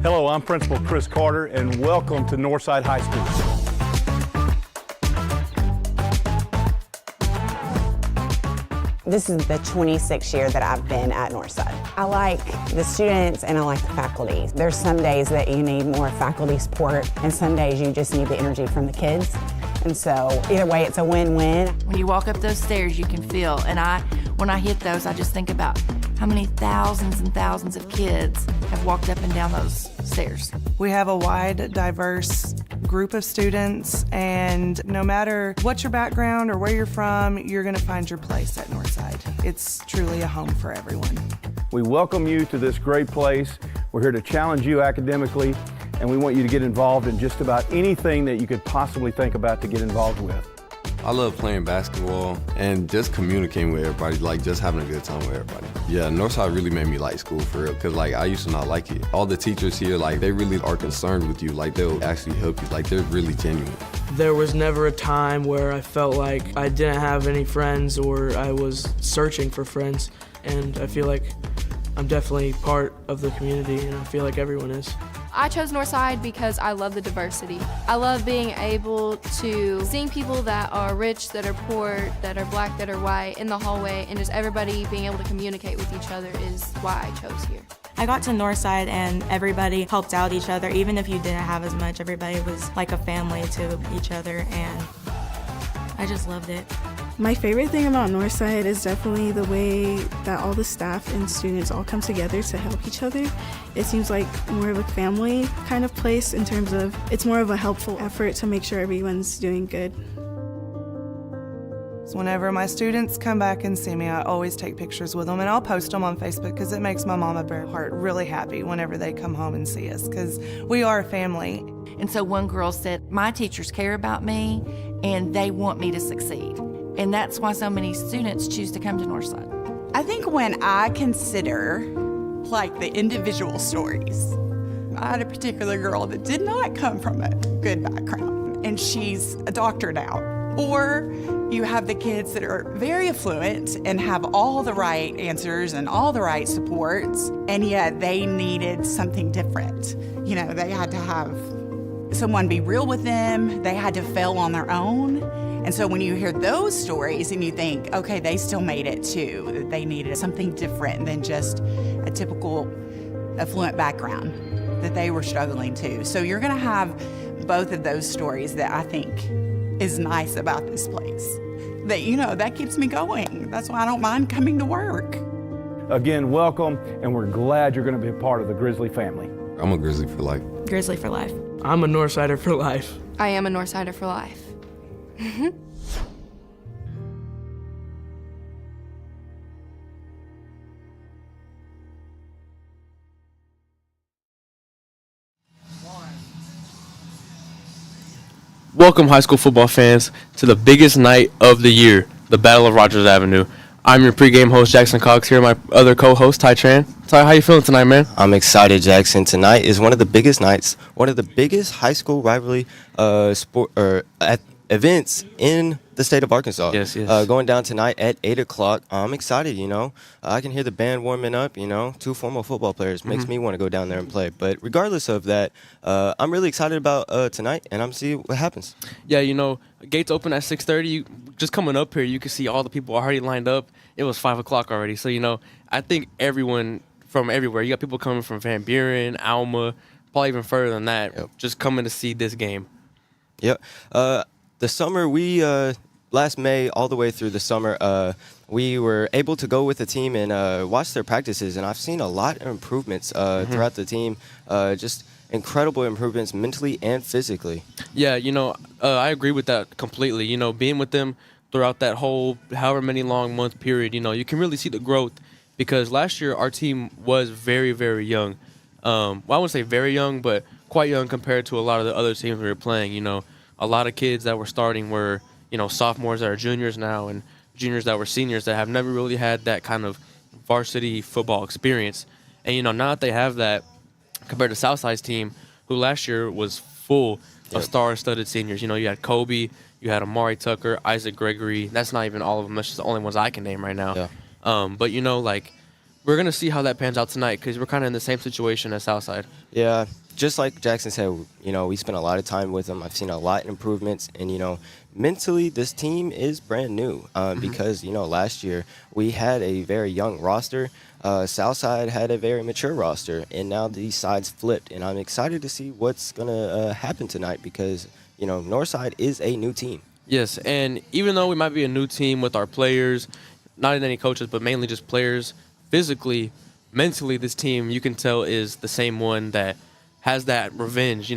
Hello, I'm Principal Chris Carter, and welcome to Northside High School. This is the 26th year that I've been at Northside. I like the students and I like the faculty. There's some days that you need more faculty support and some days you just need the energy from the kids. And so either way, it's a win-win. When you walk up those stairs, you can feel, and when I hit those, I just think about how many thousands and thousands of kids have walked up and down those stairs. We have a wide, diverse group of students, and no matter what your background or where you're from, you're going to find your place at Northside. It's truly a home for everyone. We welcome you to this great place. We're here to challenge you academically, and we want you to get involved in just about anything that you could possibly think about to get involved with. I love playing basketball and just communicating with everybody, like just having a good time with everybody. Yeah, Northside really made me like school for real, because like I used to not like it. All the teachers here, like they really are concerned with you, like they'll actually help you, like they're really genuine. There was never a time where I felt like I didn't have any friends or I was searching for friends, and I feel like I'm definitely part of the community, and I feel like everyone is. I chose Northside because I love the diversity. I love being able to seeing people that are rich, that are poor, that are black, that are white in the hallway, and just everybody being able to communicate with each other is why I chose here. I got to Northside and everybody helped out each other. Even if you didn't have as much, everybody was like a family to each other, and I just loved it. My favorite thing about Northside is definitely the way that all the staff and students all come together to help each other. It seems like more of a family kind of place in terms of it's more of a helpful effort to make sure everyone's doing good. Whenever my students come back and see me, I always take pictures with them, and I'll post them on Facebook because it makes my mama bear heart really happy whenever they come home and see us, because we are a family. And so one girl said, my teachers care about me and they want me to succeed. And that's why so many students choose to come to Northside. I think when I consider like the individual stories, I had a particular girl that did not come from a good background and she's a doctor now. Or you have the kids that are very affluent and have all the right answers and all the right supports, and yet they needed something different. You know, they had to have someone be real with them, they had to fail on their own. And so when you hear those stories and you think, okay, they still made it too, that they needed something different than just a typical affluent background, that they were struggling too. So you're gonna have both of those stories that I think is nice about this place. That, you know, that keeps me going. That's why I don't mind coming to work. Again, welcome, and we're glad you're gonna be a part of the Grizzly family. I'm a Grizzly for life. Grizzly for life. I'm a Northsider for life. I am a Northsider for life. Welcome, high school football fans, to the biggest night of the year, the Battle of Rogers Avenue. I'm your pregame host, Jackson Cox, here, my other co-host, Ty Tran. Ty, how you feeling tonight, man? I'm excited, Jackson. Tonight is one of the biggest nights, one of the biggest high school rivalry events in the state of Arkansas. Yes, yes. Going down tonight at 8 o'clock. I'm excited, you know. I can hear the band warming up, you know. Two former football players. Makes me want to go down there and play. But regardless of that, I'm really excited about tonight, and I'm see what happens. Yeah, you know, gates open at 6:30. Just coming up here, you can see all the people already lined up. It was 5 o'clock already. So, you know, I think everyone from everywhere, you got people coming from Van Buren, Alma, probably even further than that, just coming to see this game. Yep. The summer, last May all the way through the summer, we were able to go with the team and watch their practices, and I've seen a lot of improvements throughout the team, just incredible improvements mentally and physically. Yeah, you know, I agree with that completely. You know, being with them throughout that whole however many long month period, you know, you can really see the growth, because last year our team was very, very young. Well, I wouldn't say very young, but quite young compared to a lot of the other teams we were playing. You know, a lot of kids that were starting were, you know, sophomores that are juniors now and juniors that were seniors that have never really had that kind of varsity football experience. And, you know, now that they have that compared to Southside's team, who last year was full of star-studded seniors. You know, you had Kobe, you had Amari Tucker, Isaac Gregory. That's not even all of them. That's just the only ones I can name right now. Yeah. But, you know, like, we're going to see how that pans out tonight because we're kind of in the same situation as Southside. Yeah, just like Jackson said, we spent a lot of time with them. I've seen a lot of improvements, and mentally this team is brand new because last year we had a very young roster. Southside had a very mature roster, and now these sides flipped, and I'm excited to see what's gonna happen tonight because Northside is a new team. Yes, and even though we might be a new team with our players, not any coaches, but mainly just players, physically, mentally, this team, you can tell, is the same one that has that revenge,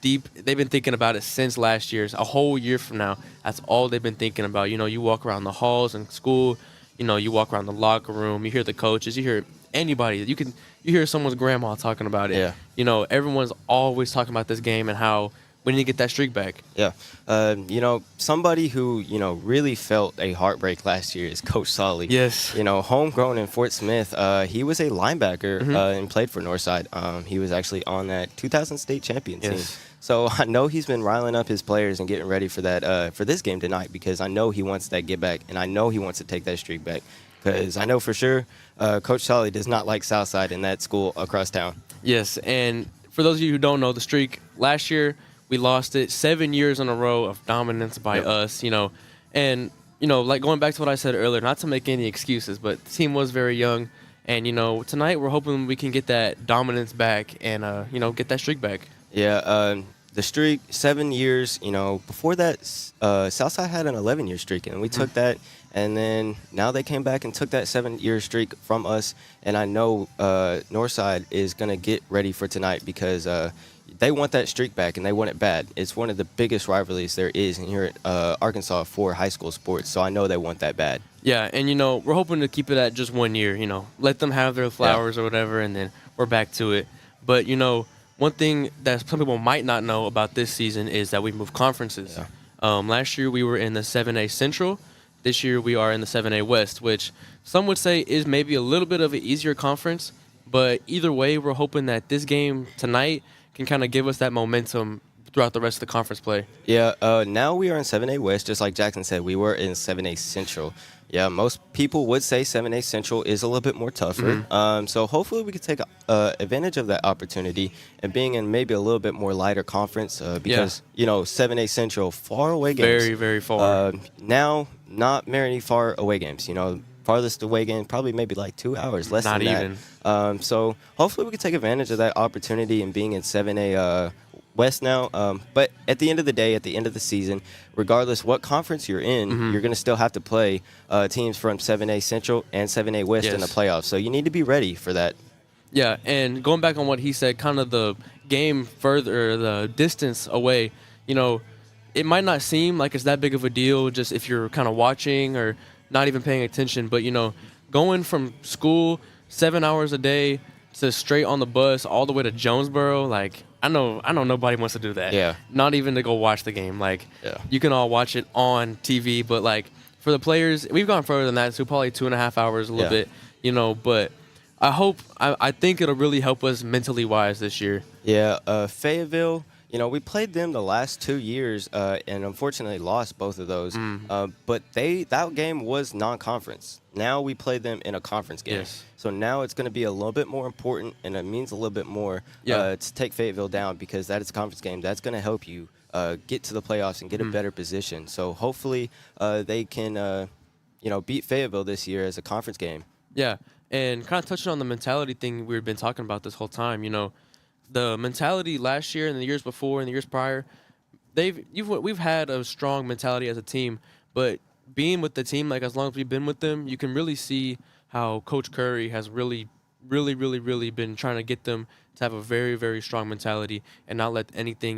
deep. They've been thinking about it since last year's, a whole year from now. That's all they've been thinking about. You walk around the halls in school, you walk around the locker room, you hear the coaches, you hear anybody. You hear someone's grandma talking about it. Yeah. Everyone's always talking about this game and how we need to get that streak back. Yeah. Somebody who, really felt a heartbreak last year is Coach Solly. Yes. Homegrown in Fort Smith. He was a linebacker and played for Northside. He was actually on that 2000 state champion team. So I know he's been riling up his players and getting ready for that for this game tonight because I know he wants that get back, and I know he wants to take that streak back because I know for sure Coach Solly does not like Southside in that school across town. Yes, and for those of you who don't know, the streak last year, we lost it 7 years in a row of dominance by us, and, like going back to what I said earlier, not to make any excuses, but the team was very young. And, tonight we're hoping we can get that dominance back and, get that streak back. Yeah, the streak, 7 years, before that, Southside had an 11-year streak, and we took that. And then now they came back and took that 7-year streak from us. And I know Northside is going to get ready for tonight because they want that streak back, and they want it bad. It's one of the biggest rivalries there is here at Arkansas for high school sports, so I know they want that bad. Yeah, and, we're hoping to keep it at just 1 year, let them have their flowers or whatever, and then we're back to it. But, one thing that some people might not know about this season is that we moved conferences. Yeah. Last year we were in the 7A Central. This year we are in the 7A West, which some would say is maybe a little bit of an easier conference. But either way, we're hoping that this game tonight can kind of give us that momentum throughout the rest of the conference play. Yeah, now we are in 7A West, just like Jackson said. We were in 7A Central. Yeah, most people would say 7A Central is a little bit more tougher. So hopefully we can take advantage of that opportunity and being in maybe a little bit more lighter conference because, 7A Central, far away games. Very, very far. Now, not very far away games. Farthest away game, probably maybe like 2 hours, less Not than even. that. So hopefully we can take advantage of that opportunity and being in 7A West now. But at the end of the day, at the end of the season, regardless what conference you're in, you're going to still have to play teams from 7A Central and 7A West in the playoffs. So you need to be ready for that. Yeah, and going back on what he said, kind of the game further, the distance away, it might not seem like it's that big of a deal just if you're kind of watching or not even paying attention. But, going from school 7 hours a day to straight on the bus all the way to Jonesboro, like, I know nobody wants to do that. Yeah. Not even to go watch the game. Like, you can all watch it on TV, but, like, for the players, we've gone further than that, so probably 2.5 hours, a little bit, but I think it'll really help us mentally wise this year. Yeah, Fayetteville, we played them the last 2 years and unfortunately lost both of those. But that game was non-conference. Now we played them in a conference game. Yes. So now it's going to be a little bit more important, and it means a little bit more to take Fayetteville down because that is a conference game. That's going to help you get to the playoffs and get a better position. So hopefully they can, beat Fayetteville this year as a conference game. Yeah, and kind of touching on the mentality thing we've been talking about this whole time, the mentality last year and the years before and the years prior, we've had a strong mentality as a team, but being with the team, like as long as we've been with them, you can really see how Coach Curry has really been trying to get them to have a very, very strong mentality and not let anything,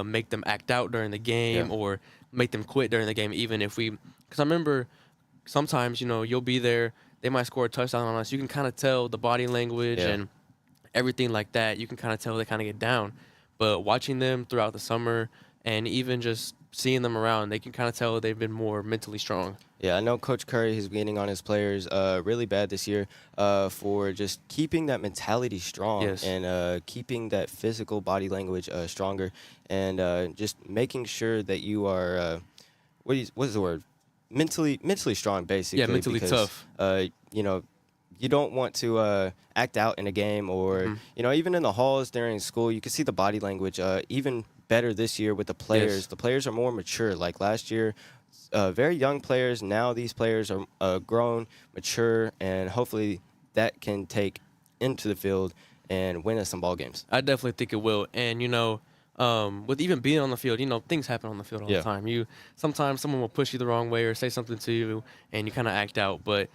make them act out during the game or make them quit during the game, even if because I remember sometimes, you'll be there, they might score a touchdown on us. You can kind of tell the body language and everything like that. You can kind of tell they kind of get down. But watching them throughout the summer and even just seeing them around, they can kind of tell they've been more mentally strong. Yeah, I know Coach Curry is getting on his players really bad this year for just keeping that mentality strong and keeping that physical body language stronger and just making sure that you are, what is the word? Mentally strong, basically. Yeah, mentally tough. you don't want to act out in a game or, even in the halls during school, you can see the body language even better this year with the players. Yes. The players are more mature. Like last year, very young players. Now these players are grown, mature, and hopefully that can take into the field and win us some ball games. I definitely think it will. And, with even being on the field, things happen on the field all the time. Sometimes someone will push you the wrong way or say something to you, and you kind of act out. But,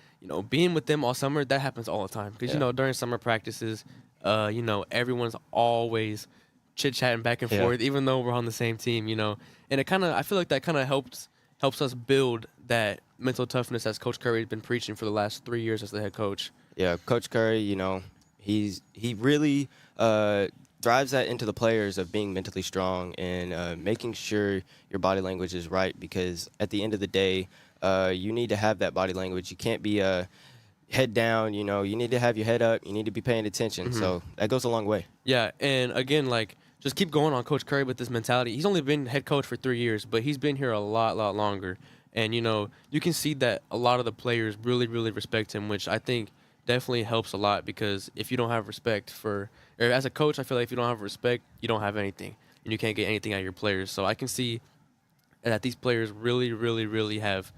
being with them all summer, that happens all the time. Because, during summer practices, everyone's always chit-chatting back and forth, even though we're on the same team, And I feel like that kind of helps us build that mental toughness as Coach Curry has been preaching for the last 3 years as the head coach. Yeah, Coach Curry, he really drives that into the players of being mentally strong and making sure your body language is right, because at the end of the day, you need to have that body language. You can't be head down, you need to have your head up. You need to be paying attention. So that goes a long way. Yeah, and again, just keep going on Coach Curry with this mentality. He's only been head coach for 3 years, but he's been here a lot longer. And, you can see that a lot of the players really, really respect him, which I think definitely helps a lot, because if you don't have respect or as a coach, I feel like if you don't have respect, you don't have anything, and you can't get anything out of your players. So I can see that these players really, really, really have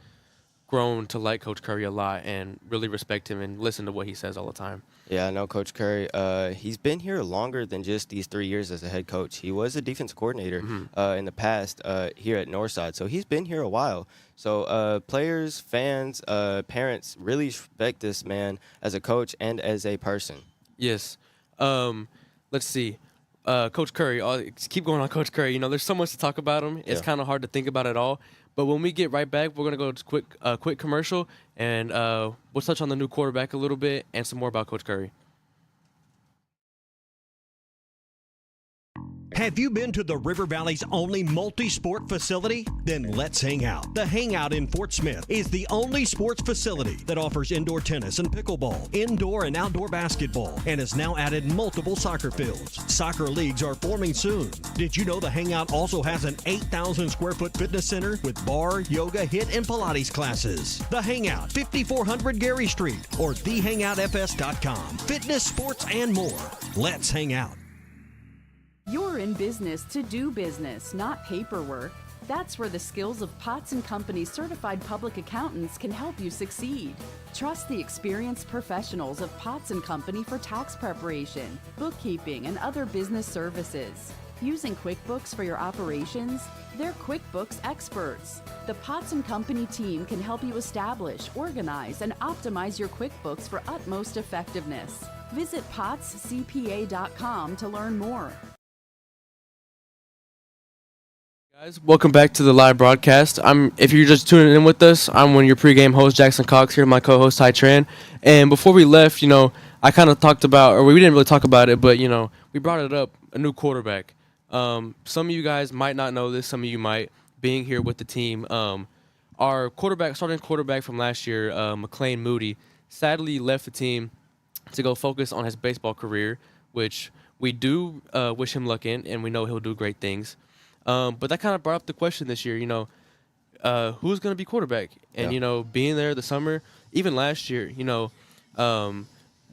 grown to like Coach Curry a lot and really respect him and listen to what he says all the time. Yeah, I know Coach Curry. He's been here longer than just these 3 years as a head coach. He was a defense coordinator in the past here at Northside, so he's been here a while. So players, fans, parents really respect this man as a coach and as a person. Yes. Let's see. Coach Curry, keep going on Coach Curry. There's so much to talk about him. It's kind of hard to think about it all. But when we get right back, we're going to go to quick commercial, and we'll touch on the new quarterback a little bit and some more about Coach Curry. Have you been to the River Valley's only multi-sport facility? Then let's hang out. The Hangout in Fort Smith is the only sports facility that offers indoor tennis and pickleball, indoor and outdoor basketball, and has now added multiple soccer fields. Soccer leagues are forming soon. Did you know the Hangout also has an 8,000 square foot fitness center with bar, yoga, HIIT, and Pilates classes? The Hangout, 5400 Gary Street, or thehangoutfs.com. Fitness, sports, and more. Let's hang out. You're in business to do business, not paperwork. That's where the skills of Potts & Company certified public accountants can help you succeed. Trust the experienced professionals of Potts & Company for tax preparation, bookkeeping, and other business services. Using QuickBooks for your operations? They're QuickBooks experts. The Potts & Company team can help you establish, organize, and optimize your QuickBooks for utmost effectiveness. Visit pottscpa.com to learn more. Guys, welcome back to the live broadcast. If you're just tuning in with us, I'm one of your pregame hosts, Jackson Cox, here with my co-host, Ty Tran. And before we left, I kind of talked about, or we didn't really talk about it, but, we brought it up, a new quarterback. Some of you guys might not know this, some of you might, being here with the team. Our starting quarterback from last year, McLean Moody, sadly left the team to go focus on his baseball career, which we do wish him luck in, and we know he'll do great things. But that kind of brought up the question this year, who's going to be quarterback? And, being there the summer, even last year,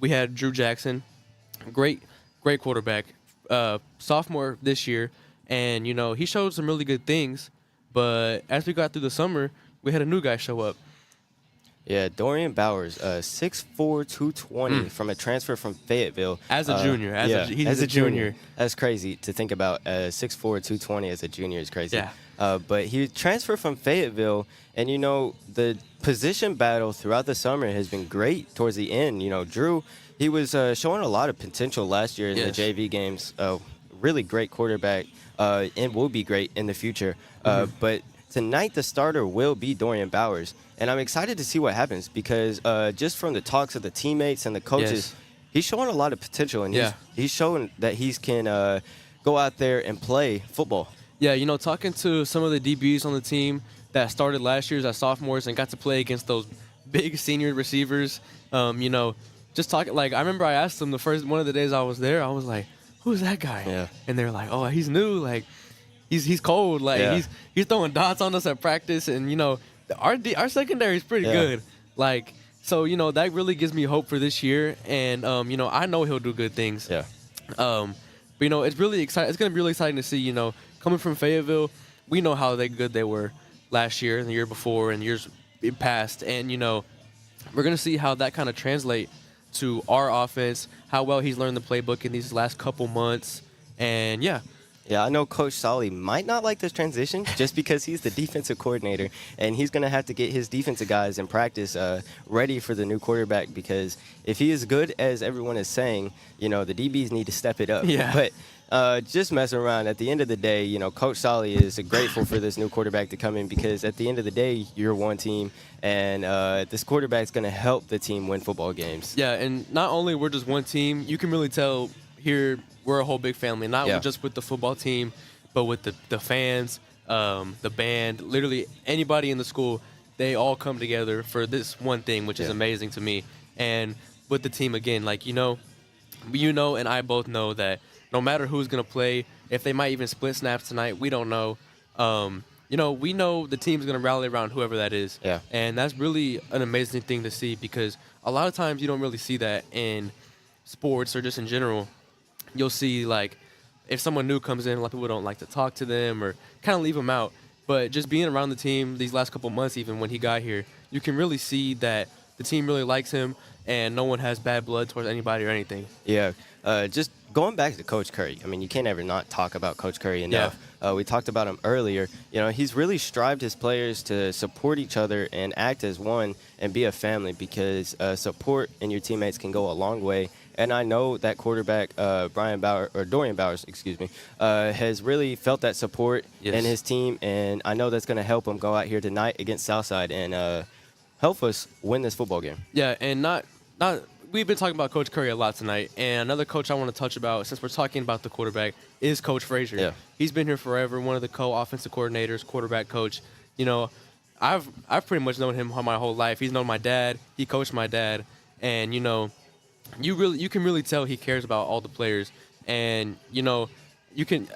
we had Drew Jackson, great quarterback, sophomore this year. And, he showed some really good things. But as we got through the summer, we had a new guy show up. Yeah, Dorian Bowers, 6'4", 220 from a transfer from Fayetteville. As a junior. He's a junior. That's crazy to think about. 6'4", 220 as a junior is crazy. Yeah. But he transferred from Fayetteville, and, the position battle throughout the summer has been great towards the end. Drew, he was showing a lot of potential last year in the JV games. Really great quarterback, and will be great in the future. But tonight the starter will be Dorian Bowers. And I'm excited to see what happens because just from the talks of the teammates and the coaches, he's showing a lot of potential. And he's showing that he can go out there and play football. Yeah, talking to some of the DBs on the team that started last year as sophomores and got to play against those big senior receivers, just talking. I remember I asked them one of the days I was there, I was like, who's that guy? Yeah. And they're like, oh, he's new. He's cold. He's throwing dots on us at practice. And, our secondary is pretty good. So, that really gives me hope for this year. And, I know he'll do good things. Yeah. But, it's really exciting. It's going to be really exciting to see, coming from Fayetteville, we know how good they were last year and the year before and years past. And, we're going to see how that kind of translate to our offense, how well he's learned the playbook in these last couple months. And, yeah. Yeah, I know Coach Solly might not like this transition just because he's the defensive coordinator, and he's going to have to get his defensive guys in practice ready for the new quarterback, because if he is good as everyone is saying, the DBs need to step it up. Yeah. But just messing around, at the end of the day, Coach Solly is grateful for this new quarterback to come in, because at the end of the day, you're one team, and this quarterback's going to help the team win football games. Yeah, and not only we're just one team, you can really tell here we're a whole big family, not just with the football team, but with the fans, the band, literally anybody in the school. They all come together for this one thing, which is amazing to me. And with the team, again, and I both know that no matter who's going to play, if they might even split snaps tonight, we don't know. We know the team's going to rally around whoever that is. Yeah. And that's really an amazing thing to see, because a lot of times you don't really see that in sports or just in general. You'll see, if someone new comes in, a lot of people don't like to talk to them or kind of leave them out. But just being around the team these last couple months, even when he got here, you can really see that the team really likes him and no one has bad blood towards anybody or anything. Yeah. Just going back to Coach Curry, I mean, you can't ever not talk about Coach Curry enough. Yeah. We talked about him earlier. He's really strived his players to support each other and act as one and be a family, because support in your teammates can go a long way. And I know that quarterback, Dorian Bowers, has really felt that support in his team, and I know that's going to help him go out here tonight against Southside and help us win this football game. Yeah, and we've been talking about Coach Curry a lot tonight, and another coach I want to touch about, since we're talking about the quarterback, is Coach Frazier. Yeah. He's been here forever, one of the co-offensive coordinators, quarterback coach. I've pretty much known him my whole life. He's known my dad. He coached my dad, and you can really tell he cares about all the players, and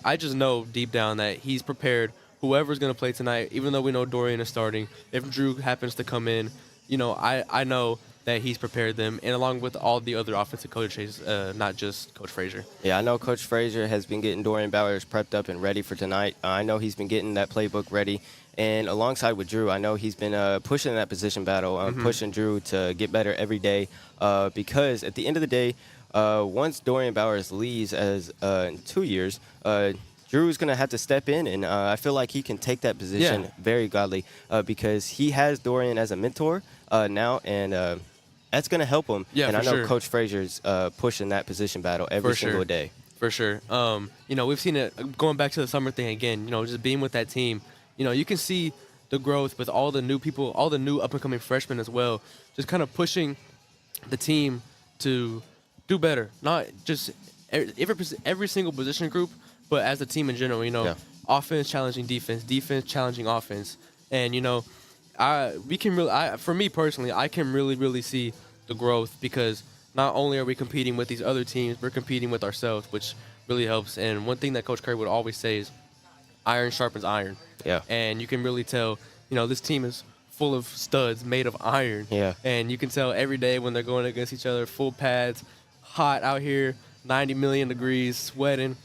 I just know deep down that he's prepared whoever's going to play tonight. Even though we know Dorian is starting, if Drew happens to come in, I know that he's prepared them, and along with all the other offensive coaches, not just Coach Frazier. Yeah, I know Coach Frazier has been getting Dorian Bowers prepped up and ready for tonight. I know he's been getting that playbook ready. And alongside with Drew, I know he's been pushing that position battle, pushing Drew to get better every day, because at the end of the day, once Dorian Bowers leaves in 2 years, Drew's going to have to step in, and I feel like he can take that position very godly, because he has Dorian as a mentor now, and that's going to help him. Yeah, and for I know sure. Coach Frazier's pushing that position battle every single day. For sure. We've seen it going back to the summer thing again, just being with that team. You can see the growth with all the new people, all the new up-and-coming freshmen as well, just kind of pushing the team to do better. Not just every single position group, but as a team in general, offense challenging defense, defense challenging offense. And, for me personally, I can really, really see the growth, because not only are we competing with these other teams, we're competing with ourselves, which really helps. And one thing that Coach Curry would always say is iron sharpens iron. Yeah. And you can really tell, this team is full of studs made of iron. Yeah. And you can tell every day when they're going against each other, full pads, hot out here, 90 million degrees, sweating,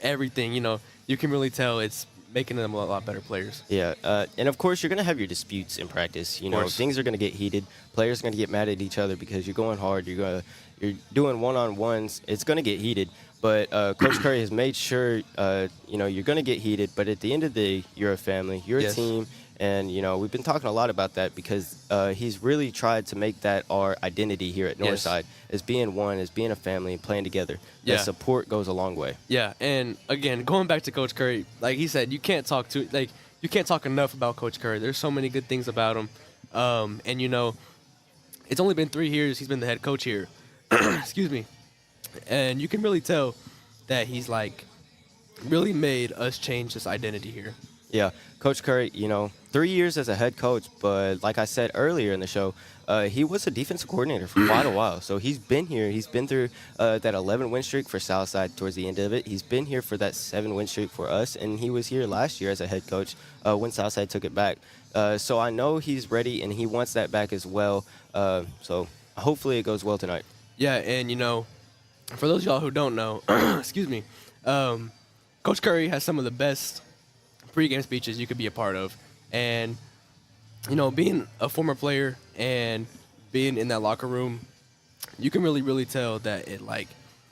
everything, you can really tell it's making them a lot better players. Yeah, and of course, you're going to have your disputes in practice. Things are going to get heated. Players are going to get mad at each other because you're going hard. You're doing one-on-ones. It's going to get heated. But Coach Curry has made sure, you're going to get heated. But at the end of the day, you're a family. You're a team. And, we've been talking a lot about that, because he's really tried to make that our identity here at Northside, as being one, as being a family, and playing together. Yeah. That support goes a long way. Yeah, and again, going back to Coach Curry, like he said, you can't talk enough about Coach Curry. There's so many good things about him. And, it's only been 3 years he's been the head coach here. Excuse me. And you can really tell that he's, really made us change this identity here. Yeah, Coach Curry, 3 years as a head coach, but like I said earlier in the show, he was a defensive coordinator for quite a while. So he's been here. He's been through that 11-win streak for Southside towards the end of it. He's been here for that 7-win streak for us, and he was here last year as a head coach when Southside took it back. So I know he's ready, and he wants that back as well. So hopefully it goes well tonight. Yeah, and, for those of y'all who don't know, excuse me, Coach Curry has some of the best pregame speeches you could be a part of. And, being a former player and being in that locker room, you can really, really tell that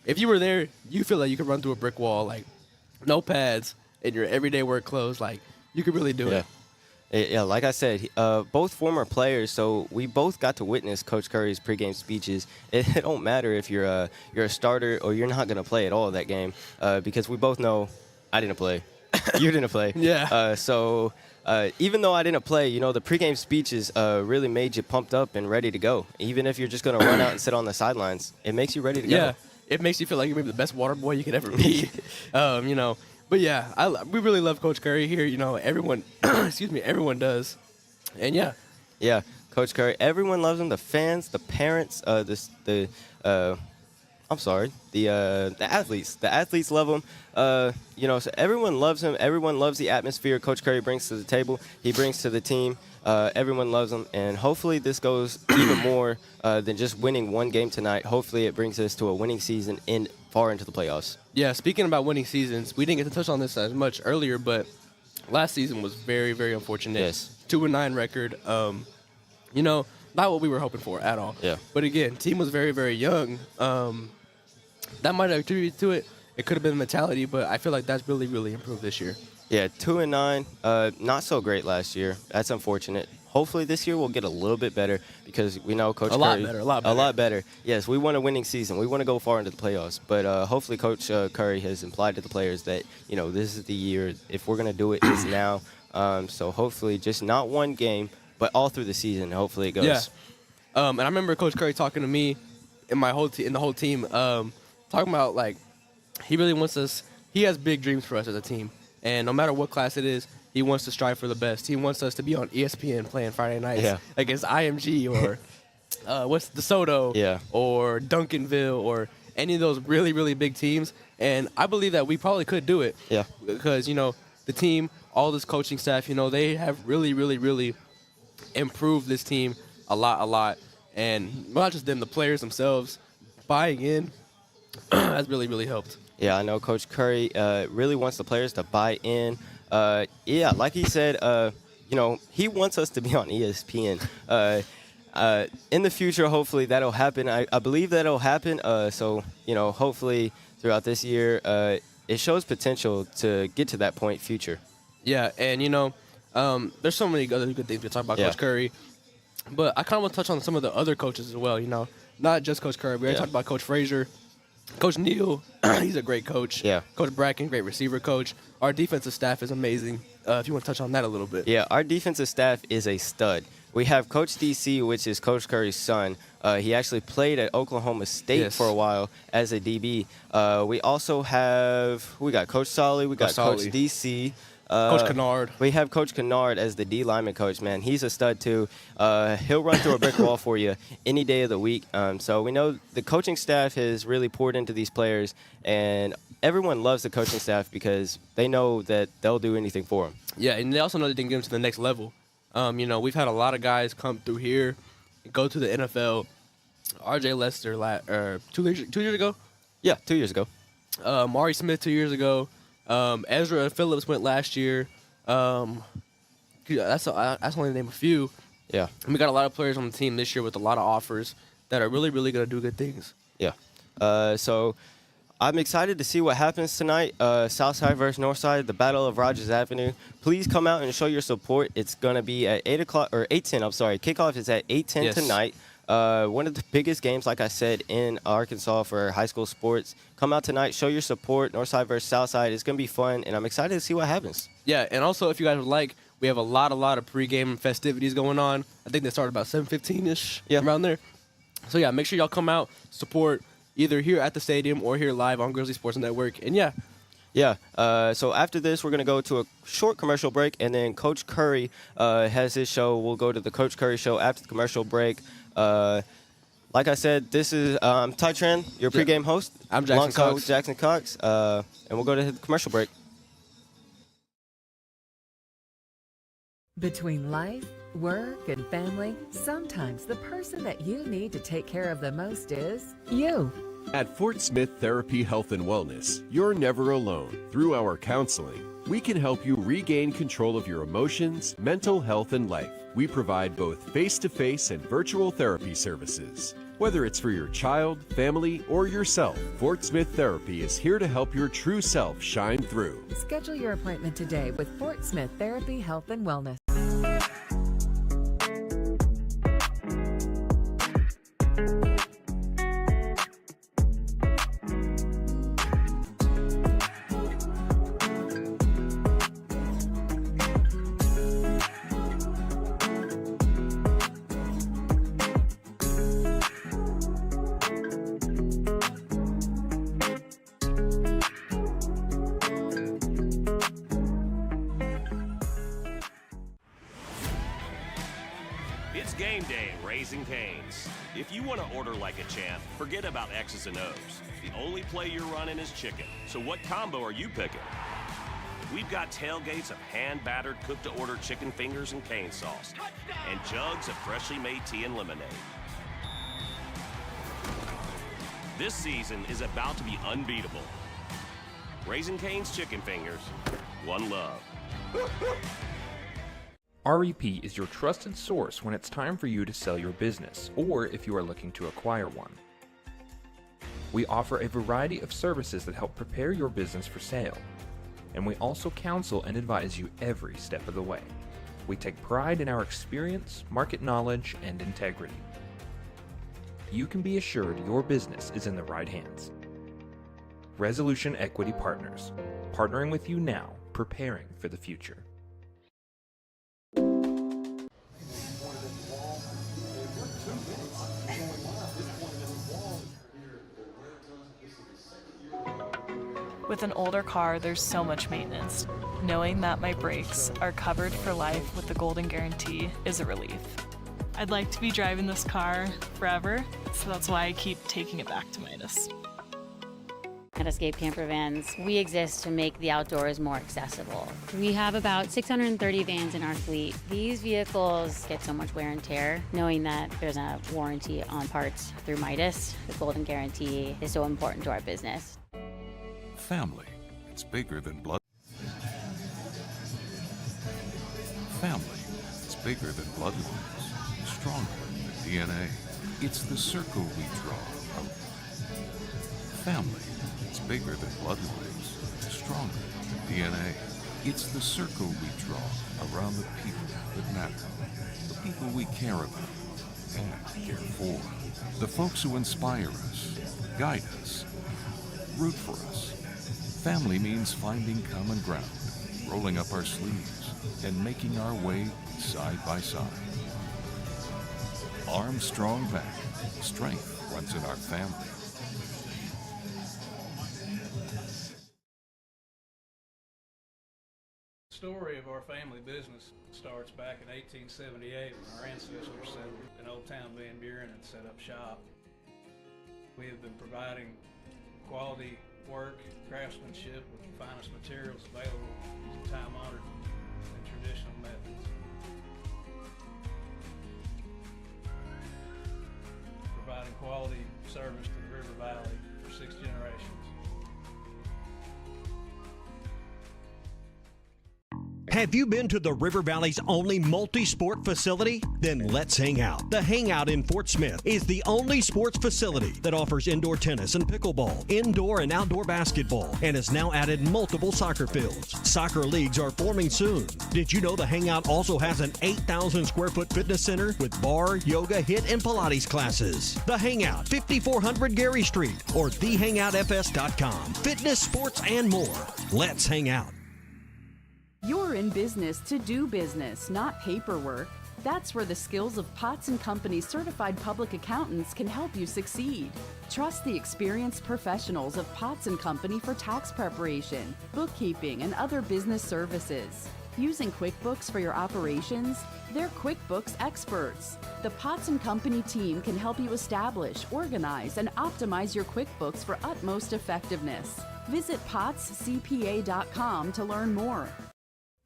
if you were there, you feel like you could run through a brick wall, no pads in your everyday work clothes. You could really do it. Yeah, like I said, both former players, so we both got to witness Coach Curry's pregame speeches. It don't matter if you're a starter or you're not going to play at all that game, because we both know I didn't play. You didn't play. Yeah. So even though I didn't play, the pregame speeches really made you pumped up and ready to go. Even if you're just going to run out and sit on the sidelines, it makes you ready to go. Yeah, it makes you feel like you're maybe the best water boy you could ever be. But yeah, we really love Coach Curry here. Everyone, everyone does. And yeah, Coach Curry, everyone loves him. The fans, the parents, the athletes. The athletes love him. So everyone loves him. Everyone loves the atmosphere Coach Curry brings to the table. He brings to the team. Everyone loves him, and hopefully this goes even more than just winning one game tonight. Hopefully it brings us to a winning season far into the playoffs. Yeah, speaking about winning seasons, we didn't get to touch on this as much earlier, but last season was very, very unfortunate. Yes. 2-9 record. Not what we were hoping for at all. Yeah. But again, team was very, very young. That might have attributed to it. It could have been mentality, but I feel like that's really, really improved this year. Yeah, 2-9, not so great last year. That's unfortunate. Hopefully this year we'll get a little bit better because we know Coach Curry. A lot better. Yes, we want a winning season. We want to go far into the playoffs. But hopefully Coach Curry has implied to the players that, this is the year. If we're going to do it, it's now. So hopefully just not one game, but all through the season. Hopefully it goes. Yeah. And I remember Coach Curry talking to me and the whole team, talking about, he really wants us. He has big dreams for us as a team. And no matter what class it is, he wants to strive for the best. He wants us to be on ESPN playing Friday nights against IMG or what's DeSoto or Duncanville or any of those really, really big teams. And I believe that we probably could do it. Yeah. Because, the team, all this coaching staff, they have really, really, really improved this team a lot. And not just them, the players themselves buying in has really, really helped. Yeah, I know Coach Curry really wants the players to buy in. Like he said, he wants us to be on ESPN. In the future, hopefully that'll happen. I believe that'll happen. So, hopefully throughout this year, it shows potential to get to that point future. Yeah, and, there's so many other good things to talk about Coach Curry. But I kind of want to touch on some of the other coaches as well, Not just Coach Curry. We already talked about Coach Frazier. Coach Neal, he's a great coach. Yeah. Coach Bracken, great receiver coach. Our defensive staff is amazing. If you want to touch on that a little bit. Yeah, our defensive staff is a stud. We have Coach DC, which is Coach Curry's son. He actually played at Oklahoma State for a while as a DB. We also have Coach Solly. We got Coach DC. Coach Kennard. We have Coach Kennard as the D lineman coach, man. He's a stud, too. He'll run through a brick wall for you any day of the week. So we know the coaching staff has really poured into these players, and everyone loves the coaching staff because they know that they'll do anything for them. Yeah, and they also know they can get them to the next level. We've had a lot of guys come through here and go to the NFL. R.J. Lester 2 years ago? Yeah, 2 years ago. Maury Smith 2 years ago. Ezra Phillips went last year. That's only to name a few. Yeah. And we got a lot of players on the team this year with a lot of offers that are really, really going to do good things. Yeah. So I'm excited to see what happens tonight. Southside versus Northside, the Battle of Rogers Avenue. Please come out and show your support. It's going to be at 8:10. I'm sorry. Kickoff is at 8:10 tonight. One of the biggest games, like I said, in Arkansas for high school sports. Come out tonight, show your support. Northside versus Southside. It's going to be fun, and I'm excited to see what happens. Yeah, and also if you guys would like, we have a lot of pregame festivities going on. I think they start about 7:15-ish, around there. So, yeah, make sure y'all come out, support either here at the stadium or here live on Grizzly Sports Network. And, yeah. Yeah, so after this, we're going to go to a short commercial break, and then Coach Curry has his show. We'll go to the Coach Curry show after the commercial break. Like I said, this is Ty Tran, your pregame host. I'm Jackson Cox. Jackson Cox, and we'll go to the commercial break. Between life, work, and family, sometimes the person that you need to take care of the most is you. At Fort Smith Therapy Health and Wellness, you're never alone. Through our counseling, we can help you regain control of your emotions, mental health, and life. We provide both face-to-face and virtual therapy services. Whether it's for your child, family, or yourself, Fort Smith Therapy is here to help your true self shine through. Schedule your appointment today with Fort Smith Therapy Health and Wellness. It's game day at Raising Cane's. If you want to order like a champ, forget about X's and O's. The only play you're running is chicken. So what combo are you picking? We've got tailgates of hand-battered, cooked-to-order chicken fingers and cane sauce, and jugs of freshly made tea and lemonade. This season is about to be unbeatable. Raising Cane's Chicken Fingers, one love. REP is your trusted source when it's time for you to sell your business, or if you are looking to acquire one. We offer a variety of services that help prepare your business for sale, and we also counsel and advise you every step of the way. We take pride in our experience, market knowledge, and integrity. You can be assured your business is in the right hands. Resolution Equity Partners, partnering with you now, preparing for the future. With an older car, there's so much maintenance. Knowing that my brakes are covered for life with the Golden Guarantee is a relief. I'd like to be driving this car forever, so that's why I keep taking it back to Midas. At Escape Camper Vans, we exist to make the outdoors more accessible. We have about 630 vans in our fleet. These vehicles get so much wear and tear. Knowing that there's a warranty on parts through Midas, the Golden Guarantee is so important to our business. Family, it's bigger than blood. Family, it's bigger than bloodlines, stronger than DNA. It's the circle we draw. Family, it's bigger than bloodlines, stronger than DNA. It's the circle we draw around the people that matter, the people we care about and care for, the folks who inspire us, guide us, root for us. Family means finding common ground, rolling up our sleeves, and making our way side by side. Armstrong Bank. Strength runs in our family. The story of our family business starts back in 1878 when our ancestors settled in Old Town Van Buren and set up shop. We have been providing quality work, craftsmanship with the finest materials available using time-honored and traditional methods. Providing quality service to the River Valley for 6 generations. Have you been to the River Valley's only multi-sport facility? Then let's hang out. The Hangout in Fort Smith is the only sports facility that offers indoor tennis and pickleball, indoor and outdoor basketball, and has now added multiple soccer fields. Soccer leagues are forming soon. Did you know the Hangout also has an 8,000 square foot fitness center with bar, yoga, HIIT, and Pilates classes? The Hangout, 5400 Gary Street, or thehangoutfs.com. Fitness, sports, and more. Let's hang out. You're in business to do business, not paperwork. That's where the skills of Potts & Company certified public accountants can help you succeed. Trust the experienced professionals of Potts & Company for tax preparation, bookkeeping, and other business services. Using QuickBooks for your operations? They're QuickBooks experts. The Potts & Company team can help you establish, organize, and optimize your QuickBooks for utmost effectiveness. Visit pottscpa.com to learn more.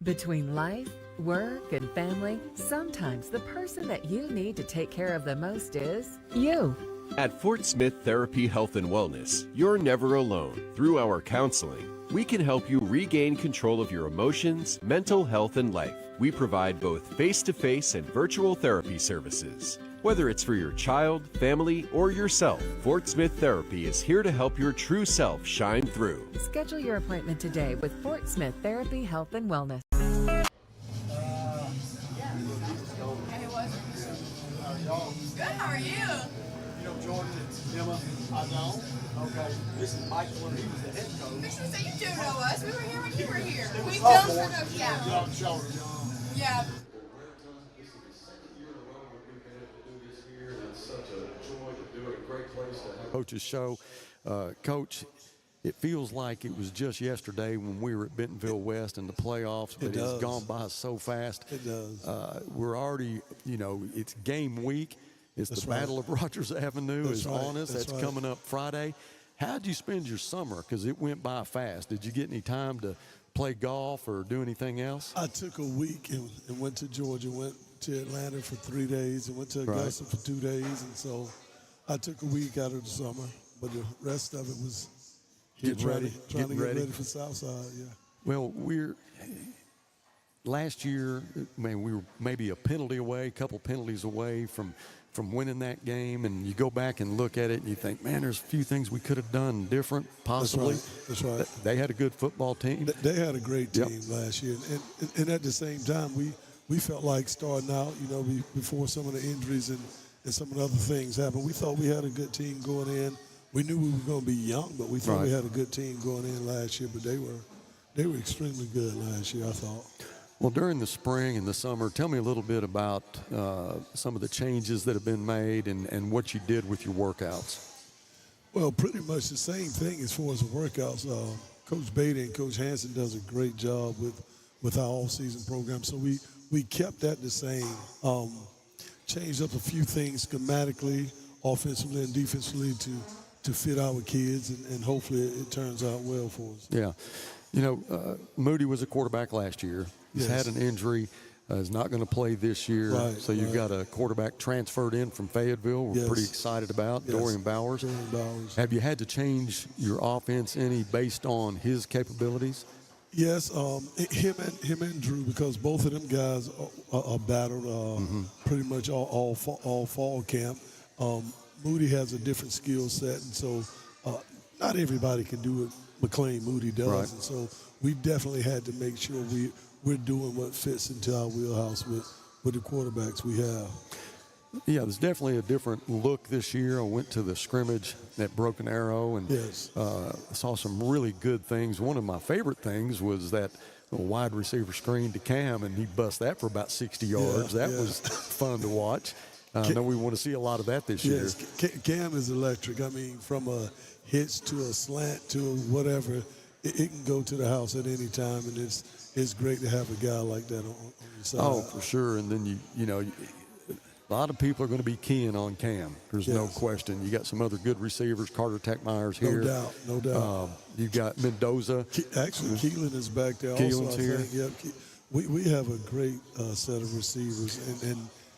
Between life, work, and family, sometimes the person that you need to take care of the most is you. At Fort Smith Therapy Health and Wellness, you're never alone. Through our counseling, we can help you regain control of your emotions, mental health, and life. We provide both face-to-face and virtual therapy services. Whether it's for your child, family, or yourself, Fort Smith Therapy is here to help your true self shine through. Schedule your appointment today with Fort Smith Therapy Health and Wellness. Good, how are you? You know Jordan and Emma? I don't. Okay. This is Mike when he was the head coach. So you do know us. We were here when you were here. We filmed for those, yeah. Young shoulders. Yeah. Coach's show. Coach, it feels like it was just yesterday when we were at Bentonville West in the playoffs, but it's gone by so fast. It does. We're already, you know, it's game week. It's the Battle of Rogers Avenue is on us. That's coming up Friday. How'd you spend your summer? Because it went by fast. Did you get any time to play golf or do anything else? I took a week and went to Georgia, went to Atlanta for 3 days, and went to Augusta for 2 days. And so I took a week out of the summer, but the rest of it was trying to get ready for Southside, yeah. Well, last year, man, we were maybe a penalty away, a couple penalties away from winning that game, and you go back and look at it and you think, man, there's a few things we could have done different, possibly. That's right. They had a good football team. They had a great team last year, and at the same time, we felt like starting out, you know, before some of the injuries and some of the other things happened, we thought we had a good team going in. We knew we were going to be young, but we thought we had a good team going in last year, but they were extremely good last year, I thought. Well, during the spring and the summer, tell me a little bit about some of the changes that have been made and what you did with your workouts. Well, pretty much the same thing as far as the workouts. Coach Beatty and Coach Hansen does a great job with our all-season program, so we kept that the same. Changed up a few things schematically, offensively and defensively to fit our kids, and hopefully it turns out well for us. Yeah. You know, Moody was a quarterback last year. He's had an injury. Is not going to play this year. So you've got a quarterback transferred in from Fayetteville. We're pretty excited about Dorian Bowers. Have you had to change your offense any based on his capabilities? Yes, him and Drew, because both of them guys are battled pretty much all fall camp. Moody has a different skill set, and so not everybody can do what McLean Moody does. And so we definitely had to make sure we're doing what fits into our wheelhouse with the quarterbacks we have. Yeah, there's definitely a different look this year. I went to the scrimmage at Broken Arrow and saw some really good things. One of my favorite things was that wide receiver screen to Cam, and he bust that for about 60 yards. That was fun to watch. I know we want to see a lot of that this year. Cam is electric. I mean, from a hitch to a slant to a whatever, it can go to the house at any time, and it's great to have a guy like that on your side. Oh, for sure. And then you know, a lot of people are going to be keying on Cam. There's no question. You got some other good receivers. Carter Techmeyer's here. No doubt. You've got Mendoza. Actually, Keelan is back there. Keelan's also, here. Yep. We have a great set of receivers, and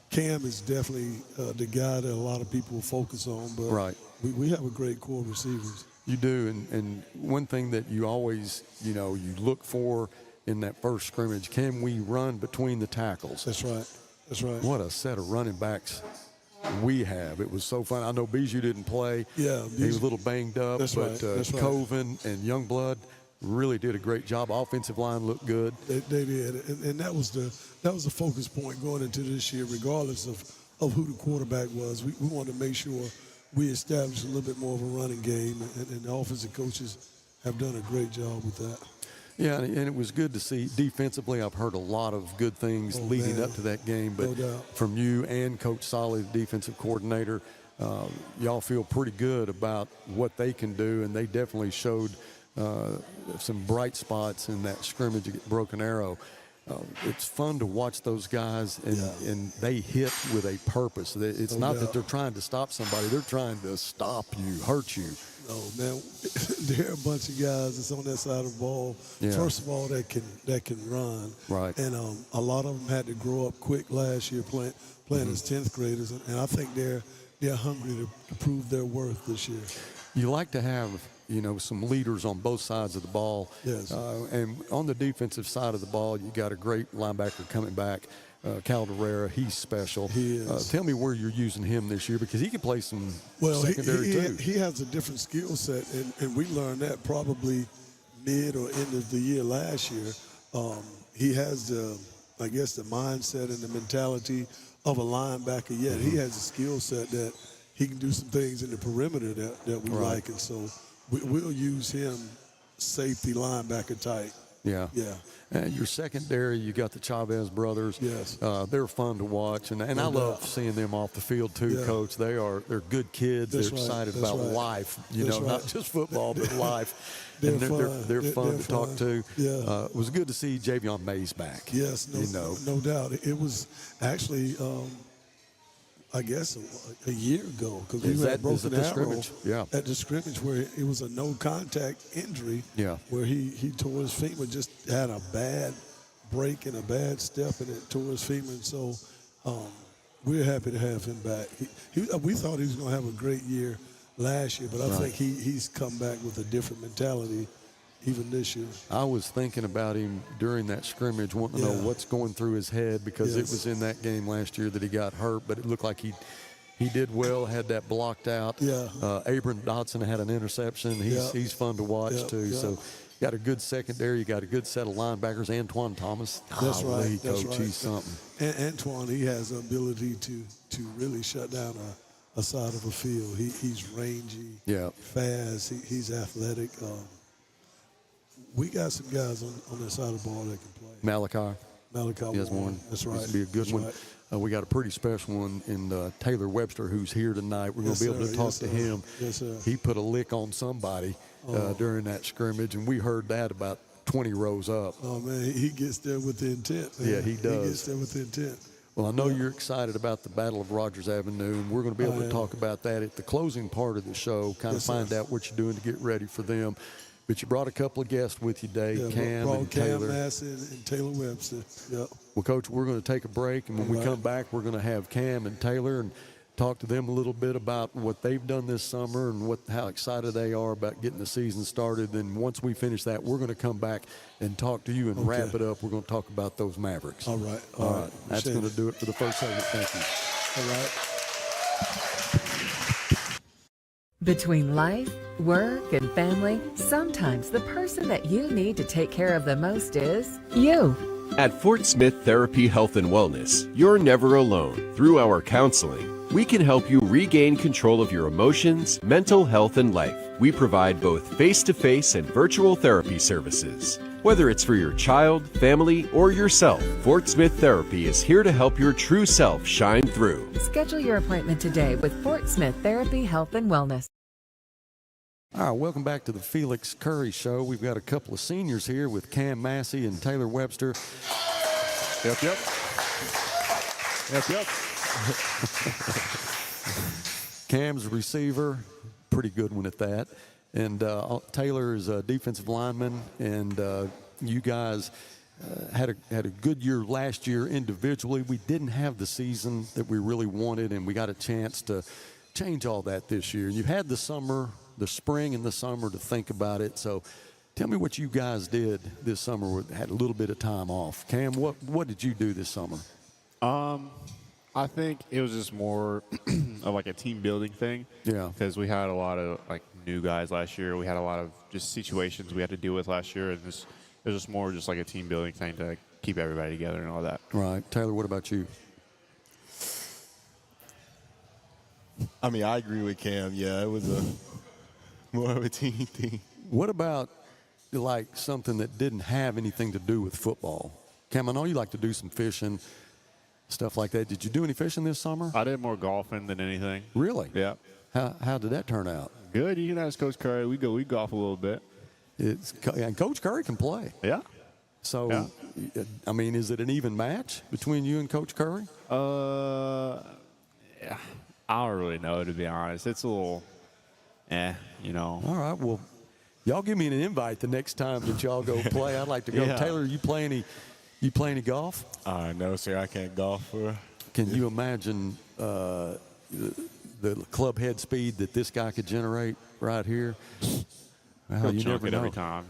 Cam is definitely the guy that a lot of people focus on. But we have a great core of receivers. You do, and one thing that you always, you look for in that first scrimmage, can we run between the tackles? That's right. That's right. What a set of running backs we have. It was so fun. I know Bijou didn't play. Yeah. He was a little banged up. That's but right. That's Coven and Youngblood really did a great job. Offensive line looked good. They did. And that was the focus point going into this year, regardless of who the quarterback was. We wanted to make sure we established a little bit more of a running game, and the offensive coaches have done a great job with that. Yeah, and it was good to see defensively. I've heard a lot of good things leading up to that game, but from you and Coach Solly, the defensive coordinator, y'all feel pretty good about what they can do, and they definitely showed some bright spots in that scrimmage at Broken Arrow. It's fun to watch those guys, and they hit with a purpose. It's not that they're trying to stop somebody. They're trying to stop you, hurt you. Oh man, there are a bunch of guys that's on that side of the ball. Yeah. First of all, that can run. Right. And a lot of them had to grow up quick last year playing as 10th graders, and I think they're hungry to prove their worth this year. You like to have, some leaders on both sides of the ball. Yes. And on the defensive side of the ball, you got a great linebacker coming back, Caldera. He's special. He is. Tell me where you're using him this year, because he can play some secondary too. He has a different skill set, and we learned that probably mid or end of the year last year. He has the mindset and the mentality of a linebacker. Yet he has a skill set that he can do some things in the perimeter that we like, and so we'll use him safety linebacker type. Yeah. Yeah. And your secondary, you got the Chavez brothers. Yes. They're fun to watch, and I love seeing them off the field too, Coach. They're good kids. That's they're right. excited That's about right. life, That's not right. just football, but life. They're and fun. They're fun They're to talk to. Yeah. It was good to see Javion Mays back. Yes, no doubt. It was actually, I guess, a year ago, because we had Broken Arrow at the scrimmage where it was a no-contact injury. Yeah. Where he tore his femur, just had a bad break and a bad step, and it tore his femur. And so we're happy to have him back. We thought he was going to have a great year last year, but I think he's come back with a different mentality even this year. I was thinking about him during that scrimmage, wanting to know what's going through his head, because it was in that game last year that he got hurt, but it looked like he did well, had that blocked out. Yeah. Abram Dodson had an interception. He's fun to watch too. So you got a good secondary. You got a good set of linebackers. Antoine Thomas. That's right. That's Coach, right. He's something. And Antoine, he has the ability to really shut down a side of a field. He's rangy, fast. He's athletic. We got some guys on that side of the ball that can play. Malachi He has Warren. one. That's right. This will be a good That's one. right. We got a pretty special one in Taylor Webster, who's here tonight. We're going to be able to talk to him. Yes, sir. He put a lick on somebody during that scrimmage, and we heard that about 20 rows up. Oh, man, he gets there with the intent. Man. Yeah, he does. He gets there with the intent. Well, I know you're excited about the Battle of Rogers Avenue, and we're going to be able to talk about that at the closing part of the show, kind of find out what you're doing to get ready for them. But you brought a couple of guests with you today, Cam and Taylor. Cam Massey and Taylor Webster. Yep. Well, Coach, we're going to take a break, and when we come back, we're going to have Cam and Taylor and talk to them a little bit about what they've done this summer and how excited they are about getting the season started. Then once we finish that, we're going to come back and talk to you and wrap it up. We're going to talk about those Mavericks. All right. All right. That's going to do it for the first segment. Thank you. All right. Between life, work, and family, sometimes the person that you need to take care of the most is you. At Fort Smith Therapy Health and Wellness, you're never alone. Through our counseling, we can help you regain control of your emotions, mental health, and life. We provide both face-to-face and virtual therapy services. Whether it's for your child, family, or yourself, Fort Smith Therapy is here to help your true self shine through. Schedule your appointment today with Fort Smith Therapy Health and Wellness. All right, welcome back to the Felix Curry Show. We've got a couple of seniors here with Cam Massey and Taylor Webster. Yep. Cam's a receiver, pretty good one at that. And Taylor is a defensive lineman, and you guys had a good year last year individually. We didn't have the season that we really wanted, and we got a chance to change all that this year. You had the spring and the summer to think about it. So tell me what you guys did this summer. Had a little bit of time off. Cam, what did you do this summer? I think it was just more of like a team building thing. Yeah. Because we had a lot of like new guys last year. We had a lot of just situations we had to deal with last year. And it was just more just like a team building thing to keep everybody together and all that. Right. Taylor, what about you? I mean, I agree with Cam. Yeah, it was more of a team thing. What about like something that didn't have anything to do with football? Cam, I know you like to do some fishing, stuff like that. Did you do any fishing this summer? I did more golfing than anything. Really? Yeah. How did that turn out? Good. You can ask Coach Curry. We golf a little bit. And Coach Curry can play. Yeah. So, I mean, is it an even match between you and Coach Curry? Yeah. I don't really know, to be honest. It's a little, you know. All right. Well, y'all give me an invite the next time that y'all go play. I'd like to go. Yeah. Taylor, you play any golf? No, sir. I can't golf. Can you imagine the club head speed that this guy could generate right here? Well, you never know. Every time.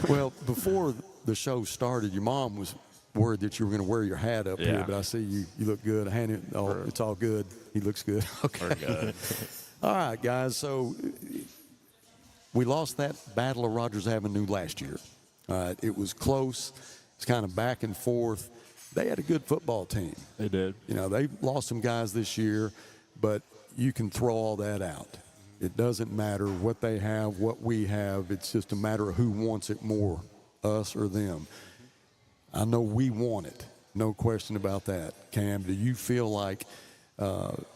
Well, before the show started, your mom was worried that you were going to wear your hat up here, but I see you look good. It's all good. He looks good. Okay. We're good. All right, guys. So we lost that Battle of Rogers Avenue last year. It was close. It's kind of back and forth. They had a good football team. They did. You know, they lost some guys this year, but you can throw all that out. It doesn't matter what they have, what we have. It's just a matter of who wants it more, us or them. I know we want it. No question about that. Cam, do you feel like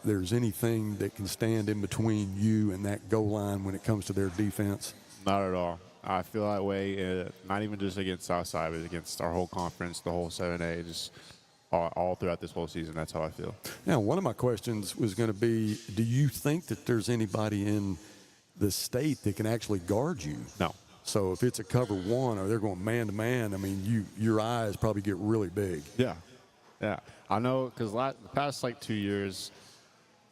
there's anything that can stand in between you and that goal line when it comes to their defense? Not at all. I feel that way, not even just against Southside, but against our whole conference, the whole 7A, just all throughout this whole season. That's how I feel. Now, one of my questions was going to be, do you think that there's anybody in the state that can actually guard you? No. So if it's a cover one or they're going man-to-man, I mean, your eyes probably get really big. Yeah. Yeah. I know because the past, 2 years,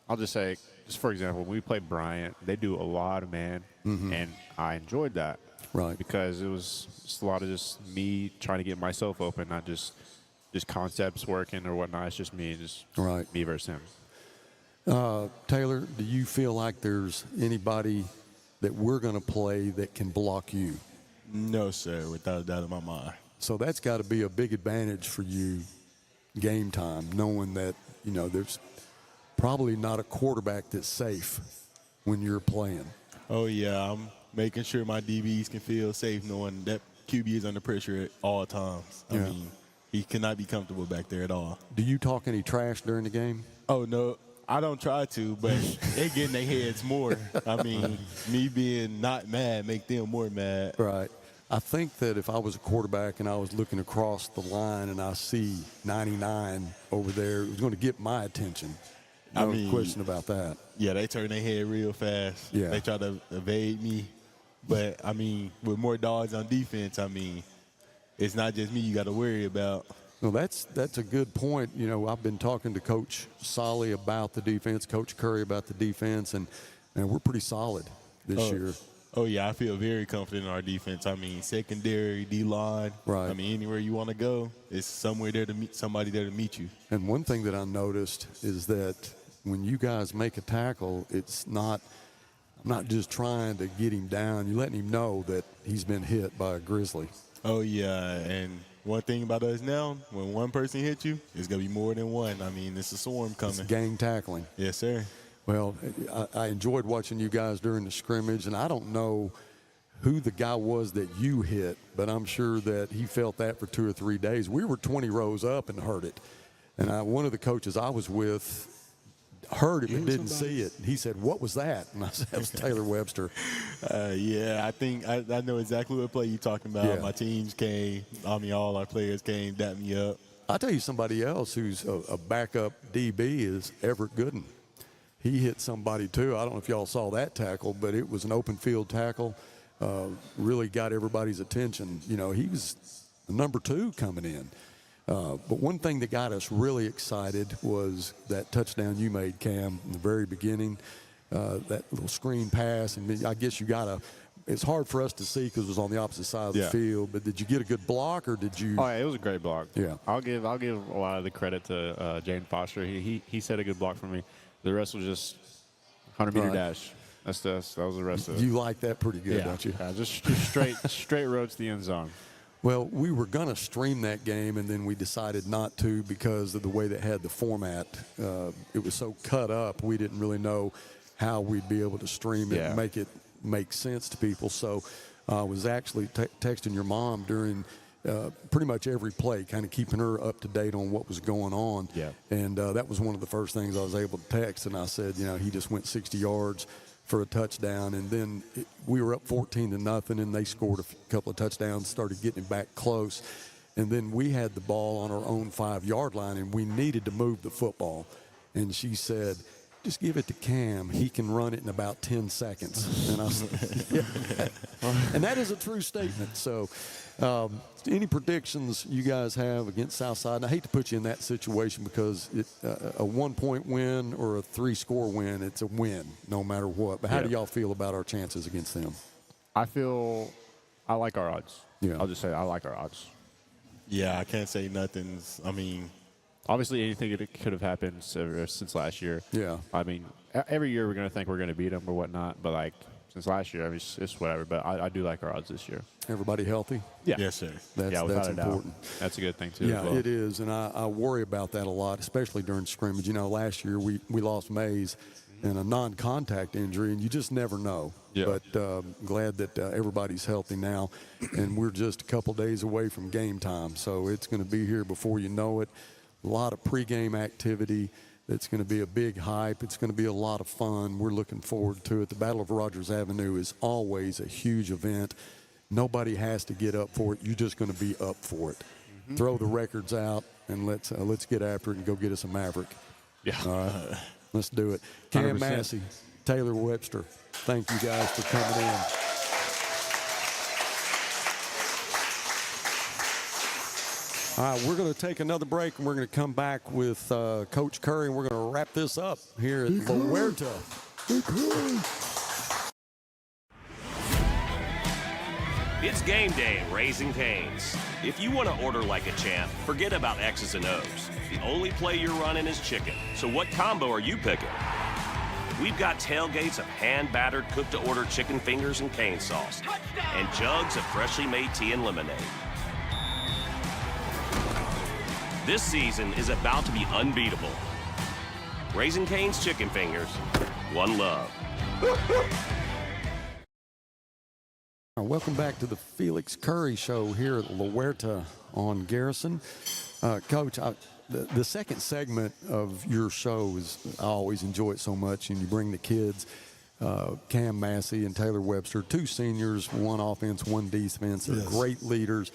I'll just say, just for example, when we play Bryant, they do a lot of man, and I enjoyed that. Right. Because it was just a lot of just me trying to get myself open, not just concepts working or whatnot. It's just me, me versus him. Taylor, do you feel like there's anybody that we're going to play that can block you? No, sir, without a doubt in my mind. So that's got to be a big advantage for you game time, knowing that, there's probably not a quarterback that's safe when you're playing. Oh, yeah, I'm making sure my DBs can feel safe knowing that QB is under pressure at all times. I mean, he cannot be comfortable back there at all. Do you talk any trash during the game? Oh, no. I don't try to, but they get in their heads more. I mean, me being not mad make them more mad. Right. I think that if I was a quarterback and I was looking across the line and I see 99 over there, it was going to get my attention. No question about that. Yeah, they turn their head real fast. Yeah. They try to evade me. But, I mean, with more dogs on defense, I mean, it's not just me you got to worry about. Well, that's a good point. I've been talking to Coach Solly about the defense, Coach Curry about the defense, and we're pretty solid this year. Oh, yeah, I feel very confident in our defense. I mean, secondary, D-line. Right. I mean, anywhere you want to go, it's somebody there to meet you. And one thing that I noticed is that when you guys make a tackle, I'm not just trying to get him down. You're letting him know that he's been hit by a Grizzly. Oh, yeah, and one thing about us now, when one person hits you, it's going to be more than one. I mean, it's a swarm coming. It's gang tackling. Yes, sir. Well, I enjoyed watching you guys during the scrimmage, and I don't know who the guy was that you hit, but I'm sure that he felt that for 2 or 3 days. We were 20 rows up and heard it. And one of the coaches I was with heard it but didn't see it. He said, "What was that?" And I said, "That was Taylor Webster." Yeah, I think I know exactly what play you're talking about. Yeah. My teams came. I mean, all our players came, dapped me up. I'll tell you somebody else who's a backup DB is Everett Gooden. He hit somebody, too. I don't know if y'all saw that tackle, but it was an open field tackle. Really got everybody's attention. He was the number 2 coming in. But one thing that got us really excited was that touchdown you made, Cam, in the very beginning, that little screen pass. And I guess it's hard for us to see because it was on the opposite side of the field. But did you get a good block or did you? Oh, yeah, it was a great block. Yeah. I'll give a lot of the credit to Jane Foster. He set a good block for me. The rest was just 100-meter dash. That was the rest of it. You like that pretty good, don't you? Yeah, just straight road to the end zone. Well, we were going to stream that game, and then we decided not to because of the way they had the format. It was so cut up, we didn't really know how we'd be able to stream it and make it make sense to people. So I was actually texting your mom during pretty much every play, kind of keeping her up to date on what was going on. Yeah. And that was one of the first things I was able to text. And I said, he just went 60 yards for a touchdown. And then we were up 14-0, and they scored a couple of touchdowns, started getting it back close. And then we had the ball on our own 5-yard line, and we needed to move the football. And she said, just give it to Cam. He can run it in about 10 seconds. And I said, yeah. And that is a true statement. So any predictions you guys have against Southside? And I hate to put you in that situation because a 1-point win or a 3-score win, it's a win no matter what. But how do y'all feel about our chances against them? I like our odds. Yeah. I'll just say I like our odds. Yeah, I can't say nothing's. I mean, obviously anything that could have happened since last year. Yeah. I mean, every year we're going to think we're going to beat them or whatnot, but like since last year, I mean, it's whatever. But I do like our odds this year. Everybody healthy? Yeah. Yes, sir. That's important. That's a good thing too. Yeah, as well. it is, and I worry about that a lot, especially during scrimmage. Last year we lost Mays in a non-contact injury, and you just never know. Yeah. But glad that everybody's healthy now, and we're just a couple days away from game time, so it's going to be here before you know it. A lot of pregame activity. It's going to be a big hype. It's going to be a lot of fun. We're looking forward to it. The Battle of Rogers Avenue is always a huge event. Nobody has to get up for it. You're just going to be up for it. Mm-hmm. Throw the records out, and let's get after it and go get us a Maverick. Yeah. All right. Let's do it. Cam 100%. Massey, Taylor Webster, thank you guys for coming in. All right, we're going to take another break, and we're going to come back with Coach Curry, and we're going to wrap this up here at La Huerta. It's game day at Raising Cane's. If you want to order like a champ, forget about X's and O's. The only play you're running is chicken. So what combo are you picking? We've got tailgates of hand-battered, cooked-to-order chicken fingers and cane sauce, and jugs of freshly made tea and lemonade. This season is about to be unbeatable. Raising Cane's chicken fingers, one love. Welcome back to the Felix Curry Show here at La Huerta on Garrison. Coach, the second segment of your show I always enjoy it so much, and you bring the kids, Cam Massey and Taylor Webster, two seniors, one offense, one defense. They're great leaders,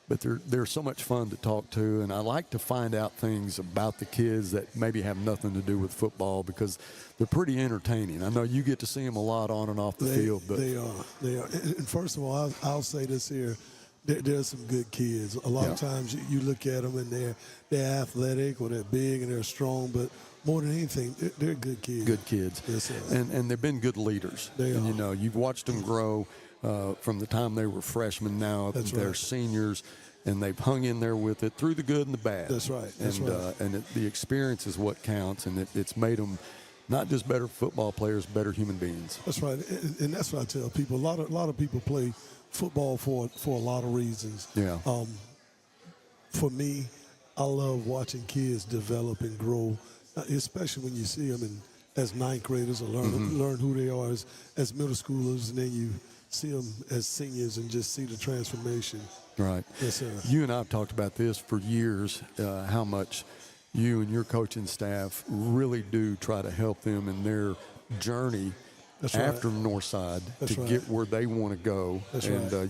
but they're so much fun to talk to, and I like to find out things about the kids that maybe have nothing to do with football because they're pretty entertaining. I know you get to see them a lot on and off the field. But They are. And first of all, I'll say this here. There's some good kids. A lot of times you look at them and they're athletic or they're big and they're strong, but more than anything, they're good kids. Good kids. Yes, sir. And they've been good leaders. They and, are. you've watched them grow from the time they were freshmen now up to they're seniors, and they've hung in there with it through the good and the bad. That's right. The experience is what counts, and it's made them not just better football players, better human beings. That's right. And that's what I tell people. A lot of people play football for a lot of reasons. Yeah. For me, I love watching kids develop and grow, especially when you see them as ninth graders or learn who they are as middle schoolers, and then you see them as seniors and just see the transformation. Right. Yes, sir. You and I have talked about this for years, how much you and your coaching staff really do try to help them in their journey after Northside to get where they want to go.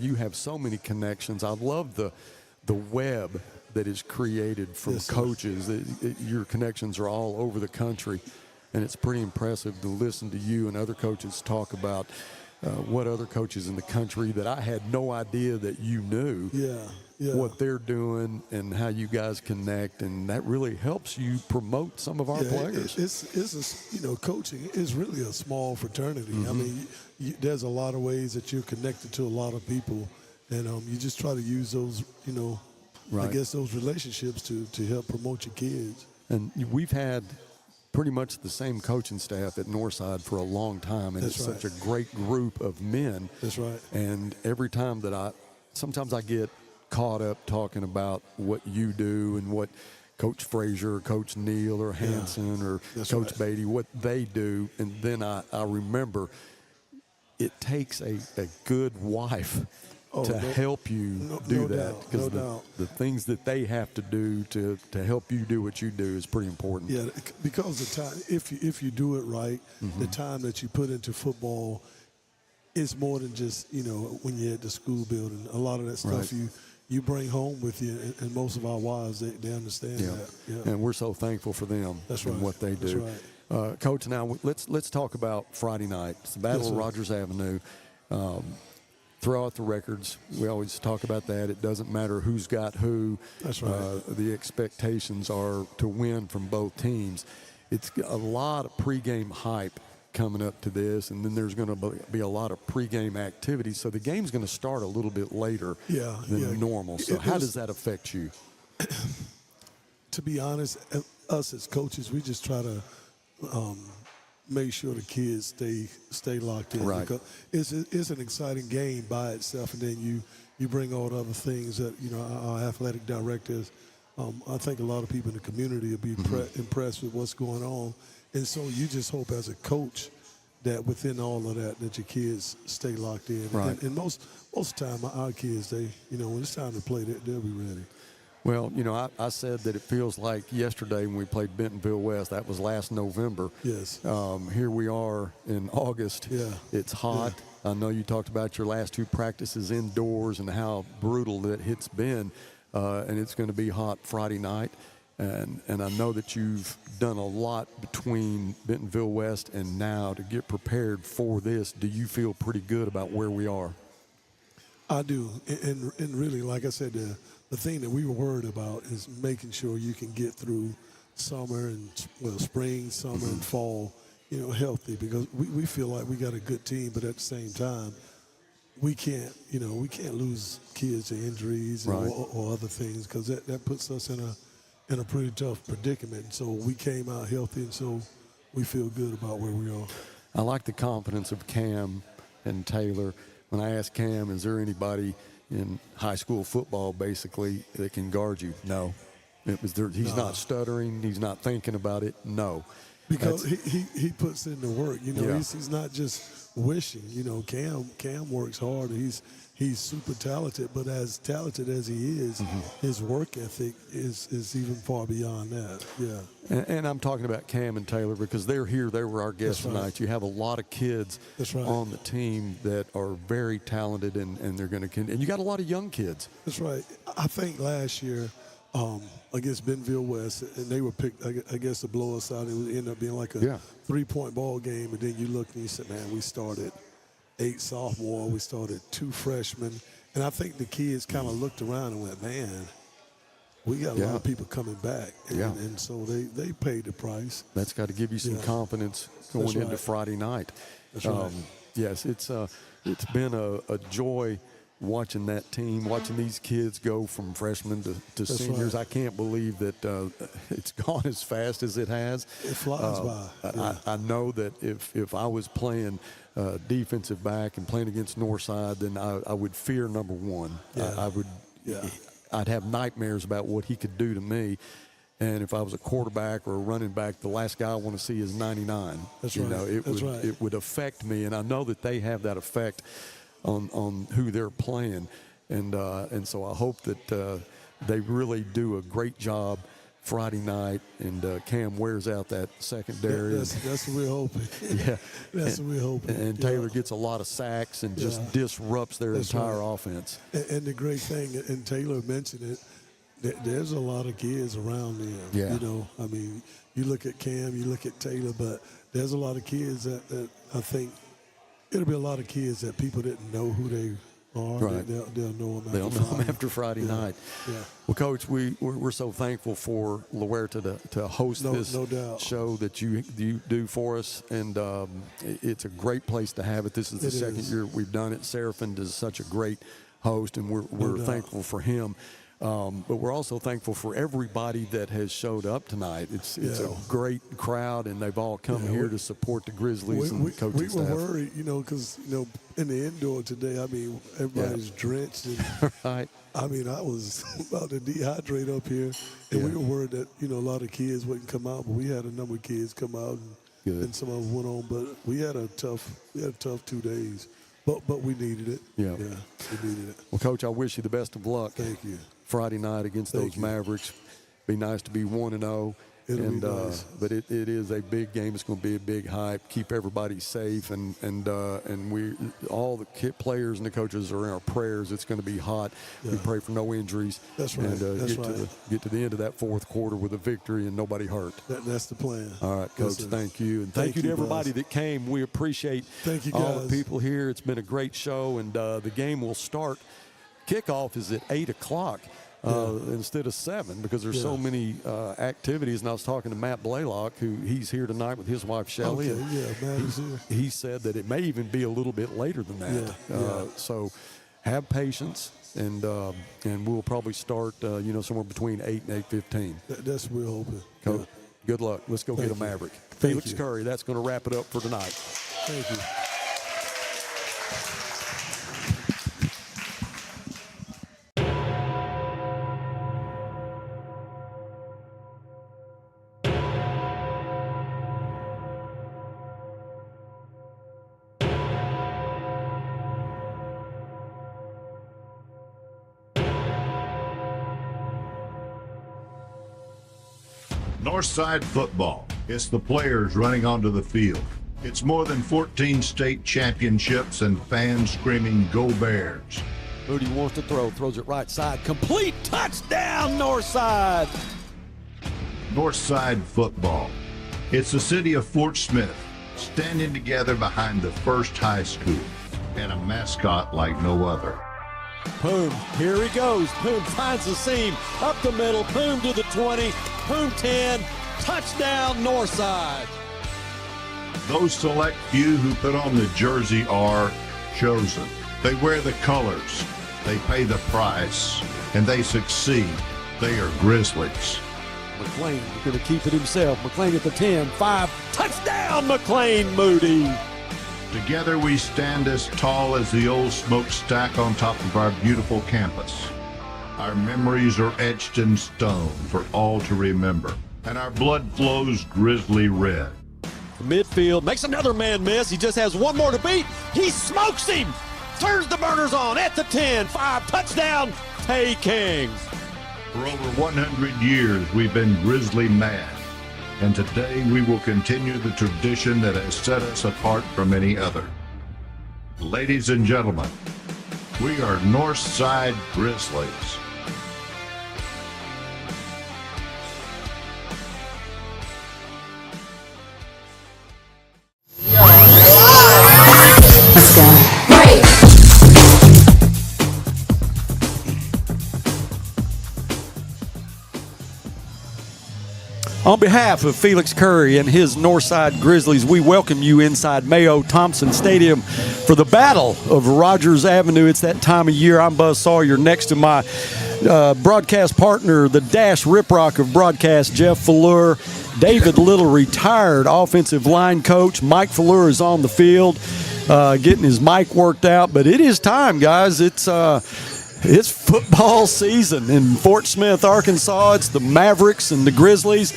You have so many connections. I love the web that is created from coaches. Your connections are all over the country, and it's pretty impressive to listen to you and other coaches talk about what other coaches in the country that I had no idea that you knew what they're doing and how you guys connect, and that really helps you promote some of our players. Coaching is really a small fraternity. I mean, there's a lot of ways that you're connected to a lot of people, and you just try to use those, I guess those relationships to help promote your kids. And we've had pretty much the same coaching staff at Northside for a long time, and it's such a great group of men. That's right. And every time that sometimes I get caught up talking about what you do and what Coach Frazier or Coach Neal or Hanson or Coach Beatty, what they do, and then I remember it takes a good wife to help you do that, because the things that they have to do to help you do what you do is pretty important. Yeah, because the time, if you do it right, the time that you put into football is more than just, when you're at the school building. A lot of that stuff you bring home with you, and most of our wives, they understand that. Yeah. And we're so thankful for them and what they do. That's right. Coach, now let's talk about Friday night. It's the Battle of Rogers Avenue. Throw out the records. We always talk about that. It doesn't matter who's got who. That's right. The expectations are to win from both teams. It's a lot of pregame hype coming up to this, and then there's going to be a lot of pregame activity. So the game's going to start a little bit later than normal. So how does that affect you? To be honest, us as coaches, we just try to make sure the kids stay locked in. Right. Because it's an exciting game by itself, and then you bring all the other things that our athletic directors. I think a lot of people in the community will be impressed with what's going on, and so you just hope as a coach that within all of that your kids stay locked in. Right. And most of the time, our kids, when it's time to play, they'll be ready. Well, I said that it feels like yesterday when we played Bentonville West. That was last November. Yes. Here we are in August. Yeah. It's hot. Yeah. I know you talked about your last 2 practices indoors and how brutal that it's been. And it's going to be hot Friday night. And I know that you've done a lot between Bentonville West and now to get prepared for this. Do you feel pretty good about where we are? I do. And really, like I said, the thing that we were worried about is making sure you can get through summer and spring, summer, and fall, healthy, because we feel like we got a good team, but at the same time, we can't lose kids to injuries or other things, because that puts us in a pretty tough predicament. So we came out healthy, and so we feel good about where we are. I like the confidence of Cam and Taylor. When I asked Cam, is there anybody in high school football basically that can guard you? No. It was there. He's not stuttering. He's not thinking about it. No. Because he puts in the work. He's not just wishing. Cam works hard. He's super talented, but as talented as he is, his work ethic is even far beyond that. Yeah. And I'm talking about Cam and Taylor because they're here. They were our guests tonight. You have a lot of kids on the team that are very talented, and they're going to. And you got a lot of young kids. That's right. I think last year against Bentonville West, and they were picked, I guess, to blow us out. It would end up being like a 3-point ball game, and then you looked and you said, man, we started 8 sophomore, we started 2 freshmen, and I think the kids kind of looked around and went, man, we got a lot of people coming back, and so they paid the price. That's got to give you some confidence going into Friday night. That's right. Yes, it's been a joy watching that team, watching these kids go from freshmen to seniors. I can't believe that it's gone as fast as it has. It flies by. I know that if I was playing defensive back and playing against Northside, then I would fear number one. I'd have nightmares about what he could do to me. And if I was a quarterback or a running back, the last guy I want to see is 99. That's right. It would affect me, and I know that they have that effect on who they're playing, and so I hope that they really do a great job Friday night, and Cam wears out that secondary. That's what we're hoping. That's what we're hoping. And Taylor gets a lot of sacks and just disrupts their entire offense. And the great thing, and Taylor mentioned it, there's a lot of kids around them. Yeah. I mean, you look at Cam, you look at Taylor, but there's a lot of kids that I think it'll be a lot of kids that people didn't know who they are. Right. They'll know them. They'll know them after Friday night. Yeah. Well, Coach, we're so thankful for Luerta to host this show that you do for us, and it's a great place to have it. This is the second year we've done it. Seraphin is such a great host, and we're thankful for him. But we're also thankful for everybody that has showed up tonight. It's a great crowd, and they've all come here to support the Grizzlies and the coaching staff. We were worried, because in the indoor today, I mean, everybody's drenched. And, right. I mean, I was about to dehydrate up here, and we were worried that a lot of kids wouldn't come out, but we had a number of kids come out, Good. and some of them went on. But we had a tough 2 days. But we needed it. Yeah. We needed it. Well, Coach, I wish you the best of luck. Thank you. Friday night against those Mavericks. Be nice to be 1-0. It'll be nice. But it is a big game. It's going to be a big hype. Keep everybody safe, and we all the players and the coaches are in our prayers. It's going to be hot. Yeah. We pray for no injuries. That's right. And get to the end of that fourth quarter with a victory and nobody hurt. That's the plan. All right, Coach. Thank you, and thank you to everybody that came. We appreciate all the people here. It's been a great show, and the game will start. Kickoff is at 8 o'clock. Instead of 7, because there's so many activities. And I was talking to Matt Blaylock, he's here tonight with his wife Shelley. Matt is here. He said that it may even be a little bit later than that. So have patience, and we'll probably start somewhere between 8 and 8:15. That's what we're hoping. Coach, good luck. Let's go get a Maverick. Felix Curry. That's going to wrap it up for tonight. Thank you. Northside football. It's the players running onto the field. It's more than 14 state championships and fans screaming, "Go Bears!" Moody wants to throw, throws it right side. Complete touchdown, Northside! Northside football. It's the city of Fort Smith standing together behind the first high school and a mascot like no other. Poom, here he goes. Poom finds the seam, up the middle. Poom to the 20. Poom 10. Touchdown, Northside. Those select few who put on the jersey are chosen. They wear the colors, they pay the price, and they succeed. They are Grizzlies. McLean is going to keep it himself. McLean at the 10, 5. Touchdown, McLean Moody. Together we stand as tall as the old smokestack on top of our beautiful campus. Our memories are etched in stone for all to remember, and our blood flows Grizzly red. The midfield makes another man miss. He just has one more to beat. He smokes him. Turns the burners on at the 10, 5. Touchdown, Tay Kings. For over 100 years, we've been Grizzly mad. And today we will continue the tradition that has set us apart from any other. Ladies and gentlemen, we are Northside Grizzlies. Let's go. On behalf of Felix Curry and his Northside Grizzlies, we welcome you inside Mayo Thompson Stadium for the Battle of Rogers Avenue. It's that time of year. I'm Buzz Sawyer, next to my broadcast partner, the Dash Riprock of broadcast, Jeff Fallure. David Little, retired offensive line coach. Mike Fallure is on the field, getting his mic worked out. But it is time, guys. It's football season in Fort Smith, Arkansas. It's the Mavericks and the Grizzlies.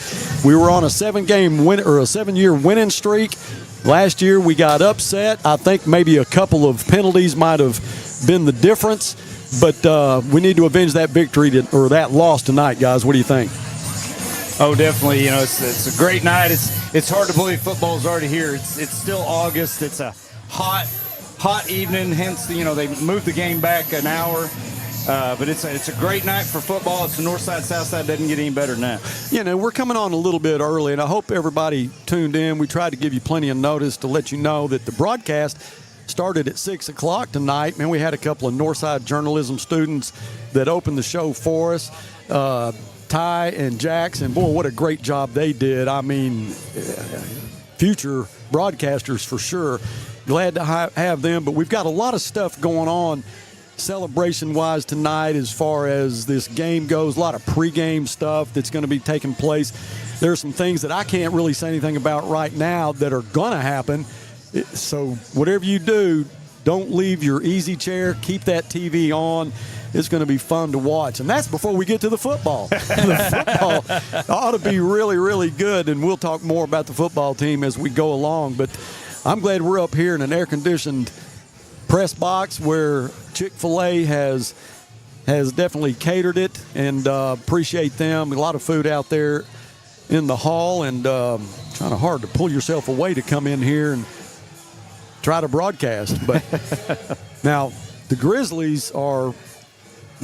We were on a 7-year winning streak. Last year we got upset. I think maybe a couple of penalties might have been the difference, but we need to avenge that victory or that loss tonight, guys. What do you think? Oh, definitely. You know, it's a great night. It's hard to believe football's already here. It's still August. It's a hot evening. Hence, they moved the game back an hour. But it's a great night for football. It's the Northside, Southside. Doesn't get any better than that. We're coming on a little bit early, and I hope everybody tuned in. We tried to give you plenty of notice to let you know that the broadcast started at 6 o'clock tonight. Man, we had a couple of Northside journalism students that opened the show for us, Ty and Jax, and boy, what a great job they did. I mean, future broadcasters for sure. Glad to have them, but we've got a lot of stuff going on celebration-wise tonight as far as this game goes. A lot of pregame stuff that's going to be taking place. There are some things that I can't really say anything about right now that are going to happen. So whatever you do, don't leave your easy chair. Keep that TV on. It's going to be fun to watch. And that's before we get to the football. The football ought to be really, really good, and we'll talk more about the football team as we go along. But I'm glad we're up here in an air-conditioned press box where Chick-fil-A has definitely catered it, and appreciate them. A lot of food out there in the hall, and kind of hard to pull yourself away to come in here and try to broadcast. But now the Grizzlies are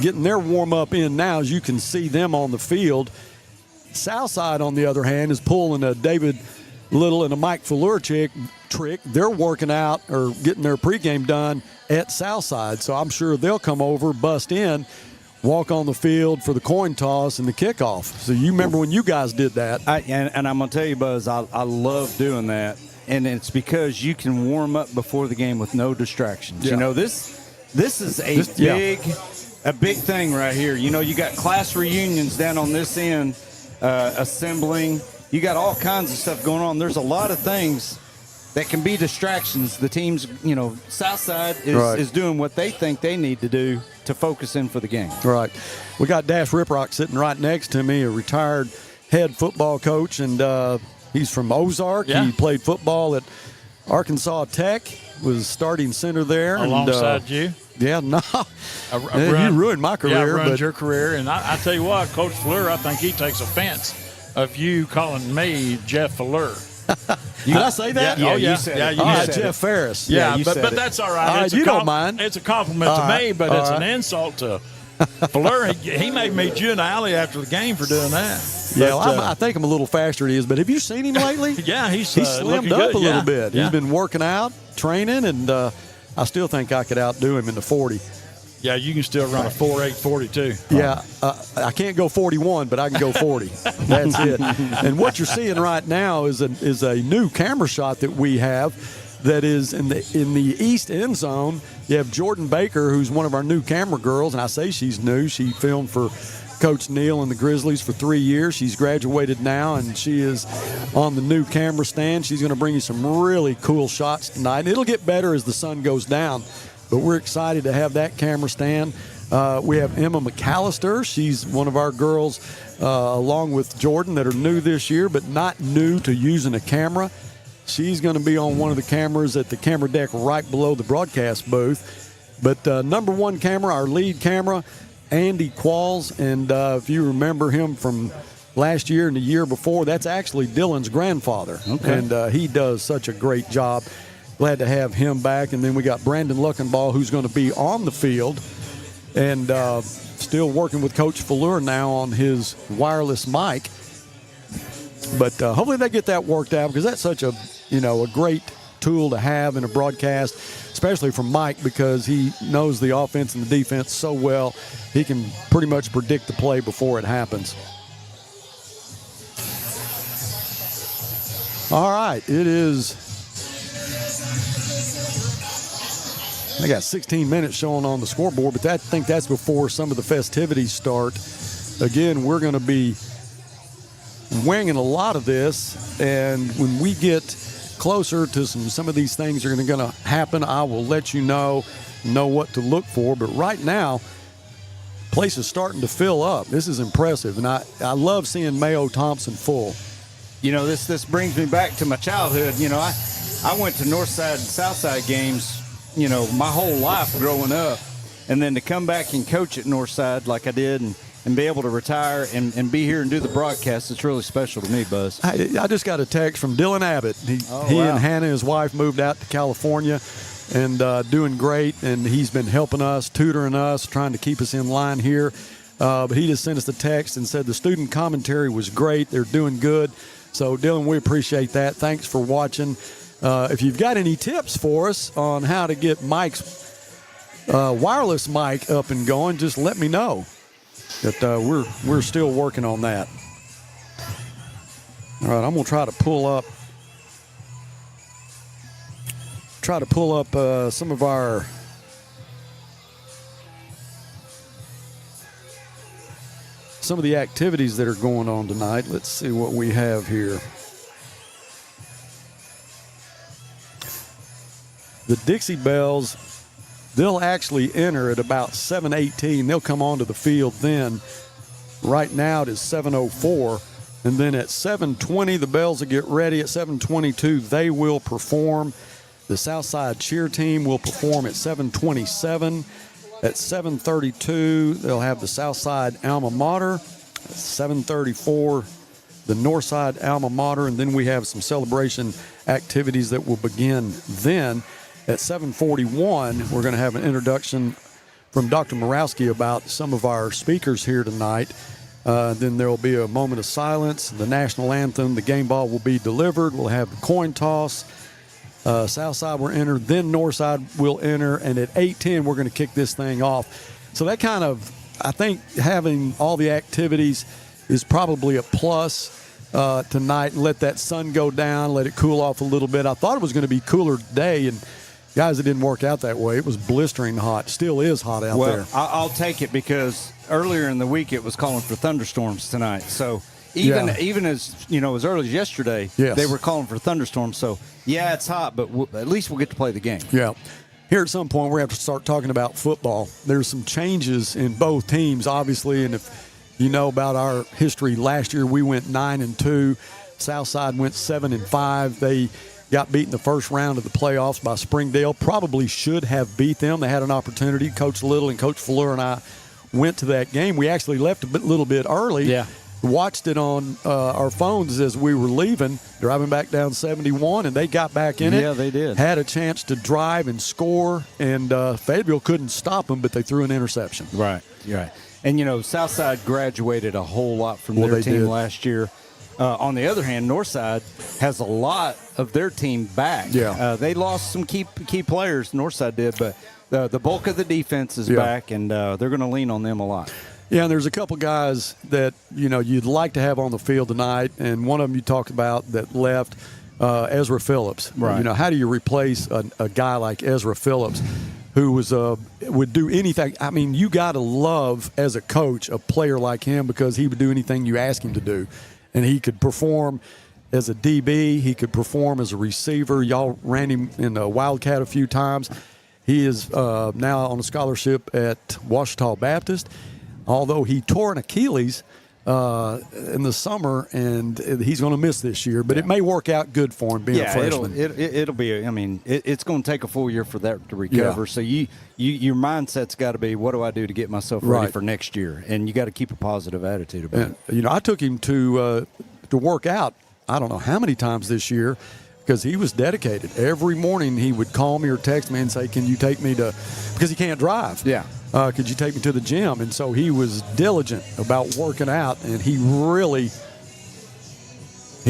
getting their warm-up in now, as you can see them on the field. Southside, on the other hand, is pulling a David Little and a Mike Fleur trick. They're working out or getting their pregame done at Southside. So I'm sure they'll come over, bust in, walk on the field for the coin toss and the kickoff. So you remember when you guys did that. And I'm going to tell you, Buzz, I love doing that. And it's because you can warm up before the game with no distractions. Yeah. You know, this is a big thing right here. You know, you got class reunions down on this end, assembling. You got all kinds of stuff going on. There's a lot of things that can be distractions. The teams, you know, Southside is doing what they think they need to do to focus in for the game. Right. We got Dash Riprock sitting right next to me, a retired head football coach, and he's from Ozark. Yeah. He played football at Arkansas Tech, was starting center there. Alongside you? Yeah, no. You ruined my career. Yeah, ruined but your career. And I tell you what, Coach Fleur, I think he takes offense of you calling me Jeff Fleur. Did I say that? Yeah, you said it. You said Jeff Ferris. Yeah, you but said it. that's all right. All right, It's you don't mind. It's a compliment to me, but it's an insult to Fleur. He may meet you in the alley after the game for doing that. Yeah, well, I think I'm a little faster than he is, but have you seen him lately? Yeah, he's slimmed looking up good. a little bit. Yeah. He's been working out, training, and I still think I could outdo him in the 40. Yeah, you can still run a 4.8 42. Yeah, I can't go 41, but I can go 40. That's it. And what you're seeing right now is a new camera shot that we have that is in the east end zone. You have Jordan Baker, who's one of our new camera girls, and I say she's new. She filmed for Coach Neal and the Grizzlies for 3 years. She's graduated now, and she is on the new camera stand. She's going to bring you some really cool shots tonight. And it'll get better as the sun goes down, but we're excited to have that camera stand. We have Emma McAllister. She's one of our girls, along with Jordan, that are new this year, but not new to using a camera. She's going to be on one of the cameras at the camera deck right below the broadcast booth. But number one camera, our lead camera, Andy Qualls, and if you remember him from last year and the year before, that's actually Dylan's grandfather. Okay. And he does such a great job. Glad to have him back. And then we got Brandon Luckenball, who's going to be on the field and still working with Coach Fleur now on his wireless mic. But hopefully they get that worked out, because that's such a great tool to have in a broadcast, especially from Mike, because he knows the offense and the defense so well. He can pretty much predict the play before it happens. All right, it is. I got 16 minutes showing on the scoreboard, but I think that's before some of the festivities start. Again, we're going to be winging a lot of this, and when we get closer to some of these things are going to happen, I will let you know what to look for. But right now, place is starting to fill up. This is impressive, and I love seeing Mayo Thompson full. You know, this brings me back to my childhood. You know, I went to Northside and Southside games, you know, my whole life growing up, and then to come back and coach at Northside like I did and be able to retire and be here and do the broadcast, it's really special to me, Buzz. I just got a text from Dylan Abbott. He and Hannah, his wife, moved out to California and doing great, and he's been helping us, tutoring us, trying to keep us in line here. But he just sent us the text and said the student commentary was great. They're doing good. So, Dylan, we appreciate that. Thanks for watching. If you've got any tips for us on how to get Mike's wireless mic up and going, just let me know. But we're still working on that. All right, I'm gonna try to pull up some of our some of the activities that are going on tonight. Let's see what we have here. The Dixie Bells They'll actually enter at about 7:18. They'll come onto the field then. Right now it is 7:04. And then at 7:20, the bells will get ready. At 7:22, they will perform. The Southside cheer team will perform at 7:27. At 7:32, they'll have the Southside alma mater. At 7:34, the Northside alma mater. And then we have some celebration activities that will begin then. At 7:41, we're going to have an introduction from Dr. Morawski about some of our speakers here tonight. Then there will be a moment of silence, the national anthem, the game ball will be delivered. We'll have the coin toss. Southside will enter, then Northside will enter, and at 8:10 we're going to kick this thing off. So that kind of, I think having all the activities is probably a plus tonight, and let that sun go down, let it cool off a little bit. I thought it was going to be cooler today, and guys, it didn't work out that way. It was blistering hot. Still is hot out there. I'll take it because earlier in the week it was calling for thunderstorms tonight. So even as as early as yesterday, they were calling for thunderstorms. So yeah, it's hot, but at least we'll get to play the game. Yeah. Here at some point we're going to have to start talking about football. There's some changes in both teams, obviously, and if you know about our history, last year we went 9-2. Southside went 7-5. They got beat in the first round of the playoffs by Springdale. Probably should have beat them. They had an opportunity. Coach Little and Coach Fleur and I went to that game. We actually left a little bit early. Yeah. Watched it on our phones as we were leaving, driving back down 71, and they got back in it. Yeah, they did. Had a chance to drive and score, and Fayetteville couldn't stop them, but they threw an interception. Right. And, Southside graduated a whole lot from their team last year. On the other hand, Northside has a lot of their team back. Yeah. They lost some key players, Northside did, but the bulk of the defense is back, and they're going to lean on them a lot. Yeah, and there's a couple guys that, you'd like to have on the field tonight, and one of them you talked about that left, Ezra Phillips. Right. How do you replace a guy like Ezra Phillips who would do anything? I mean, you got to love, as a coach, a player like him because he would do anything you ask him to do. And he could perform as a DB. He could perform as a receiver. Y'all ran him in a Wildcat a few times. He is now on a scholarship at Ouachita Baptist, although he tore an Achilles in the summer, and he's going to miss this year. But it may work out good for him being a freshman. It'll be. It's going to take a full year for that to recover. So your mindset's got to be, what do I do to get myself ready for next year? And you got to keep a positive attitude about it. I took him to work out. I don't know how many times this year, because he was dedicated. Every morning he would call me or text me and say, "Can you take me to?" Because he can't drive. Yeah. Could you take me to the gym? And so he was diligent about working out, and he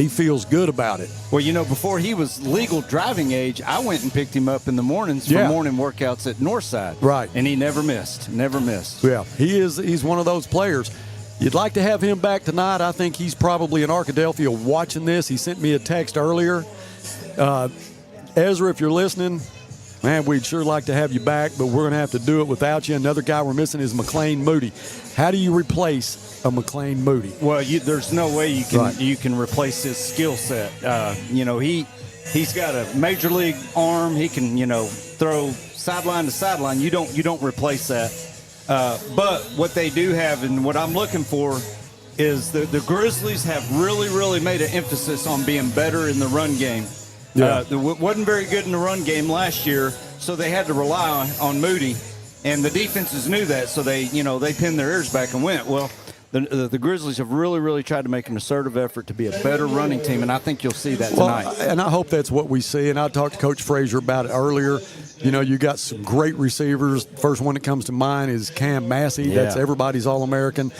feels good about it. Well, before he was legal driving age, I went and picked him up in the mornings for morning workouts at Northside. Right. And he never missed. Yeah, he's one of those players. You'd like to have him back tonight. I think he's probably in Arkadelphia watching this. He sent me a text earlier. Ezra, if you're listening, man, we'd sure like to have you back, but we're going to have to do it without you. Another guy we're missing is McLean Moody. How do you replace a McLean Moody? Well, there's no way you can replace his skill set. He's got a major league arm. He can throw sideline to sideline. You don't replace that. But what they do have, and what I'm looking for, is the Grizzlies have really made an emphasis on being better in the run game. Yeah. Wasn't very good in the run game last year, so they had to rely on Moody, and the defenses knew that, so they pinned their ears back and went. Well, the Grizzlies have really tried to make an assertive effort to be a better running team, and I think you'll see that tonight. Well, and I hope that's what we see, and I talked to Coach Frazier about it earlier. You got some great receivers. First one that comes to mind is Cam Massey. Yeah. That's everybody's All-American.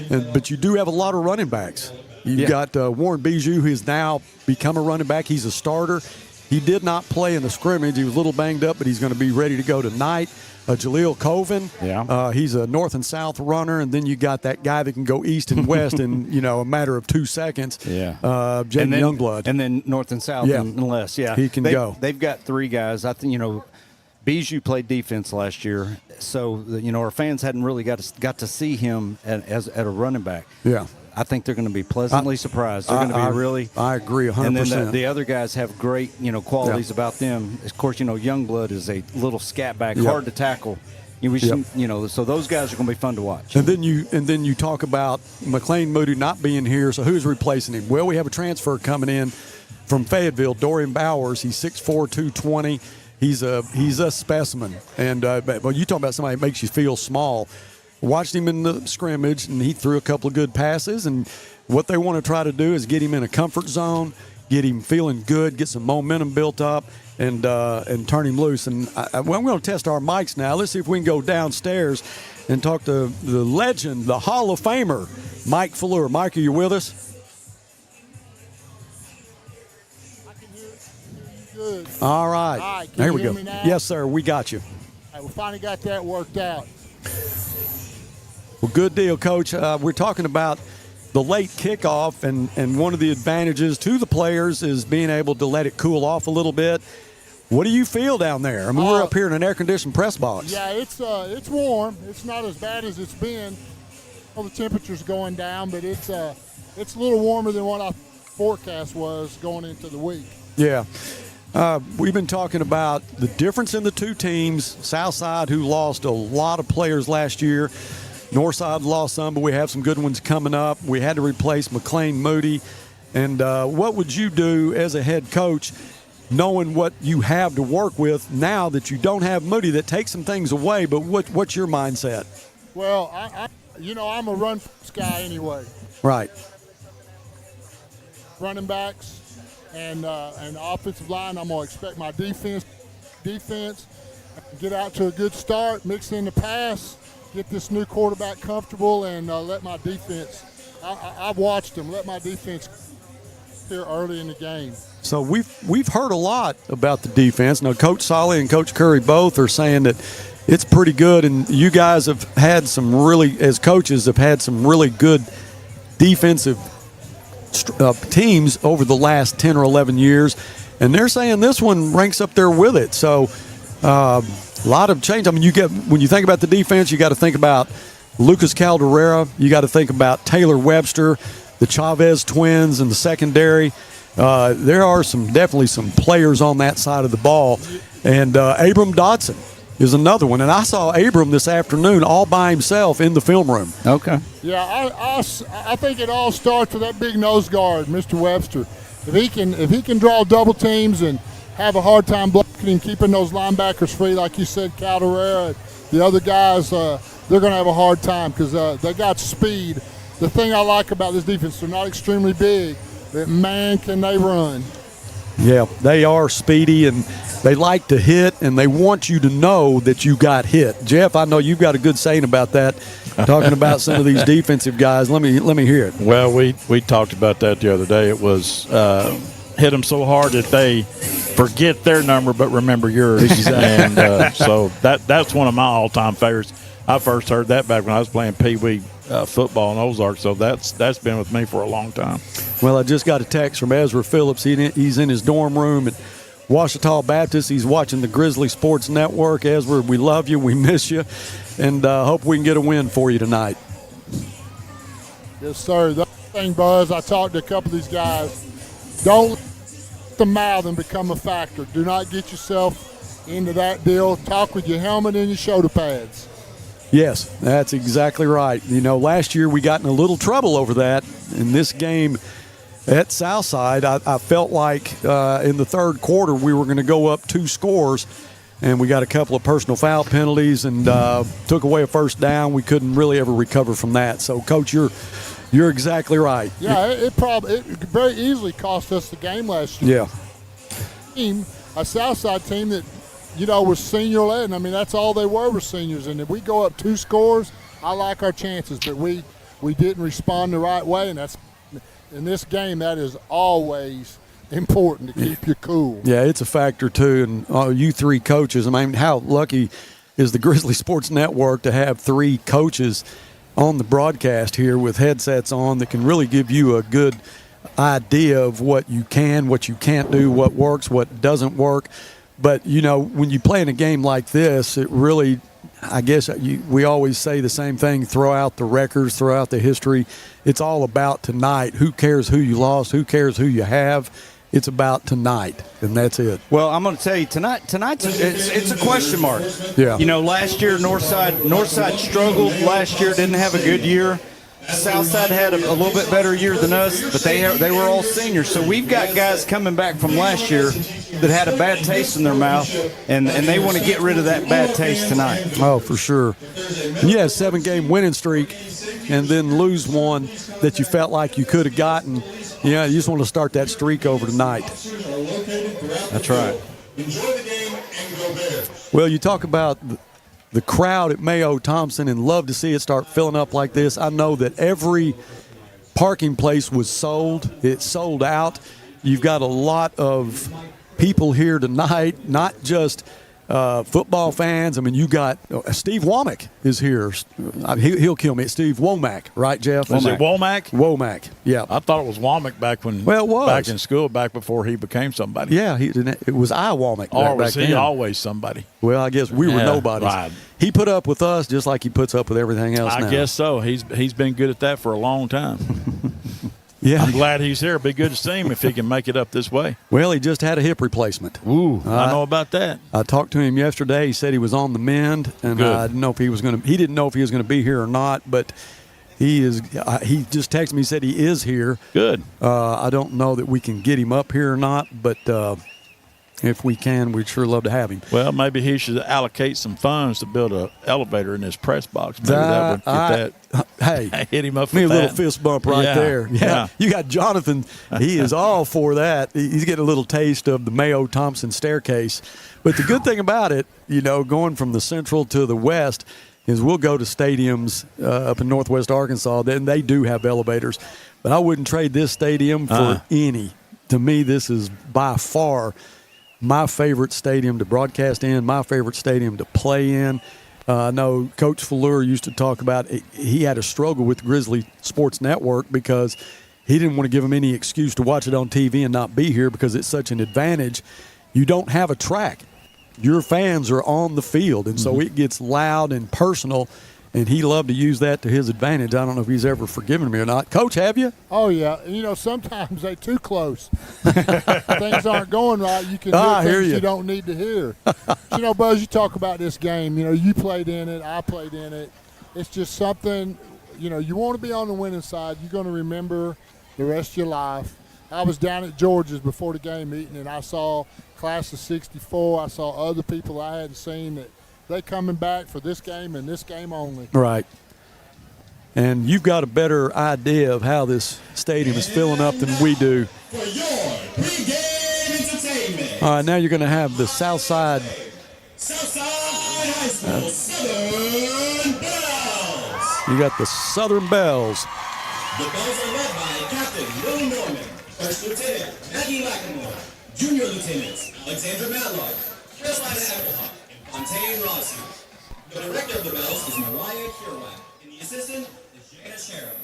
But you do have a lot of running backs. You've got Warren Bijou, who has now become a running back. He's a starter. He did not play in the scrimmage. He was a little banged up, but he's going to be ready to go tonight. Jaleel Coven, he's a north and south runner, and then you got that guy that can go east and west in a matter of 2 seconds. Yeah, Jaden Youngblood, and then north and south and less. Yeah, he can go. They've got 3 guys. I think Bijou played defense last year, so our fans hadn't really got to see him at a running back. Yeah. I think they're going to be pleasantly surprised. They're going to be really. I agree 100%. And then the other guys have great, qualities about them. Of course, Youngblood is a little scat back, hard to tackle. So those guys are going to be fun to watch. And then you talk about McLean Moody not being here. So who's replacing him? Well, we have a transfer coming in from Fayetteville, Dorian Bowers. He's 6'4", 220. He's a specimen. And you talk about somebody that makes you feel small. Watched him in the scrimmage, and he threw a couple of good passes. And what they want to try to do is get him in a comfort zone, get him feeling good, get some momentum built up, and turn him loose. And we're going to test our mics now. Let's see if we can go downstairs and talk to the legend, the Hall of Famer, Mike Fleur. Mike, are you with us? Good. All right. All right. There we hear go. me now? Yes, sir. We got you. All right, we finally got that worked out. Well, good deal, Coach. We're talking about the late kickoff, and one of the advantages to the players is being able to let it cool off a little bit. What do you feel down there? I mean, we're up here in an air-conditioned press box. Yeah, it's warm. It's not as bad as it's been. Well, the temperature's going down, but it's a little warmer than what our forecast was going into the week. Yeah. We've been talking about the difference in the two teams. Southside, who lost a lot of players last year. Northside lost some, but we have some good ones coming up. We had to replace McLean Moody. And what would you do as a head coach, knowing what you have to work with now that you don't have Moody? That takes some things away, but what's your mindset? Well, I'm a run guy anyway. Right. Running backs and the offensive line, I'm going to expect my defense, get out to a good start, mix in the pass, get this new quarterback comfortable, and let my defense, I've watched them, let my defense here early in the game. So we've heard a lot about the defense. Now, Coach Solly and Coach Curry both are saying that it's pretty good, and you guys have had some really, as coaches, have had some really good defensive teams over the last 10 or 11 years, and they're saying this one ranks up there with it. So a lot of change. I mean, when you think about the defense, you got to think about Lucas Calderera. You got to think about Taylor Webster, the Chavez twins, and the secondary. There are definitely some players on that side of the ball, and Abram Dotson is another one. And I saw Abram this afternoon all by himself in the film room. Okay. Yeah, I think it all starts with that big nose guard, Mr. Webster. If he can draw double teams and have a hard time blocking and keeping those linebackers free, like you said, Calderera, the other guys, they're going to have a hard time because they got speed. The thing I like about this defense, they're not extremely big, but man, can they run. Yeah, they are speedy, and they like to hit, and they want you to know that you got hit. Jeff, I know you've got a good saying about that, talking about some of these defensive guys. Let me hear it. Well, we talked about that the other day. It was hit them so hard that they forget their number but remember yours. Exactly. And so that's one of my all-time favorites. I first heard that back when I was playing Pee Wee football in Ozark, so that's been with me for a long time. Well, I just got a text from Ezra Phillips. He's in his dorm room at Ouachita Baptist. He's watching the Grizzly Sports Network. Ezra, we love you. We miss you. And hope we can get a win for you tonight. Yes, sir. The thing, Buzz, I talked to a couple of these guys. Don't let the mouth and become a factor. Do not get yourself into that deal. Talk with your helmet and your shoulder pads. Yes, that's exactly right. Last year we got in a little trouble over that. In this game at Southside, I felt like in the third quarter we were going to go up 2 scores, and we got a couple of personal foul penalties and took away a first down. We couldn't really ever recover from that. So, Coach, you're exactly right. Yeah, it very easily cost us the game last year. Yeah. A Southside team that was senior-led. I mean, that's all they were seniors. And if we go up 2 scores, I like our chances. But we didn't respond the right way, and that's in this game. That is always important to keep you cool. Yeah, it's a factor too. And you 3 coaches. I mean, how lucky is the Grizzly Sports Network to have 3 coaches on the broadcast here with headsets on that can really give you a good idea of what you can, what you can't do, what works, what doesn't work. But, when you play in a game like this, it really, I guess we always say the same thing, throw out the records, throw out the history. It's all about tonight. Who cares who you lost? Who cares who you have? It's about tonight, and that's it. Well, I'm going to tell you, tonight's it's a question mark. Yeah. Last year Northside struggled. Last year didn't have a good year. Southside had a little bit better year than us, but they were all seniors. So we've got guys coming back from last year that had a bad taste in their mouth, and they want to get rid of that bad taste tonight. Oh, for sure. And you had a 7-game winning streak and then lose one that you felt like you could have gotten. You just want to start that streak over tonight. That's right. Well, you talk about the crowd at Mayo Thompson and love to see it start filling up like this. I know that every parking place was sold. It sold out. You've got a lot of people here tonight, not just football fans. I mean, you got Steve Womack is here. He'll kill me. Steve Womack, right, Jeff? Was it Womack? Womack, yeah. I thought it was Womack back when. Well, it was. Back in school, back before he became somebody. Yeah, it was Womack. Or back was he then. always somebody? Well, I guess we were nobodies. Right. He put up with us just like he puts up with everything else now. I guess so. He's been good at that for a long time. Yeah. I'm glad he's here. It'd be good to see him if he can make it up this way. Well, he just had a hip replacement. Ooh, I know about that. I talked to him yesterday. He said he was on the mend, and I didn't know if he was going to. He didn't know if he was going to be here or not, but he is. He just texted me. Said he is here. Good. I don't know that we can get him up here or not, but if we can, we'd sure love to have him. Well, maybe he should allocate some funds to build an elevator in his press box. Maybe that would get that. Hey, hit him up. Me with a little that. fist bump right there. Yeah, you got Jonathan. He is all for that. He's getting a little taste of the Mayo Thompson staircase. But the good thing about it, going from the central to the west, is we'll go to stadiums up in northwest Arkansas. Then they do have elevators, but I wouldn't trade this stadium for any. To me, this is by far my favorite stadium to broadcast in, my favorite stadium to play in. I know Coach Fleur used to talk about he had a struggle with Grizzly Sports Network because he didn't want to give them any excuse to watch it on TV and not be here because it's such an advantage. You don't have a track. Your fans are on the field, and so it gets loud and personal, and he loved to use that to his advantage. I don't know if he's ever forgiven me or not. Coach, have you? Oh, yeah. Sometimes they're too close. Things aren't going right. You can hear things you don't need to hear. Buzz, you talk about this game. You played in it. I played in it. It's just something, you want to be on the winning side. You're going to remember the rest of your life. I was down at George's before the game meeting, and I saw class of 64. I saw other people I hadn't seen that they coming back for this game and this game only. Right. And you've got a better idea of how this stadium is filling up than we do. For your pregame entertainment. All right, now you're going to have the Southside High School Southern Bells. You got the Southern Bells. The Bells are led by Captain Will Norman, First Lieutenant Maggie Lackamore, Junior Lieutenants Alexandra Matlock, Carolina Applehawk, and Fontaine Rossi. The director of the Bells is Mariah Kirwan, and the assistant is Jana Sharon.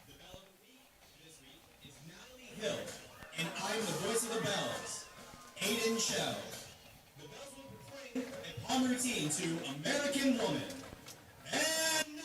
The Bell of the Week this week is Natalie Hill, and I'm the voice of the Bells, Aiden Shell. The Bells will bring a palm routine to American Woman. And now,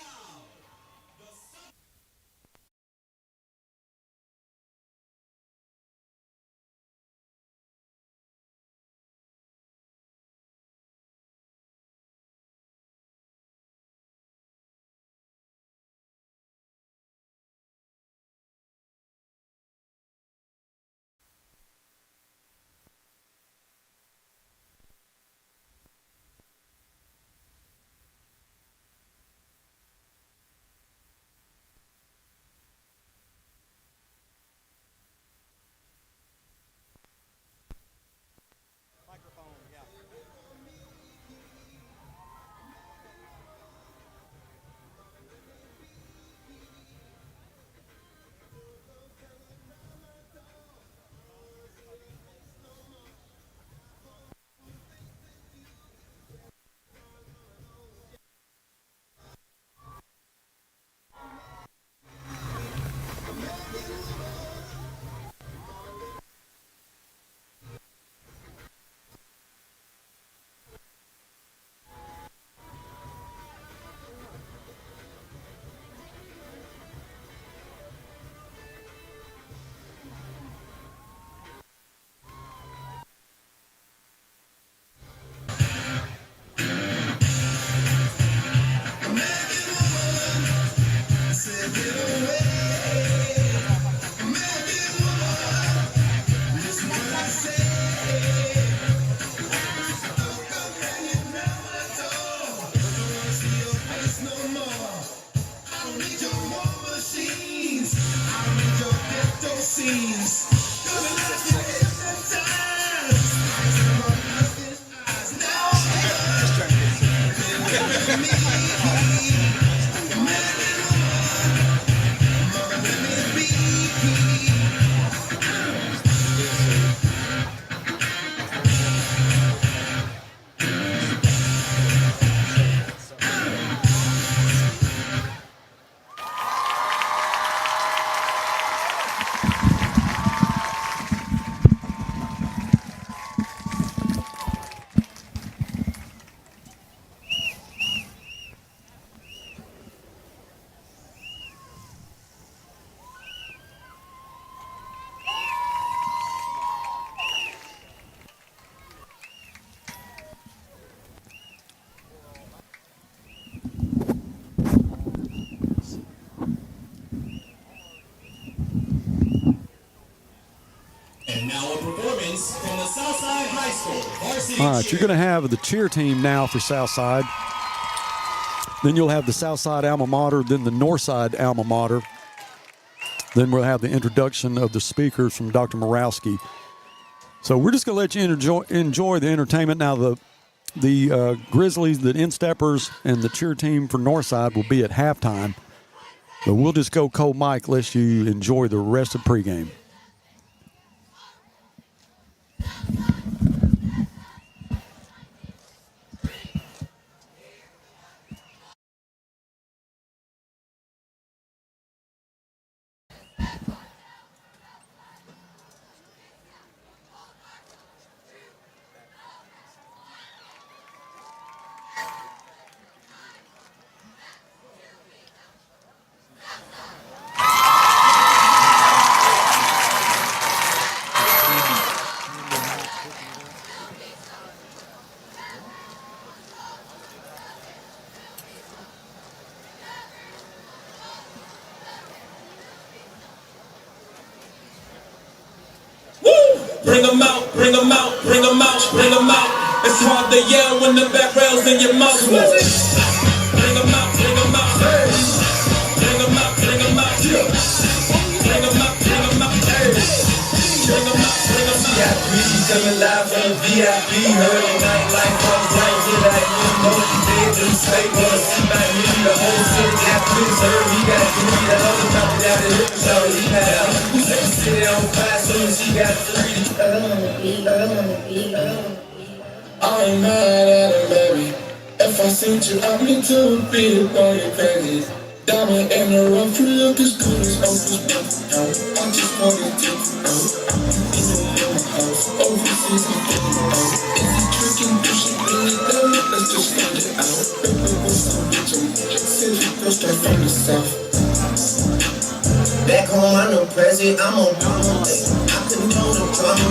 students from the Southside High School varsity All right, you're going to have the cheer team now for Southside. Then you'll have the Southside alma mater, then the Northside alma mater. Then we'll have the introduction of the speakers from Dr. Morawski. So we're just going to let you enjoy the entertainment. Now, the Grizzlies, the insteppers, and the cheer team for Northside will be at halftime. But we'll just go cold mic, let you enjoy the rest of pregame. Bring them out, bring them out, bring them out, bring them out. It's hard to yell when the back rail's in your mouth. Bring them out, bring them out. Bring them out, bring them out. Bring them out, bring them out. Bring them out, bring them out. Got greasy coming live from the VIP. Early night like from right here like you know you did. Them say wanna see my me. The whole city got preserved. He got three. That other top down the hill. So he had the city on fire soon as he got three. I ain't mad at her, baby. If I sent you out me to beat it on your crazy. Diamond in the rough, you look as good as Oprah's birthday. I just wanted to know. In my house, overseas, I'm getting out. Is it tricky? Do she really know? Let's just find it out. Baby, what's up with you? Said you go straight from the south. Back home, I'm no president, I'm on drama. I control the drama.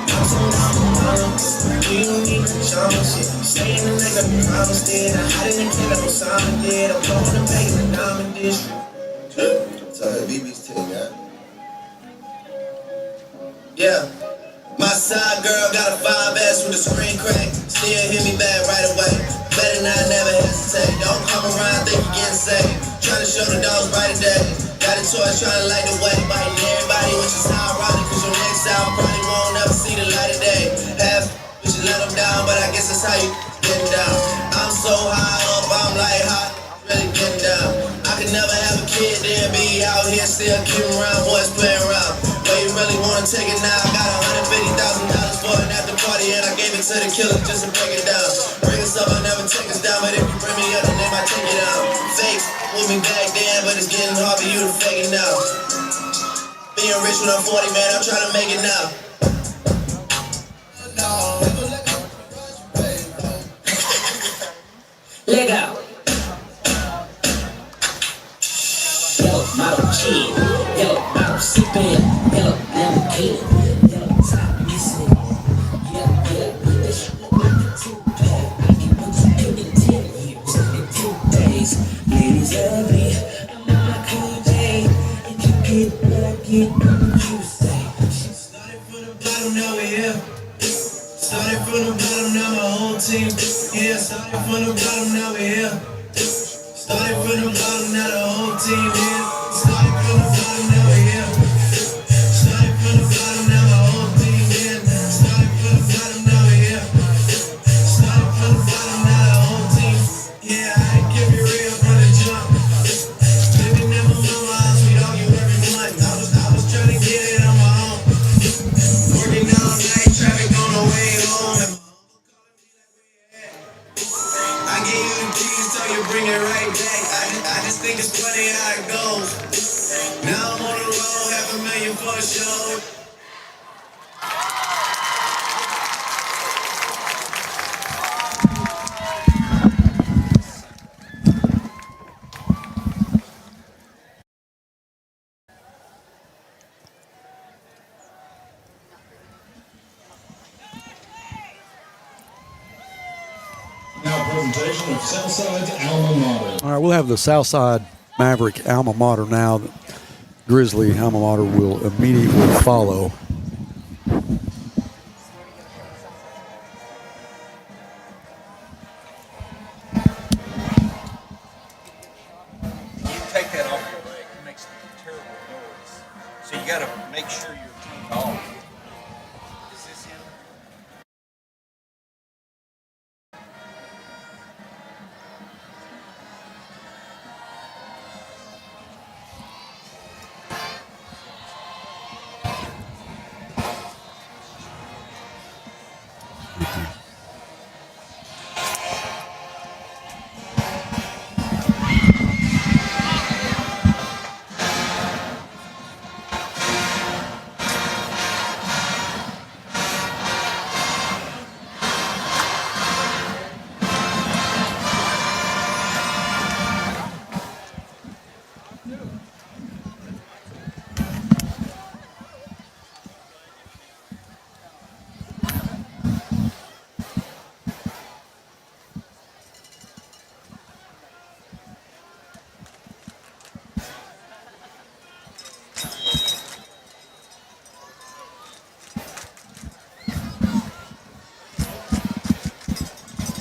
I'm so down the drama. We don't need the drama shit. Stay in the night, got me promised it. I hide in the kid, like Osama did. I'm going to make the diamond dish. Tell her BB's team, yeah. My side girl got a 5S with a screen crack. Still hit me back right away. Better not never hesitate. Don't come around, think you getting saved. Trying to show the dogs by today. Got a choice, trying to light the way. Biting everybody, which is ironic. Cause your next album probably won't ever see the light of day. Half, we should let them down, but I guess that's how you getting down. I'm so high up, I'm like hot, really getting down. I could never have a kid, then be out here still kidding around, boys playing around. But you really wanna take it now? I got $150,000 for an after party, and I gave it to the killer just to break it down. Bring us up, I never take us down, but if you bring me up, then they might take it down. Fakes with me back then, but it's getting hard for you to fake it now. Being rich when I'm 40, man, I'm trying to make it now. Leg out. Yellow model chin, yellow model sipping, yellow Lamborghini, yellow top missing. Yeah. This shit look like a two-pack. I can put you in 10 years in 2 days. Ladies ugly, I'm on my cool day. And you get what I get on Tuesday. Started from the bottom, now we're here. Started from the bottom, now my whole team. Yeah, started from the bottom, now we're here. Started from the bottom, now the whole team here. Started from the bottom, now we're here. Started from the bottom, now my whole team here. Started from the bottom, now we're here. Started from the bottom, now the whole team. Yeah, I ain't keep it real from the jump. Living in my mama house, we argue every month. I was trying to get it on my own. Working all night, traffic on the way home. I gave you the keys, so you bring it right back. I just think it's funny how it goes. Now I'm on the road, $500,000 for a show. Now presentation of Southside's alma mater. All right, we'll have the Southside Maverick alma mater now. The Grizzly alma mater will immediately follow. got to make sure you're tuned off. Is this him?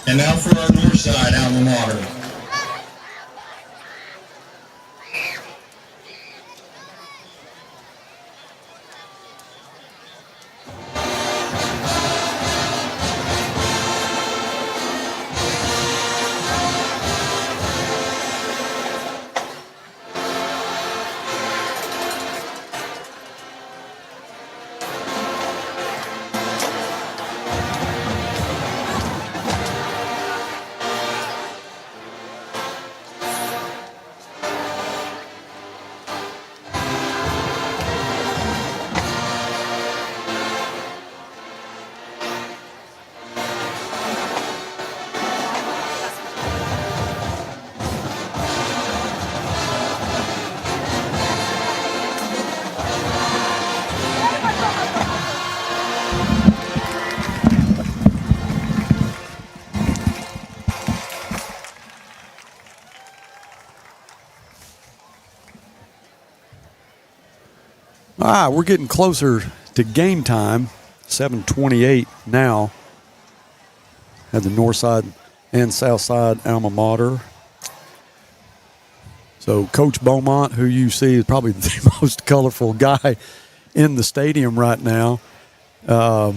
And now for our Northside alma mater. All right, we're getting closer to game time. 7:28 now at the Northside and Southside alma mater. So Coach Beaumont, who you see is probably the most colorful guy in the stadium right now, I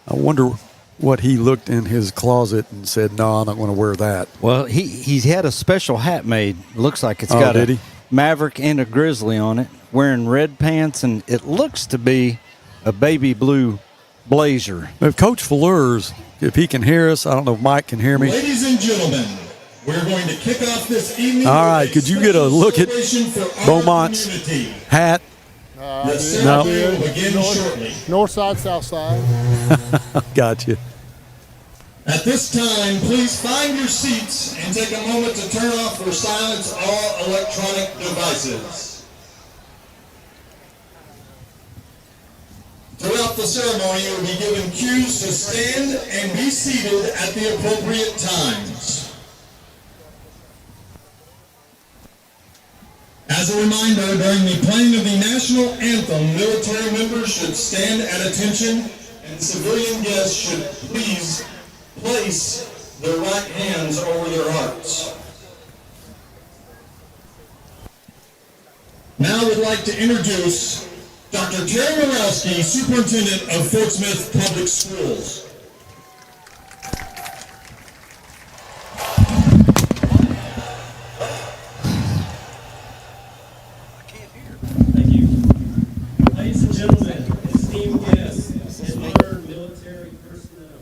wonder what he looked in his closet and said, no, I'm not going to wear that. Well, he's had a special hat made. Looks like it's got a Maverick and a Grizzly on it, wearing red pants, and it looks to be a baby blue blazer. If Coach Fleurs, if he can hear us, I don't know if Mike can hear me. Ladies and gentlemen, we're going to kick off this evening. All right, could you get a look at Beaumont's hat? The ceremony will begin shortly. Northside, Southside. Gotcha. At this time, please find your seats and take a moment to turn off or silence all electronic devices. Throughout the ceremony, you will be given cues to stand and be seated at the appropriate times. As a reminder, during the playing of the national anthem, military members should stand at attention and civilian guests should please place their right hands over their hearts. Now I would like to introduce Dr. Terry Morowski, Superintendent of Fort Smith Public Schools. Thank you. Ladies and gentlemen, esteemed guests, and other military personnel,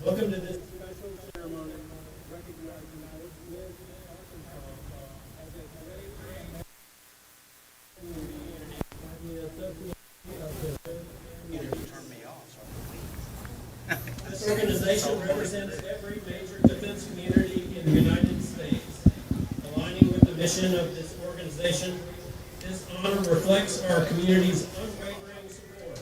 welcome to this special ceremony recognizing Fort Smith, Arkansas, as a great This organization represents every major defense community in the United States. Aligning with the mission of this organization, this honor reflects our community's unwavering support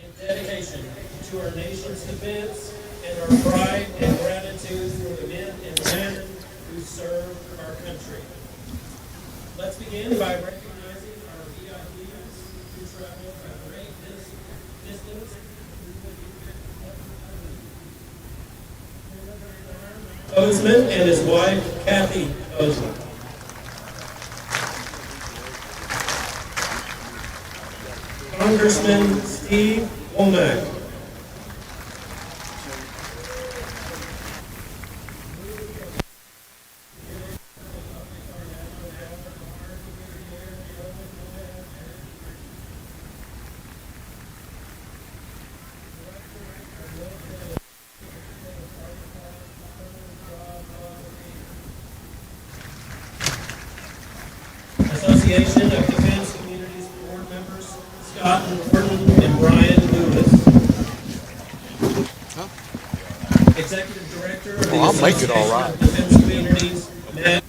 and dedication to our nation's defense and our pride and gratitude for the men and women who serve our country. Let's begin by recognizing our VIPs who travel a great distance. Bozeman and his wife, Kathy Bozeman. Congressman Steve Womack. Association of Defense Communities Board members Scott Norton and Brian Lewis. Executive Director of the I'll make it all Association right. of Defense Communities, Matt.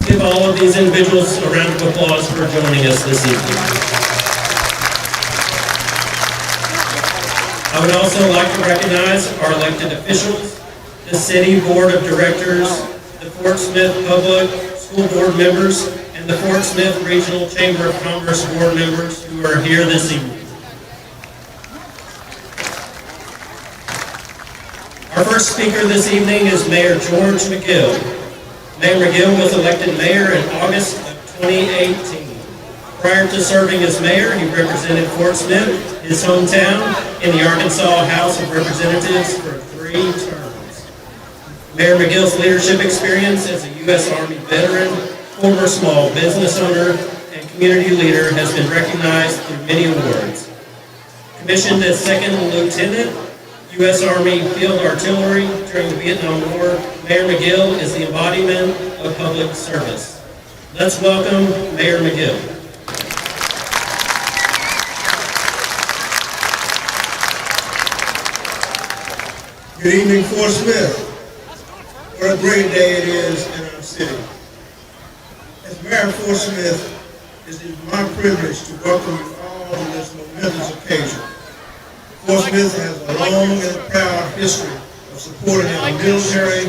Give all of these individuals a round of applause for joining us this evening. I would also like to recognize our elected officials, the City Board of Directors, the Fort Smith Public School Board members, and the Fort Smith Regional Chamber of Commerce Board members who are here this evening. Our first speaker this evening is Mayor George McGill. Mayor McGill was elected mayor in August of 2018. Prior to serving as mayor, he represented Fort Smith, his hometown, in the Arkansas House of Representatives for 3 terms. Mayor McGill's leadership experience as a U.S. Army veteran, former small business owner, and community leader has been recognized through many awards. Commissioned as second lieutenant, U.S. Army Field Artillery during the Vietnam War, Mayor McGill is the embodiment of public service. Let's welcome Mayor McGill. Good evening, Fort Smith. What a great day it is in our city. As Mayor of Fort Smith, it is my privilege to welcome you all to this momentous occasion. Fort Smith has a long and proud history of supporting our military,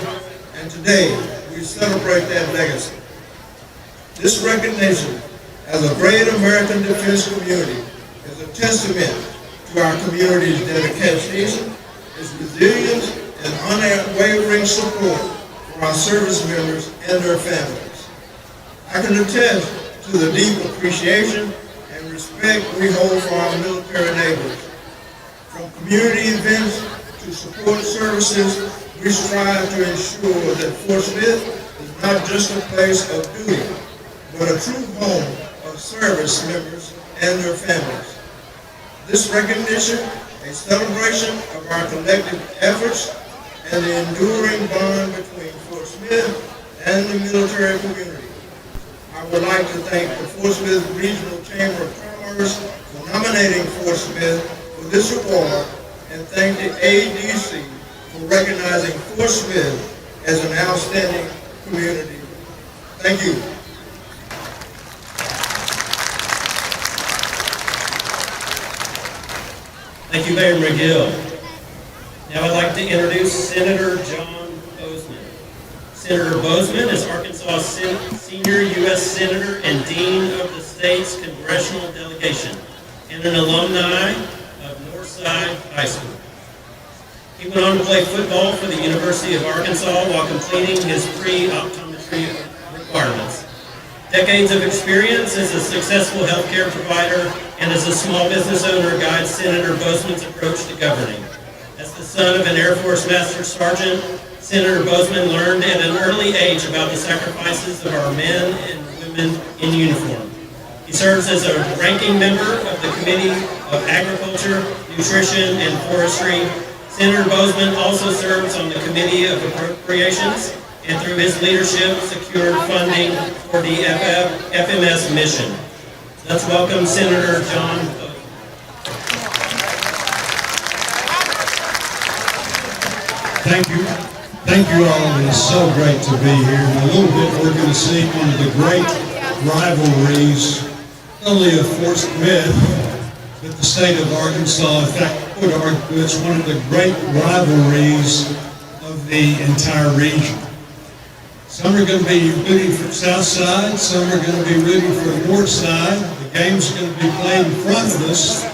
and today we celebrate that legacy. This recognition as a great American defense community is a testament to our community's dedication, its resilience, and unwavering support for our service members and their families. I can attest to the deep appreciation and respect we hold for our military neighbors. From community events to support services, we strive to ensure that Fort Smith is not just a place of duty, but a true home of service members and their families. This recognition, a celebration of our collective efforts and the enduring bond between Fort Smith and the military community. I would like to thank the Fort Smith Regional Chamber of Commerce for nominating Fort Smith for this award, and thank the ADC for recognizing Fort Smith as an outstanding community. Thank you. Thank you, Mayor McGill. Now I'd like to introduce Senator John Bozeman. Senator Bozeman is Arkansas' senior U.S. Senator and Dean of the state's congressional delegation and an alumni of Northside High School. He went on to play football for the University of Arkansas while completing his pre-optometry requirements. Decades of experience as a successful healthcare provider and as a small business owner guides Senator Bozeman's approach to governing. As the son of an Air Force Master Sergeant, Senator Bozeman learned at an early age about the sacrifices of our men and women in uniform. He serves as a ranking member of the Committee of Agriculture, Nutrition, and Forestry. Senator Bozeman also serves on the Committee of Appropriations, and through his leadership secured funding for the FMS mission. Let's welcome Senator John Bozeman. Thank you. Thank you all. It is so great to be here. In a little bit, we're going to see one of the great rivalries, not only of Fort Smith, but the state of Arkansas. In fact, I would argue it's one of the great rivalries of the entire region. Some are going to be rooting for Southside, some are going to be rooting for Northside. The game's going to be played in front of us,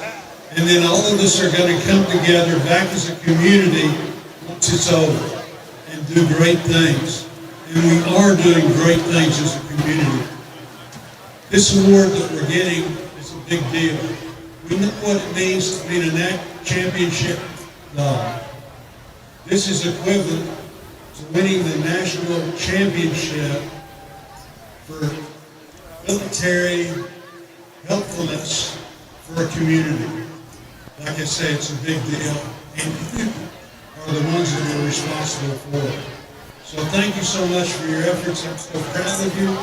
and then all of us are going to come together back as a community once it's over and do great things. And we are doing great things as a community. This award that we're getting is a big deal. We know what it means to be in a NAC championship dog. This is equivalent to winning the national championship for military helpfulness for a community. Like I say, it's a big deal, and you are the ones that are responsible for it. So thank you so much for your efforts. I'm so proud of you.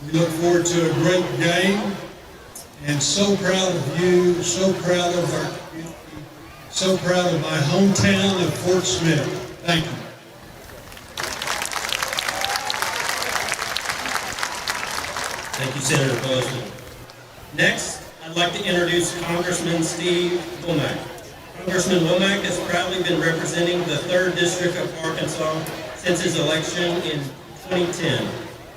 We look forward to a great game, and so proud of you, so proud of our community, so proud of my hometown of Fort Smith. Thank you. Thank you, Senator Bozeman. Next, I'd like to introduce Congressman Steve Womack. Congressman Womack has proudly been representing the 3rd District of Arkansas since his election in 2010.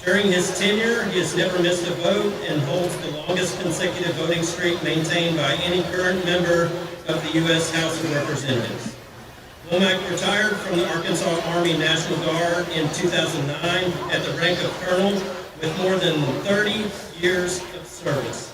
During his tenure, he has never missed a vote and holds the longest consecutive voting streak maintained by any current member of the U.S. House of Representatives. Womack retired from the Arkansas Army National Guard in 2009 at the rank of colonel with more than 30 years of service.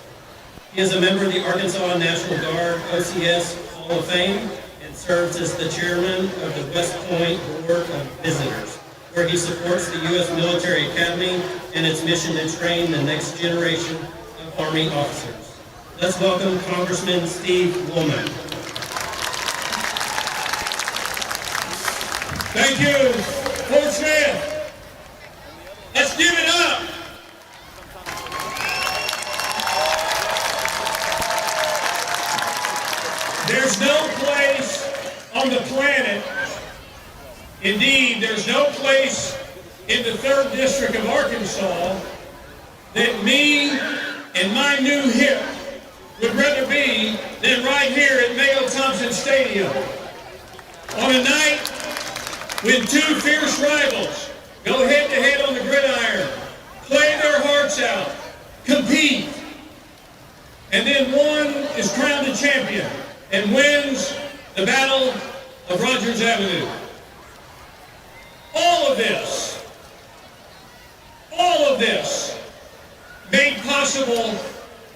He is a member of the Arkansas National Guard OCS Hall of Fame and serves as the chairman of the West Point Board of Visitors, where he supports the U.S. Military Academy and its mission to train the next generation of Army officers. Let's welcome Congressman Steve Womack. Thank you, Fort Smith. Let's give it up. There's no place on the planet, indeed, there's no place in the 3rd District of Arkansas that me and my new hip would rather be than right here at Mayo Thompson Stadium. On a night when 2 fierce rivals go head-to-head on the gridiron, play their hearts out, compete, and then one is crowned a champion and wins the Battle of Rogers Avenue. All of this made possible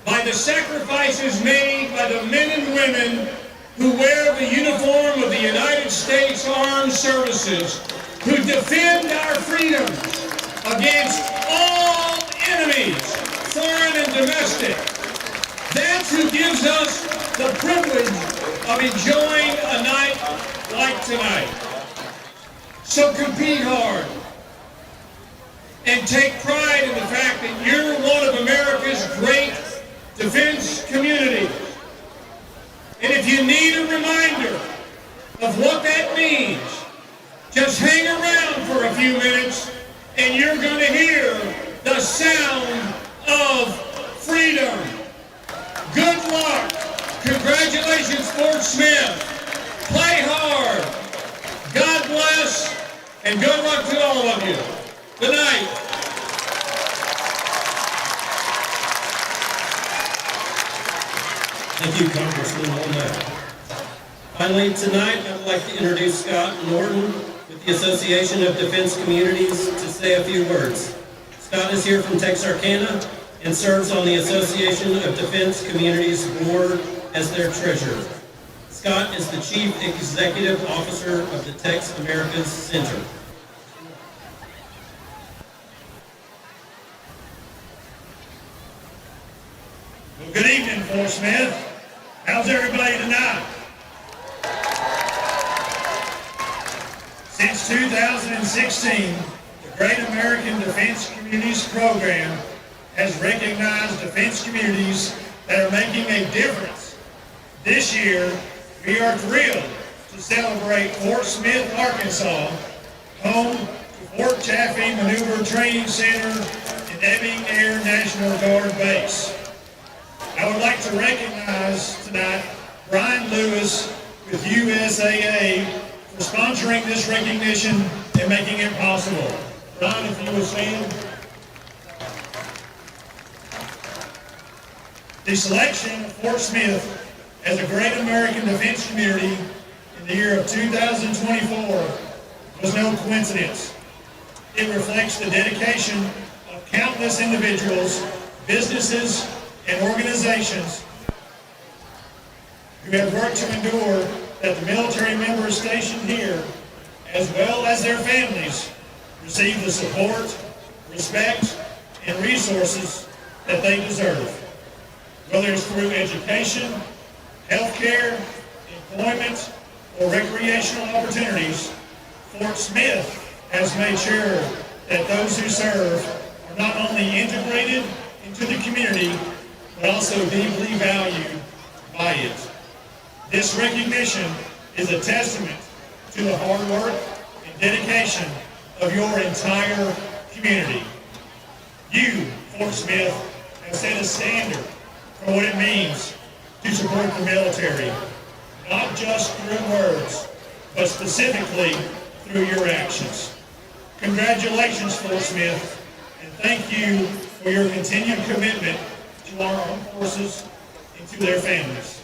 by the sacrifices made by the men and women who wear the uniform of the United States Armed Services, who defend our freedoms against all enemies, foreign and domestic. That's who gives us the privilege of enjoying a night like tonight. So compete hard and take pride in the fact that you're one of America's great defense communities. And if you need a reminder of what that means, just hang around for a few minutes and you're going to hear the sound of freedom. Good luck. Congratulations, Fort Smith. Play hard. God bless, and good luck to all of you. Good night. Thank you, Congressman Womack. Finally, tonight, I'd like to introduce Scott Norton with the Association of Defense Communities to say a few words. Scott is here from Texarkana and serves on the Association of Defense Communities Board as their treasurer. Scott is the Chief Executive Officer of the Tex Americas Center. Well, good evening, Fort Smith. How's everybody tonight? Since 2016, the Great American Defense Communities Program has recognized defense communities that are making a difference. This year, we are thrilled to celebrate Fort Smith, Arkansas, home to Fort Chaffee Maneuver Training Center and Ebbing Air National Guard Base. I would like to recognize tonight Brian Lewis with USAA for sponsoring this recognition and making it possible. Brian, if you will stand. The selection of Fort Smith as a great American defense community in the year of 2024 was no coincidence. It reflects the dedication of countless individuals, businesses, and organizations who have worked to endure that the military members stationed here, as well as their families, receive the support, respect, and resources that they deserve. Whether it's through education, healthcare, employment, or recreational opportunities, Fort Smith has made sure that those who serve are not only integrated into the community, but also deeply valued by it. This recognition is a testament to the hard work and dedication of your entire community. You, Fort Smith, have set a standard for what it means to support the military, not just through words, but specifically through your actions. Congratulations, Fort Smith, and thank you for your continued commitment to our armed forces and to their families.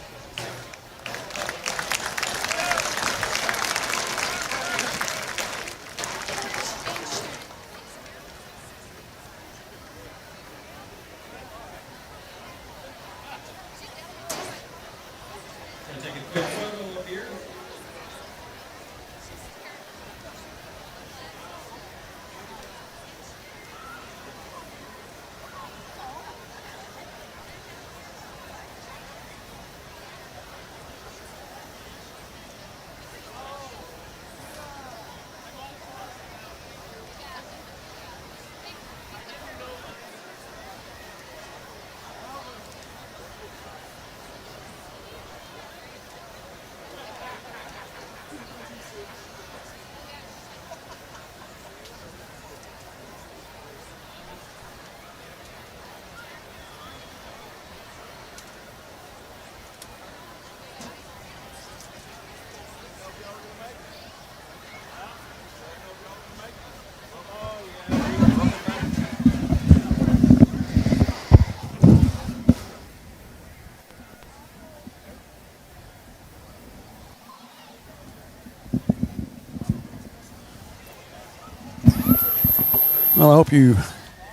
Well, I hope you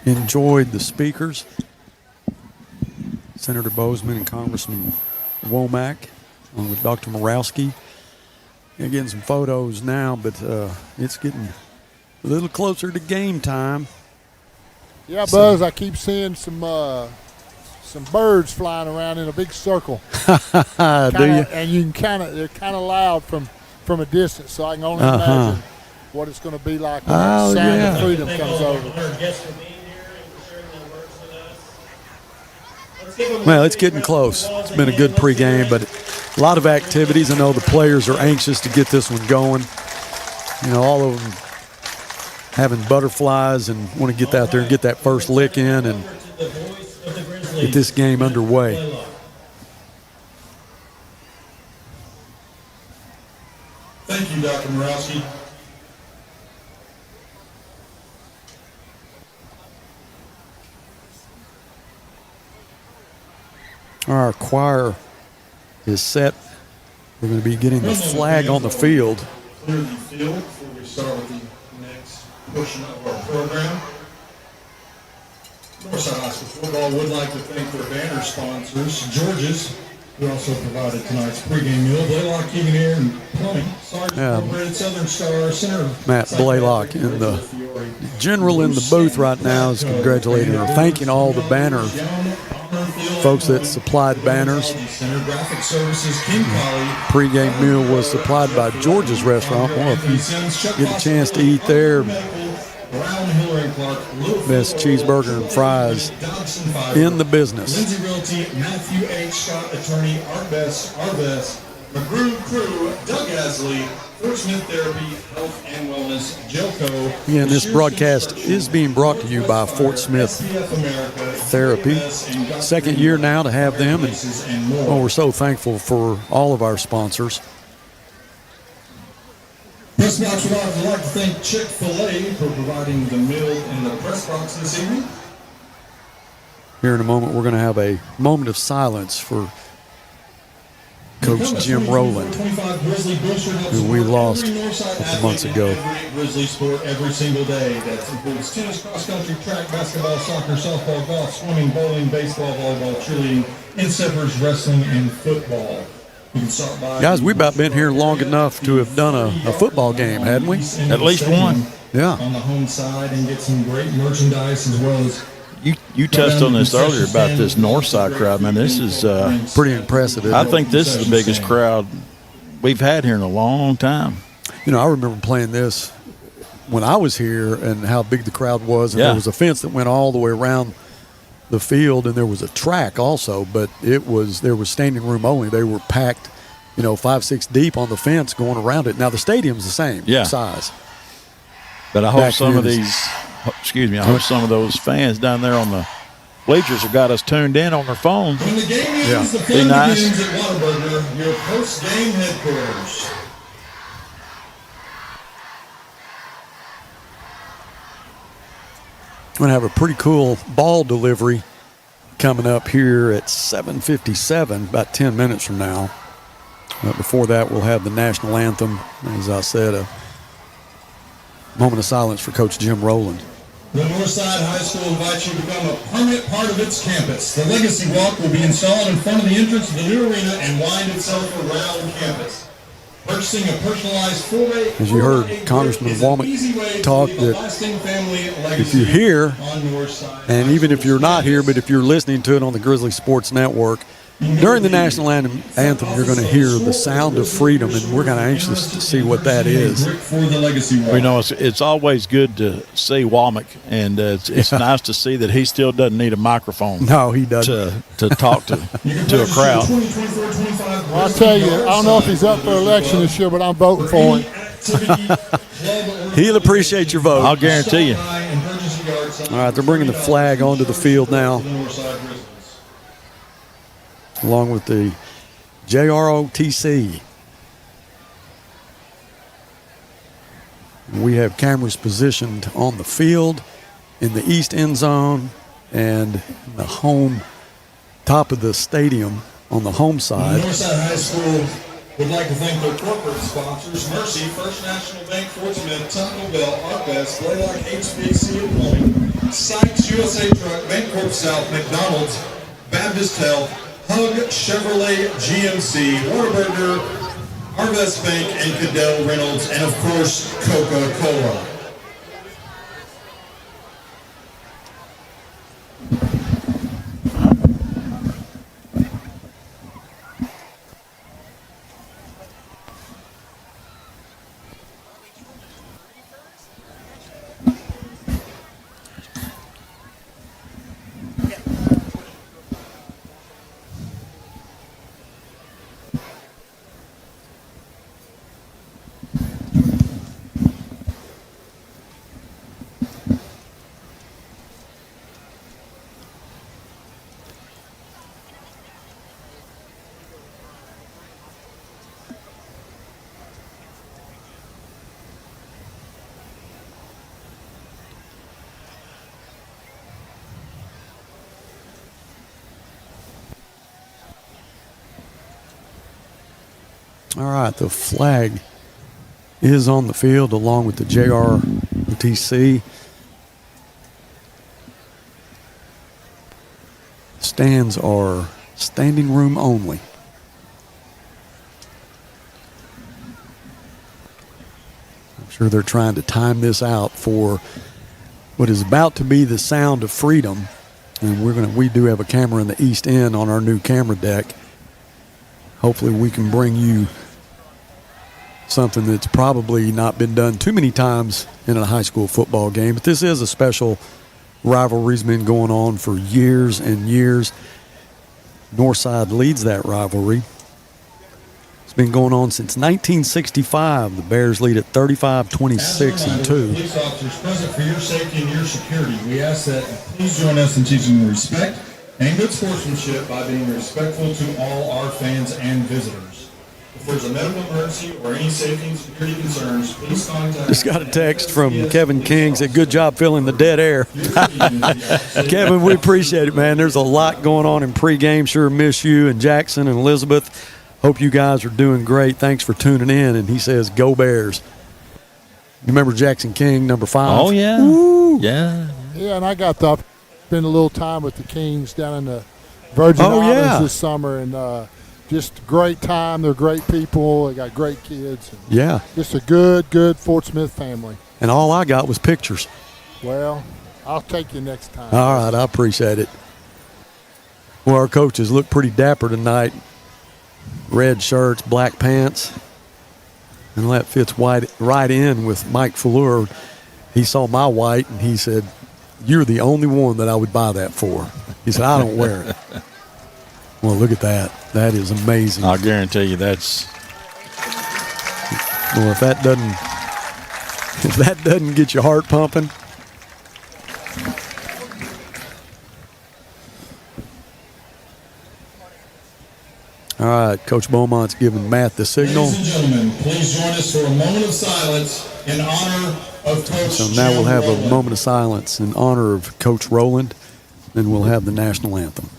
enjoyed the speakers, Senator Bozeman and Congressman Womack, along with Dr. Morawski. Getting some photos now, but it's getting a little closer to game time. Yeah, Buzz, I keep seeing some birds flying around in a big circle. Do you? And you can they're kind of loud from a distance, so I can only imagine what it's going to be like when that sound of freedom comes over. Well, it's getting close. It's been a good pregame, but a lot of activities. I know the players are anxious to get this one going. You know, all of them having butterflies and want to get out there and get that first lick in and get this game underway. Thank you, Dr. Morawski. Our choir is set. We're going to be getting the flag on the field. Clear the field before we start with the next portion of our program. Northside High School Football would like to thank their banner sponsors, George's, who also provided tonight's pregame meal, Blaylock Heating Air and Plumbing, Sergeant Red Southern Star Center. Matt Blaylock in the general in the booth right now is congratulating or thanking all the banner folks that supplied banners. Pre-game meal was supplied by George's Restaurant. Well, if you get a chance to eat there, best cheeseburger and fries in the business. Lindsay Realty, Matthew H. Scott Attorney, Arbess, McGrew Crew, Doug Asley, Fort Smith Therapy, Health and Wellness, Jelco. Again, this broadcast is being brought to you by Fort Smith Therapy. Second year now to have them, and we're so thankful for all of our sponsors. Press box would also like to thank Chick-fil-A for providing the meal in the press box this evening. Here in a moment, we're going to have a moment of silence for Coach Jim Rowland, who we lost a couple months ago. Every Grizzly sport every single day. That includes tennis, cross country, track, basketball, soccer, softball, golf, swimming, bowling, baseball, volleyball, cheerleading, inseparers, wrestling, and football. You can stop by. Guys, we've about been here long enough to have done a football game, hadn't we? At least one. Yeah. On the home side and get some great merchandise as well as. You touched on this earlier about this Northside crowd, man. This is pretty impressive. I think this is the biggest crowd we've had here in a long time. You know, I remember playing this when I was here and how big the crowd was. And there was a fence that went all the way around the field, and there was a track also, but there was standing room only. They were packed, 5, 6 deep on the fence going around it. Now the stadium's the same size. But I hope some of those fans down there on the bleachers have got us tuned in on their phones. When the game ends, the fun begins at Whataburger, your post-game headquarters. We're going to have a pretty cool ball delivery coming up here at 7:57, about 10 minutes from now. Before that, we'll have the national anthem. As I said, a moment of silence for Coach Jim Rowland. The Northside High School invites you to become a permanent part of its campus. The Legacy Walk will be installed in front of the entrance of the new arena and wind itself around campus. Purchasing a personalized full-day. As you heard Congressman Womack talk, that if you're here, and even if you're not here, but if you're listening to it on the Grizzly Sports Network, during the national anthem, you're going to hear the sound of freedom, and we're kind of anxious to see what that is. We know it's always good to see Womack, and it's nice to see that he still doesn't need a microphone. No, he doesn't. To talk to a crowd. Well, I'll tell you, I don't know if he's up for election this year, but I'm voting for him. He'll appreciate your vote. I'll guarantee you. All right, they're bringing the flag onto the field now, along with the JROTC. We have cameras positioned on the field, in the east end zone, and in the home top of the stadium on the home side. Northside High School would like to thank their corporate sponsors: Mercy, First National Bank, Fort Smith, Taco Bell, ArcBest, Blaylock, HVAC and Plumbing, Sykes USA Truck, Bancorp South, McDonald's, Baptist Health, Hug, Chevrolet, GMC, Whataburger, har-ber Bank, and Cadell Reynolds, and of course, Coca-Cola. All right, the flag is on the field along with the JROTC. Stands are standing room only. I'm sure they're trying to time this out for what is about to be the sound of freedom. And we do have a camera in the east end on our new camera deck. Hopefully we can bring you something that's probably not been done too many times in a high school football game. But this is a special rivalry. It's been going on for years and years. Northside leads that rivalry. It's been going on since 1965. The Bears lead at 35-26-2. Police officers present for your safety and your security, we ask that please join us in teaching respect and good sportsmanship by being respectful to all our fans and visitors. If there's a medical emergency or any safety and security concerns, please contact. Just got a text from Kevin King. Said, good job filling the dead air. Kevin, we appreciate it, man. There's a lot going on in pregame. Sure miss you and Jackson and Elizabeth. Hope you guys are doing great. Thanks for tuning in. And he says, go Bears. You remember Jackson King, number 5? Oh, yeah. Woo. Yeah. Yeah, and I got to spend a little time with the Kings down in the Virgin Islands this summer, and just a great time. They're great people. They got great kids. Yeah. Just a good Fort Smith family. And all I got was pictures. Well, I'll take you next time. All right, I appreciate it. Well, our coaches look pretty dapper tonight. Red shirts, black pants. And that fits right in with Mike Fleur. He saw my white, and he said, you're the only one that I would buy that for. He said, I don't wear it. Well, look at that. That is amazing. I guarantee you that's. Well, if that doesn't get your heart pumping. All right, Coach Beaumont's giving Matt the signal. Ladies and gentlemen, please join us for a moment of silence in honor of Coach So now we'll have Rowland. a moment of silence in honor of Coach Rowland, then we'll have the national anthem.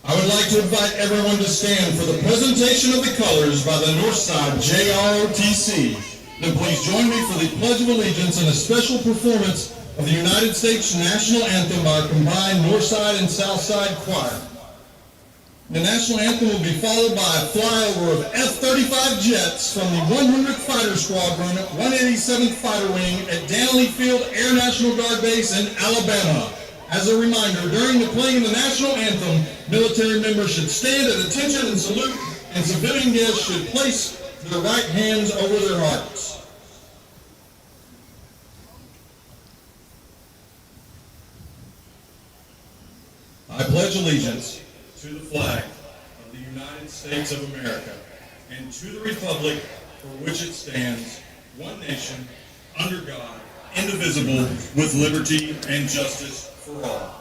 I would like to invite everyone to stand for the presentation of the colors by the Northside JROTC. Then please join me for the Pledge of Allegiance and a special performance of the United States National Anthem by a combined Northside and Southside choir. The national anthem will be followed by a flyover of F-35 jets from the 100th Fighter Squadron, 187th Fighter Wing at Danley Field Air National Guard Base in Alabama. As a reminder, during the playing of the national anthem, military members should stand at attention and salute, and civilian guests should place their right hands over their hearts. I pledge allegiance to the flag of the United States of America and to the republic for which it stands, one nation, under God, indivisible, with liberty and justice for all.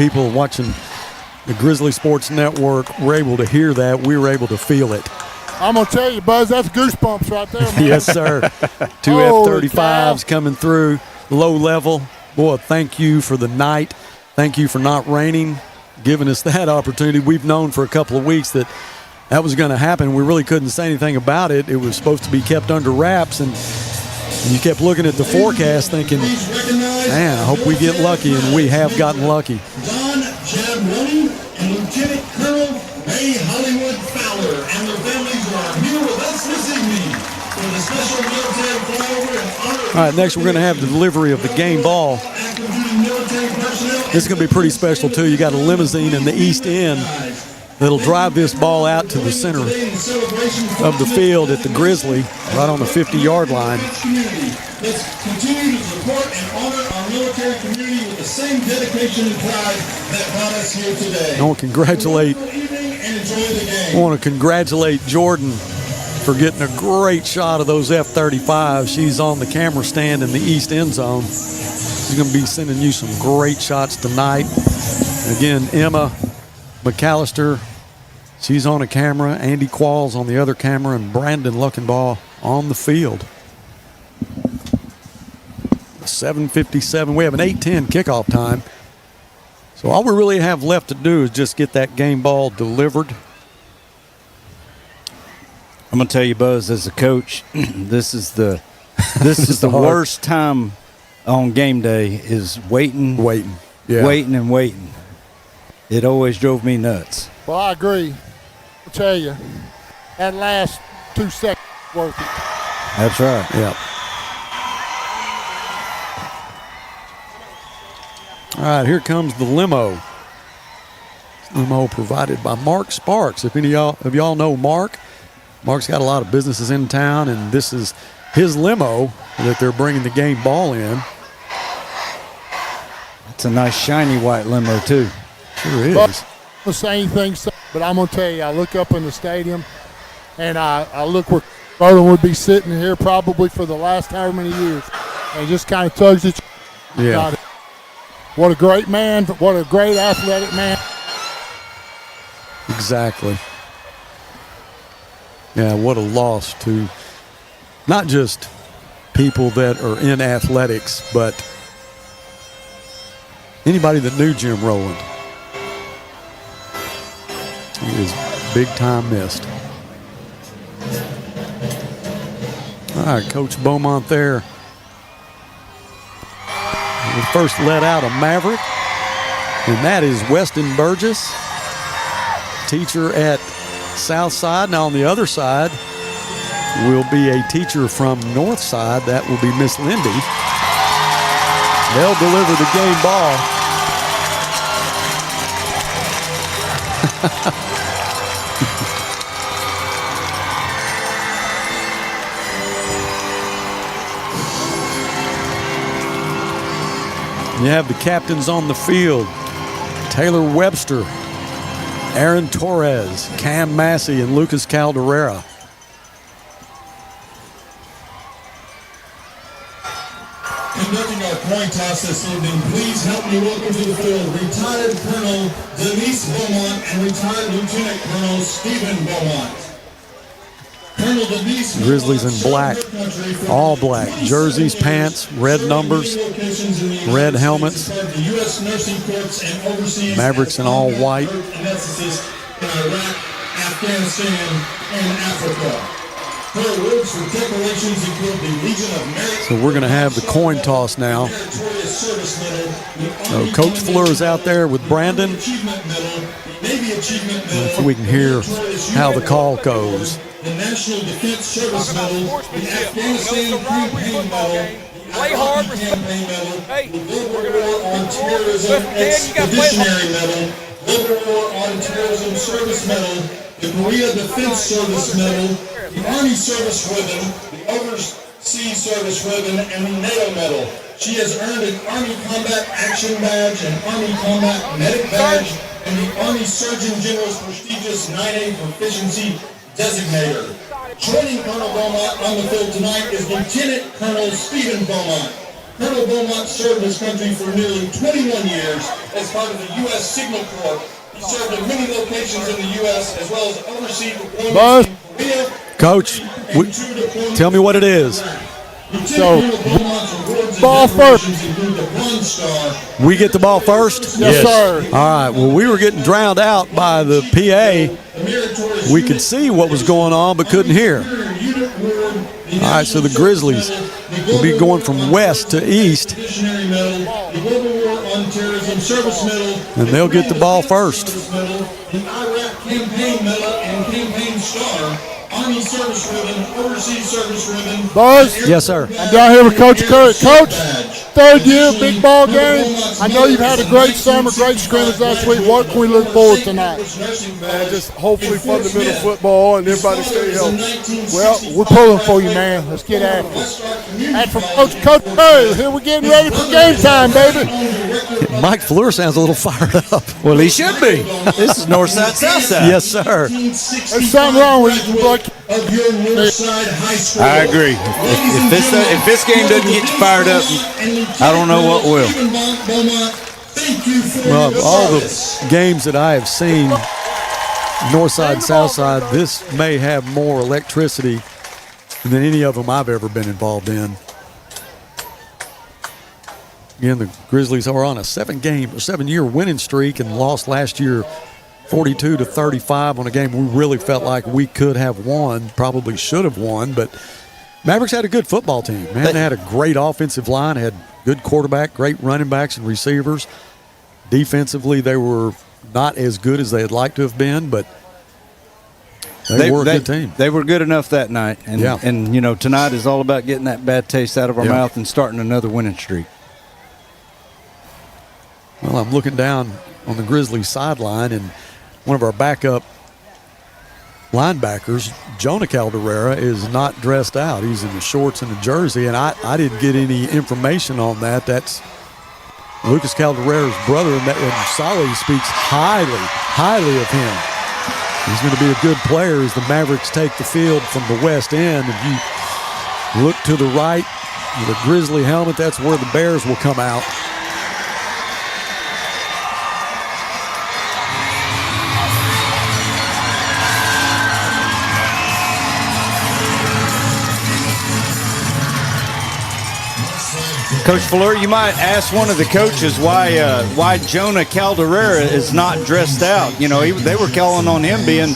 people watching the Grizzly Sports Network were able to hear that. We were able to feel it. I'm going to tell you, Buzz, that's goosebumps right there, man. Yes, sir. Two Holy F-35s cow. coming through, low level. Boy, thank you for the night. Thank you for not raining, giving us that opportunity. We've known for a couple of weeks that was going to happen. We really couldn't say anything about it. It was supposed to be kept under wraps, and you kept looking at the forecast thinking, man, I hope we get lucky, and we have gotten lucky. Don Jabroney and Lieutenant Colonel Ray Hollywood Fowler and their families are here with us this evening for the special military flyover in honor of All right, next we're going to have the delivery of the game ball. This is going to be pretty special, too. You got a limousine in the east end that'll drive this ball out to the center of the field at the Grizzly, right on the 50-yard line. Let's continue to support and honor our military community with the same dedication and pride that brought us here today. I want to congratulate Jordan for getting a great shot of those F-35s. She's on the camera stand in the east end zone. She's going to be sending you some great shots tonight. Again, Emma McAllister, she's on a camera. Andy Qualls on the other camera, and Brandon Luckenbaugh on the field. 7:57. We have an 8:10 kickoff time. So all we really have left to do is just get that game ball delivered. I'm gonna tell you, Buzz, as a coach, this is the worst time on game day is waiting. It always drove me nuts. Well, I agree. I'll tell you, that last 2 seconds worth it. That's right. Yeah. All right, here comes the limo. Limo provided by Mark Sparks. If any of y'all know Mark, Mark's got a lot of businesses in town, and this is his limo that they're bringing the game ball in. It's a nice shiny white limo too. Sure is. But I'm going to say anything, but I'm going to tell you, I look up in the stadium, and I look where Berlin would be sitting here probably for the last however many years, and just kind of tugs at you. Yeah. What a great man. What a great athletic man. Exactly. Yeah, what a loss to not just people that are in athletics, but anybody that knew Jim Rowland. He is big time missed. All right, Coach Beaumont there. We first let out a Maverick, and that is Weston Burgess, teacher at Southside. Now on the other side will be a teacher from Northside. That will be Miss Lindy. They'll deliver the game ball. You have the captains on the field. Taylor Webster, Aaron Torres, Cam Massey, and Lucas Calderera. Conducting our coin toss this evening, please help me welcome to the field retired Colonel Denise Beaumont and retired Lieutenant Colonel Stephen Beaumont. Colonel Denise Grizzlies in black, all black. Jerseys, pants, red numbers, red helmets. Mavericks in all white. In Iraq, Afghanistan, and Africa. Her words for decorations include the Legion of Merit. So we're going to have the coin toss now. So Coach Fleur is out there with Brandon. Let's see if we can hear how the call goes. The National Defense Service Medal, the Afghanistan Campaign Medal, the har-ber Campaign Medal, the Global War on Terrorism Expeditionary Medal, Global War on Terrorism Service Medal, the Korea Defense Service Medal, the Army Service Ribbon, the Overseas Service Ribbon, and the NATO Medal. She has earned an Army Combat Action Badge, an Army Combat Medic Badge, and the Army Surgeon General's prestigious 9A Proficiency Designator. Joining Colonel Beaumont on the field tonight is Lieutenant Colonel Stephen Beaumont. Colonel Beaumont served his country for nearly 21 years as part of the U.S. Signal Corps. He served in many locations in the U.S. as well as overseas deployments in Korea. Coach, tell me what it is. So, ball first. We get the ball first? Yes, sir. All right. Well, we were getting drowned out by the PA. We could see what was going on, but couldn't hear. All right, so the Grizzlies will be going from west to east. And they'll get the ball first. The Iraq Campaign Medal and Campaign Star, Army Service Ribbon, Overseas Service Ribbon. Buzz? Yes, sir. I'm down here with Coach Curry. Coach, third year, big ball game. I know you've had a great summer, great scrimmage last week. What can we look forward to tonight? Man, just hopefully fundamental football and everybody stay healthy. Well, we're pulling for you, man. Let's get after it. And from Coach Curry, here we're getting ready for game time, baby. Mike Fleur sounds a little fired up. Well, he should be. This is Northside, Southside. Yes, sir. There's something wrong with you, boy. I agree. If this game doesn't get you fired up, I don't know what will. Well, of all the games that I have seen, Northside, Southside, this may have more electricity than any of them I've ever been involved in. Again, the Grizzlies are on a 7-year winning streak and lost last year 42-35 on a game we really felt like we could have won, probably should have won, but Mavericks had a good football team, man. They had a great offensive line, had good quarterback, great running backs and receivers. Defensively, they were not as good as they'd like to have been, but they were a good team. They were good enough that night, and you know, tonight is all about getting that bad taste out of our mouth and starting another winning streak. Well, I'm looking down on the Grizzlies sideline, and one of our backup linebackers, Jonah Calderera, is not dressed out. He's in the shorts and the jersey, and I didn't get any information on that. That's Lucas Calderera's brother, and Solly speaks highly of him. He's going to be a good player as the Mavericks take the field from the west end. If you look to the right with a Grizzly helmet, that's where the Bears will come out. Coach Fleur, you might ask one of the coaches why Jonah Calderera is not dressed out. You know, they were calling on him being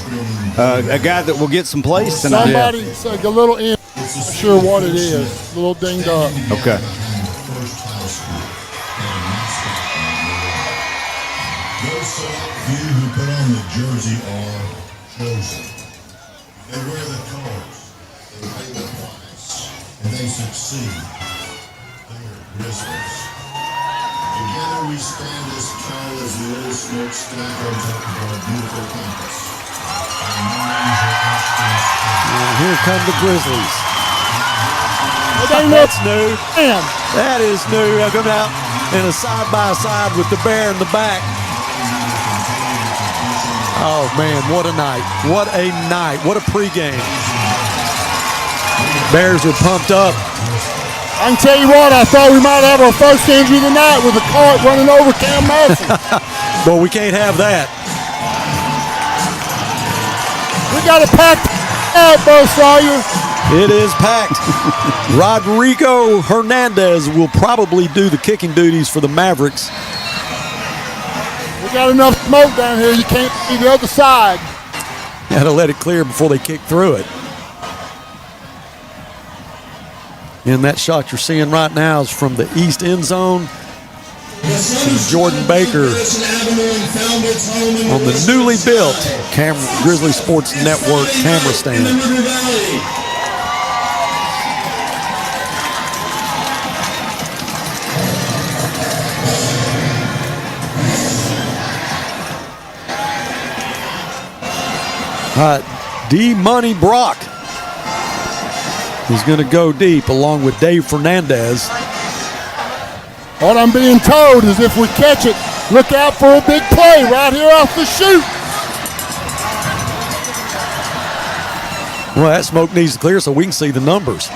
a guy that will get some plays tonight. Somebody said a little in. Not sure what it is. A little dinged up. Okay. Those select few who put on the jersey are chosen. They wear the colors, they pay the price, and they succeed. Grizzlies. Together we stand as tall as the old smokestack on top of our beautiful campus. And here come the Grizzlies. That's new. Man. That is new. I come out in a side-by-side with the Bear in the back. Oh, man, what a night. What a night. What a pregame. Bears are pumped up. I can tell you what, I thought we might have our first injury tonight with a cart running over Cam Massey. But we can't have that. We got to pack out, Bo Sawyer. It is packed. Rodrigo Hernandez will probably do the kicking duties for the Mavericks. We got enough smoke down here, you can't see the other side. Had to let it clear before they kick through it. And that shot you're seeing right now is from the east end zone. Jordan Baker on the newly built Grizzly Sports Network camera stand. D-Money Brock is going to go deep along with Dave Fernandez. What I'm being told is if we catch it, look out for a big play right here off the shoot. Well, that smoke needs to clear so we can see the numbers.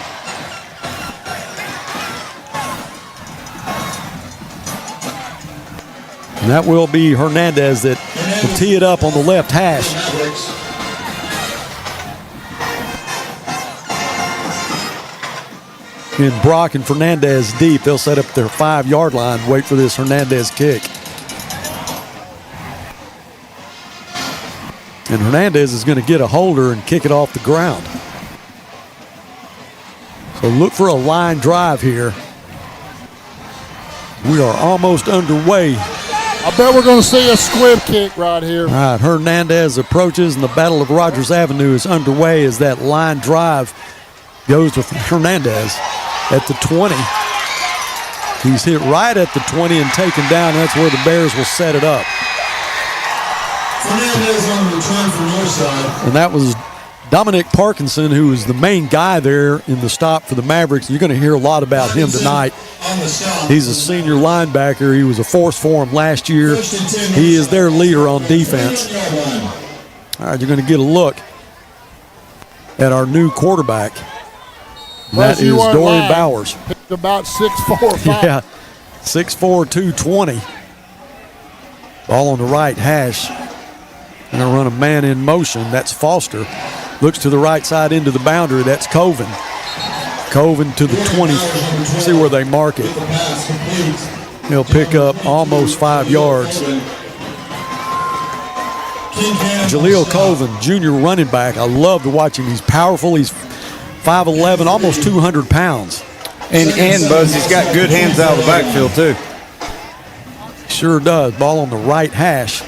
And that will be Hernandez that will tee it up on the left hash. And Brock and Fernandez deep. They'll set up their 5-yard line, wait for this Hernandez kick. And Hernandez is going to get a holder and kick it off the ground. So look for a line drive here. We are almost underway. I bet we're going to see a squib kick right here. All right, Hernandez approaches, and the Battle of Rogers Avenue is underway as that line drive goes with Hernandez at the 20. He's hit right at the 20 and taken down. That's where the Bears will set it up. Fernandez on the return for Northside. And that was Dominic Parkinson, who is the main guy there in the stop for the Mavericks. You're going to hear a lot about him tonight. He's a senior linebacker. He was a force for him last year. He is their leader on defense. All right, you're going to get a look at our new quarterback. And that is Dorian Bowers. He's about 6'4", 5. Yeah, 6'4", 220. Ball on the right hash. Going to run a man in motion. That's Foster. Looks to the right side into the boundary. That's Coven. Coven to the 20. See where they mark it. He'll pick up almost 5 yards. Jaleel Coven, junior running back. I love to watch him. He's powerful. He's 5'11", almost 200 pounds. And Buzz, he's got good hands out of the backfield, too. Sure does. Ball on the right hash.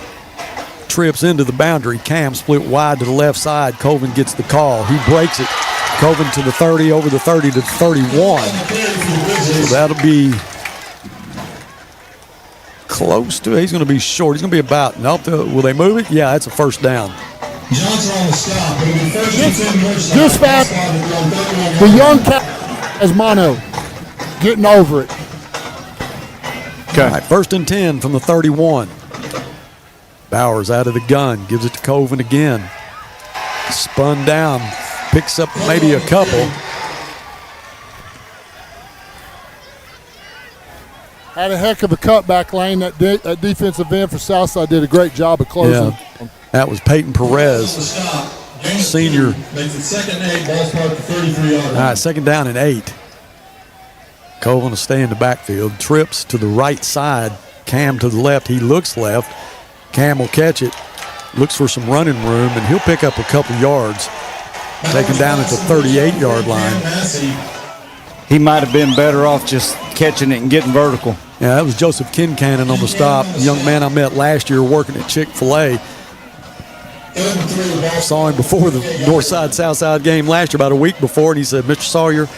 Trips into the boundary. Cam split wide to the left side. Coven gets the call. He breaks it. Coven to the 30, over the 30 to 31. So that'll be close to, he's going to be short. He's going to be about, nope, will they move it? Yeah, that's a first down. Johnson on the stop. It'll be first and 10 Northside. Just that the young cat as mono, getting over it. Okay. All right, first and 10 from the 31. Bowers out of the gun, gives it to Coven again. Spun down, picks up maybe a couple. Had a heck of a cutback lane. That defensive end for Southside did a great job of closing. Yeah, that was Peyton Perez, senior. Makes it second and 8, ball's parked at 33-yard line. All right, second down and 8. Coven will stay in the backfield. Trips to the right side. Cam to the left. He looks left. Cam will catch it. Looks for some running room, and he'll pick up a couple yards. Taken down at the 38-yard line. He might have been better off just catching it and getting vertical. Yeah, that was Joseph Kincannon on the stop. A young man I met last year working at Chick-fil-A. Saw him before the Northside-Southside game last year, about a week before, and he said, Mr. Sawyer,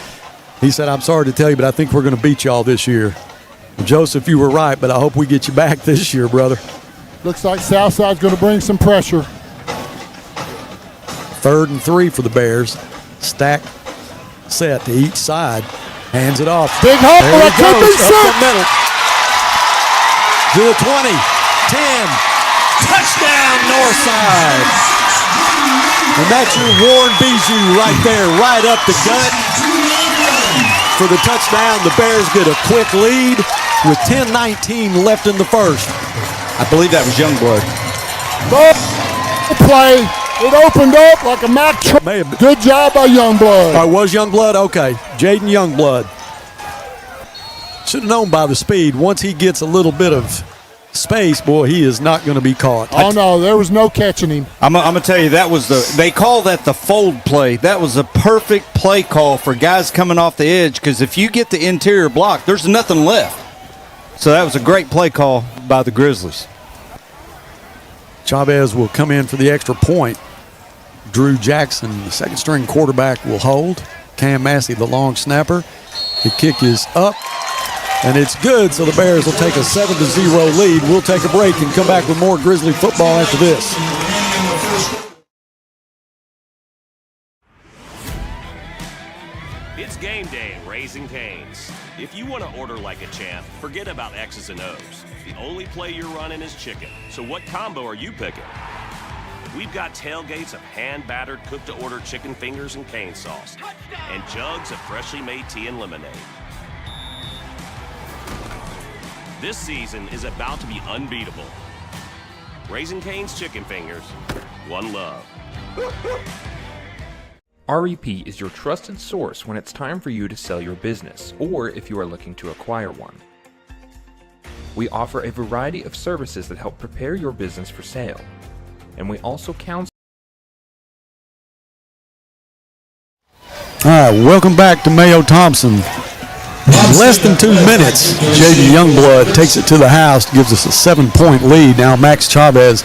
he said, I'm sorry to tell you, but I think we're going to beat y'all this year. Well, Joseph, you were right, but I hope we get you back this year, brother. Looks like Southside's going to bring some pressure. 3rd and 3 for the Bears. Stack set to each side. Hands it off. Big hole. There That could be six. To the 20. 10. Touchdown, Northside. And that's your Warren Bijou right there, right up the gut. For the touchdown, the Bears get a quick lead with 10:19 left in the first. I believe that was Youngblood. Play. It opened up like a Mack truck. Good job by Youngblood. Oh, it was Youngblood? Okay. Jaden Youngblood. Should have known by the speed. Once he gets a little bit of space, boy, he is not going to be caught. Oh, no, there was no catching him. I'm going to tell you, that was they call that the fold play. That was a perfect play call for guys coming off the edge, because if you get the interior block, there's nothing left. So that was a great play call by the Grizzlies. Chavez will come in for the extra point. Drew Jackson, the second string quarterback, will hold. Cam Massey, the long snapper. The kick is up, and it's good, so the Bears will take a 7-0 lead. We'll take a break and come back with more Grizzly football after this. It's game day at Raising Cane's. If you want to order like a champ, forget about X's and O's. The only play you're running is chicken. So what combo are you picking? We've got tailgates of hand-battered, cooked-to-order chicken fingers and cane sauce, and jugs of freshly made tea and lemonade. This season is about to be unbeatable. Raising Cane's Chicken Fingers, one love. REP is your trusted source when it's time for you to sell your business, or if you are looking to acquire one. We offer a variety of services that help prepare your business for sale, and we also counsel. All right, welcome back to Mayo Thompson. In less than 2 minutes, Jaden Youngblood takes it to the house, gives us a 7-point lead. Now Max Chavez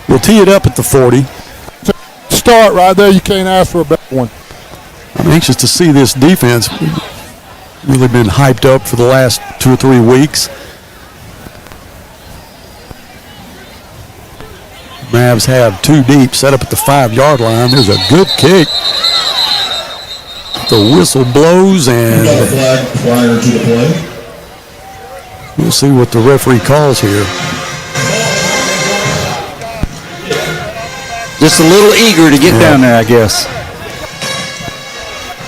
will tee it up at the 40. Start right there. You can't ask for a better one. I'm anxious to see this defense. Really been hyped up for the last 2 or 3 weeks. Mavs have 2 deep, set up at the 5-yard line. There's a good kick. The whistle blows, and got a flag prior to the play. We'll see what the referee calls here. Just a little eager to get down there, I guess.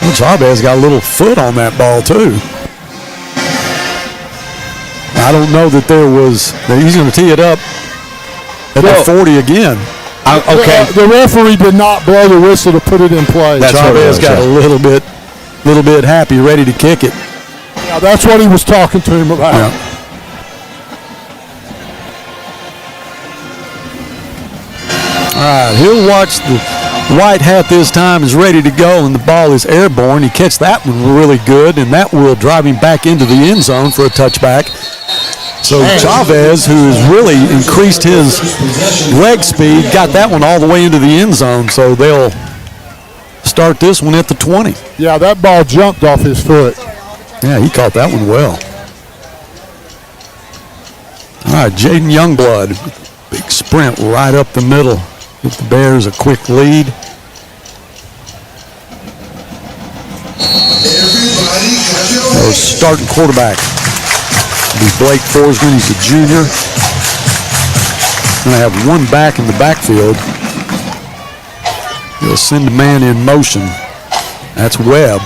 Well, Chavez got a little foot on that ball, too. I don't know that there was. He's going to tee it up at the 40 again. Okay. The referee did not blow the whistle to put it in play. Chavez got a little bit happy, ready to kick it. Yeah, that's what he was talking to him about. Yeah. All right, he'll watch the white hat this time, is ready to go, and the ball is airborne. He catches that one really good, and that will drive him back into the end zone for a touchback. So Chavez, who has really increased his leg speed, got that one all the way into the end zone, so they'll start this one at the 20. Yeah, that ball jumped off his foot. Yeah, he caught that one well. All right, Jaden Youngblood, big sprint right up the middle. Give the Bears a quick lead. So starting quarterback will be Blake Forsgren. He's a junior. Going to have one back in the backfield. He'll send a man in motion. That's Webb.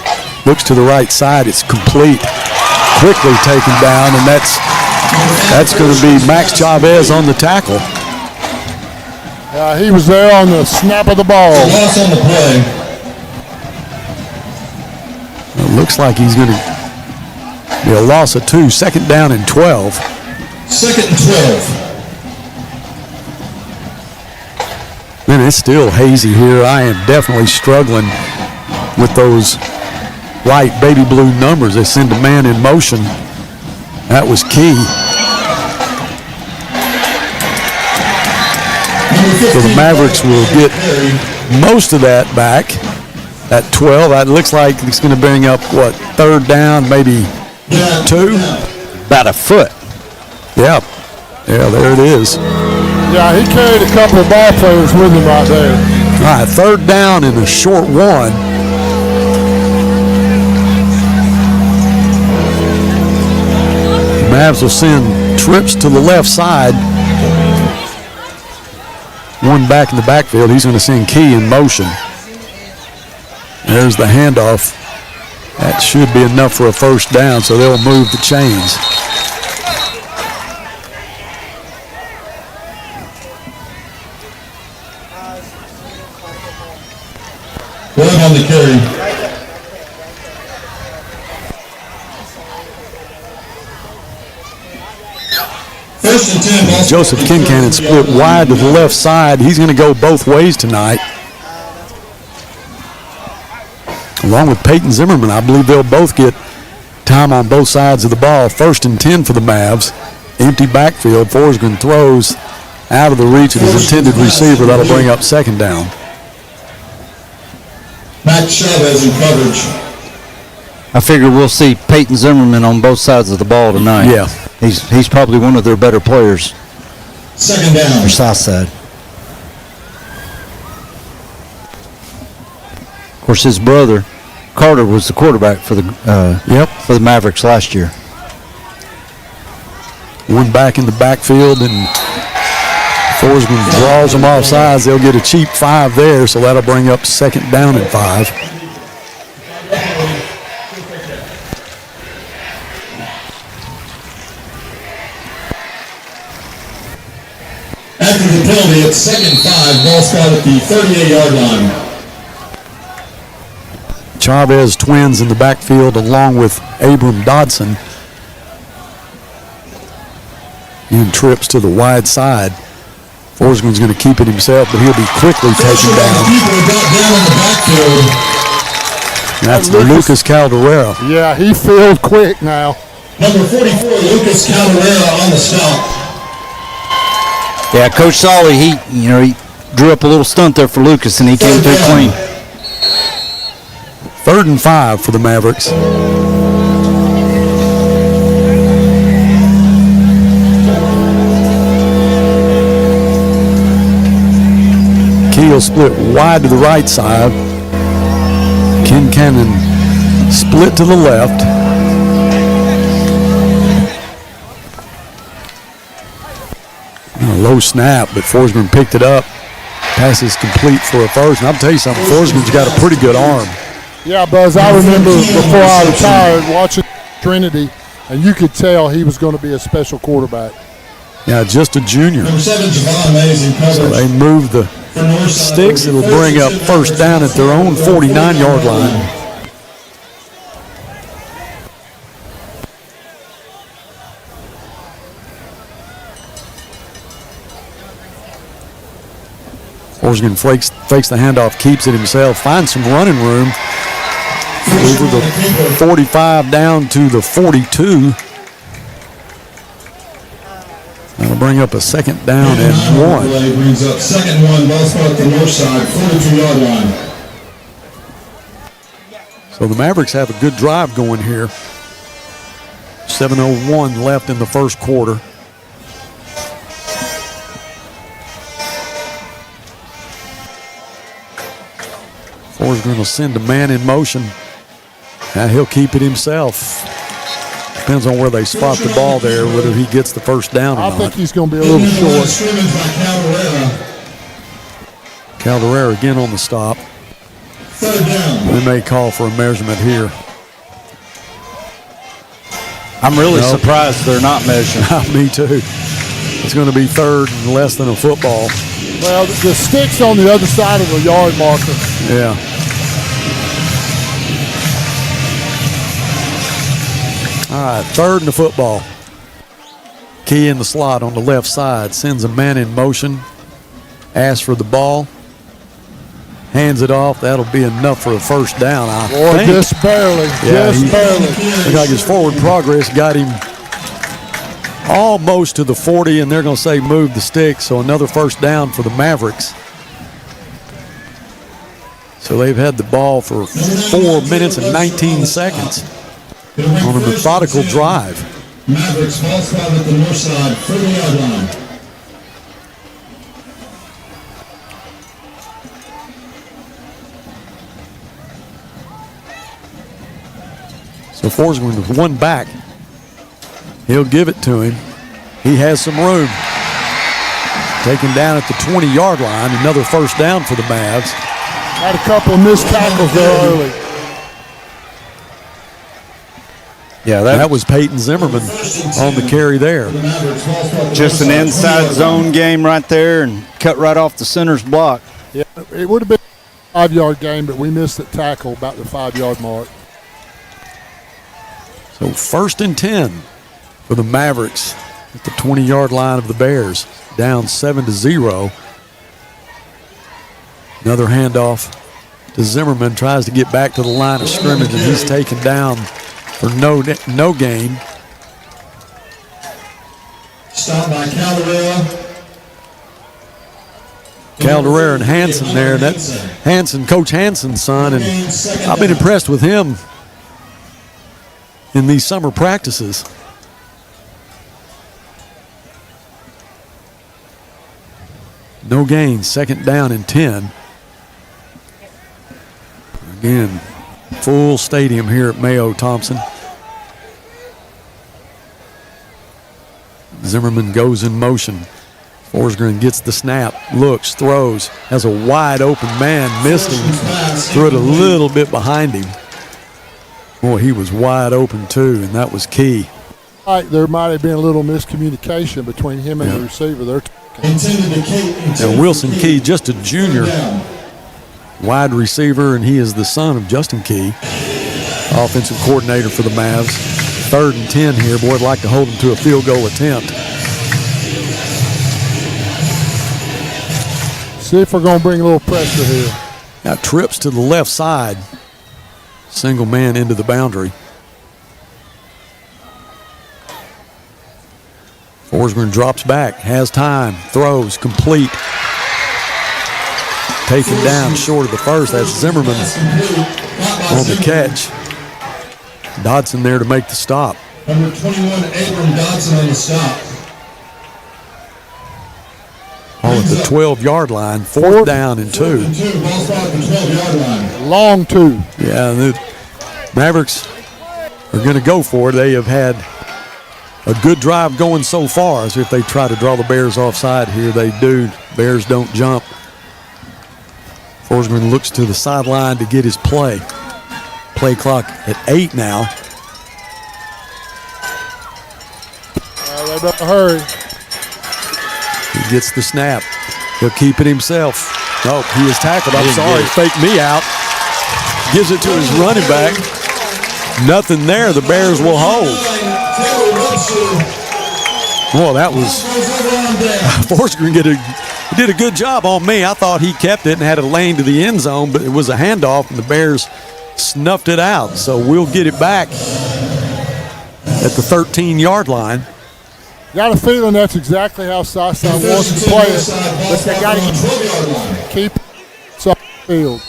Looks to the right side. It's complete. Quickly taken down, and that's going to be Max Chavez on the tackle. He was there on the snap of the ball. Loss on the play. It looks like he's going to be a loss of 2. Second down and 12. Second and 12. Man, it's still hazy here. I am definitely struggling with those light baby blue numbers. They send a man in motion. That was key. So the Mavericks will get most of that back at 12. That looks like it's going to bring up, what, third down, maybe 2? About a foot. Yeah. Yeah, there it is. Yeah, he carried a couple of ball players with him right there. All right, third down and a short 1. Mavs will send trips to the left side. One back in the backfield. He's going to send Key in motion. There's the handoff. That should be enough for a first down, so they'll move the chains. One on the carry. First and 10. Joseph Kincannon split wide to the left side. He's going to go both ways tonight. Along with Peyton Zimmerman, I believe they'll both get time on both sides of the ball. First and 10 for the Mavs. Empty backfield. Forsgren throws out of the reach of his intended receiver. That'll bring up second down. Max Chavez in coverage. I figure we'll see Peyton Zimmerman on both sides of the ball tonight. Yeah. He's probably one of their better players. Second down. For Southside. Of course, his brother Carter was the quarterback for the for the Mavericks last year. One back in the backfield, and Forsgren draws them off sides. They'll get a cheap 5 there, so that'll bring up second down and 5. penalty at 2nd and 5, ball spot at the 38-yard line. Chavez twins in the backfield along with Abram Dodson. And trips to the wide side. Forsgren's going to keep it himself, but he'll be quickly taken down. That's Lucas Caldera. Yeah, he filled quick now. Number 44, Lucas Caldera on the stop. Yeah, Coach Solly, he drew up a little stunt there for Lucas, and he came through clean. 3rd and 5 for the Mavericks. Keel split wide to the right side. Kincannon split to the left. A low snap, but Forsgren picked it up. Pass is complete for a first. And I'll tell you something, Forsgren's got a pretty good arm. Yeah, Buzz, I remember before I retired watching Trinity, and you could tell he was going to be a special quarterback. Yeah, just a junior. Number 7, Javon Mays in coverage. So they move the sticks. It'll bring up first down at their own 49-yard line. Forsgren fakes the handoff, keeps it himself, finds some running room. Over the 45 down to the 42. That'll bring up a 2nd down and 1. Brings up 2nd and 1, ball spot at the north side, 42-yard line. So the Mavericks have a good drive going here. 7:01 left in the first quarter. Forsgren will send a man in motion. Now he'll keep it himself. Depends on where they spot the ball there, whether he gets the first down or not. I think he's going to be a little short. Caldera again on the stop. 3rd down. We may call for a measurement here. I'm really surprised they're not measuring. Me too. It's going to be 3rd and less than a football. Well, the stick's on the other side of the yard marker. Yeah. All right, 3rd and the football. Key in the slot on the left side. Sends a man in motion. Asks for the ball. Hands it off. That'll be enough for a first down, I think. Just barely. Yeah, just barely. Looks like his forward progress got him almost to the 40, and they're going to say move the stick, so another first down for the Mavericks. So they've had the ball for 4 minutes and 19 seconds on a methodical drive. Mavericks ball spot at the north side, 30-yard line. So Forsgren with one back. He'll give it to him. He has some room. Taken down at the 20-yard line. Another first down for the Mavs. Had a couple of missed tackles there early. Yeah, that was Peyton Zimmerman on the carry there. Just an inside zone game right there and cut right off the center's block. Yeah, it would have been a 5-yard game, but we missed the tackle about the 5-yard mark. So 1st and 10 for the Mavericks at the 20-yard line of the Bears. Down 7-0. Another handoff to Zimmerman. Tries to get back to the line of scrimmage, and he's taken down for no gain. Stop by Caldera. Caldera and Hansen there. And that's Hansen, Coach Hansen's son, and I've been impressed with him in these summer practices. No gain, 2nd down and 10. Again, full stadium here at Mayo Thompson. Zimmerman goes in motion. Forsgren gets the snap, looks, throws, has a wide open man, missed him, threw it a little bit behind him. Boy, he was wide open too, and that was key. There might have been a little miscommunication between him and the receiver. Now, Wilson Key, just a junior wide receiver, and he is the son of Justin Key, offensive coordinator for the Mavs. 3rd and 10 here. Boy, I'd like to hold them to a field goal attempt. See if we're going to bring a little pressure here. Now trips to the left side. Single man into the boundary. Forsgren drops back, has time, throws, complete. Taken down short of the first. That's Zimmerman on the catch. Dodson there to make the stop. Number 21, Abram Dodson on the stop. All at the 12-yard line, 4th down and 2. Ball spot at the 12-yard line. Long 2. Yeah, the Mavericks are going to go for it. They have had a good drive going so far. So if they try to draw the Bears offside here, they do. Bears don't jump. Forsgren looks to the sideline to get his play. Play clock at 8 now. They better hurry. He gets the snap. He'll keep it himself. Oh, he is tackled. I'm sorry, faked me out. Gives it to his running back. Nothing there. The Bears will hold. Boy, that was Forsgren did a good job on me. I thought he kept it and had a lane to the end zone, but it was a handoff, and the Bears snuffed it out. So we'll get it back at the 13-yard line. Got a feeling that's exactly how Southside wants to play it, but they got to keep it off the field.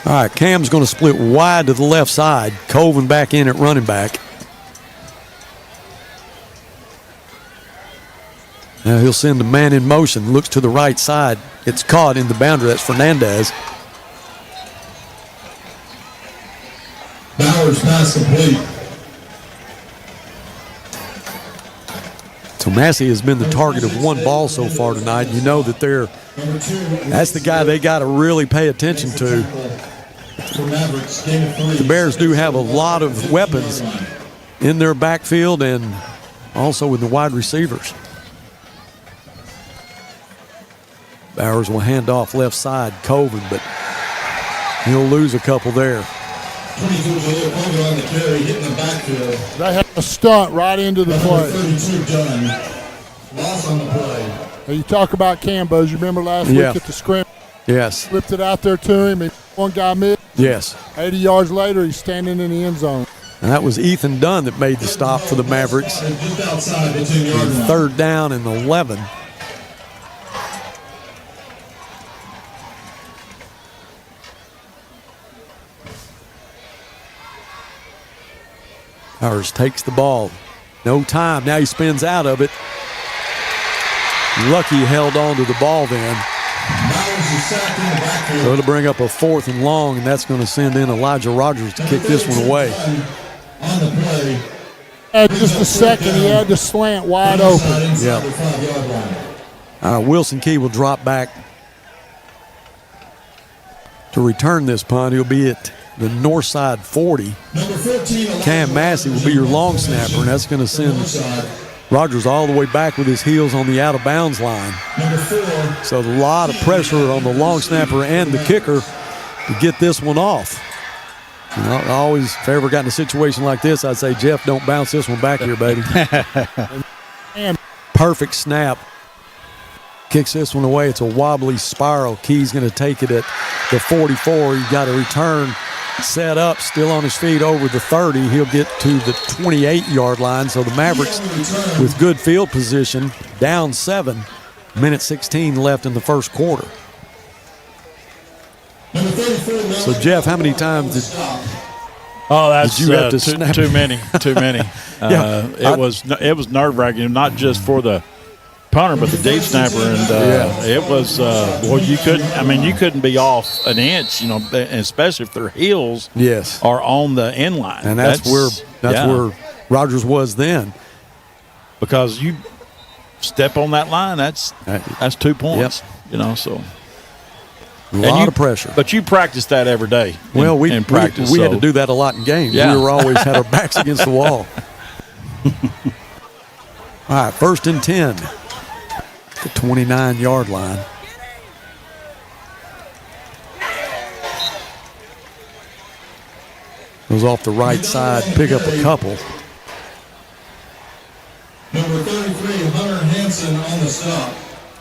All right, Cam's going to split wide to the left side. Colvin back in at running back. Now he'll send a man in motion, looks to the right side. It's caught in the boundary. That's Fernandez. Bowers pass complete. So Massey has been the target of one ball so far tonight. You know that that's the guy they got to really pay attention to. The Bears do have a lot of weapons in their backfield and also with the wide receivers. Bowers will hand off left side, Colvin, but he'll lose a couple there. They had a stunt right into the play. Loss on the play. You talk about Cambos. You remember last week at the scrim? Yes. Flipped it out there to him, and one guy missed. Yes. 80 yards later, he's standing in the end zone. And that was Ethan Dunn that made the stop for the Mavericks. 3rd down and 11. Bowers takes the ball. No time. Now he spins out of it. Lucky held on to the ball then. So it'll bring up a 4th and long, and that's going to send in Elijah Rogers to kick this one away. On the play. At just a second, he had the slant wide open. Yeah. Wilson Key will drop back to return this punt. He'll be at the Northside 40. Cam Massey will be your long snapper, and that's going to send Rogers all the way back with his heels on the out-of-bounds line. So a lot of pressure on the long snapper and the kicker to get this one off. You know, I always, if I ever got in a situation like this, I'd say, Jeff, don't bounce this one back here, baby. And perfect snap. Kicks this one away. It's a wobbly spiral. Key's going to take it at the 44. You got a return set up, still on his feet over the 30. He'll get to the 28-yard line. So the Mavericks with good field position, down 7. Minute 16 left in the first quarter. So, Jeff, how many times did you have to snap? Too many. It was nerve-wracking, not just for the punter, but the deep snapper, and it was you couldn't be off an inch, you know, especially if their heels are on the end line, and that's where Rogers was then, because you step on that line, that's 2 points, you know, so. A lot of pressure. But you practice that every day. We had to do that a lot in games. Yeah. We were always had our backs against the wall. All right, 1st and 10. The 29-yard line. Goes off the right side, pick up a couple. Number 33, Hunter Hansen on the stop.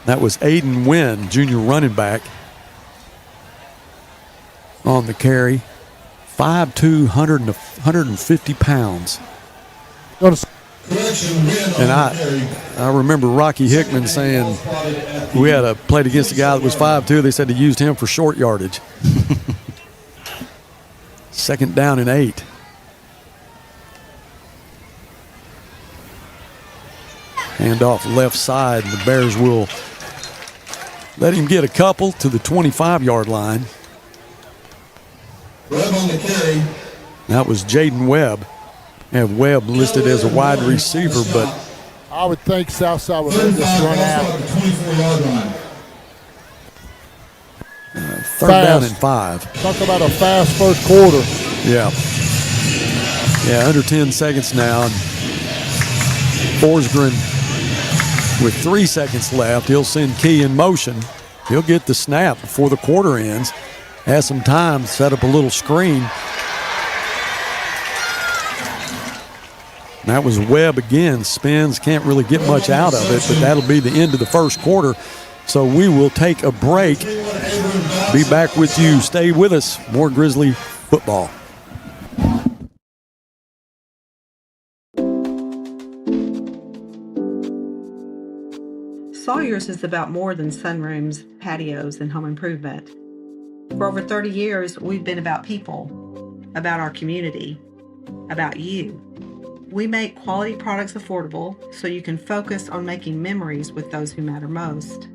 That was Aiden Wynn, junior running back, on the carry. 5'2", 150 pounds. And I remember Rocky Hickman saying we had played against a guy that was 5'2". They said they used him for short yardage. 2nd down and 8. Hand off left side, and the Bears will let him get a couple to the 25-yard line. Webb on the carry. That was Jaden Webb. Have Webb listed as a wide receiver, but I would think Southside would let this run out. 24-yard line. 3rd down and 5. Talk about a fast first quarter. Yeah. Yeah, under 10 seconds now. And Forsgren with 3 seconds left. He'll send Key in motion. He'll get the snap before the quarter ends. Has some time, set up a little screen. And that was Webb again. Spins, can't really get much out of it, but that'll be the end of the first quarter. So we will take a break. Be back with you. Stay with us. More Grizzly football. Sawyer's is about more than sunrooms, patios, and home improvement. For over 30 years, we've been about people, about our community, about you. We make quality products affordable so you can focus on making memories with those who matter most.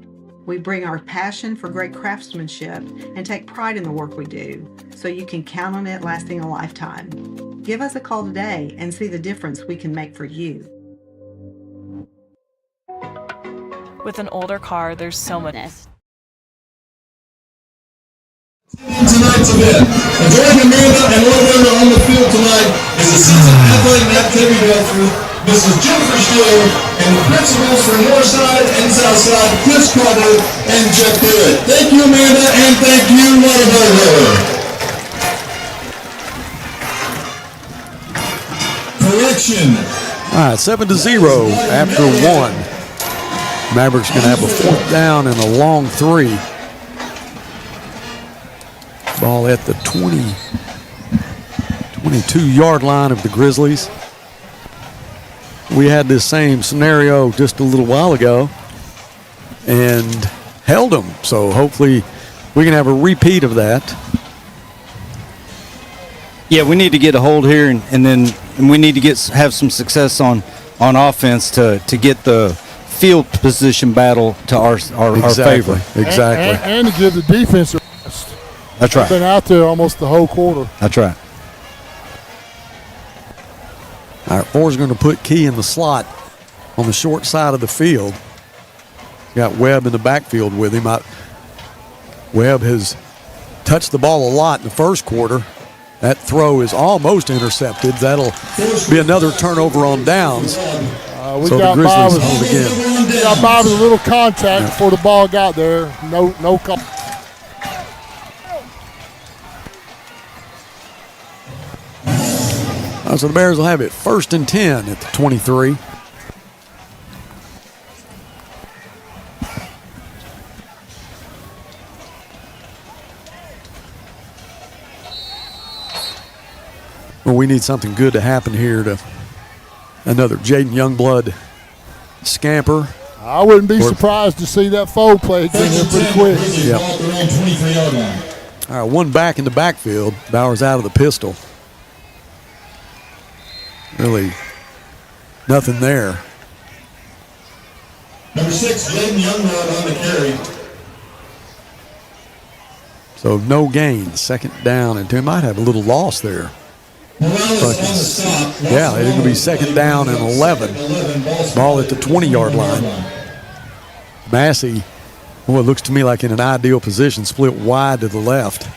We bring our passion for great craftsmanship and take pride in the work we do so you can count on it lasting a lifetime. Give us a call today and see the difference we can make for you. With an older car, there's so much. Tonight's event. Joining Amanda and one winner on the field tonight is Assistant Athletic and Activity Director, Mrs. Jennifer Steele, and the principals for Northside and Southside, Chris Carter and Jeff Barrett. Thank you, Amanda, and thank you, Whataburger. Correction. All right, 7-0 after 1. Mavericks going to have a 4th down and a long 3. Ball at the 22-yard line of the Grizzlies. We had this same scenario just a little while ago and held them. So hopefully we can have a repeat of that. Yeah, we need to get a hold here, and then we need to have some success on offense to get the field position battle to our favor. Exactly. And to give the defense a rest. That's right. They've been out there almost the whole quarter. That's right. All right, Ford's going to put Key in the slot on the short side of the field. Got Webb in the backfield with him. Webb has touched the ball a lot in the first quarter. That throw is almost intercepted. That'll be another turnover on downs. So the Grizzlies hold again. We got by with a little contact before the ball got there. No call. So the Bears will have it 1st and 10 at the 23. Well, we need something good to happen here to another Jaden Youngblood scamper. I wouldn't be surprised to see that foul play again here pretty quick. Yep. All right, one back in the backfield. Bowers out of the pistol. Really nothing there. Number 6, Jaden Youngblood on the carry. So no gain. 2nd down, and they might have a little loss there. Morales on the stop. Yeah, it's going to be 2nd down and 11. Ball at the 20-yard line. Massey, it looks to me like in an ideal position, split wide to the left.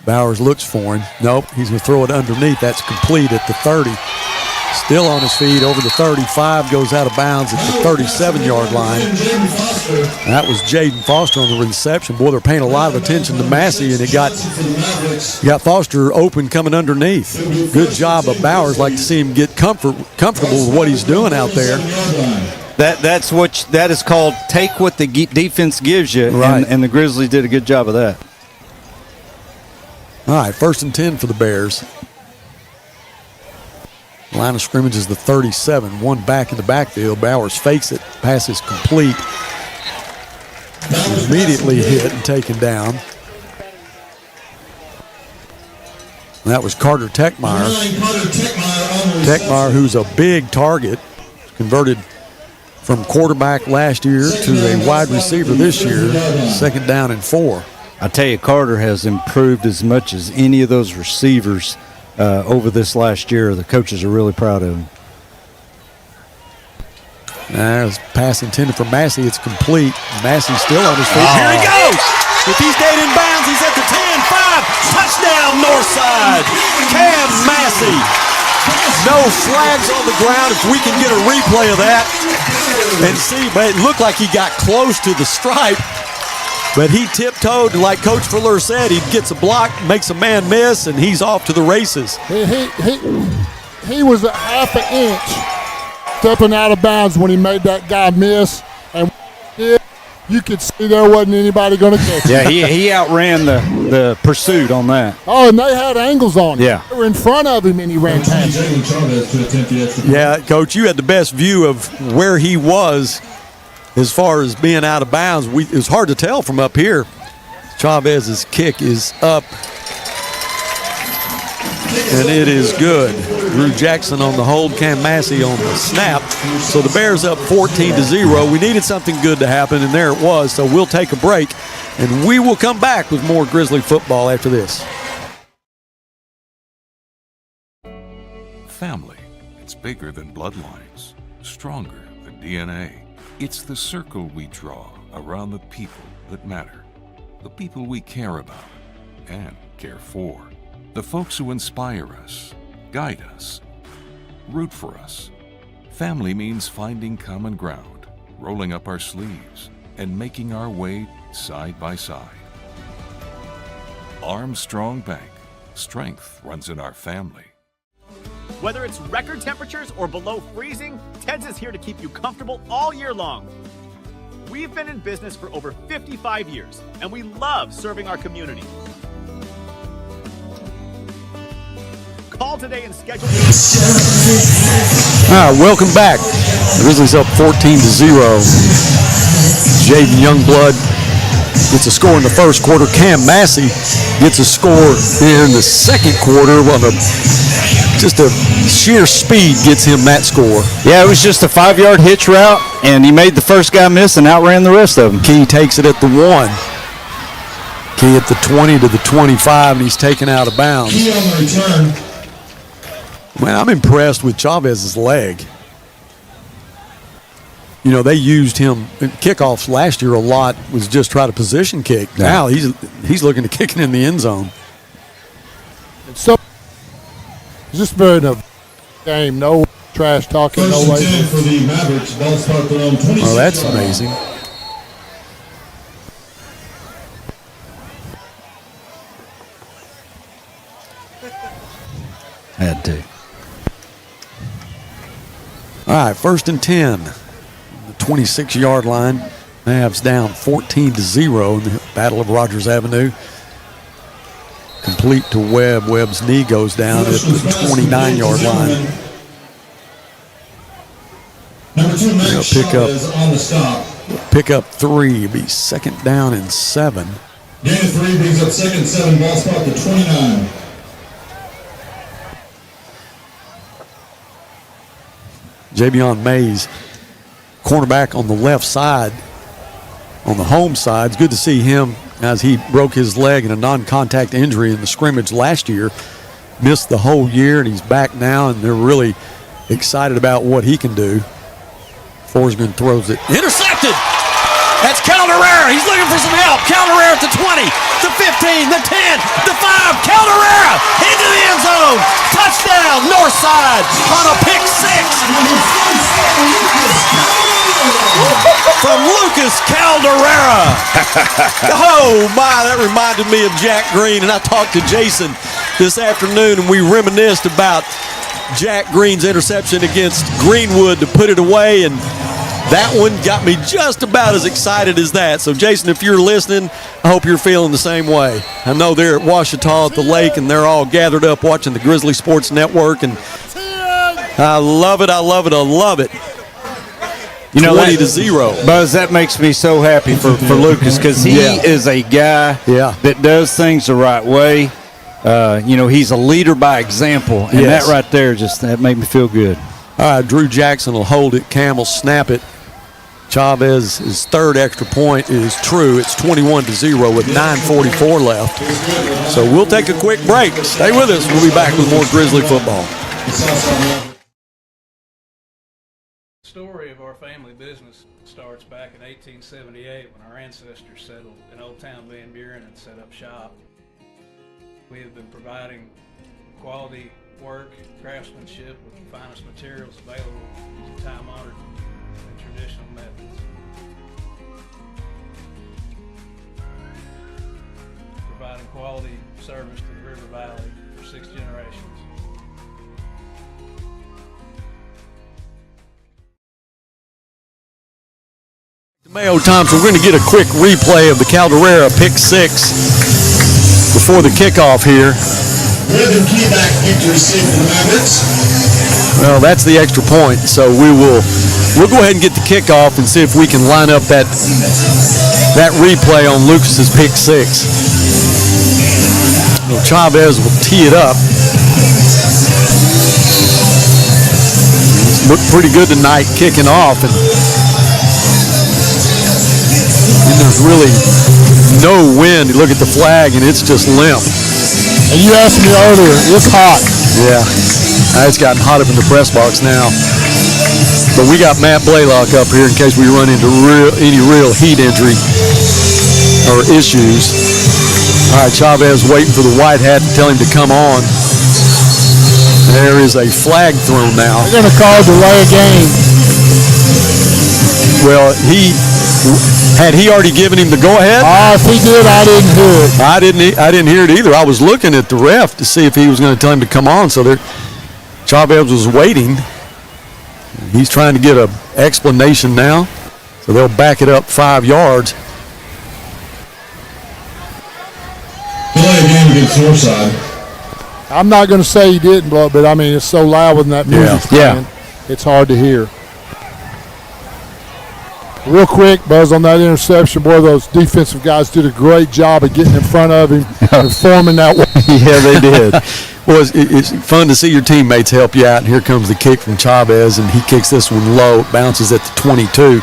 Bowers looks for him. Nope, he's going to throw it underneath. That's complete at the 30. Still on his feet over the 35, goes out of bounds at the 37-yard line. That was Jaden Foster on the reception. Boy, they're paying a lot of attention to Massey, and it got Foster open coming underneath. Good job of Bowers. Like to see him get comfortable with what he's doing out there. That is called take what the defense gives you, right. And the Grizzlies did a good job of that. All right, 1st and 10 for the Bears. Line of scrimmage is the 37. One back in the backfield. Bowers fakes it. Pass is complete. Immediately hit and taken down. And that was Carter Techmeyer. Techmeyer, who's a big target, converted from quarterback last year to a wide receiver this year. 2nd down and 4. I tell you, Carter has improved as much as any of those receivers over this last year. The coaches are really proud of him. There's pass intended for Massey. It's complete. Massey still on his feet. Here he goes. If he's stayed in bounds, he's at the 10-5. Touchdown, Northside. Cam Massey. No flags on the ground. If we can get a replay of that and see, but it looked like he got close to the stripe. But he tiptoed, like Coach Fuller said, he gets a block, makes a man miss, and he's off to the races. He was a half an inch stepping out of bounds when he made that guy miss. And you could see there wasn't anybody going to catch him. Yeah, he outran the pursuit on that. Oh, and they had angles on him. Yeah. They were in front of him, and he ran past him. Yeah, Coach, you had the best view of where he was as far as being out of bounds. It was hard to tell from up here. Chavez's kick is up, and it is good. Drew Jackson on the hold, Cam Massey on the snap. So the Bears up 14-0. We needed something good to happen, and there it was. So we'll take a break, and we will come back with more Grizzly football after this. Family. It's bigger than bloodlines, stronger than DNA. It's the circle we draw around the people that matter, the people we care about and care for, the folks who inspire us, guide us, root for us. Family means finding common ground, rolling up our sleeves, and making our way side by side. Armstrong Bank. Strength runs in our family. Whether it's record temperatures or below freezing, Ted's is here to keep you comfortable all year long. We've been in business for over 55 years, and we love serving our community. Call today and schedule. All right, welcome back. The Grizzlies up 14-0. Jaden Youngblood gets a score in the first quarter. Cam Massey gets a score in the second quarter. Just a sheer speed gets him that score. Yeah, it was just a 5-yard hitch route, and he made the first guy miss and outran the rest of them. Key takes it at the 1. Key at the 20 to the 25, and he's taken out of bounds. Key on the return. Man, I'm impressed with Chavez's leg. You know, they used him in kickoffs last year a lot, was just try to position kick. Yeah. Now he's looking to kick it in the end zone. So it's just been a game, no trash talking, no way. For the Mavericks, ball start around 26. Oh, that's amazing. Had to. All right, 1st and 10. The 26-yard line. Mavs down 14-0 in the Battle of Rogers Avenue. Complete to Webb. Webb's knee goes down at the 29-yard line. Number 2, Max Chavez on the stop. Pick up 3. It'll be 2nd down and 7. Gain of 3 brings up 2nd and 7. Ball spot to 29. Javion Mays, cornerback on the left side, on the home side. It's good to see him as he broke his leg in a non-contact injury in the scrimmage last year. Missed the whole year, and he's back now, and they're really excited about what he can do. Forsgren throws it. Intercepted! That's Caldera. He's looking for some help. Caldera at the 20, the 15, the 10, the 5. Caldera into the end zone. Touchdown, Northside on a pick six. From Lucas Caldera. Oh, my, that reminded me of Jack Green. And I talked to Jason this afternoon, and we reminisced about Jack Green's interception against Greenwood to put it away, and that one got me just about as excited as that. So, Jason, if you're listening, I hope you're feeling the same way. I know they're at Ouachita at the lake, and they're all gathered up watching the Grizzly Sports Network, and I love it, I love it, I love it. 20-0. Buzz, that makes me so happy for Lucas, because he is a guy that does things the right way. He's a leader by example, and that right there that made me feel good. All right, Drew Jackson will hold it. Cam will snap it. Chavez's third extra point is true. It's 21-0 with 9:44 left. So we'll take a quick break. Stay with us. We'll be back with more Grizzly football. The story of our family business starts back in 1878 when our ancestors settled in Old Town Van Buren and set up shop. We have been providing quality work, craftsmanship with the finest materials available using time-honored and traditional methods. Providing quality service to the River Valley for 6 generations. Mayo time, so we're going to get a quick replay of the Caldera pick six before the kickoff here. Well, that's the extra point, so we'll go ahead and get the kickoff and see if we can line up that replay on Lucas's pick six. Well, Chavez will tee it up. It's looked pretty good tonight kicking off, and there's really no wind. You look at the flag, and it's just limp. And you asked me earlier, it's hot. Yeah, it's gotten hot up in the press box now. But we got Matt Blaylock up here in case we run into any real heat injury or issues. All right, Chavez waiting for the white hat to tell him to come on. There is a flag thrown now. They're going to call delay a game. Well, had he already given him the go-ahead? If he did, I didn't hear it. I didn't hear it either. I was looking at the ref to see if he was going to tell him to come on. So Chavez was waiting. He's trying to get an explanation now. So they'll back it up 5 yards. Delay game against Northside. I'm not going to say he didn't, but I mean, it's so loud when that music's playing. It's hard to hear. Real quick, Buzz, on that interception, boy, those defensive guys did a great job of getting in front of him and forming that way. Yeah, they did. Well, it's fun to see your teammates help you out. And here comes the kick from Chavez, and he kicks this one low. It bounces at the 22.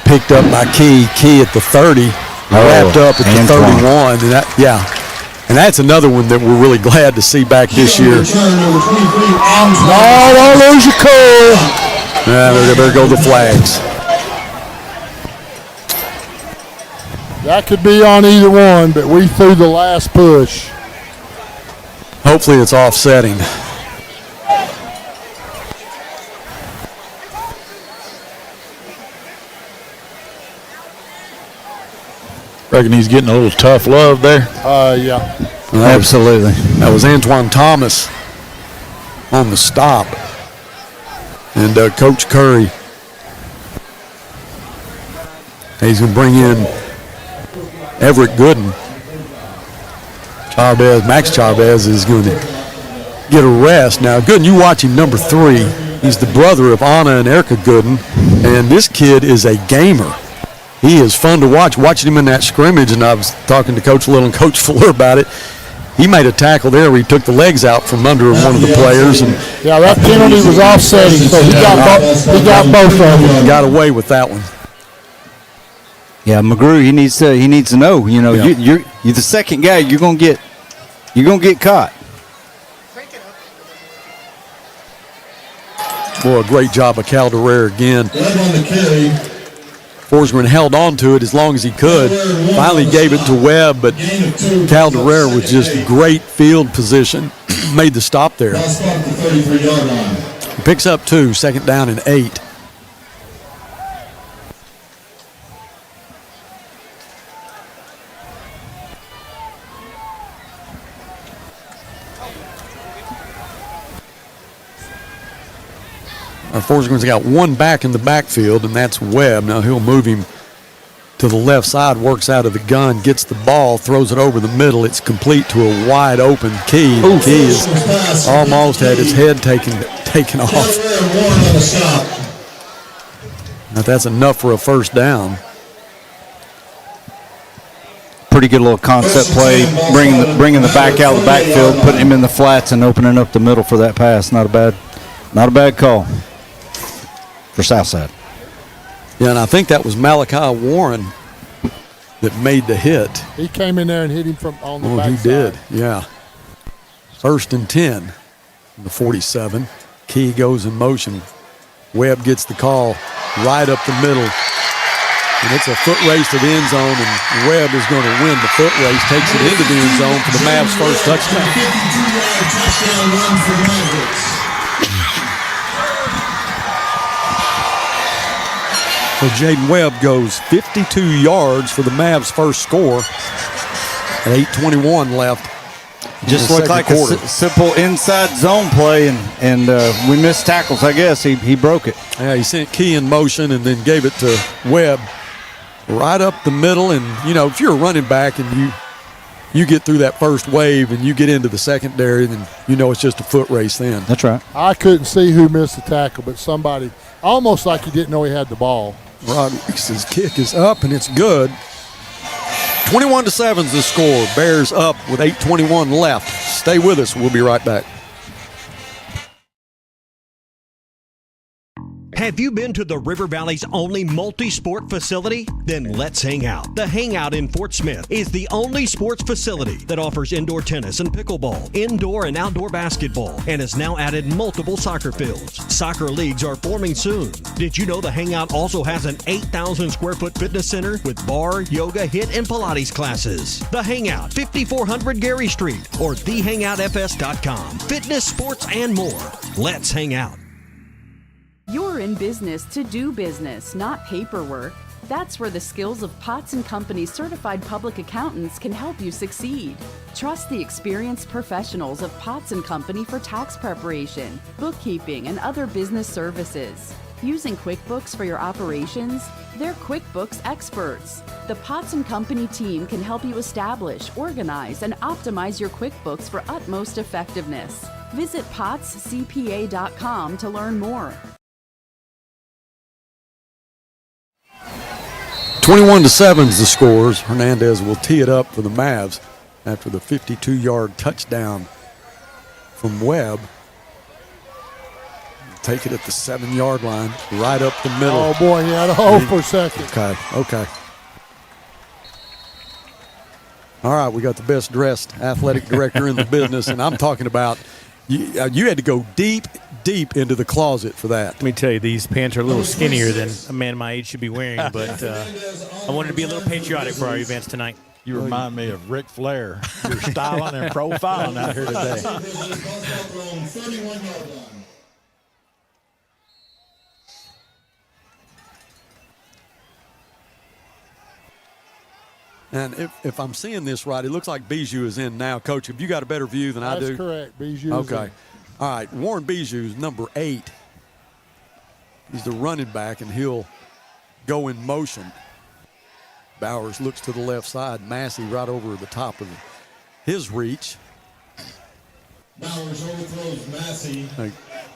Picked up by Key. Key at the 30. Wrapped up at the 31. And that's another one that we're really glad to see back this year. No, don't lose your cool. There go the flags. That could be on either one, but we threw the last push. Hopefully it's offsetting. Reckon he's getting a little tough love there. Yeah. Absolutely. That was Antoine Thomas on the stop. And Coach Curry, he's going to bring in Everett Gooden. Max Chavez is going to get a rest. Now, Gooden, you watch him, number 3. He's the brother of Anna and Erica Gooden, and this kid is a gamer. He is fun to watch. Watching him in that scrimmage, and I was talking to Coach Little and Coach Fuller about it. He made a tackle there where he took the legs out from under one of the players. And that penalty was offsetting, so he got both of them. Got away with that one. Yeah, McGrew, he needs to know. You're the second guy. You're gonna get caught. Boy, a great job of Caldera again. Led on the carry Forsgren held on to it as long as he could. Finally gave it to Webb, but Calderera with just great field position made the stop there. He picks up 2, 2nd down and 8. Forsgren's got 1 back in the backfield, and that's Webb. Now he'll move him to the left side, works out of the gun, gets the ball, throws it over the middle. It's complete to a wide open Key. Key is almost had his head taken off. Now that's enough for a first down. Pretty good little concept play, bringing the back out of the backfield, putting him in the flats and opening up the middle for that pass. Not a bad call for Southside. Yeah, and I think that was Malachi Warren that made the hit. He came in there and hit him from on the backside. He did, yeah. 1st and 10 from the 47. Key goes in motion. Webb gets the call right up the middle. And it's a foot race to the end zone, and Webb is going to win the foot race, takes it into the end zone for the Mavs' first touchdown. 52-yard touchdown run for the Mavericks. So Jaden Webb goes 52 yards for the Mavs' first score. At 8:21 left. Just looked like a simple inside zone play, and we missed tackles, I guess. He broke it. Yeah, he sent Key in motion and then gave it to Webb right up the middle. And, you know, if you're a running back and you get through that first wave and you get into the secondary, then you know it's just a foot race then. That's right. I couldn't see who missed the tackle, but somebody, almost like he didn't know he had the ball. Rodriguez's kick is up, and it's good. 21-7 is the score. Bears up with 8:21 left. Stay with us. We'll be right back. Have you been to the River Valley's only multi-sport facility? Then let's hang out. The Hangout in Fort Smith is the only sports facility that offers indoor tennis and pickleball, indoor and outdoor basketball, and has now added multiple soccer fields. Soccer leagues are forming soon. Did you know the Hangout also has an 8,000 square foot fitness center with bar, yoga, HIIT, and Pilates classes? The Hangout, 5400 Gary Street, or thehangoutfs.com. Fitness, sports, and more. Let's hang out. You're in business to do business, not paperwork. That's where the skills of Potts & Company certified public accountants can help you succeed. Trust the experienced professionals of Potts & Company for tax preparation, bookkeeping, and other business services. Using QuickBooks for your operations? They're QuickBooks experts. The Potts & Company team can help you establish, organize, and optimize your QuickBooks for utmost effectiveness. Visit pottscpa.com to learn more. 21-7 is the scores. Hernandez will tee it up for the Mavs after the 52-yard touchdown from Webb. Take it at the 7-yard line, right up the middle. Oh, boy, he had a hole for a second. Okay. All right, we got the best dressed athletic director in the business, and I'm talking about you had to go deep into the closet for that. Let me tell you, these pants are a little skinnier than a man my age should be wearing, but I wanted to be a little patriotic for our events tonight. You remind me of Ric Flair. You're styling and profiling out here today. And if I'm seeing this right, it looks like Bijou is in now. Coach, have you got a better view than I do? That's correct. Bijou is okay. in. All right, Warren Bijou is number 8. He's the running back, and he'll go in motion. Bowers looks to the left side. Massey right over the top of his reach. Bowers overthrows Massey.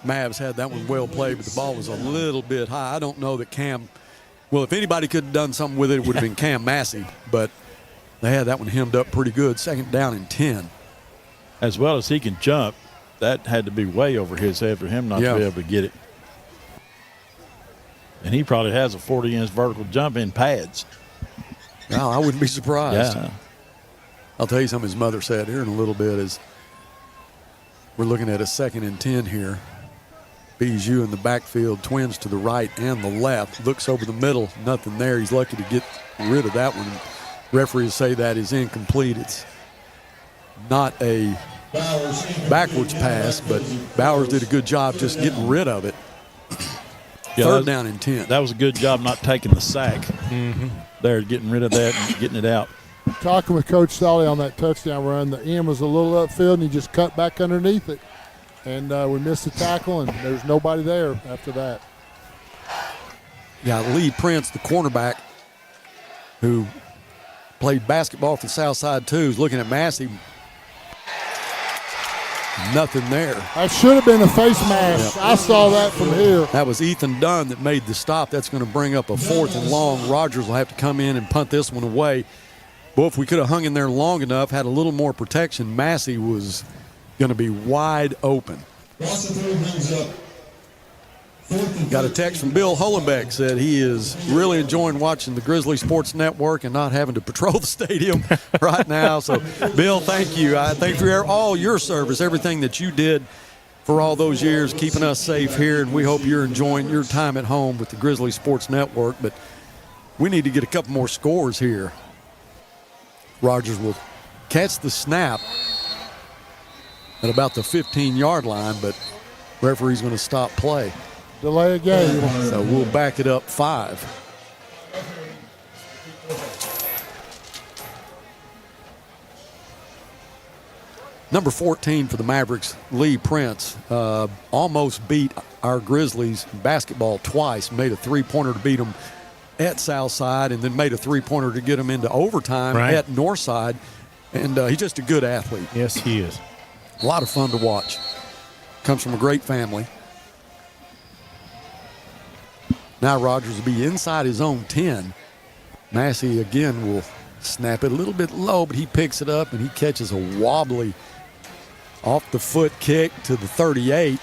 Mavs had that one well played, but the ball was a little bit high. I don't know that Cam – well, if anybody could have done something with it, it would have been Cam Massey, but they had that one hemmed up pretty good. 2nd down and 10. As well as he can jump, that had to be way over his head for him not to be able to get it. And he probably has a 40-inch vertical jump in pads. No, I wouldn't be surprised. Yeah. I'll tell you something his mother said here in a little bit is we're looking at a 2nd and 10 here. Bijou in the backfield, twins to the right and the left. Looks over the middle, nothing there. He's lucky to get rid of that one. Referees say that is incomplete. It's not a backwards pass, but Bowers did a good job just getting rid of it. Yeah, Third down and 10. That was a good job not taking the sack there, getting rid of that and getting it out. Talking with Coach Solly on that touchdown run, the end was a little upfield, and he just cut back underneath it. And we missed the tackle, and there's nobody there after that. Yeah, Lee Prince, the cornerback, who played basketball for Southside too, is looking at Massey. Nothing there. That should have been a face mask. Yep. I saw that from here. That was Ethan Dunn that made the stop. That's going to bring up a 4th and long. Rogers will have to come in and punt this one away. Boy, if we could have hung in there long enough, had a little more protection, Massey was going to be wide open. Got a text from Bill Holenbeck, said he is really enjoying watching the Grizzly Sports Network and not having to patrol the stadium right now. So, Bill, thank you. I thank you for all your service, everything that you did for all those years, keeping us safe here, and we hope you're enjoying your time at home with the Grizzly Sports Network. But we need to get a couple more scores here. Rogers will catch the snap at about the 15-yard line, but referee's going to stop play. Delay a game. So we'll back it up 5. Number 14 for the Mavericks, Lee Prince, almost beat our Grizzlies basketball twice, made a three-pointer to beat them at Southside, and then made a three-pointer to get them into overtime at Northside. And he's just a good athlete. Yes, he is. A lot of fun to watch. Comes from a great family. Now Rogers will be inside his own 10. Massey again will snap it a little bit low, but he picks it up and he catches a wobbly off-the-foot kick to the 38.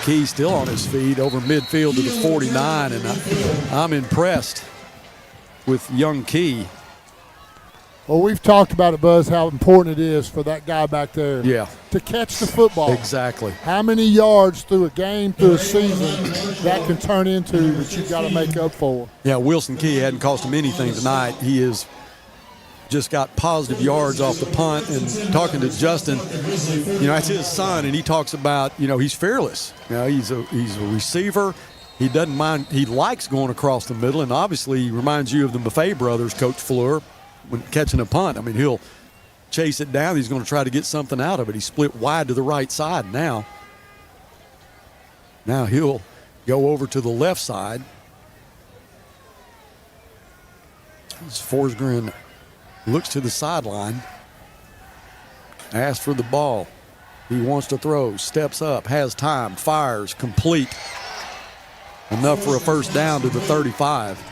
Key still on his feet over midfield to the 49, and I'm impressed with young Key. Well, we've talked about it, Buzz, how important it is for that guy back there to catch the football. Exactly. How many yards through a game, through a season, that can turn into that you've got to make up for. Yeah, Wilson Key hadn't cost him anything tonight. He has just got positive yards off the punt. And talking to Justin, you know, that's his son, and he talks about, you know, he's fearless. You know, he's a receiver. He doesn't mind. He likes going across the middle, and obviously he reminds you of the Maffei brothers, Coach Fleur. When catching a punt, I mean, he'll chase it down. He's going to try to get something out of it. He split wide to the right side now. Now he'll go over to the left side. As Forsgren looks to the sideline, asks for the ball. He wants to throw, steps up, has time, fires, complete. Enough for a first down to the 35.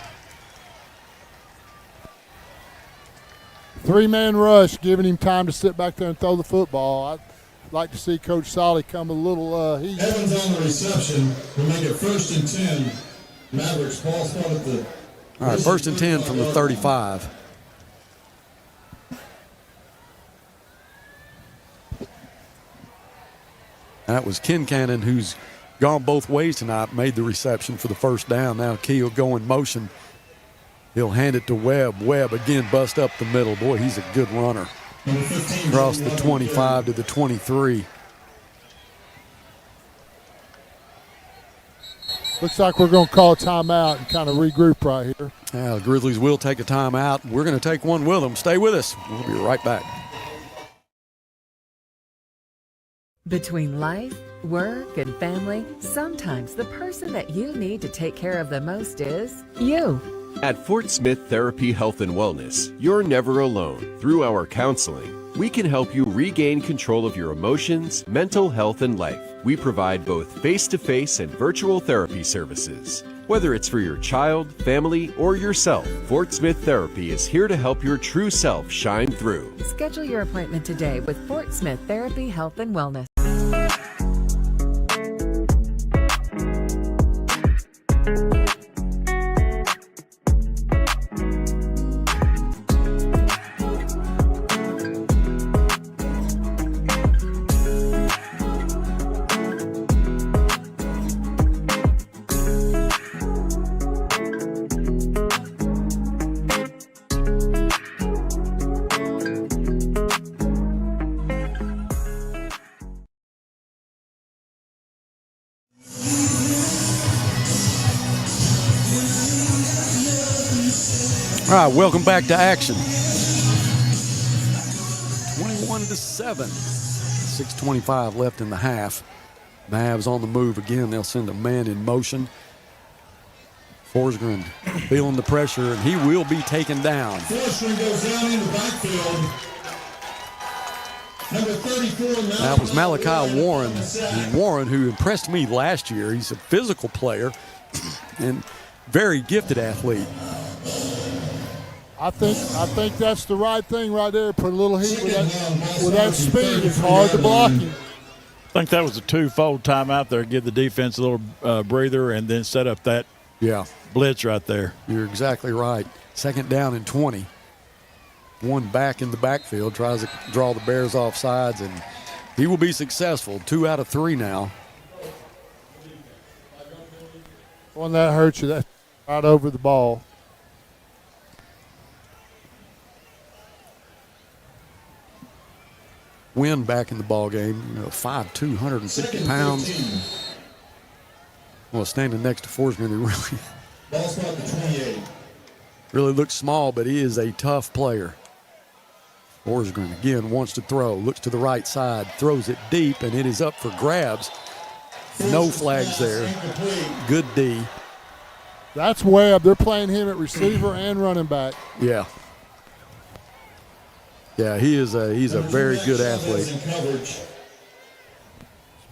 Three-man rush, giving him time to sit back there and throw the football. I'd like to see Coach Solly come a little heat. Evans on the reception will make it 1st and 10. Mavericks, ball spot at the... All right, 1st and 10 from the 35. That was Kincannon, who's gone both ways tonight, made the reception for the first down. Now Key will go in motion. He'll hand it to Webb. Webb again bust up the middle. Boy, he's a good runner. Across the 25 to the 23. Looks like we're going to call a timeout and kind of regroup right here. Yeah, the Grizzlies will take a timeout. We're going to take one with them. Stay with us. We'll be right back. Between life, work, and family, sometimes the person that you need to take care of the most is you. At Fort Smith Therapy Health and Wellness, you're never alone. Through our counseling, we can help you regain control of your emotions, mental health, and life. We provide both face-to-face and virtual therapy services. Whether it's for your child, family, or yourself, Fort Smith Therapy is here to help your true self shine through. Schedule your appointment today with Fort Smith Therapy Health and Wellness. All right, welcome back to action. 21-7. 6:25 left in the half. Mavs on the move again. They'll send a man in motion. Forsgren feeling the pressure, and he will be taken down. Forsgren goes down in the backfield. Number 34. That was Malachi Warren. Warren, who impressed me last year. He's a physical player and very gifted athlete. I think that's the right thing right there. Put a little heat with that speed. It's hard to block him. I think that was a twofold timeout there. Give the defense a little breather and then set up that blitz right there. You're exactly right. 2nd down and 20. One back in the backfield, tries to draw the Bears off sides, and he will be successful. 2 out of 3 now. One that hurts you, that's right over the ball. Win back in the ball game. 5'2", 150 pounds. Well, standing next to Forsgren, he really looks small, but he is a tough player. Forsgren again wants to throw, looks to the right side, throws it deep, and it is up for grabs. No flags there. Good D. That's Webb. They're playing him at receiver and running back. Yeah. Yeah, he's a very good athlete.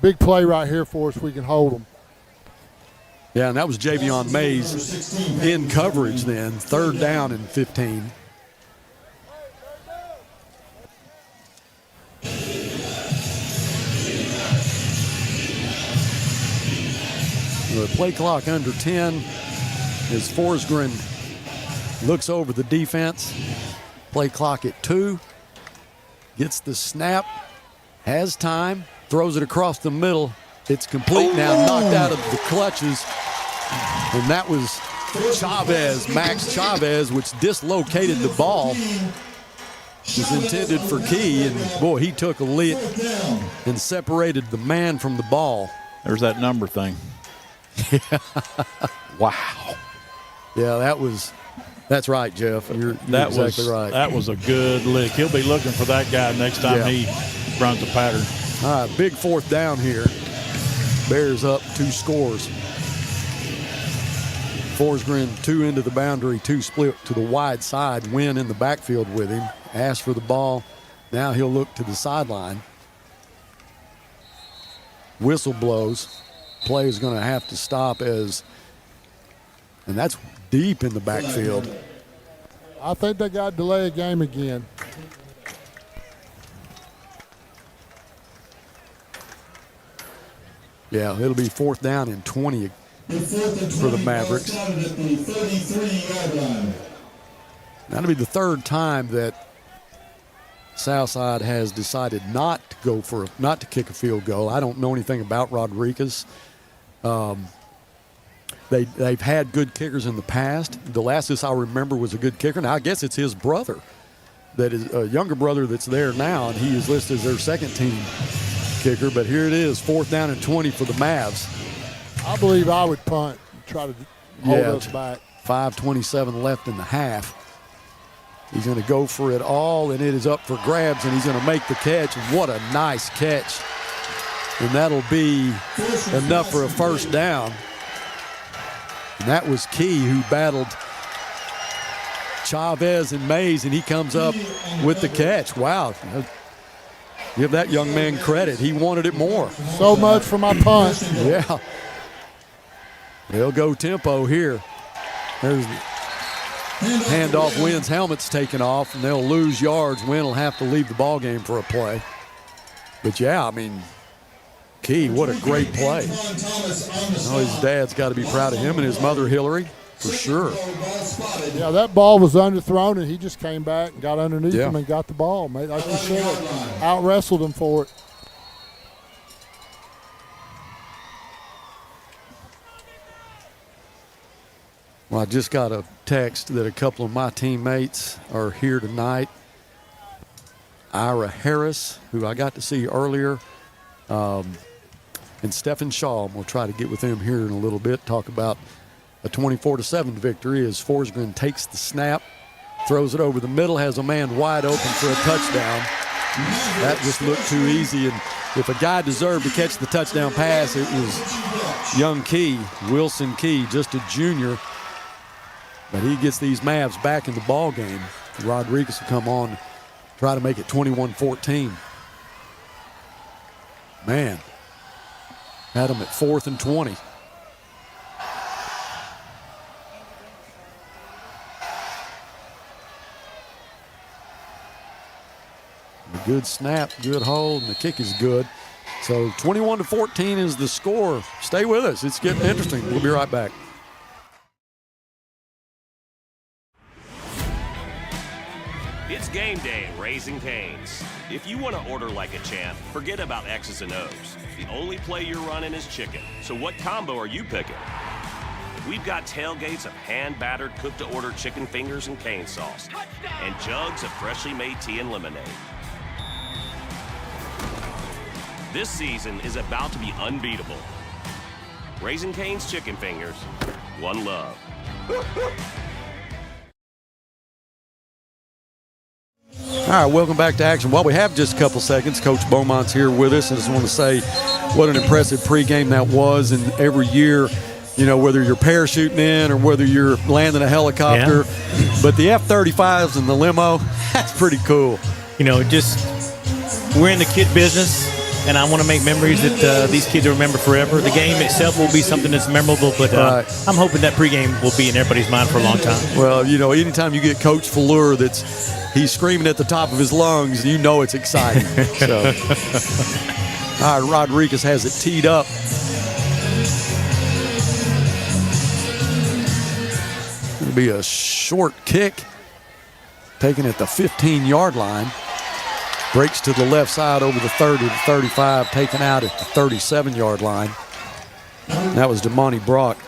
Big play right here for us. We can hold him. Yeah, and that was Javion Mays in coverage then. 3rd down and 15. The play clock under 10 as Forsgren looks over the defense. Play clock at 2. Gets the snap, has time, throws it across the middle. It's complete now, knocked out of the clutches. And that was Chavez, Max Chavez, which dislocated the ball. It was intended for Key, and boy, he took a lead and separated the man from the ball. There's that number thing. Wow. Yeah, that's right, Jeff. You're exactly right. That was a good lick. He'll be looking for that guy next time he runs a pattern. All right, big 4th down here. Bears up 2 scores. Forsgren 2 into the boundary, 2 split to the wide side. Win in the backfield with him. Asked for the ball. Now he'll look to the sideline. Whistle blows. Play is going to have to stop and that's deep in the backfield. I think they got to delay a game again. Yeah, it'll be 4th down and 20 for the Mavericks. That'll be the 3rd time that Southside has decided not to kick a field goal. I don't know anything about Rodriguez. They've had good kickers in the past. The last I remember was a good kicker. Now I guess it's his brother, that is a younger brother that's there now, and he is listed as their 2nd team kicker. But here it is, 4th down and 20 for the Mavs. I believe I would punt and try to hold us back. 5:27 left in the half. He's going to go for it all, and it is up for grabs, and he's going to make the catch. And what a nice catch. And that'll be enough for a 1st down. And that was Key, who battled Chavez and Mays, and he comes up with the catch. Wow. Give that young man credit. He wanted it more. So much for my punt. Yeah. They'll go tempo here. There's the handoff. Wynn's helmet's taken off, and they'll lose yards. Wynn will have to leave the ball game for a play. But, yeah, I mean, Key, what a great play. His dad's got to be proud of him and his mother, Hillary, for sure. Yeah, that ball was underthrown, and he just came back and got underneath him and got the ball. Mate, like you said, out-wrestled him for it. Well, I just got a text that a couple of my teammates are here tonight. Ira Harris, who I got to see earlier, and Stephen Shaw. We'll try to get with him here in a little bit, talk about a 24-7 victory as Forsgren takes the snap, Throws it over the middle, has a man wide open for a touchdown. That just looked too easy, and if a guy deserved to catch the touchdown pass, it was young Key, Wilson Key, just a junior. But he gets these Mavs back in the ball game. Rodriguez will come on, try to make it 21-14. Man, had him at 4th and 20. A good snap, good hold, and the kick is good. So 21-14 is the score. Stay with us. It's getting interesting. We'll be right back. It's game day at Raising Cane's. If you want to order like a champ, forget about X's and O's. The only play you're running is chicken. So what combo are you picking? We've got tailgates of hand-battered, cooked-to-order chicken fingers and cane sauce, and jugs of freshly made tea and lemonade. This season is about to be unbeatable. Raising Cane's Chicken Fingers, one love. All right, welcome back to action. While we have just a couple seconds, Coach Beaumont's here with us. I just want to say what an impressive pregame that was. And every year, you know, whether you're parachuting in or whether you're landing a helicopter, but the F-35s and the limo, that's pretty cool. You know, just we're in the kid business, and I want to make memories that these kids will remember forever. The game itself will be something that's memorable, but I'm hoping that pregame will be in everybody's mind for a long time. Well, you know, anytime you get Coach Fleur he's screaming at the top of his lungs, you know it's exciting. So, all right, Rodriguez has it teed up. It'll be a short kick taken at the 15-yard line. Breaks to the left side over the 30 to 35, taken out at the 37-yard line. That was Damani Brock.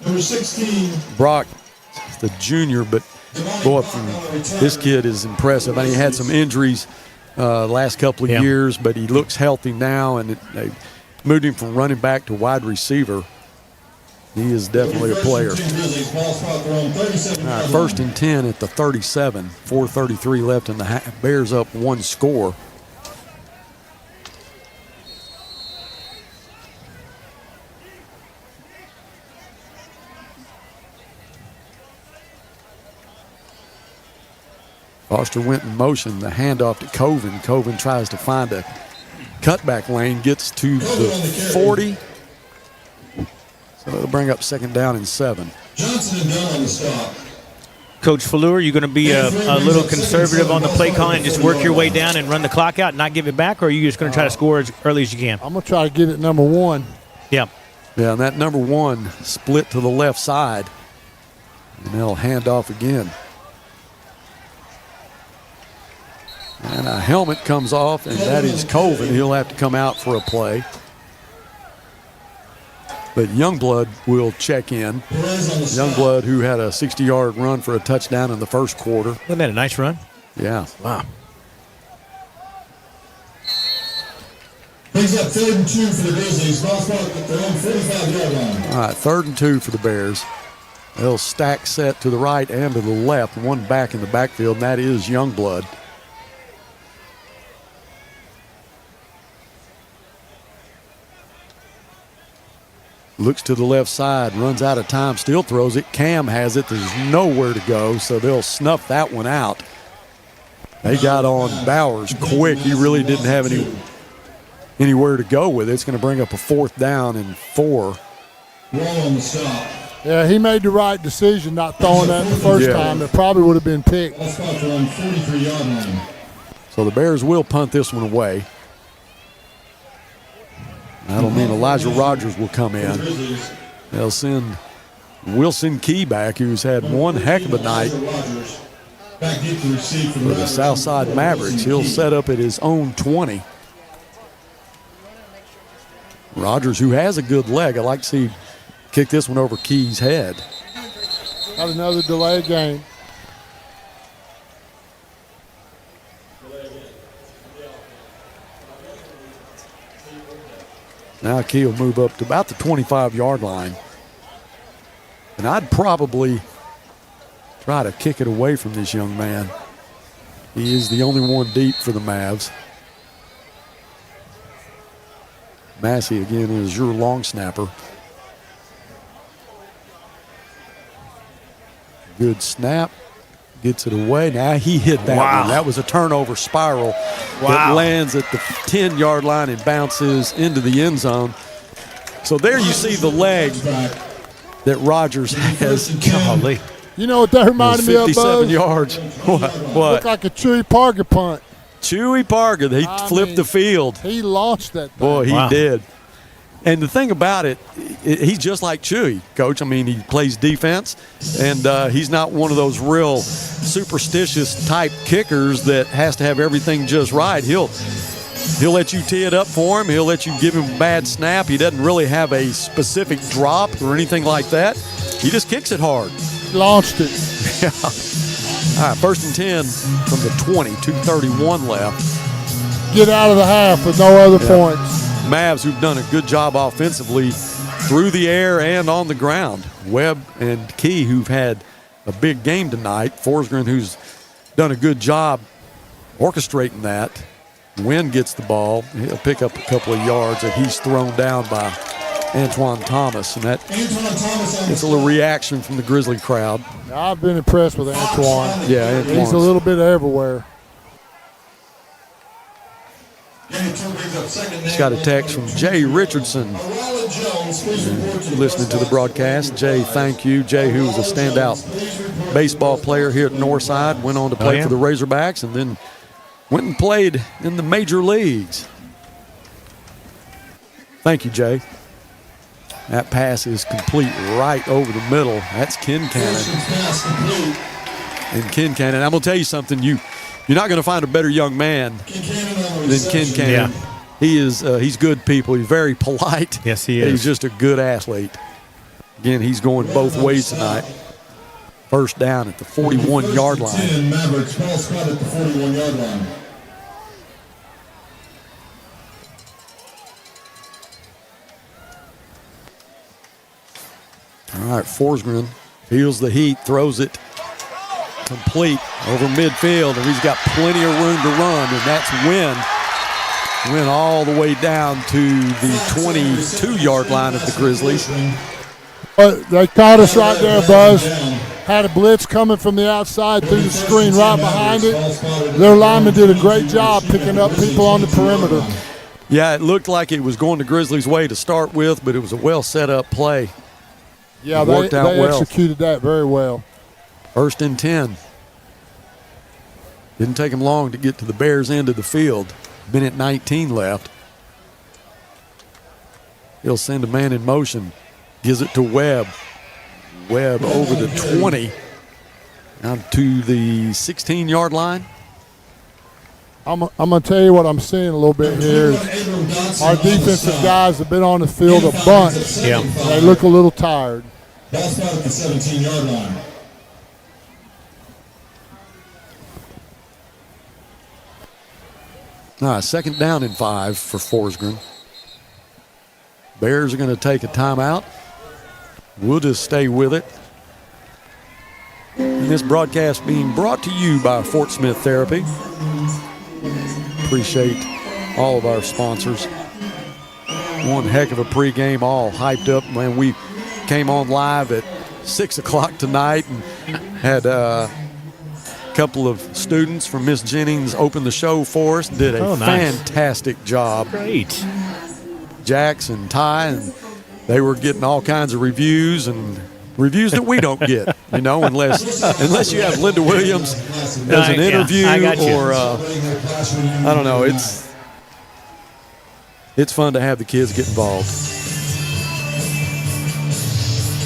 Number 16. Brock, the junior, but boy, this kid is impressive. I mean, he had some injuries last couple of years, but he looks healthy now, and they moved him from running back to wide receiver. He is definitely a player. All right, 1st and 10 at the 37. 4:33 left in the half. Bears up one score. Foster went in motion, the handoff to Coven. Coven tries to find a cutback lane, gets to the 40. So it'll bring up 2nd down and 7. Johnson and Dunn on the stop. Coach Fleur, you're going to be a little conservative on the play calling and just work your way down and run the clock out and not give it back, or are you just going to try to score as early as you can? I'm going to try to get it number 1. Yeah. Yeah, and that number 1 split to the left side. And they'll hand off again. And a helmet comes off, and that is Colvin. He'll have to come out for a play. But Youngblood will check in. Youngblood, who had a 60-yard run for a touchdown in the first quarter. Wasn't that a nice run? Yeah. Wow. Brings up 3rd and 2 for the Grizzlies. Ball spot at their own 45-yard line. All right, 3rd and 2 for the Bears. They'll stack set to the right and to the left. One back in the backfield, and that is Youngblood. Looks to the left side, runs out of time, still throws it. Cam has it. There's nowhere to go, so they'll snuff that one out. They got on Bowers quick. He really didn't have anywhere to go with it. It's going to bring up a 4th down and 4. Wall on the stop. Yeah, he made the right decision not throwing that the first time. It probably would have been picked. Ball spot at their own 43-yard line. So the Bears will punt this one away. That'll mean Elijah Rogers will come in. They'll send Wilson Key back, who's had one heck of a night for the Southside Mavericks. He'll set up at his own 20. Rogers, who has a good leg, I'd like to see kick this one over Key's head. Got another delay game. Now Key will move up to about the 25-yard line. And I'd probably try to kick it away from this young man. He is the only one deep for the Mavs. Massey again is your long snapper. Good snap. Gets it away. Now he hit that one. That was a turnover spiral that lands at the 10-yard line and bounces into the end zone. So there you see the leg that Rogers has. Golly. You know what that reminded me of, Buzz? 57 yards. What? Looked like a Chewy Parker punt. Chewy Parker. He flipped the field. He launched that thing. Boy, he did. And the thing about it, he's just like Chewy, Coach. I mean, he plays defense, and he's not one of those real superstitious type kickers that has to have everything just right. He'll let you tee it up for him. He'll let you give him a bad snap. He doesn't really have a specific drop or anything like that. He just kicks it hard. Launched it. Yeah. All right, 1st and 10 from the 20, 2:31 left. Get out of the half with no other points. Mavs, who've done a good job offensively through the air and on the ground. Webb and Key, who've had a big game tonight. Forsgren, who's done a good job orchestrating that. Wynn gets the ball. He'll pick up a couple of yards that he's thrown down by Antoine Thomas. And that gets a little reaction from the Grizzly crowd. I've been impressed with Antoine. Yeah, Antoine. He's a little bit everywhere. Just got a text from Jay Richardson. Listening to the broadcast. Jay, thank you. Jay, who was a standout baseball player here at Northside, went on to play for the Razorbacks and then went and played in the major leagues. Thank you, Jay. That pass is complete right over the middle. That's Kincannon. And Kincannon, I'm going to tell you something. You're not going to find a better young man than Kincannon. Yeah. He's good people. He's very polite. Yes, he is. He's just a good athlete. Again, he's going both ways tonight. First down at the 41-yard line. Mavericks, ball spot at the 41-yard line. All right, Forsgren feels the heat, throws it complete over midfield, and he's got plenty of room to run, and that's Wynn. Went all the way down to the 22-yard line of the Grizzlies. They caught us right there, Buzz. Had a blitz coming from the outside through the screen right behind it. Their linemen did a great job picking up people on the perimeter. Yeah, it looked like it was going the Grizzlies' way to start with, but it was a well set up play. Yeah, they executed that very well. 1st and 10. Didn't take them long to get to the Bears' end of the field. Minute 19 left. He'll send a man in motion. Gives it to Webb. Webb over the 20. Down to the 16-yard line. I'm going to tell you what I'm seeing a little bit here. Our defensive guys have been on the field a bunch. Yeah. They look a little tired. Ball spot at the 17-yard line. All right, 2nd down and 5 for Forsgren. Bears are going to take a timeout. We'll just stay with it. And this broadcast being brought to you by Fort Smith Therapy. Appreciate all of our sponsors. One heck of a pregame, all hyped up. Man, we came on live at 6 o'clock tonight and had a couple of students from Miss Jennings open the show for us. Did a fantastic job. Great. Jax and Ty, and they were getting all kinds of reviews and reviews that we don't get, unless you have Linda Williams as an interview or I don't know. It's fun to have the kids get involved.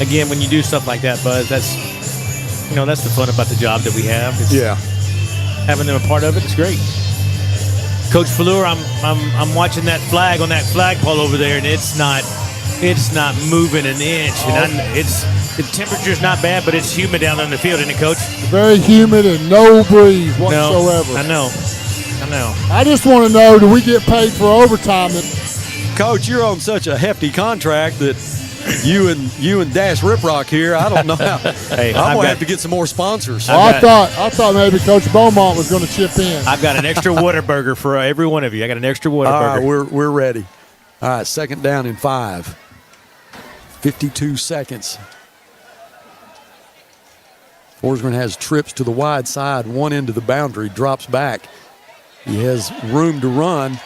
Again, when you do stuff like that, Buzz, that's the fun about the job that we have. Having them a part of it is great. Coach Fleur, I'm watching that flag on that flagpole over there, and it's not moving an inch. And the temperature's not bad, but it's humid down on the field, isn't it, Coach? Very humid and no breeze whatsoever. No, I know. I just want to know, do we get paid for overtime? Coach, you're on such a hefty contract that you and Dash Riprock here. I don't know how. Hey, I'm gonna have to get some more sponsors. Well, I thought maybe Coach Beaumont was going to chip in. I've got an extra Whataburger for every one of you. I got an extra Whataburger. All right, we're ready. All right, second down and 5. 52 seconds. Forsgren has trips to the wide side, one end of the boundary, drops back. He has room to run.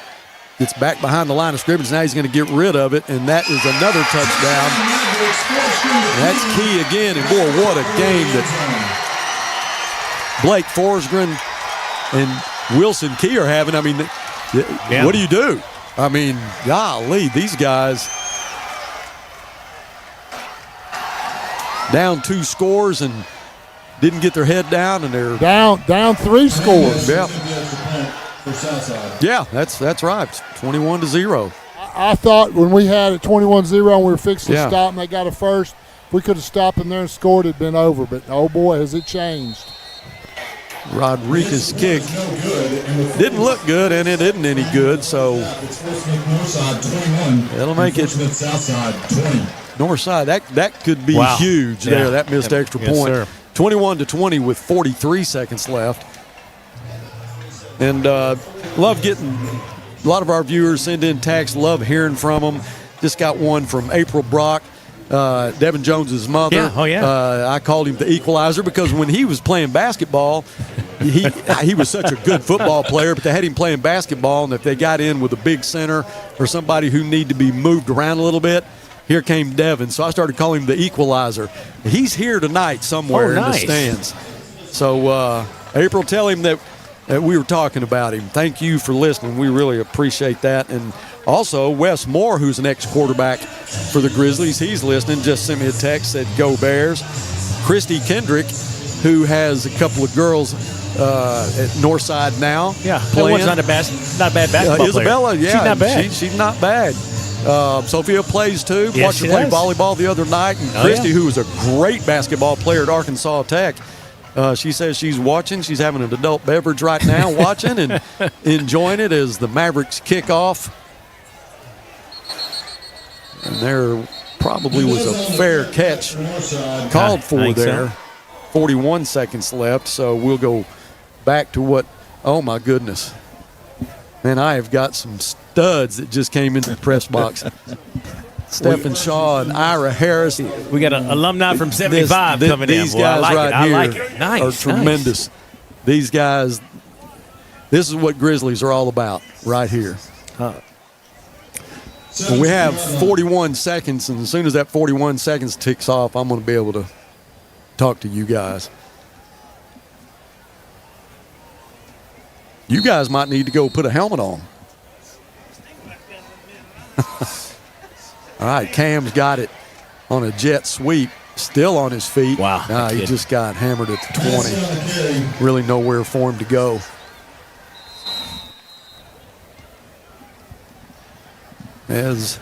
Gets back behind the line of scrimmage. Now he's going to get rid of it, and that is another touchdown. And that's key again, and boy, what a game that Blake Forsgren and Wilson Key are having. I mean, what do you do? I mean, golly, these guys down 2 scores and didn't get their head down, and they're down 3 scores. Yeah. Yeah, that's right. 21-0. I thought when we had it 21-0 and we were fixing to Yeah. stop and they got a first, if we could have stopped them there and scored, it'd been over. But, oh, boy, has it changed. Rodriguez's kick didn't look good, and it isn't any good, so it'll make it Northside. That could be huge there. That missed extra point. Sir. 21-20 with 43 seconds left. And love getting a lot of our viewers send in texts. Love hearing from them. Just got one from April Brock, Devin Jones's mother. Yeah. Oh, yeah. I called him the equalizer because when he was playing basketball, he was such a good football player, but they had him playing basketball, and if they got in with a big center or somebody who needed to be moved around a little bit, here came Devin. So I started calling him the equalizer. He's here tonight somewhere in the stands. So, April, tell him that we were talking about him. Thank you for listening. We really appreciate that. And also, Wes Moore, who's an ex-quarterback for the Grizzlies, he's listening. Just sent me a text, said, "Go Bears." Christy Kendrick, who has a couple of girls at Northside now. Yeah, playing. one's not a bad basketball Isabella, player. yeah. She's not bad. She's not bad. Sophia plays too. Yes, Watched her she play does. volleyball the other night. And Christy, who was a great basketball player at Arkansas Tech, she says she's watching. She's having an adult beverage right now, watching and enjoying it as the Mavericks kick off. And there probably was a fair catch called for there. 41 seconds left, so we'll go back to what, oh my goodness. Man, I have got some studs that just came into the press box. Stephen Shaw and Ira Harris. We got an alumni from 75 coming in. These Boy, guys I here like it. Nice, are tremendous. These guys, this is what Grizzlies are all about right here. Well, we have 41 seconds, and as soon as that 41 seconds ticks off, I'm going to be able to talk to you guys. You guys might need to go put a helmet on. All right, Cam's got it on a jet sweep, still on his feet. Wow. He just got hammered at the 20. Really nowhere for him to go. As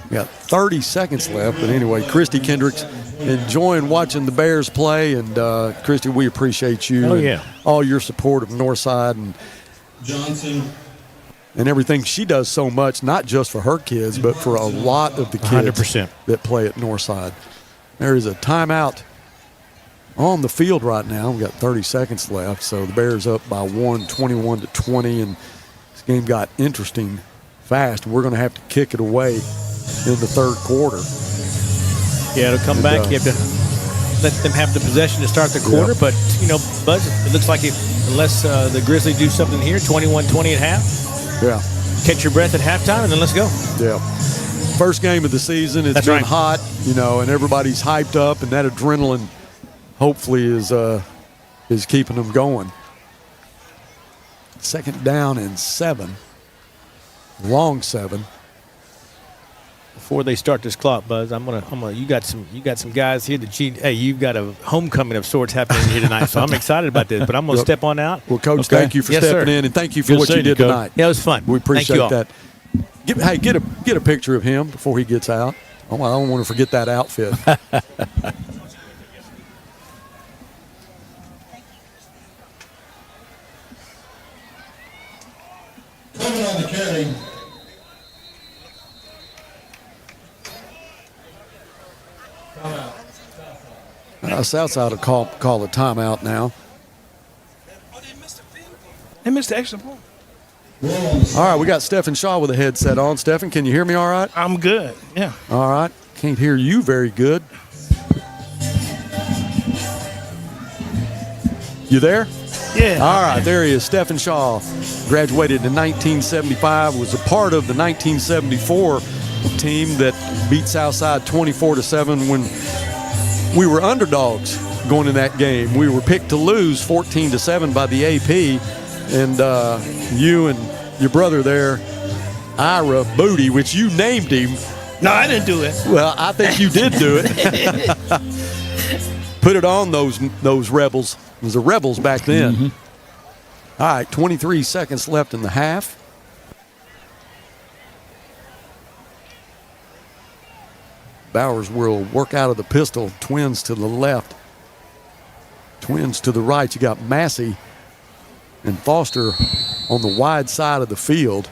we got 30 seconds left, but anyway, Christy Kendricks enjoying watching the Bears play, and Christy, we appreciate you and all your support of Northside and Johnson and everything she does so much, not just for her kids, but for a lot of the kids 100%. that play at Northside. There is a timeout on the field right now. We've got 30 seconds left, so the Bears up by 1, 21-20, and this game got interesting fast. We're going to have to kick it away in the third quarter. Yeah, it'll come back. You have to let them have the possession to start the quarter. But, Buzz, it looks like unless the Grizzlies do something here, 21-20 at half. Yeah. Catch your breath at halftime, and then let's go. Yeah. First game of the season. It's been hot, and everybody's hyped up, and that adrenaline hopefully is keeping them going. Second down and 7. Long 7. Before they start this clock, Buzz, you got some guys here that you've got a homecoming of sorts happening here tonight. So I'm excited about this, but I'm gonna step on out. Well, Coach, thank you for stepping in, and thank you for what you did tonight. Yeah, it was fun. We appreciate Thank you all. that. Get a picture of him before he gets out. I don't want to forget that outfit. coming on the carry. Southside will call a timeout now. They missed the extra point. All right, we got Stephen Shaw with a headset on. Stephen, can you hear me all right? I'm good, yeah. All right. Can't hear you very good. You there? Yeah. All right, there he is. Stephen Shaw graduated in 1975, was a part of the 1974 team that beat Southside 24-7 when we were underdogs going in that game. We were picked to lose 14-7 by the AP, and you and your brother there, Ira Booty, which you named him. No, I didn't do it. Well, I think you did do it. Put it on those Rebels. It was the Rebels back then. Mm-hmm. All right, 23 seconds left in the half. Bowers will work out of the pistol. Twins to the left. Twins to the right. You got Massey and Foster on the wide side of the field.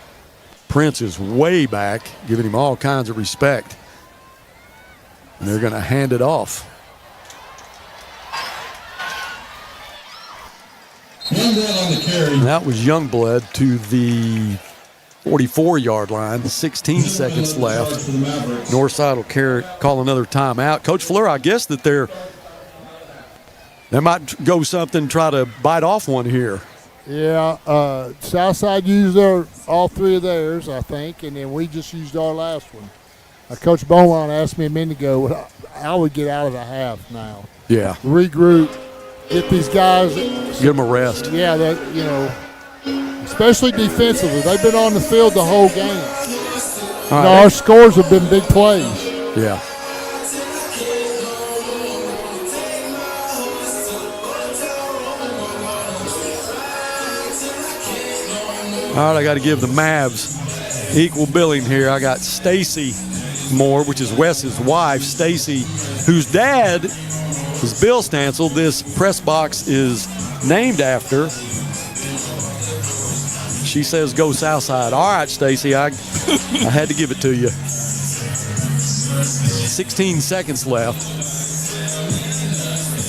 Prince is way back, giving him all kinds of respect. And they're going to hand it off. Youngblood on the carry. That was Youngblood to the 44-yard line. 16 seconds left. Northside will call another timeout. Coach Fleur, I guess that they might go something, try to bite off one here. Yeah, Southside used all three of theirs, I think, and then we just used our last one. Coach Beaumont asked me a minute ago how we get out of the half now. Yeah. Regroup, get these guys. Give them a rest. Yeah, especially defensively. They've been on the field the whole game. Our scores have been big plays. Yeah. All right, I got to give the Mavs equal billing here. I got Stacy Moore, which is Wes's wife, Stacy, whose dad is Bill Stansel. This press box is named after. She says, "Go Southside." All right, Stacy, I had to give it to you. 16 seconds left.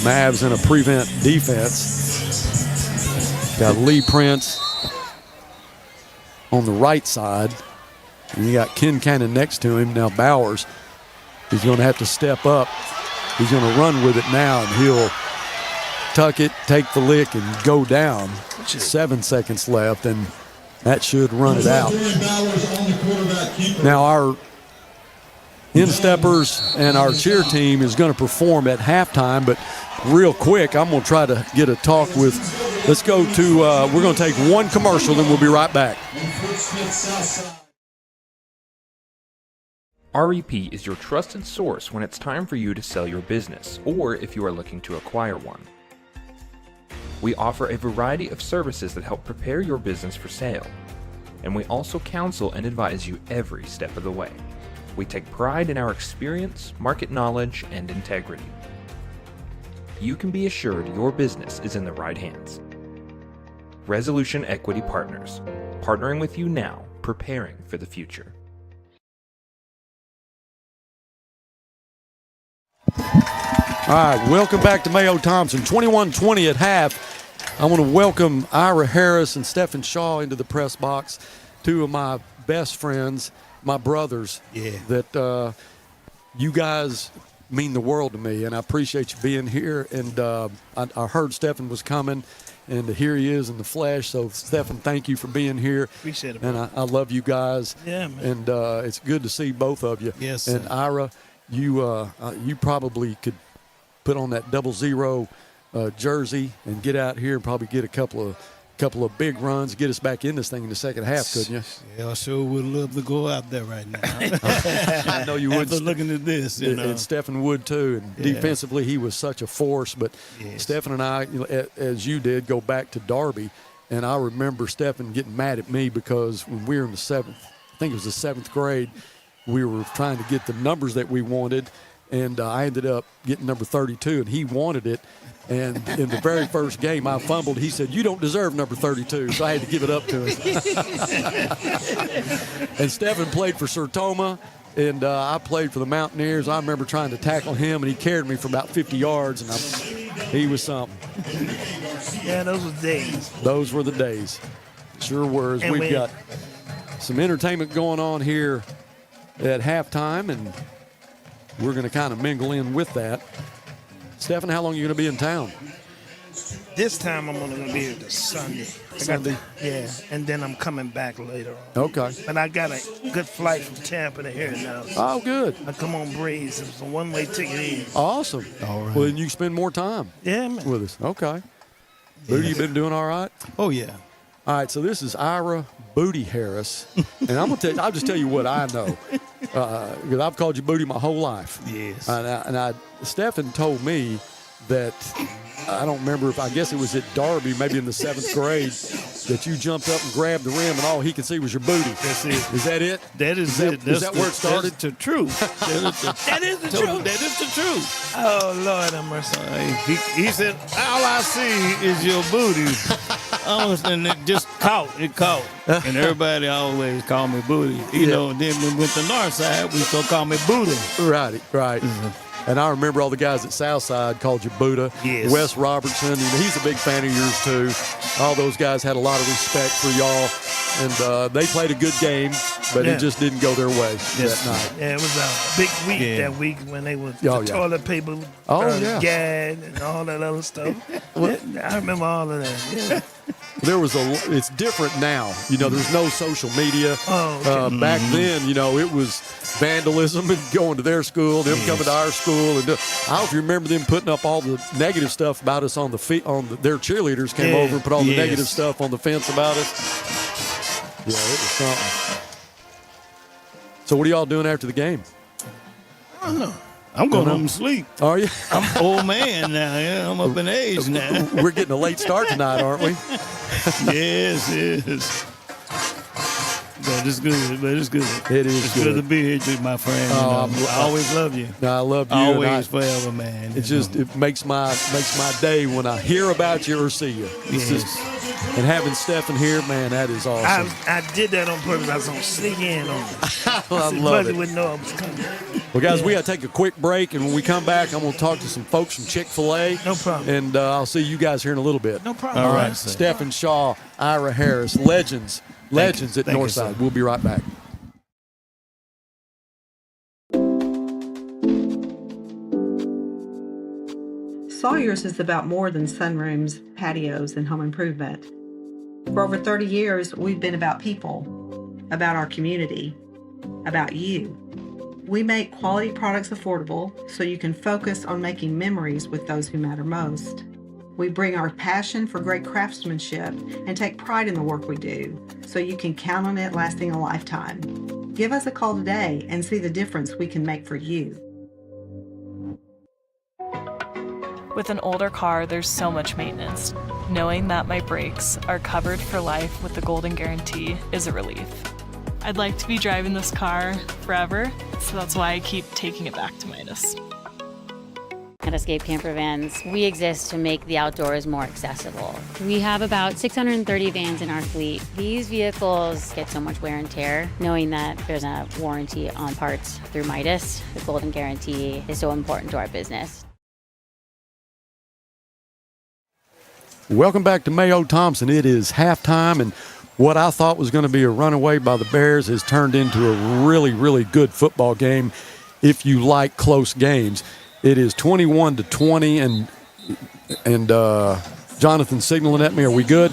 Mavs in a prevent defense. Got Lee Prince on the right side. And you got Ken Cannon next to him. Now Bowers, he's going to have to step up. He's going to run with it now, and he'll tuck it, take the lick, and go down. 7 seconds left, and that should run it out. Now our insteppers and our cheer team is going to perform at halftime, but real quick, I'm going to try to get a talk with, let's go to, we're going to take one commercial, then we'll be right back. REP is your trusted source when it's time for you to sell your business, or if you are looking to acquire one. We offer a variety of services that help prepare your business for sale, and we also counsel and advise you every step of the way. We take pride in our experience, market knowledge, and integrity. You can be assured your business is in the right hands. Resolution Equity Partners, partnering with you now, preparing for the future. All right, welcome back to Mayo Thompson. 21-20 at half. I want to welcome Ira Harris and Stephen Shaw into the press box, two of my best friends, my brothers. Yeah. That you guys mean the world to me, and I appreciate you being here. And I heard Stephen was coming, and here he is in the flesh. So, Stephen, thank you for being here. Appreciate it, and I love you guys. Yeah, man. And it's good to see both of you. Yes, and sir. Ira, you probably could put on that 00 jersey and get out here and probably get a couple of big runs, get us back in this thing in the second half, couldn't you? Yeah, I sure would love to go out there right now. I know you would. After looking at this, and Stephen would too. And defensively, he was such a force. But Stephen and I, as you did, go back to Darby. And I remember Stephen getting mad at me because when we were in the seventh, I think it was the seventh grade, we were trying to get the numbers that we wanted. And I ended up getting number 32, and he wanted it. And in the very first game, I fumbled. He said, "You don't deserve number 32," so I had to give it up to him. And Stephen played for Sertoma And I played for the Mountaineers. I remember trying to tackle him, and he carried me for about 50 yards, and he was something. Yeah, those were days. Those were the days. Sure were. As we've got some entertainment going on here at halftime, and we're going to kind of mingle in with that. Stephen, how long are you going to be in town? This time I'm only going to be here till Sunday. Sunday? Yeah, and then I'm coming back later on. Okay. But I got a good flight from Tampa to here now. Oh, good. I come on Breeze. It was a one-way ticket in. Awesome. All right. Well, then you can spend more time with us. Okay. Booty, you been doing all right? Oh, yeah. All right, so this is Ira Booty Harris, and I'm gonna tell you, I'll just tell you what I know, because I've called you Booty my whole life. Yes. And Stephen told me that I don't remember I guess it was at Darby, maybe in the 7th grade, that you jumped up and grabbed the rim, and all he could see was your booty. That's it. Is that it? That is it. Is that where it started? That's the truth. That is the truth. That is the truth. Oh, Lord have mercy. He said, all I see is your booty. And it just caught. It caught. And everybody always called me Booty. You know, then when we went to Northside, we still call me Booty. Right. And I remember all the guys at Southside called you Buddha. Yes. Wes Robertson, he's a big fan of yours too. All those guys had a lot of respect for y'all, and they played a good game, but it just didn't go their way that night. Yeah, it was a big week that week when they was the toilet paper, gag, and all that other stuff. I remember all of that. Yeah. It's different now. You know, there's no social media. Back then, you know, it was vandalism and going to their school, them coming to our school. And I don't know if you remember them putting up all the negative stuff about us on their cheerleaders came over and put all the negative stuff on the fence about us. Yeah, it was something. So what are y'all doing after the game? I don't know. I'm going home to sleep. Are you? I'm an old man now. Yeah, I'm up in age now. We're getting a late start tonight, aren't we? Yes. But it's good. It is it's good to be here, too, my friend. I always love you. I love you. Always, forever, man. It makes my day when I hear about you or see you. And having Stephen here, man, that is awesome. I did that on purpose. I was going to sneak in on it. I love it. Wouldn't know I was coming. Well, guys, we got to take a quick break, and when we come back, I'm going to talk to some folks from Chick-fil-A. No problem. And I'll see you guys here in a little bit. No problem. All right. Stephen Shaw, Ira Harris, legends at Northside. We'll be right back. Sawyer's is about more than sunrooms, patios, and home improvement. For over 30 years, we've been about people, about our community, about you. We make quality products affordable so you can focus on making memories with those who matter most. We bring our passion for great craftsmanship and take pride in the work we do so you can count on it lasting a lifetime. Give us a call today and see the difference we can make for you. With an older car, there's so much maintenance. Knowing that my brakes are covered for life with the Golden Guarantee is a relief. I'd like to be driving this car forever, so that's why I keep taking it back to Midas. At Escape Camper Vans, we exist to make the outdoors more accessible. We have about 630 vans in our fleet. These vehicles get so much wear and tear. Knowing that there's a warranty on parts through Midas, the Golden Guarantee is so important to our business. Welcome back to Mayo Thompson. It is halftime, and what I thought was going to be a runaway by the Bears has turned into a really, really good football game if you like close games. It is 21-20, and Jonathan signaling at me. Are we good?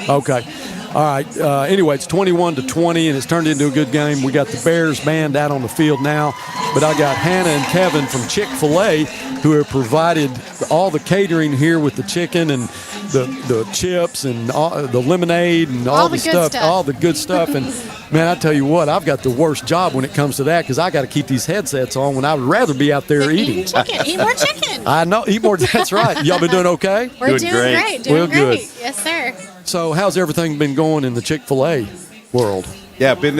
Okay. All right. Anyway, it's 21-20, and it's turned into a good game. We got the Bears band out on the field now, but I got Hannah and Kevin from Chick-fil-A who have provided all the catering here with the chicken and the chips and the lemonade and all the stuff, all the good stuff. And, man, I tell you what, I've got the worst job when it comes to that because I got to keep these headsets on when I would rather be out there eating. Chicken. Eat more chicken. I know. Eat more. That's right. Y'all been doing okay? We're doing great. Doing great. Good. Yes, sir. So how's everything been going in the Chick-fil-A world? Yeah, been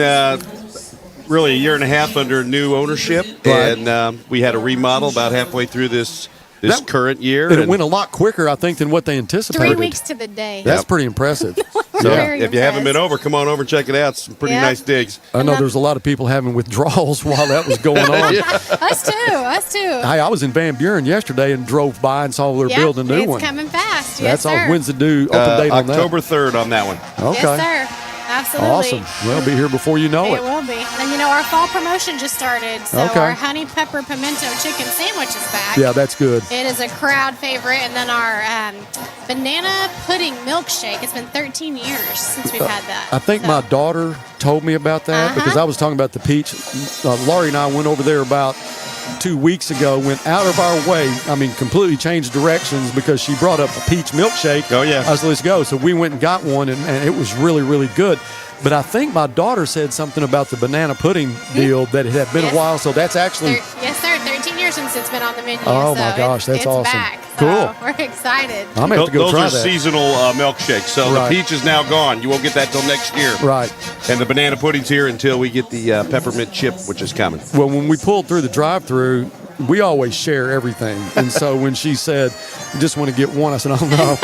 really a year and a half under new ownership, and we had a remodel about halfway through this this current year. And it went a lot quicker, I think, than what they anticipated. 3 weeks to the day. That's pretty impressive. So if you haven't been over, come on over and check it out. Some pretty nice digs. I know there's a lot of people having withdrawals while that was going on. Us too. Hey, I was in Van Buren yesterday and drove by and saw they're building a new one. It's coming fast. That's Yes, all. sir. When's the due open date on that? October 3rd on that one. Okay. Yes, sir. Absolutely. Awesome. Well, be here before you know it. It will be. And our fall promotion just started. So our honey pepper pimento chicken sandwich is back. Yeah, that's good. It is a crowd favorite. And then our banana pudding milkshake. It's been 13 years since we've had that. I think my daughter told me about that because I was talking about the peach. Laurie and I went over there about 2 weeks ago, went out of our way, completely changed directions because she brought up a peach milkshake. Oh, yeah. I said, let's go. So we went and got one, and it was really, really good. But I think my daughter said something about the banana pudding deal that it had been a while. So that's actually... Yes, sir. 13 years since it's been on the menu. Oh, so my gosh. That's it's awesome. Back. Cool. We're excited. I'm going to have to go try that. Those are seasonal milkshakes. So the peach is now gone. You won't get that till next year. Right. And the banana pudding's here until we get the peppermint chip, which is coming. Well, when we pulled through the drive-thru, we always share everything. And so when she said, you just want to get one, I said, oh, no.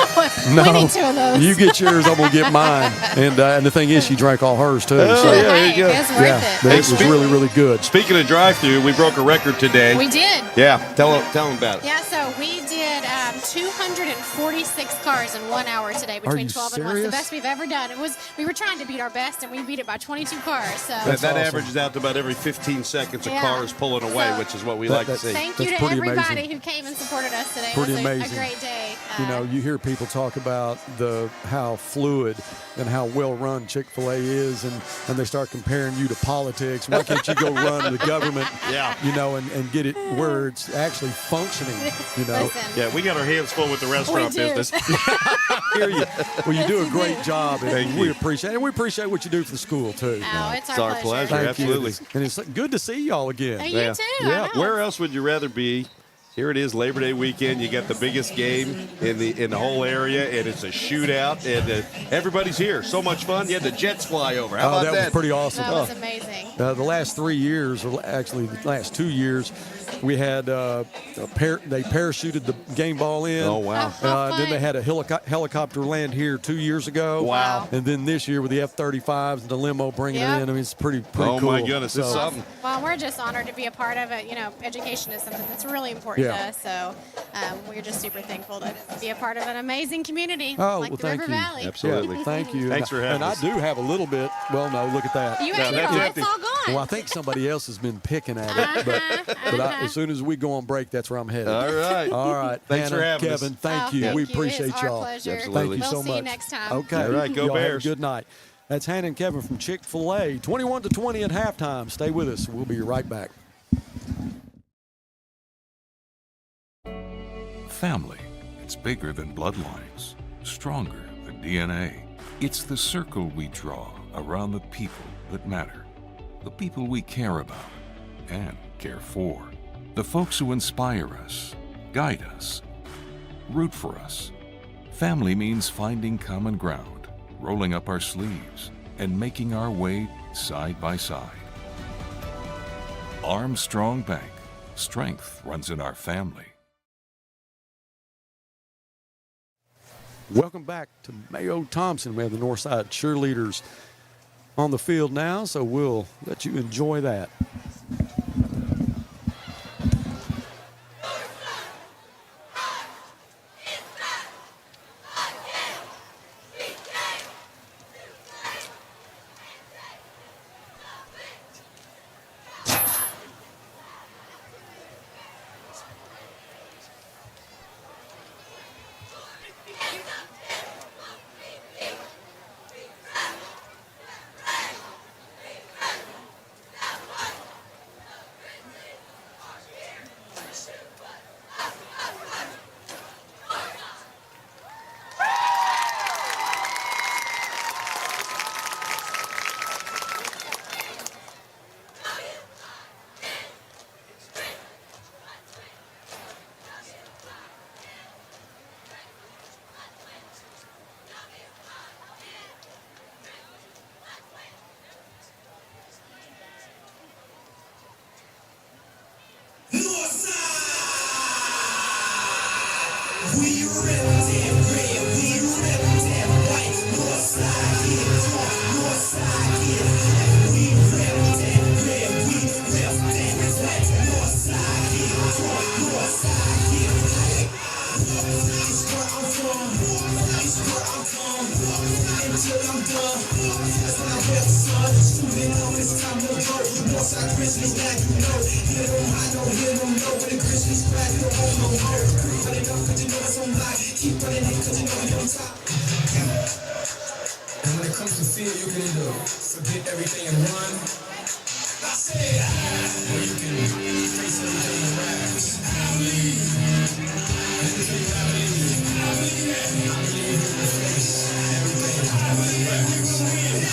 We need 2 of those. You get yours, I'm going to get mine. And the thing is, she drank all hers, too. Oh, so, yeah, there you go. It's worth it. It was really, really good. Speaking of drive-thru, we broke a record today. We did. Yeah. Tell them about it. Yeah, so we did 246 cars in 1 hour today between 12 and 1. It's the best we've ever done. We were trying to beat our best, and we beat it by 22 cars. So That averages out to about every 15 seconds a car is pulling away, which is what we like to see. Thank you to everybody who came and supported us today. Pretty it was amazing. a great day. You hear people talk about how fluid and how well run Chick-fil-A is, and they start comparing you to politics. Why can't you go run the government? And get it where it's actually functioning. Yeah, we got our hands full with the restaurant business. Hear you. Well, you do a great job, and we appreciate it. And we appreciate what you do for the school too. Oh, it's our pleasure. Thank Absolutely. You. And it's good to see y'all again. You too. Yeah. Where else would you rather be? Here it is, Labor Day weekend. You got the biggest game in the whole area, and it's a shootout, and everybody's here. So much fun. You had the Jets fly over. How about that? That was pretty awesome. That was amazing. The last 3 years, or actually the last 2 years, we had they parachuted the game ball in. Oh, wow. Then they had a helicopter land here 2 years ago. Wow. And then this year with the F-35s and the limo bringing it in, it's pretty cool. Oh, my goodness. It's something. Well, we're just honored to be a part of it. Education is something that's really important to us. So we're just super thankful to be a part of an amazing community like the River Valley. Absolutely. Yeah, thank you. Thanks for having us. And I do have a little bit. Well, no, look at that. You have it all. It's all gone. Well, I think somebody else has been picking at it. But as soon as we go on break, that's where I'm headed. All right. All right. Thanks Hannah, for having Kevin, us. thank you. Thank We you. appreciate It's our y'all. pleasure. Absolutely. Thank you so We'll see you much. next time. Okay. All right. Go Y'all have a Bears. good night. That's Hannah and Kevin from Chick-fil-A. 21-20 at halftime. Stay with us. We'll be right back. Family. It's bigger than bloodlines, stronger than DNA. It's the circle we draw around the people that matter, the people we care about and care for, the folks who inspire us, guide us, root for us. Family means finding common ground, rolling up our sleeves, and making our way side by side. Armstrong Bank. Strength runs in our family. Welcome back to Mayo Thompson. We have the Northside cheerleaders on the field now, so we'll let you enjoy that. We rep that red, we rep that white. Northside, yeah, Northside, yeah. We rep that red, we rep that white. Northside, yeah, Northside, yeah. It's where I'm from, it's where I'm from. Until I'm done, that's when I rep, son. Student on, it's time to go. Northside Grizzlies, now you know. Hear them high, no, hear them low. When the Grizzlies crack, no more, no more. Running up, cause you know it's on live. Keep running in, cause you know you're on top. And when it comes to fear, you can either forget everything and run. I said, or you can face everything and rise. I believe. Everything I believe. I believe you can face everything. I believe you will win.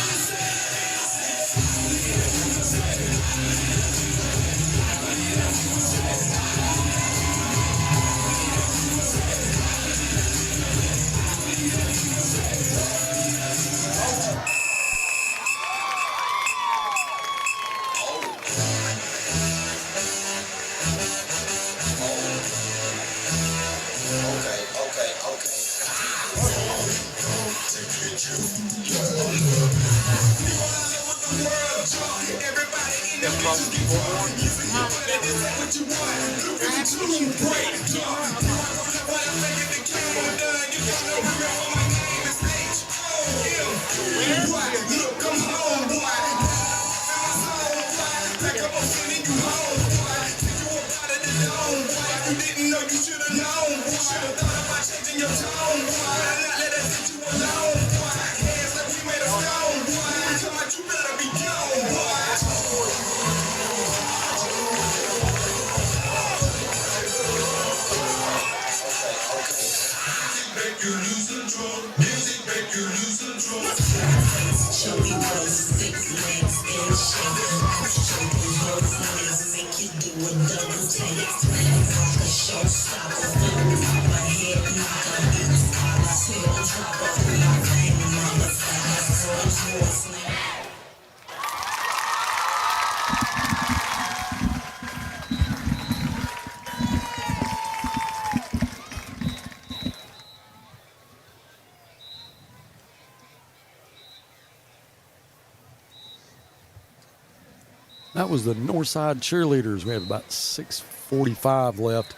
That was the Northside cheerleaders. We have about 6:45 left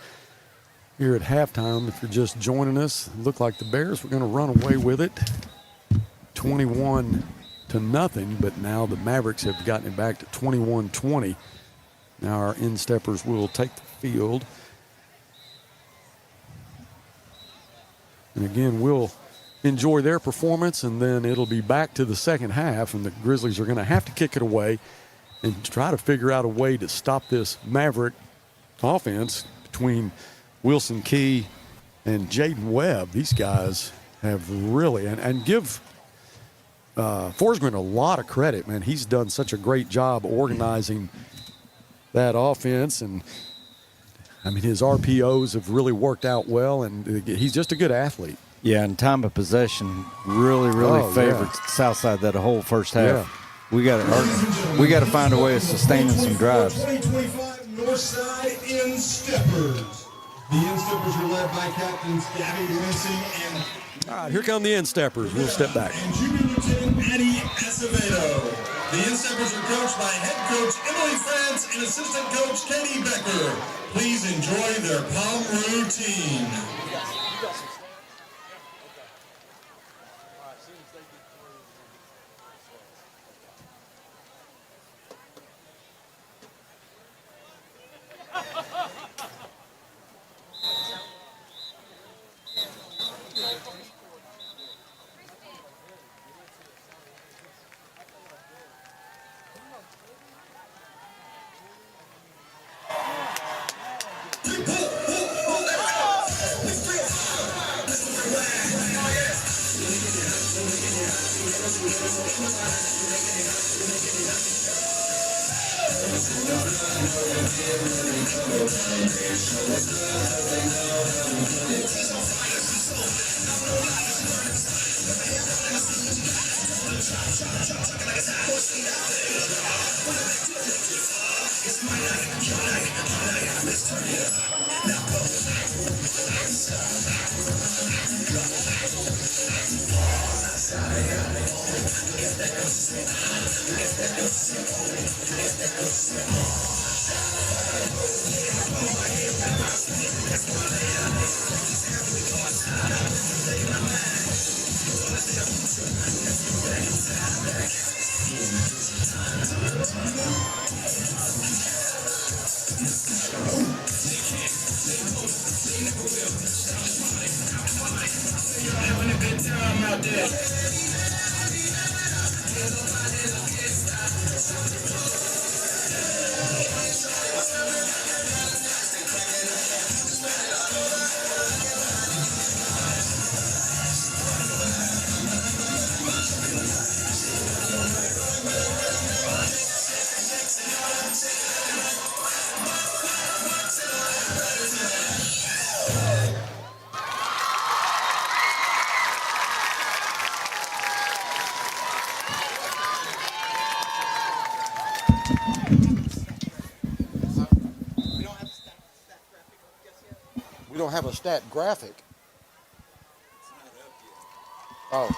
here at halftime. If you're just joining us, it looked like the Bears were going to run away with it, 21-0. But now the Mavericks have gotten it back to 21-20. Now our insteppers will take the field. And again, we'll enjoy their performance, and then it'll be back to the second half, and the Grizzlies are going to have to kick it away and try to figure out a way to stop this Maverick offense between Wilson Key and Jaden Webb. These guys have really, and give Forsgren a lot of credit, man. He's done such a great job organizing that offense, and I mean, his RPOs have really worked out well, and he's just a good athlete. Yeah, and time of possession really favored Southside that whole first half. Yeah. We got to find a way of sustaining some drives. 2025 Northside Insteppers. The Insteppers are led by captains Gabby Lansing and all right, here come the Insteppers. We'll step back. And Junior Lieutenant Maddie Acevedo. The Insteppers are coached by head coach Emily France and assistant coach Katie Becker. Please enjoy their palm routine. We don't have a stat graphic. Oh.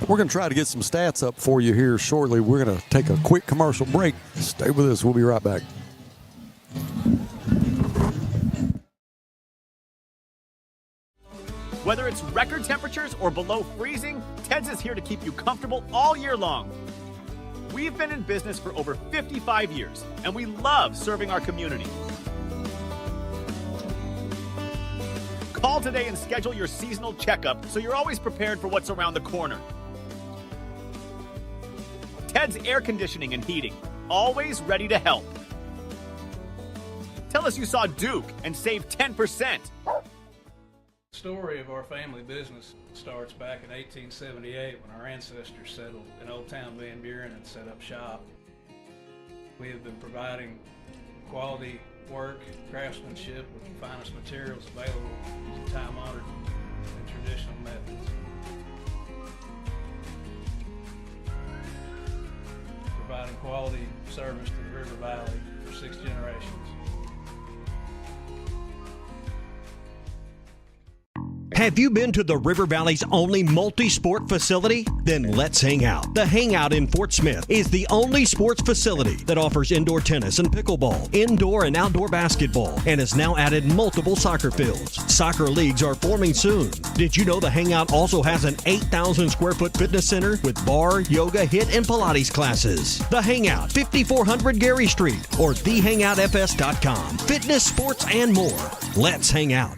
We're going to try to get some stats up for you here shortly. We're going to take a quick commercial break. Stay with us. We'll be right back. Whether it's record temperatures or below freezing, Ted's is here to keep you comfortable all year long. We've been in business for over 55 years, and we love serving our community. Call today and schedule your seasonal checkup so you're always prepared for what's around the corner. Ted's Air Conditioning and Heating, always ready to help. Tell us you saw Duke and save 10%. The story of our family business starts back in 1878 when our ancestors settled in Old Town Van Buren and set up shop. We have been providing quality work, craftsmanship with the finest materials available using time-honored and traditional methods. Providing quality service to the River Valley for 6 generations. Have you been to the River Valley's only multi-sport facility? Then let's hang out. The Hangout in Fort Smith is the only sports facility that offers indoor tennis and pickleball, indoor and outdoor basketball, and has now added multiple soccer fields. Soccer leagues are forming soon. Did you know the Hangout also has an 8,000 square foot fitness center with bar, yoga, HIIT, and Pilates classes? The Hangout, 5400 Gary Street, or thehangoutfs.com. Fitness, sports, and more. Let's hang out.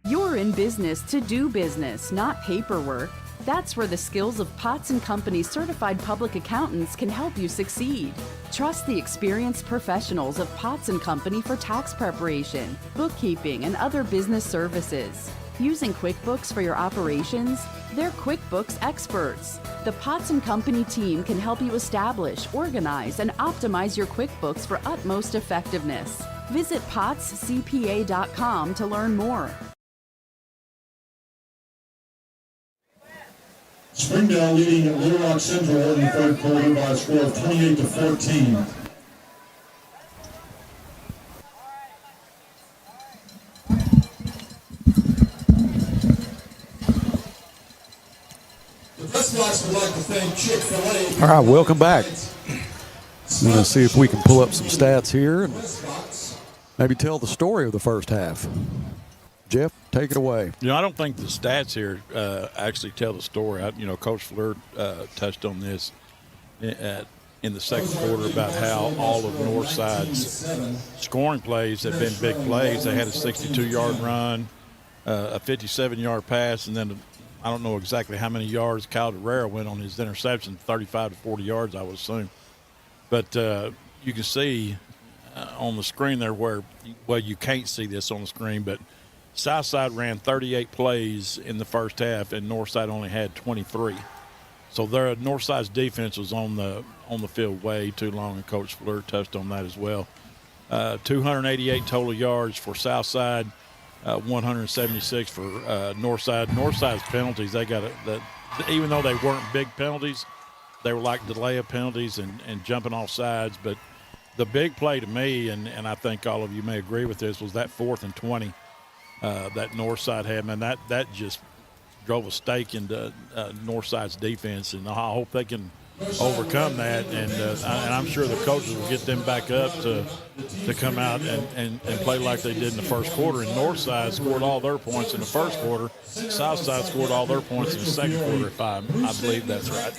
You're in business to do business, not paperwork. That's where the skills of Potts & Company certified public accountants can help you succeed. Trust the experienced professionals of Potts & Company for tax preparation, bookkeeping, and other business services. Using QuickBooks for your operations? They're QuickBooks experts. The Potts & Company team can help you establish, organize, and optimize your QuickBooks for utmost effectiveness. Visit pottscpa.com to learn more. Springdale leading at Little Rock Central in the third quarter by a score of 28-14. The Press Box would like to thank Chick-fil-A. All right, welcome back. I'm going to see if we can pull up some stats here and maybe tell the story of the first half. Jeff, take it away. You know, I don't think the stats here actually tell the story. Coach Fleur touched on this in the second quarter about how all of Northside's scoring plays have been big plays. They had a 62-yard run, a 57-yard pass, and then I don't know exactly how many yards Cal Herrera went on his interception, 35 to 40 yards, I would assume. But you can see on the screen there where, well, you can't see this on the screen, but Southside ran 38 plays in the first half, and Northside only had 23. So Northside's defense was on the field way too long, and Coach Fleur touched on that as well. 288 total yards for Southside, 176 for Northside. Northside's penalties, they got even though they weren't big penalties, they were like delay of penalties and jumping off sides. But the big play to me, and I think all of you may agree with this, was that 4th and 20 that Northside had. Man, that just drove a stake into Northside's defense, and I hope they can overcome that. And I'm sure the coaches will get them back up to come out and play like they did in the first quarter. And Northside scored all their points in the first quarter. Southside scored all their points in the second quarter, if I believe that's right.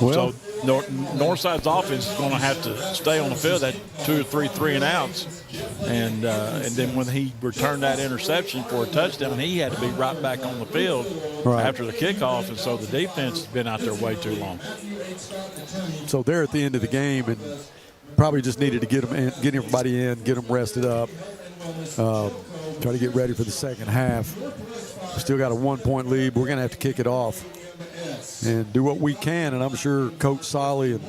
Well, so Northside's offense is going to have to stay on the field at 2 or 3 3-and-outs, and then when he returned that interception for a touchdown, he had to be right back on the field after the kickoff, and so the defense has been out there way too long. So they're at the end of the game, and probably just needed to get everybody in, get them rested up, try to get ready for the second half. We still got a 1-point lead. We're going to have to kick it off and do what we can, and I'm sure Coach Solly and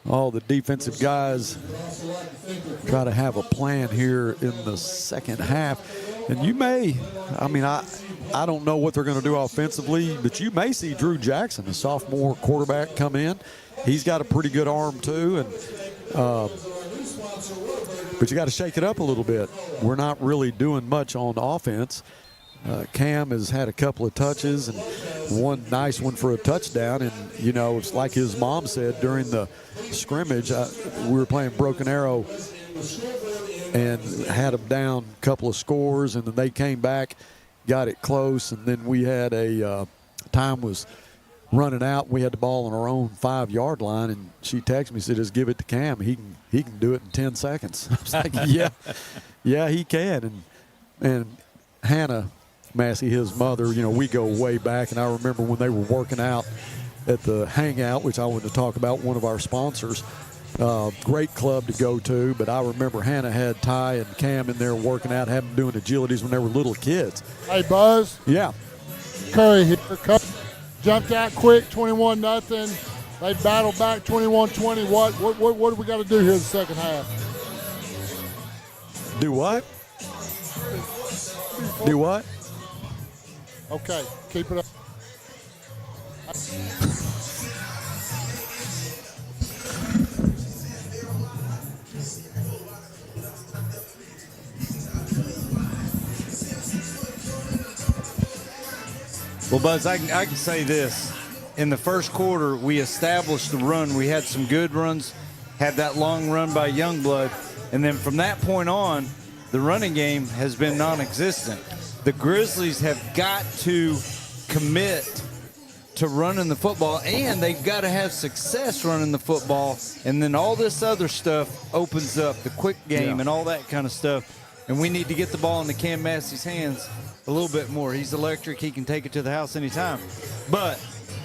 all the defensive guys try to have a plan here in the second half. And you may, I don't know what they're going to do offensively, but you may see Drew Jackson, the sophomore quarterback, come in. He's got a pretty good arm too, and but you got to shake it up a little bit. We're not really doing much on offense. Cam has had a couple of touches and one nice one for a touchdown. And, it's like his mom said during the scrimmage, we were playing Broken Arrow and had them down a couple of scores, and then they came back, got it close, and then we had time was running out. We had the ball on our own 5-yard line, and she texted me, said, just give it to Cam. He can do it in 10 seconds. I was like, yeah, he can. And Hannah Massey, his mother, we go way back, and I remember when they were working out at the Hangout, which I wanted to talk about, one of our sponsors. Great club to go to, but I remember Hannah had Ty and Cam in there working out, having doing agilities when they were little kids. Hey, Buzz. Yeah. Curry here. Jumped out quick, 21-0. They battled back 21-20. What do we got to do here in the second half? Do what? Do what? Okay, keep it up. Well, Buzz, I can say this. In the first quarter, we established the run. We had some good runs, had that long run by Youngblood, and then from that point on, the running game has been non-existent. The Grizzlies have got to commit to running the football, and they've got to have success running the football, and then all this other stuff opens up, the quick game and all that kind of stuff, and we need to get the ball into Cam Massey's hands a little bit more. He's electric. He can take it to the house anytime. But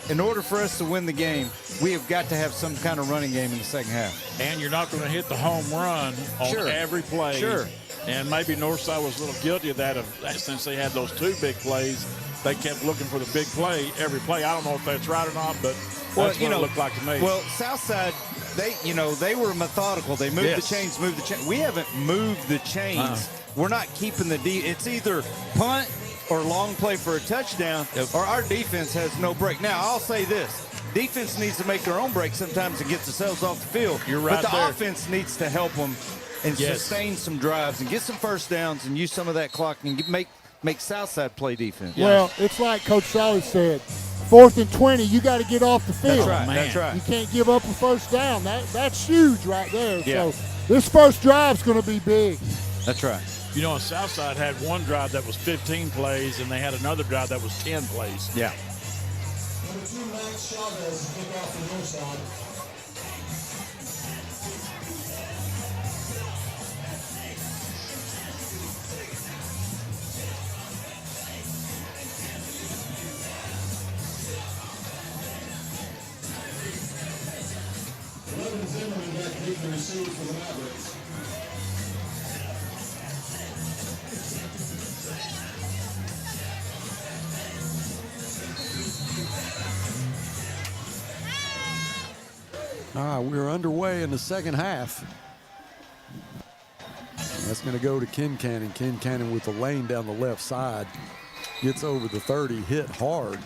in order for us to win the game, we have got to have some kind of running game in the second half. And you're not going to hit the home run on every play. Sure. And maybe Northside was a little guilty of that since they had those 2 big plays. They kept looking for the big play every play. I don't know if that's right or not, but that's what it looked like to me. Well, Southside, they were methodical. They moved the chains, We haven't moved the chains. We're not keeping the it's either punt or long play for a touchdown, or our defense has no break. Now, I'll say this. Defense needs to make their own break sometimes and get themselves off the field. You're right. But the offense needs to help them and sustain some drives and get some first downs and use some of that clock and make Southside play defense. Well, it's like Coach Solly said, 4th and 20, you got to get off the field. That's right. That's right. You can't give up a first down. That's huge right there. Yeah. So this first drive's going to be big. That's right. Southside had one drive that was 15 plays, and they had another drive that was 10 plays. Yeah. Receive for the Mavericks. All right, we're underway in the second half. That's going to go to Ken Cannon. Ken Cannon with the lane down the left side. Gets over the 30, hit hard.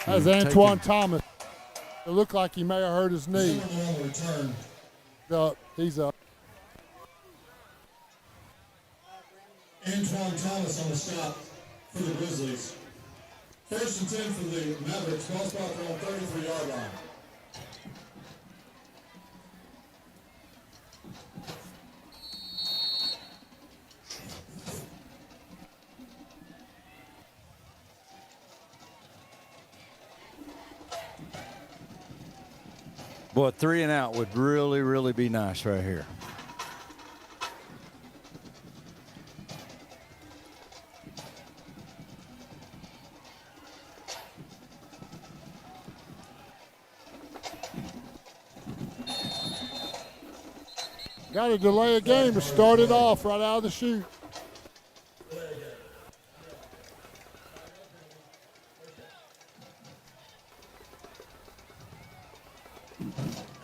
That's Antoine Thomas. It looked like he may have hurt his knee. He's up. Antoine Thomas on the stop for the Grizzlies. 1st and 10 for the Mavericks. Ball spot on 33-yard line. Boy, 3 and out would really, really be nice right here. Got to delay a game to start it off right out of the chute.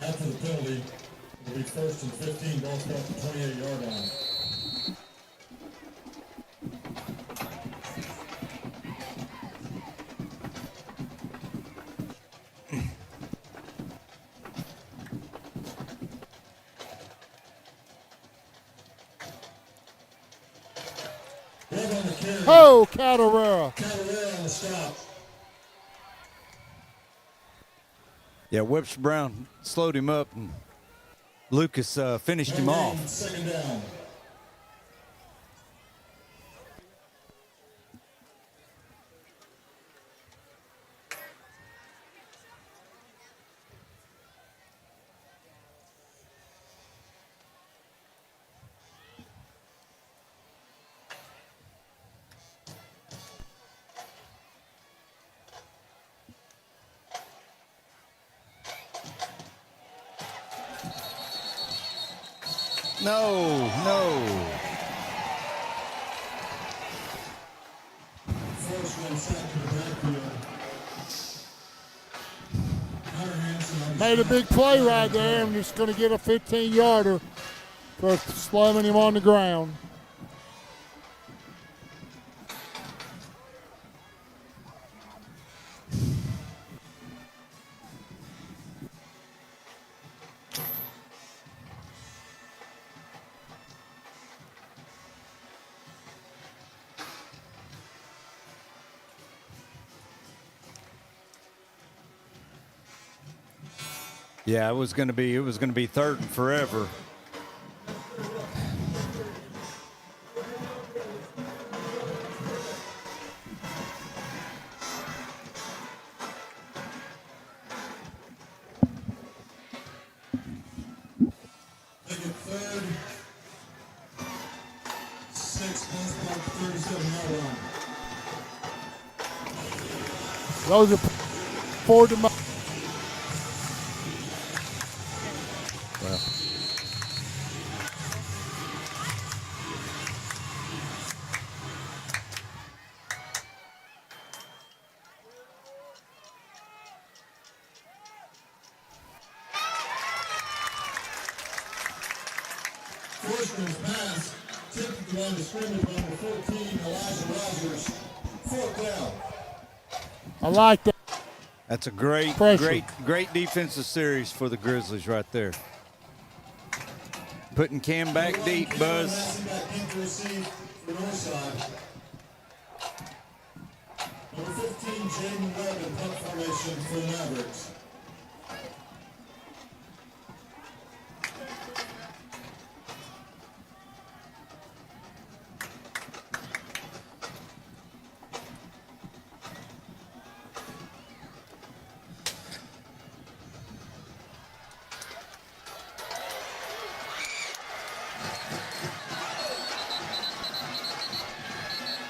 After the penalty, it'll be 1st and 15, ball spot at the 28-yard line. Oh, Calderera. Calderera on the stop. Yeah, Webster Brown slowed him up, and Lucas finished him off. 2nd down. No. Force one sack to the backfield. Made a big play right there and just going to get a 15-yarder for slamming him on the ground. Yeah, it was going to be 3rd and forever. Make it 3rd. 6, ball spot 37-yard line. Those are forward to Forsman's pass tipped at the line of scrimmage by number 14, Elijah Rogers. 4th down. I like that. That's a great Pressure. great defensive series for the Grizzlies right there. Putting Cam back deep, Buzz. Passing back deep to receive for Northside. Number 15, Jaden Webb in punt formation for the Mavericks.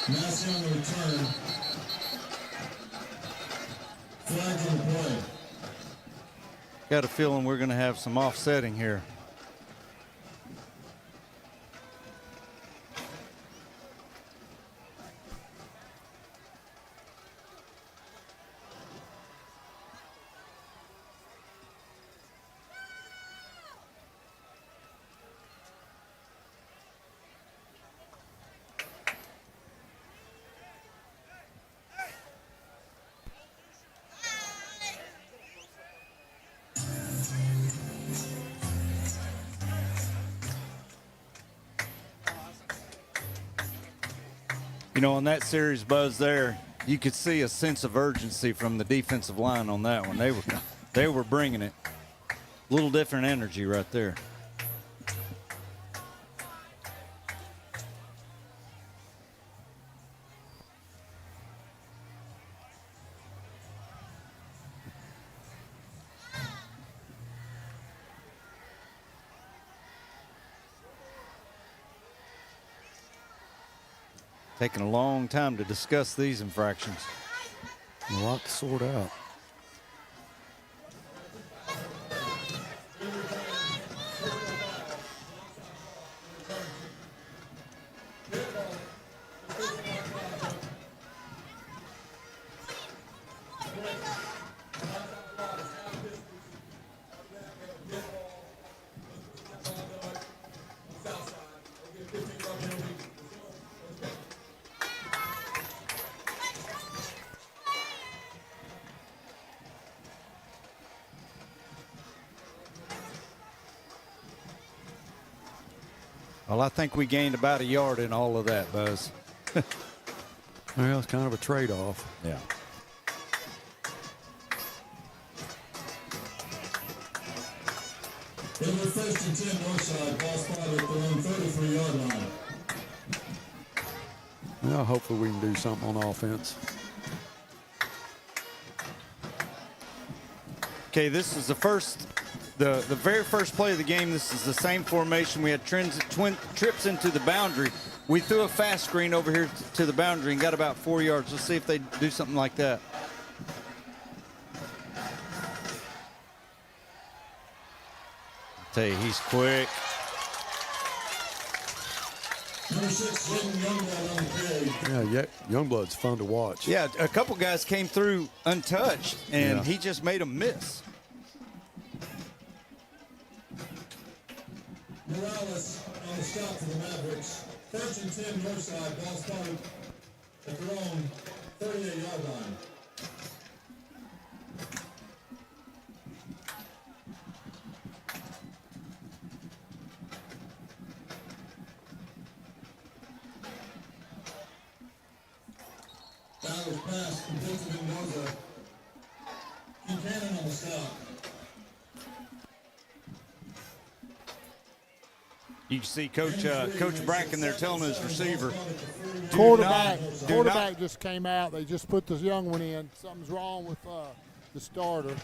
Massey on the return. Flags on the play. Got a feeling we're going to have some offsetting here. on that series, Buzz, there, you could see a sense of urgency from the defensive line on that one. They were bringing it. A little different energy right there. Taking a long time to discuss these infractions. A lot to sort out. Well, I think we gained about a yard in all of that, Buzz. Well, it's kind of a trade-off. Yeah. They were 1st and 10 Northside, ball spotted at their own 33-yard line. Well, hopefully we can do something on offense. Okay, this is the very first play of the game. This is the same formation. We had trips into the boundary. We threw a fast screen over here to the boundary and got about 4 yards. Let's see if they do something like that. I'll tell you, he's quick. Number 6, Youngblood on the carry. Yeah, Youngblood's fun to watch. Yeah, a couple guys came through untouched, and he just made them miss. Morales on the stop for the Mavericks. 1st and 10 Northside, ball spotted at their own 38-yard line. Bowers pass complete to Mendoza. Buchanan on the stop. You can see Coach Bracken there telling his receiver. Quarterback just came out. They just put this young one in. Something's wrong with the starter.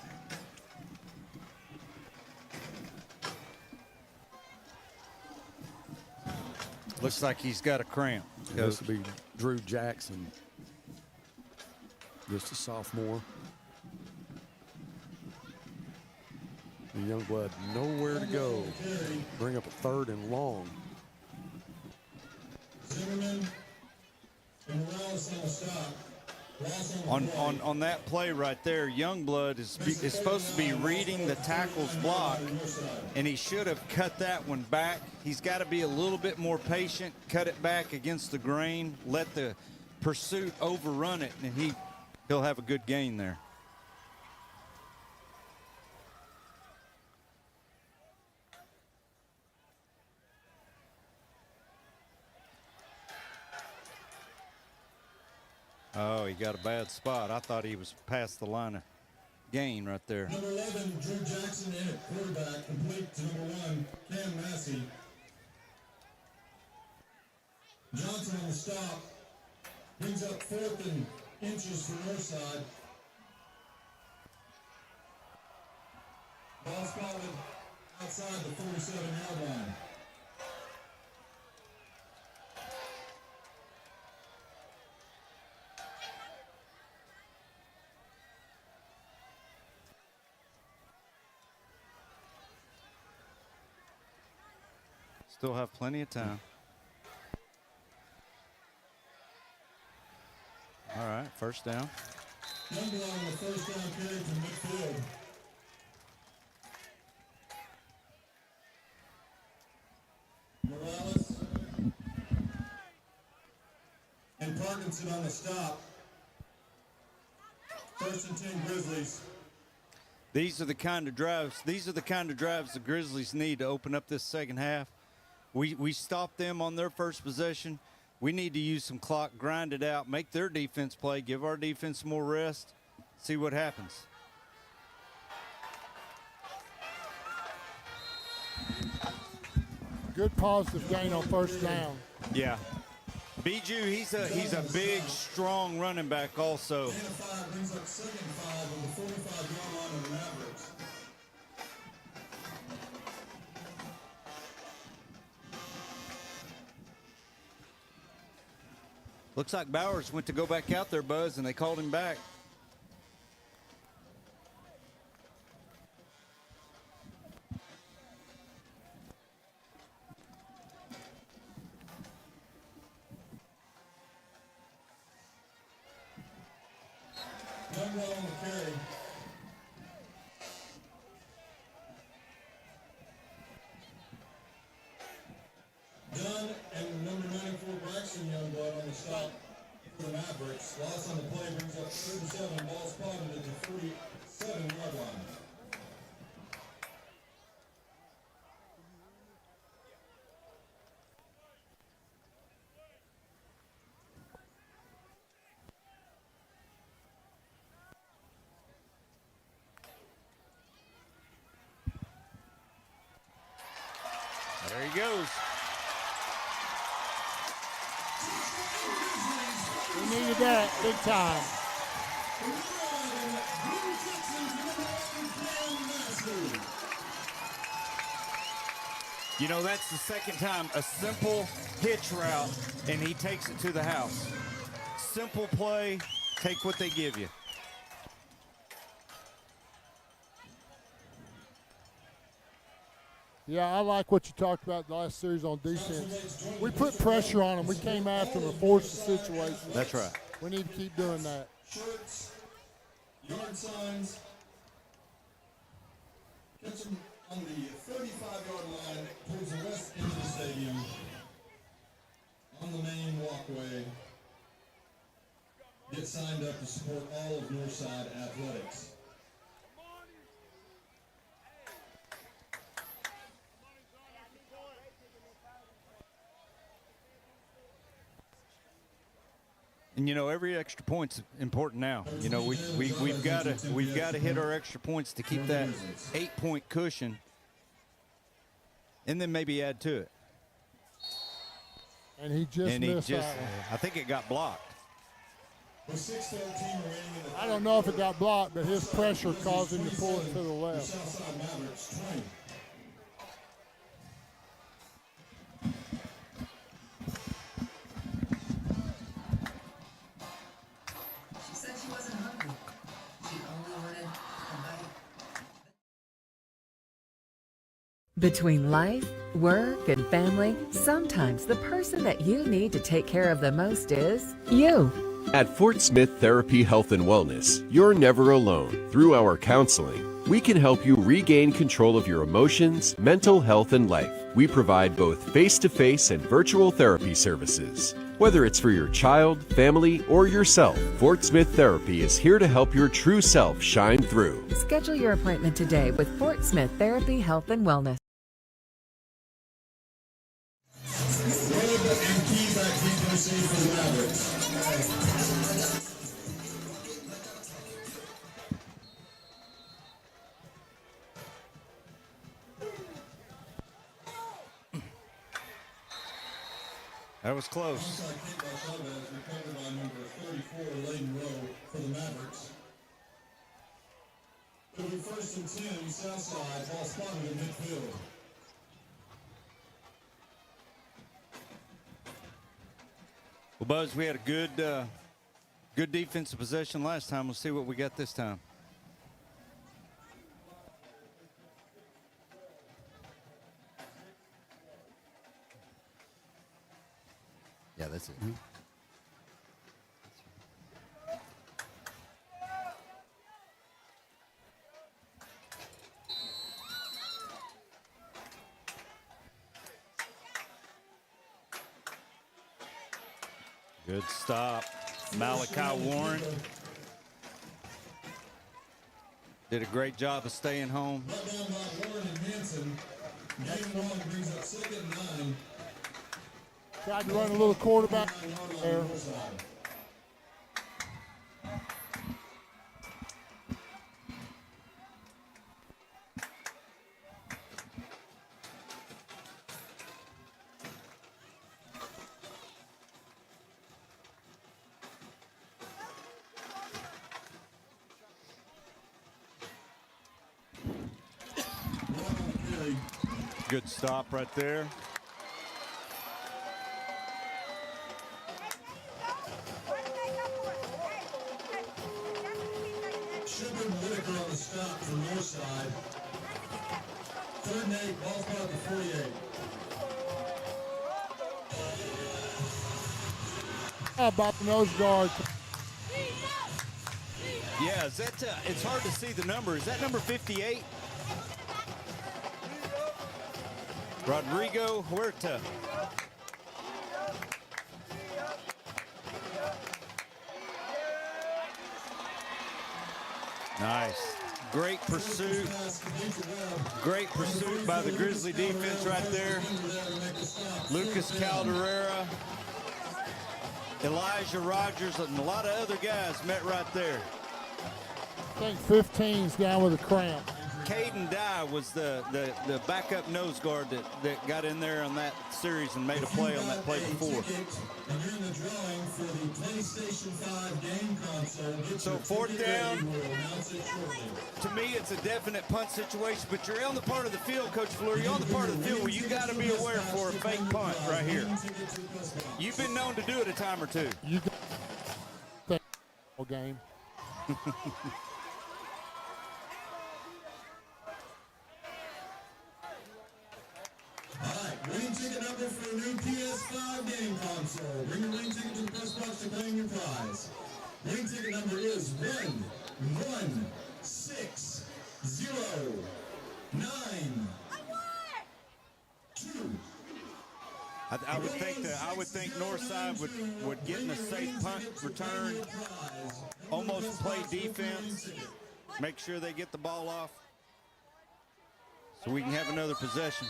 Looks like he's got a cramp. This will be Drew Jackson, just a sophomore. And Youngblood nowhere to go. Bring up a 3rd and long. Zimmerman and Morales on the stop. On that play right there, Youngblood is supposed to be reading the tackle's block, and he should have cut that one back. He's got to be a little bit more patient, cut it back against the grain, let the pursuit overrun it, and he'll have a good gain there. Oh, he got a bad spot. I thought he was past the line of gain right there. Number 11, Drew Jackson in at quarterback, complete to number 1, Cam Massey. Johnson on the stop, brings up 4th and inches for Northside. Ball spotted outside the 47-yard line. Still have plenty of time. All right, first down. Youngblood on the first down carry from midfield. Morales and Parkinson on the stop. 1st and 10 Grizzlies. These are the kind of drives the Grizzlies need to open up this second half. We stopped them on their first possession. We need to use some clock, grind it out, make their defense play, give our defense more rest, see what happens. Good positive gain on first down. Yeah. Bijou, he's a big, strong running back also. Brings up second 5 on the 45-yard line of the Mavericks. Looks like Bowers went to go back out there, Buzz, and they called him back. Youngblood on the carry. Dunn and number 94 Braxton Youngblood on the stop for the Mavericks. Loss on the play brings up 37. Ball spotted at the 47-yard line. There he goes. We needed that big time. You know, that's the second time a simple hitch route, and he takes it to the house. Simple play, take what they give you. Yeah, I like what you talked about the last series on defense. We put pressure on them. We came after them and forced the situation. That's right. We need to keep doing that. Shirts, yard signs. Catch them on the 35-yard line towards the west end of the stadium. On the main walkway. Get signed up to support all of Northside Athletics. And you know, every extra point's important now. You know, we've got to hit our extra points to keep that 8-point cushion, and then maybe add to it. And he just missed that one. I think it got blocked. With 6:13 remaining in the I don't know if it got blocked, but his pressure caused him to pull it to the left. Southside Mavericks 20. She said she wasn't hungry. She only wanted a bite. Between life, work, and family, sometimes the person that you need to take care of the most is you. At Fort Smith Therapy Health and Wellness, you're never alone. Through our counseling, we can help you regain control of your emotions, mental health, and life. We provide both face-to-face and virtual therapy services. Whether it's for your child, family, or yourself, Fort Smith Therapy is here to help your true self shine through. Schedule your appointment today with Fort Smith Therapy Health and Wellness. Road and key back deep receive for the Mavericks. That was close. Onside kick by Chavez, recovered by number 34, Layden Rowe, for the Mavericks. It'll be 1st and 10, Southside, ball spotted in midfield. Well, Buzz, we had a good defensive possession last time. We'll see what we got this time. Yeah, that's it. Good stop. Malachi Warren did a great job of staying home. Brought down by Warren and Hanson. Gain 1 brings up 2nd and 9. Tried to run a little quarterback there. Good stop right there. Shepard and Whitaker on the stop for Northside. 3rd and 8, ball spot at the 48. How about the nose guard? Yeah, is that, it's hard to see the number. Is that number 58? Rodrigo Huerta. Nice. Great pursuit. Great pursuit by the Grizzly defense right there. Lucas Calderera, Elijah Rogers, and a lot of other guys met right there. I think 15's down with a cramp. Caden Dye was the backup nose guard that got in there on that series and made a play on that play before. And you're in the drawing for the PlayStation 5 game console. So 4th down, to me it's a definite punt situation, but you're on the part of the field, Coach Fleur, you're on the part of the field where you got to be aware for a fake punt right here. You've been known to do it a time or two. You got game. Winning ticket number for a new PS5 game console. Bring your winning ticket to the press box to claim your prize. Winning ticket number is 1160992. I would think Northside would get in a safe punt return, almost play defense, make sure they get the ball off, so we can have another possession.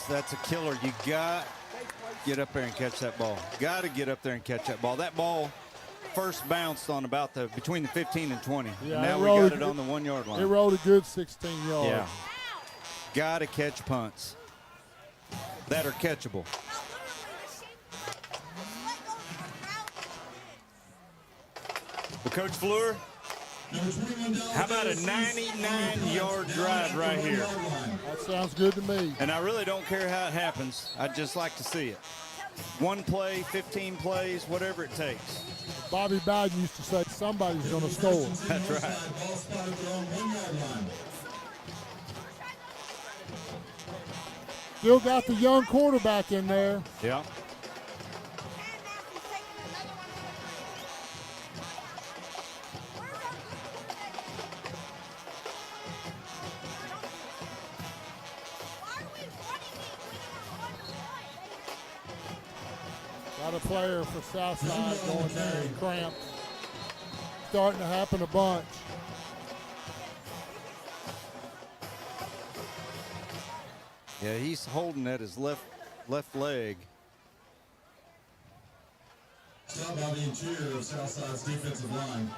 That's a killer. You got to get up there and catch that ball. Got to get up there and catch that ball. That ball first bounced on about between the 15 and 20. Yeah, now we got it on the 1 yard line. It rolled a good 16 yards. Yeah. Got to catch punts that are catchable. Well, Coach Fleur, how about a 99-yard drive right here? That sounds good to me. And I really don't care how it happens. I'd just like to see it. 1 play, 15 plays, whatever it takes. Bobby Bowden used to say somebody's going to score. That's right. Still got the young quarterback in there. Yeah. Got a player for Southside going there in cramps. Starting to happen a bunch. Yeah, he's holding at his left leg. Stop by the interior of Southside's defensive line.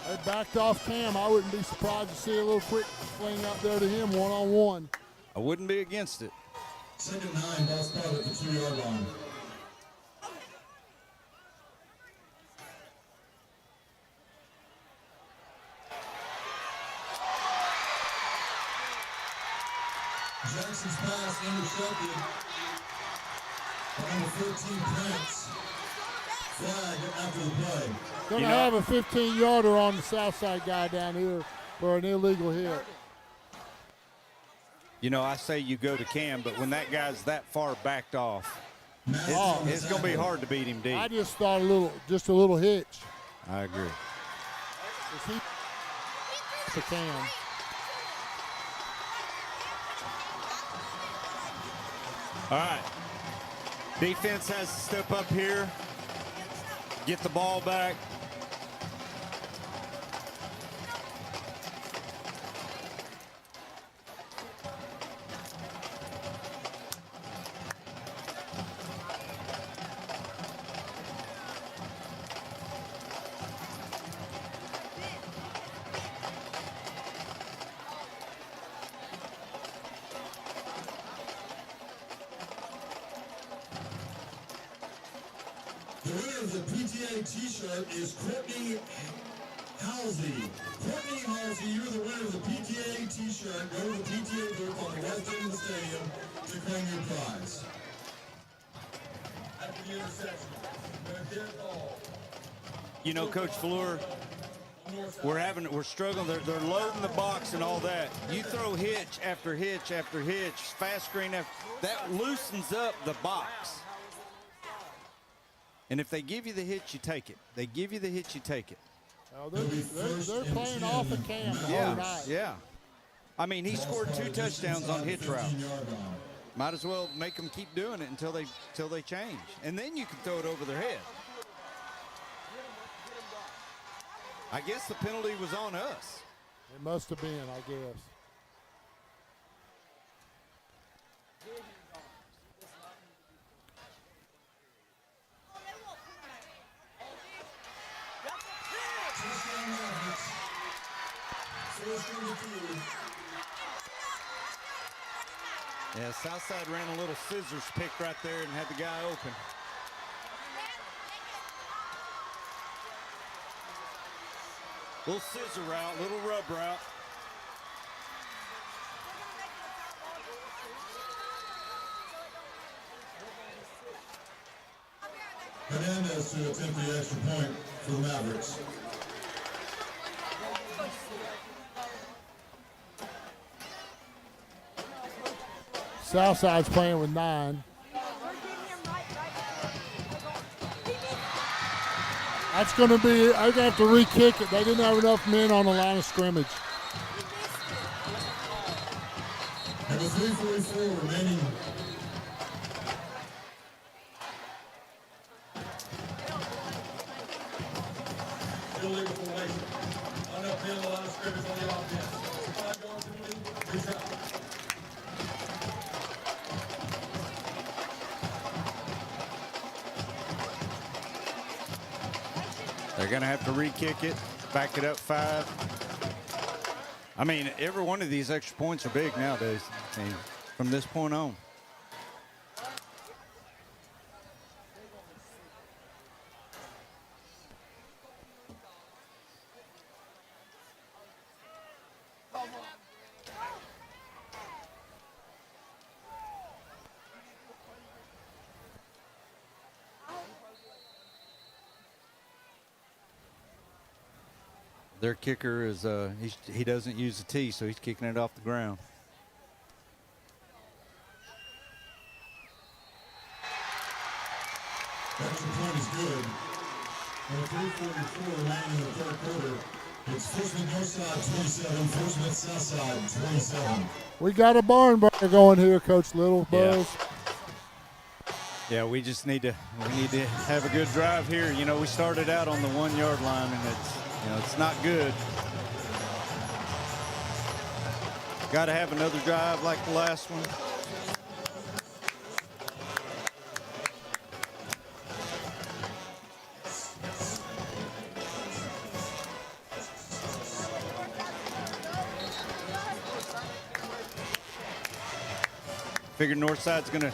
They backed off Cam. I wouldn't be surprised to see a little quick fling out there to him one-on-one. I wouldn't be against it. 2nd and 9, ball spot at the 2 yard line. Jackson's pass intercepted by number 14 Prince. Flag after the play. Going to have a 15-yarder on the Southside guy down here for an illegal hit. You know, I say you go to Cam, but when that guy's that far backed off, it's going to be hard to beat him deep. I just thought just a little hitch. I agree. To Cam. All right. Defense has to step up here, get the ball back. The winner of the PTA T-shirt is Courtney Halsey. Courtney Halsey, you're the winner of the PTA T-shirt. Go to the PTA booth on the west end of the stadium to claim your prize. After the interception, they're dead ball. You know, Coach Fleur, we're struggling. They're loading the box and all that. You throw hitch after hitch after hitch, fast screen after that loosens up the box. And if they give you the hitch, you take it. They give you the hitch, you take it. Oh, they're playing off of Cam the whole night. Yeah. I mean, he scored 2 touchdowns on hitch routes. Might as well make them keep doing it until they change. And then you can throw it over their head. I guess the penalty was on us. It must have been, I guess. Yeah, Southside ran a little scissors pick right there and had the guy open. Little scissor route, little rub route. Hernandez to attempt the extra point for the Mavericks. Southside's playing with 9. That's going to be, they're going to have to re-kick it. They didn't have enough men on the line of scrimmage. And with 3:44 remaining. Illegal formation. Unupfield, the line of scrimmage on the offense. 5 yards in the lead. Retry. They're going to have to re-kick it, back it up 5. I mean, every one of these extra points are big nowadays. I mean, from this point on. Their kicker is he doesn't use the tee, so he's kicking it off the ground. Extra point is good. And 3:44 remaining in the third quarter. It's Portsmouth Northside 27, Portsmouth Southside 27. We got a barn burner going here, Coach Little. Buzz. Yeah, we just need to have a good drive here. You know, we started out on the 1-yard line, and it's not good. Got to have another drive like the last one. Figured Northside's going to.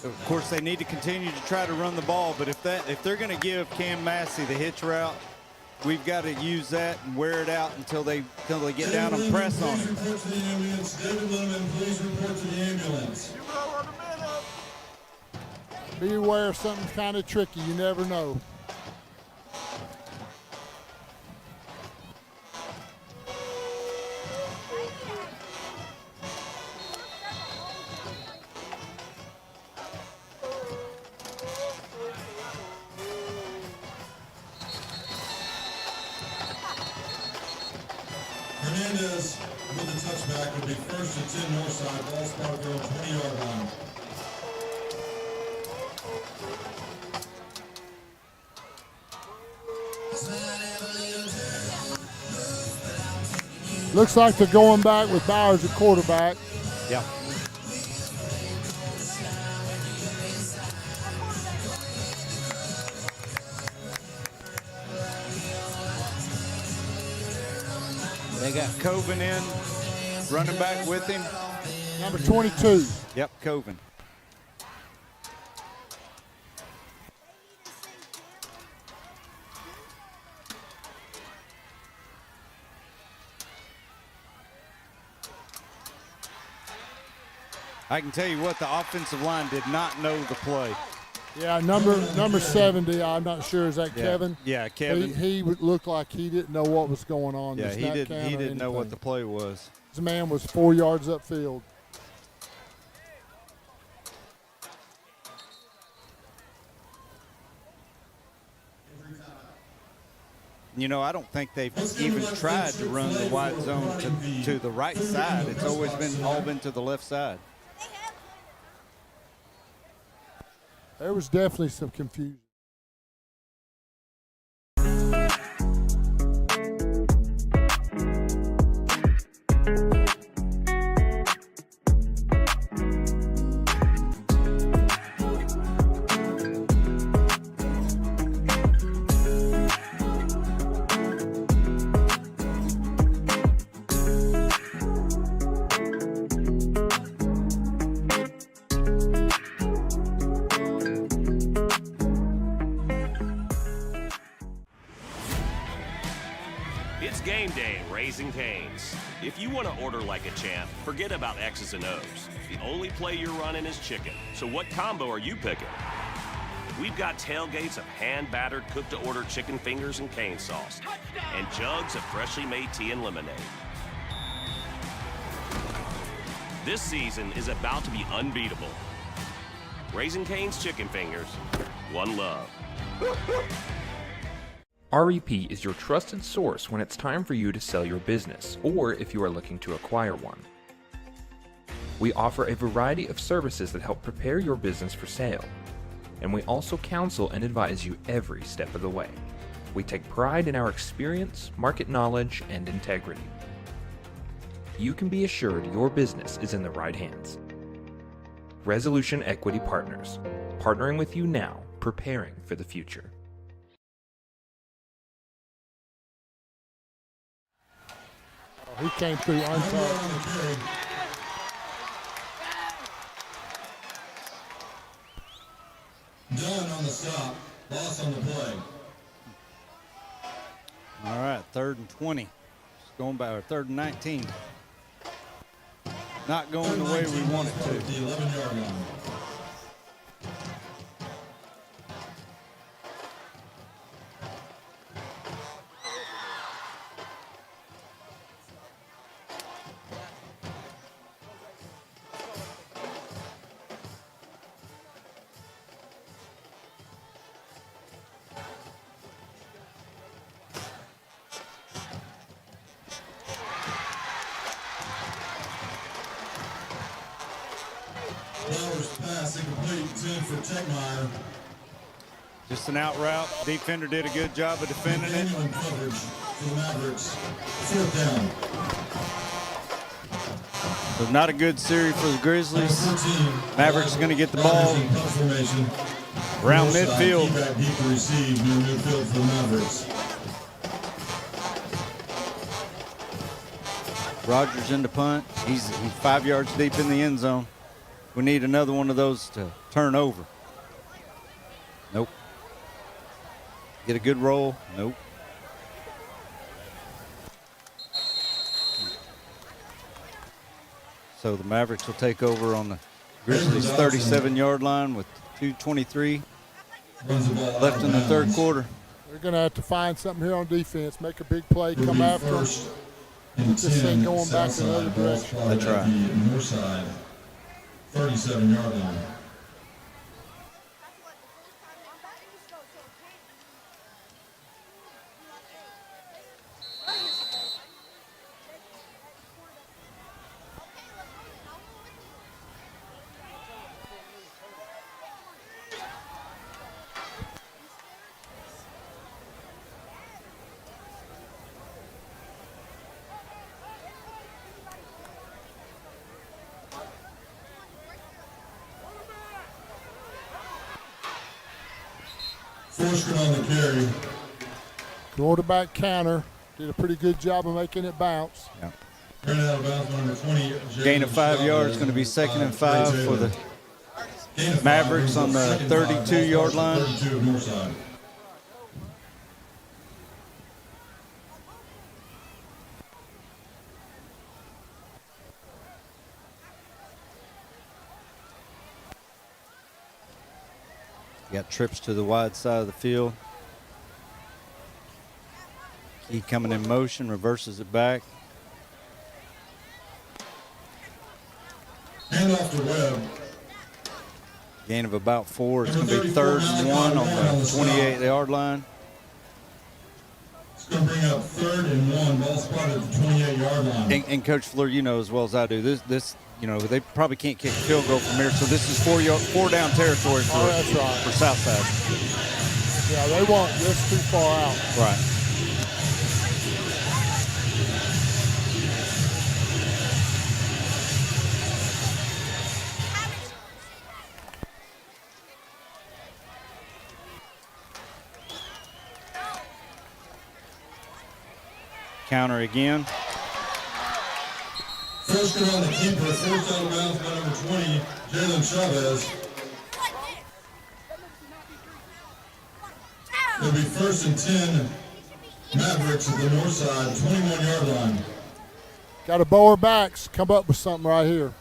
Of course, they need to continue to try to run the ball, but if they're going to give Cam Massey the hitch route, we've got to use that and wear it out until they get down and press on it. Report to the ambulance. David Lemon, please report to the ambulance. Be aware something's kind of tricky. You never know. Hernandez with the touchback will be first and 10 Northside. Ball spotted on 20-yard line. Looks like they're going back with Bowers at quarterback. Yeah. They got Coven in, running back with him. Number 22. Yep, Coven. I can tell you what, the offensive line did not know the play. Yeah, number 70, I'm not sure, is that Kevin? Yeah, Kevin. He would look like he didn't know what was going on. Yeah, he didn't know what the play was. This man was 4 yards upfield. You know, I don't think they've even tried to run the wide zone to the right side. It's always been to the left side. There was definitely some confusion. It's game day at Raising Cane's. If you want to order like a champ, forget about X's and O's. The only play you're running is chicken. So what combo are you picking? We've got tailgates of hand-battered, cooked-to-order chicken fingers and cane sauce, and jugs of freshly made tea and lemonade. This season is about to be unbeatable. Raising Cane's Chicken Fingers, one love. REP is your trusted source when it's time for you to sell your business, or if you are looking to acquire one. We offer a variety of services that help prepare your business for sale, and we also counsel and advise you every step of the way. We take pride in our experience, market knowledge, and integrity. You can be assured your business is in the right hands. Resolution Equity Partners, partnering with you now, preparing for the future. He came through untouched. Done on the stop. Loss on the play. All right, 3rd and 20. Going by 3rd and 19. Not going the way we want it to. The 11-yard line. Flowers pass incomplete, 10 for Techmeyer. Just an out route. Defender did a good job of defending it. Continuing coverage for the Mavericks. 4th down. So not a good series for the Grizzlies. Mavericks going to get the ball around midfield. Back deep to receive near midfield for the Mavericks. Rogers in the punt. He's 5 yards deep in the end zone. We need another one of those to turn over. Nope. Get a good roll. Nope. So the Mavericks will take over on the Grizzlies' 37-yard line with 2:23 left in the third quarter. They're going to have to find something here on defense, make a big play, come after them. This ain't going back in the other direction. That's right. Northside 37-yard line. Forced on the carry. Quarterback counter. Did a pretty good job of making it bounce. Yeah. Out of bounds, number 20. Gain of 5 yards, going to be 2nd and 5 for the Mavericks on the 32-yard line. 32 of Northside. Got trips to the wide side of the field. Key coming in motion, reverses it back. Hand off to Webb. Gain of about 4. It's going to be 3rd and 1 on the 28-yard line. It's going to bring up 3rd and 1. Ball spotted at the 28-yard line. And Coach Fleur, you know as well as I do, this they probably can't kick a field goal from here, so this is 4 down territory for Southside. Yeah, they won't. This too far out. Right. Counter again. First on the keeper, forced out of bounds by number 20, Jalen Chavez. It'll be 1st and 10, Mavericks at the north side, 21-yard line. Got to bow our backs, come up with something right here.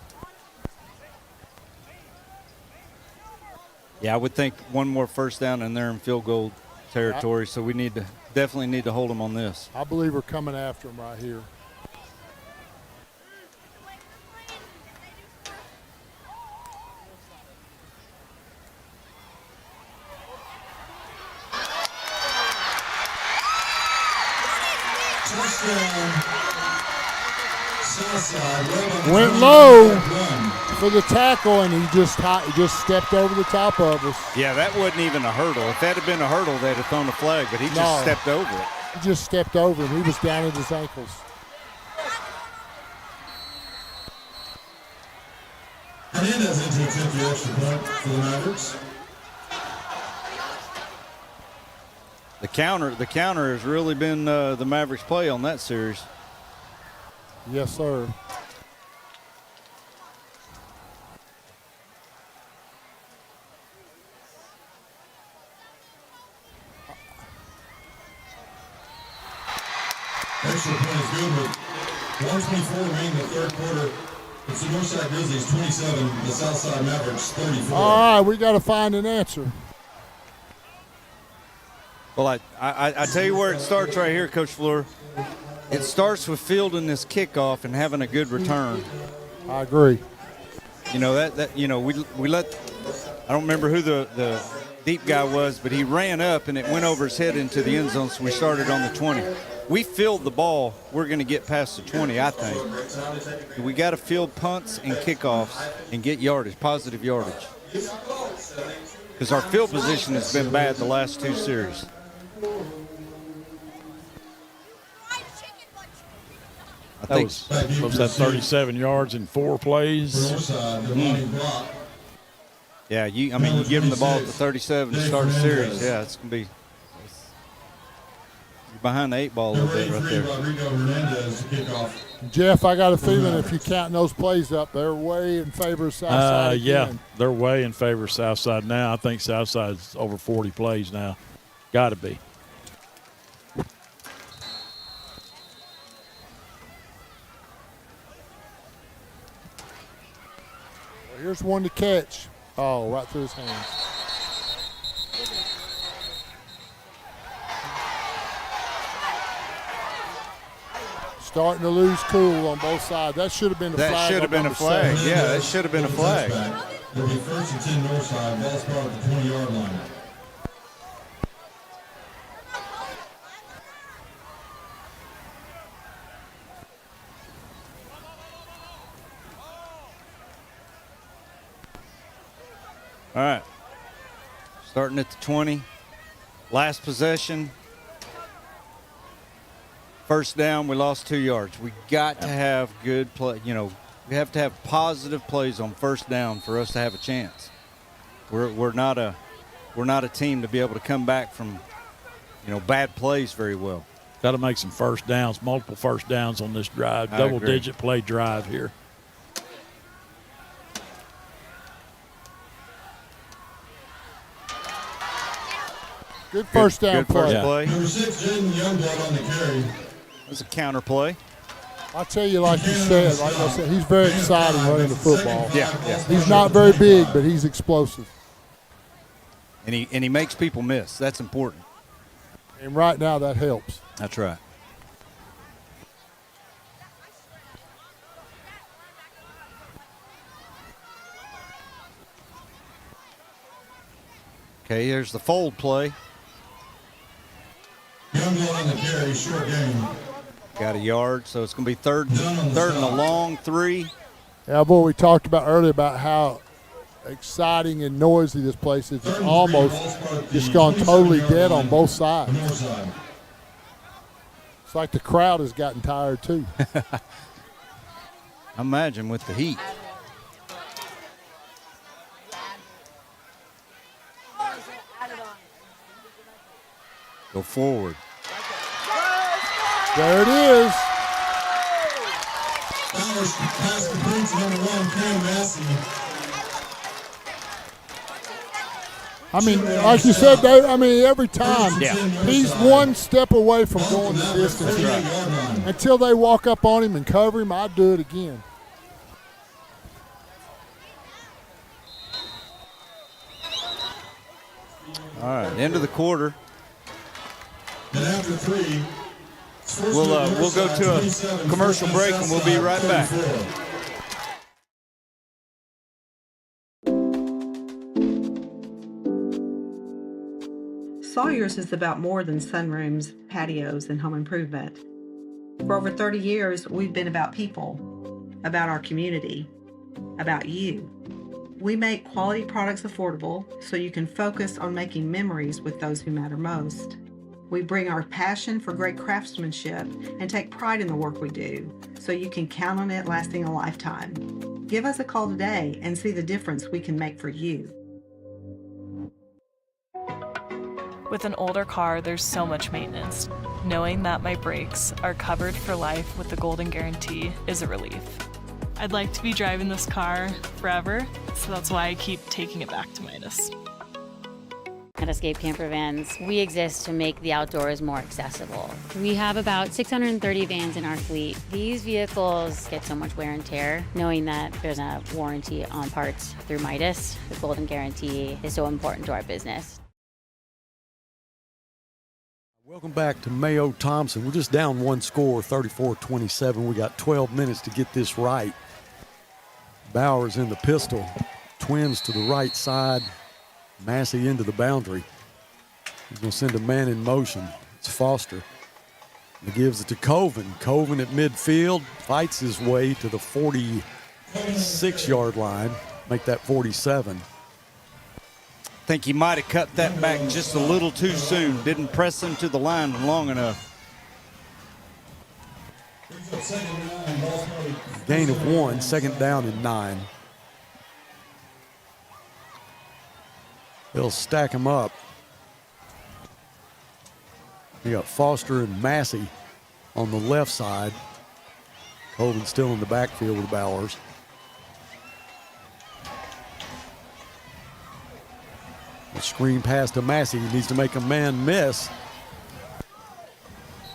Yeah, I would think one more first down and they're in field goal territory, so we definitely need to hold them on this. I believe we're coming after them right here. Went low for the tackle, and he just stepped over the top of us. Yeah, that wasn't even a hurdle. If that had been a hurdle, they'd have thrown a flag, but he just stepped over it. He just stepped over him. He was down at his ankles. Hernandez into attempt the extra point for the Mavericks. The counter has really been the Mavericks' play on that series. Yes, sir. Extra point is good with 1:24 remaining in the third quarter. It's the Northside Grizzlies 27, the Southside Mavericks 34. All right, we got to find an answer. Well, I tell you where it starts right here, Coach Fleur. It starts with fielding this kickoff and having a good return. I agree. You know we let, I don't remember who the deep guy was, but he ran up and it went over his head into the end zone, so we started on the 20. We field the ball, we're going to get past the 20, I think. We got to field punts and kickoffs and get yardage, positive yardage. Because our field position has been bad the last 2 series. That was that 37 yards in 4 plays. Yeah, you give them the ball at the 37 to start a series. Yeah, it's going to be behind the 8 ball a little bit right there. Jeff, I got a feeling if you count those plays up, they're way in favor of Southside. Yeah, they're way in favor of Southside now. I think Southside's over 40 plays now. Got to be. Here's one to catch. Oh, right through his hands. Starting to lose cool on both sides. That should have been a flag. That should have been a flag. Yeah, that should have been a flag. It'll be 1st and 10 Northside. Ball spot at the 20-yard line. All right. Starting at the 20. Last possession. First down, we lost 2 yards. We got to have good play. You know, we have to have positive plays on first down for us to have a chance. We're not a team to be able to come back from, you know, bad plays very well. Got to make some first downs, multiple first downs on this drive. Double-digit play drive here. Good first down play. Number 6, Jaden Youngblood on the carry. That's a counter play. I tell you, like you said, like I said, he's very exciting running the football. Yeah. He's not very big, but he's explosive. And he makes people miss. That's important. And right now, that helps. That's right. Okay, here's the fold play. Youngblood on the carry, short game. Got a yard, so it's going to be third and a long 3. Yeah, boy, we talked about earlier about how exciting and noisy this place is. It's almost just gone totally dead on both sides. It's like the crowd has gotten tired too. Imagine with the heat. Go forward. There it is. Pass complete to number 1, Cam Massey. I mean, like you said, Dave, I mean, every time he's one step away from going the distance. Until they walk up on him and cover him, I'd do it again. All right, end of the quarter. And after 3, we'll go to a commercial break and we'll be right back. Sawyer's is about more than sunrooms, patios, and home improvement. For over 30 years, we've been about people, about our community, about you. We make quality products affordable so you can focus on making memories with those who matter most. We bring our passion for great craftsmanship and take pride in the work we do so you can count on it lasting a lifetime. Give us a call today and see the difference we can make for you. With an older car, there's so much maintenance. Knowing that my brakes are covered for life with the Golden Guarantee is a relief. I'd like to be driving this car forever, so that's why I keep taking it back to Midas. At Escape Camper Vans, we exist to make the outdoors more accessible. We have about 630 vans in our fleet. These vehicles get so much wear and tear. Knowing that there's a warranty on parts through Midas, the Golden Guarantee is so important to our business. Welcome back to Mayo Thompson. We're just down one score, 34-27. We got 12 minutes to get this right. Bowers in the pistol. Twins to the right side. Massey into the boundary. He's going to send a man in motion. It's Foster. He gives it to Coven. Coven at midfield. Fights his way to the 46-yard line. Make that 47. I think he might have cut that back just a little too soon. Didn't press him to the line long enough. Gain of 1, second down and 9. They'll stack him up. You got Foster and Massey on the left side. Colvin still in the backfield with Bowers. The screen pass to Massey. He needs to make a man miss.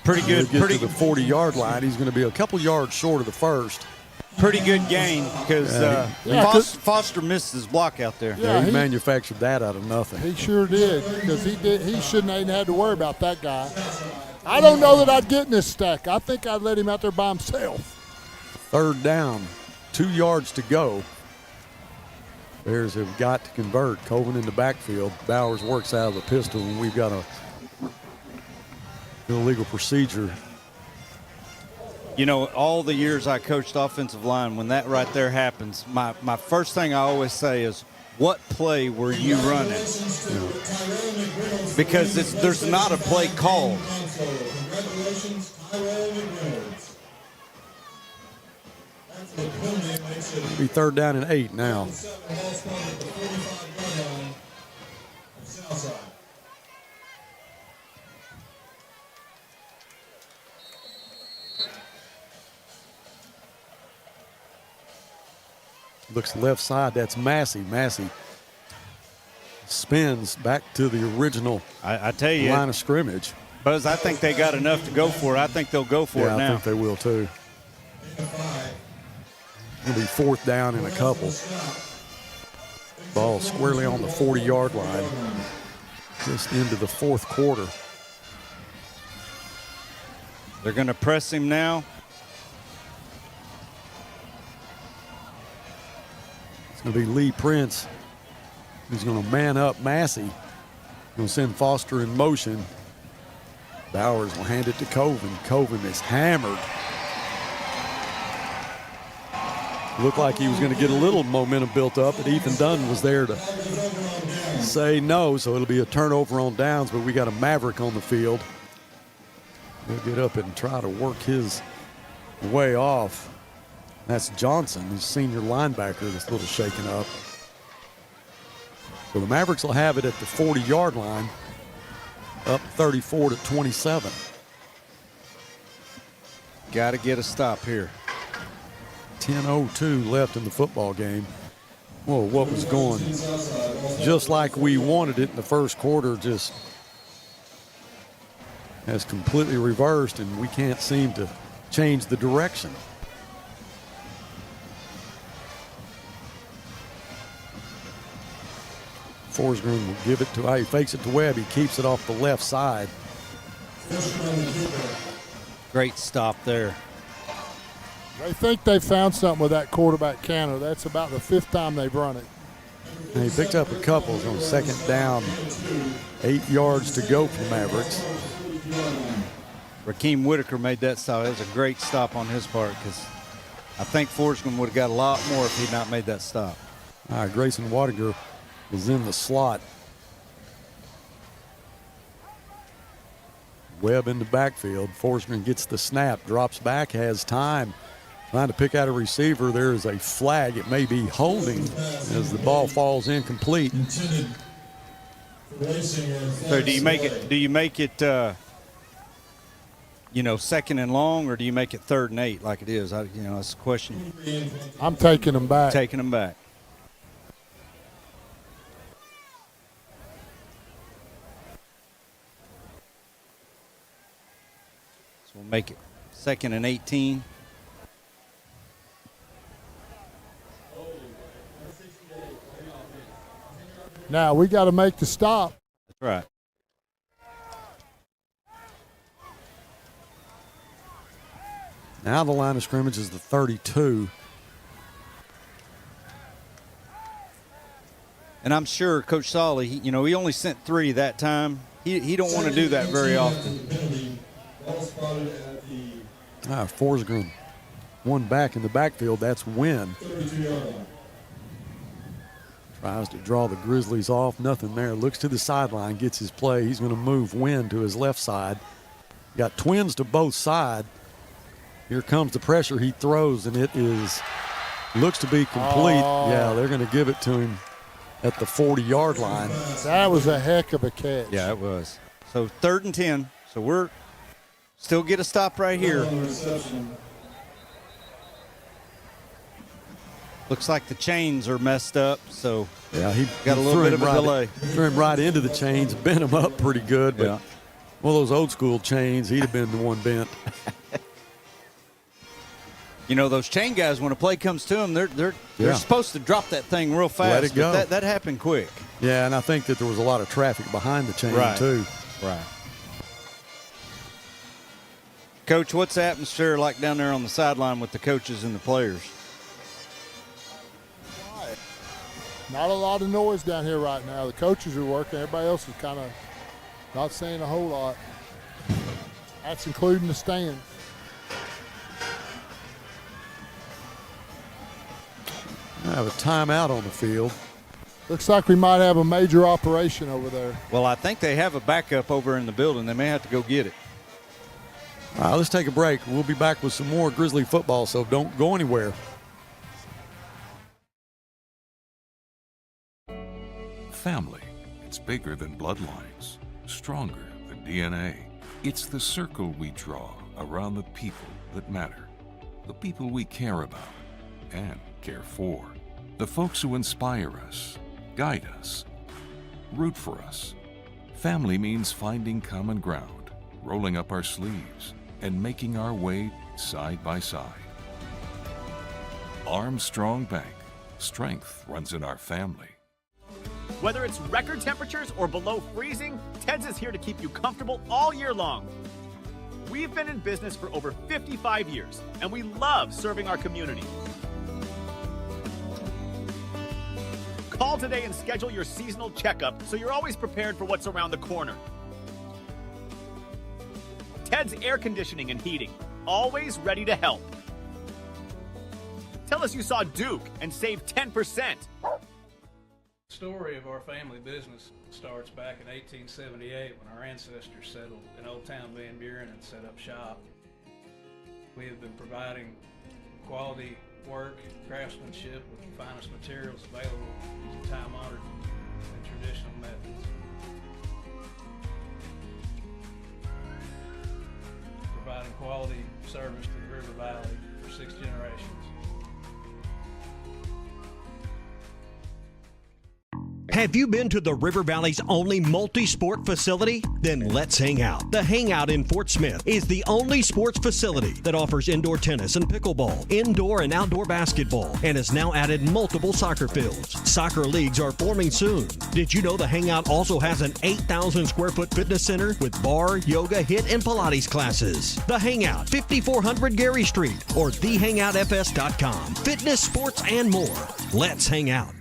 Pretty good. To the 40-yard line. He's going to be a couple yards short of the first. pretty good gain because Foster missed his block out there. Yeah, he manufactured that out of nothing. He sure did, because he shouldn't have even had to worry about that guy. I don't know that I'd get in this stack. I think I'd let him out there by himself. 3rd down, 2 yards to go. Bears have got to convert. Coven in the backfield. Bowers works out of the pistol, and we've got a illegal procedure. You know, all the years I coached offensive line, when that right there happens, my first thing I always say is, what play were you running? Because there's not a play called. Be 3rd down and 8 now. Looks left side. That's Massey. Massey spins back to the original I tell you, line of scrimmage. Buzz, I think they got enough to go for it. I think they'll go for it now. I think they will too. It'll be 4th down and a couple. Ball squarely on the 40-yard line. Just into the 4th quarter. They're going to press him now. It's going to be Lee Prince. He's going to man up Massey. Going to send Foster in motion. Bowers will hand it to Coven. Coven is hammered. Looked like he was going to get a little momentum built up, but Ethan Dunn was there to say no, so it'll be a turnover on downs, but we got a Maverick on the field. He'll get up and try to work his way off. That's Johnson, his senior linebacker, that's a little shaken up. So the Mavericks will have it at the 40-yard line, up 34-27. Got to get a stop here. 10:02 left in the football game. Whoa, what was going just like we wanted it in the first quarter just has completely reversed, and we can't seem to change the direction. Forsgren will give it to, he fakes it to Webb. He keeps it off the left side. Great stop there. They think they found something with that quarterback canter. That's about the 5th time they've run it. And he picked up a couple on 2nd down. 8 yards to go for the Mavericks. Rakeem Whitaker made that stop. That was a great stop on his part, because I think Forsgren would have got a lot more if he'd not made that stop. All right, Grayson Wadiger was in the slot. Webb in the backfield. Forsgren gets the snap, drops back, has time. Trying to pick out a receiver. There is a flag. It may be holding as the ball falls incomplete. So do you make it? Do you make it? You know, 2nd and long, or do you make it 3rd and 8 like it is? That's the question. I'm taking them back. Taking them back. So we'll make it 2nd and 18. Now we got to make the stop. That's right. Now the line of scrimmage is the 32. And I'm sure Coach Solly, he only sent 3 that time. He don't want to do that very often. Forsgren, one back in the backfield. That's Wynn. Tries to draw the Grizzlies off. Nothing there. Looks to the sideline, gets his play. He's going to move Wynn to his left side. Got twins to both sides. Here comes the pressure. He throws, and it looks to be complete. Oh. Yeah, they're going to give it to him at the 40-yard line. That was a heck of a catch. Yeah, it was. So 3rd and 10. So we're still get a stop right here. Looks like the chains are messed up, so yeah, he got a little bit of a delay. Threw him right into the chains, bent him up pretty good, but one of those old school chains, he'd have been the one bent. those chain guys, when a play comes to them, they're supposed to drop that thing real fast. Let it go. But that happened quick. Yeah, and I think that there was a lot of traffic behind the chain, too. Right. Coach, what's the atmosphere like down there on the sideline with the coaches and the players? Not a lot of noise down here right now. The coaches are working. Everybody else is kind of not saying a whole lot. That's including the stands. I have a timeout on the field. Looks like we might have a major operation over there. Well, I think they have a backup over in the building. They may have to go get it. All right, let's take a break. We'll be back with some more Grizzly football, so don't go anywhere. Family, it's bigger than bloodlines, stronger than DNA. It's the circle we draw around the people that matter, the people we care about and care for, the folks who inspire us, guide us, root for us. Family means finding common ground, rolling up our sleeves, and making our way side by side. Armstrong Bank, strength runs in our family. Whether it's record temperatures or below freezing, Ted's is here to keep you comfortable all year long. We've been in business for over 55 years, and we love serving our community. Call today and schedule your seasonal checkup so you're always prepared for what's around the corner. Ted's Air Conditioning and Heating, always ready to help. Tell us you saw Duke and saved 10%. The story of our family business starts back in 1878 when our ancestors settled in Old Town Van Buren and set up shop. We have been providing quality work, craftsmanship with the finest materials available using time-honored and traditional methods. Providing quality service to the River Valley for 6 generations. Have you been to the River Valley's only multi-sport facility? Then let's hang out. The Hangout in Fort Smith is the only sports facility that offers indoor tennis and pickleball, indoor and outdoor basketball, and has now added multiple soccer fields. Soccer leagues are forming soon. Did you know the Hangout also has an 8,000 square foot fitness center with bar, yoga, HIIT, and Pilates classes? The Hangout, 5400 Gary Street, or thehangoutfs.com. Fitness, sports, and more. Let's hang out.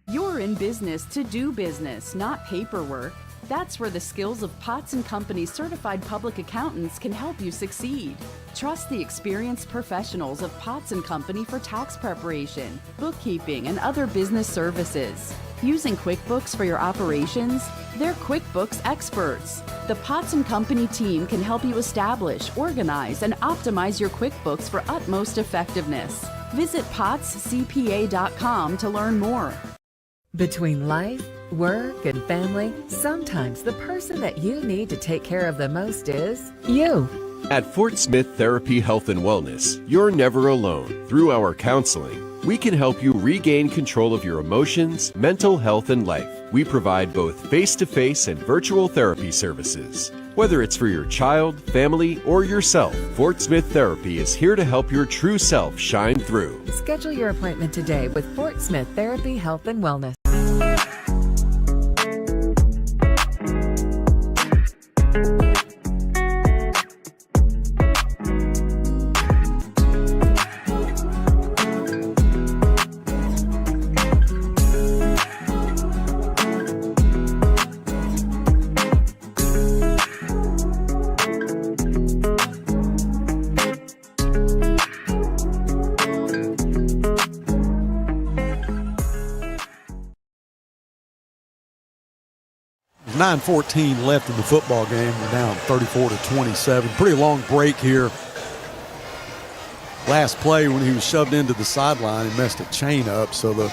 You're in business to do business, not paperwork. That's where the skills of Potts & Company's certified public accountants can help you succeed. Trust the experienced professionals of Potts & Company for tax preparation, bookkeeping, and other business services. Using QuickBooks for your operations? They're QuickBooks experts. The Potts & Company team can help you establish, organize, and optimize your QuickBooks for utmost effectiveness. Visit pottscpa.com to learn more. Between life, work, and family, sometimes the person that you need to take care of the most is you. At Fort Smith Therapy Health and Wellness, you're never alone. Through our counseling, we can help you regain control of your emotions, mental health, and life. We provide both face-to-face and virtual therapy services. Whether it's for your child, family, or yourself, Fort Smith Therapy is here to help your true self shine through. Schedule your appointment today with Fort Smith Therapy Health and Wellness. .9:14 left in the football game. We're down 34-27. Pretty long break here. Last play when he was shoved into the sideline, he messed a chain up, so they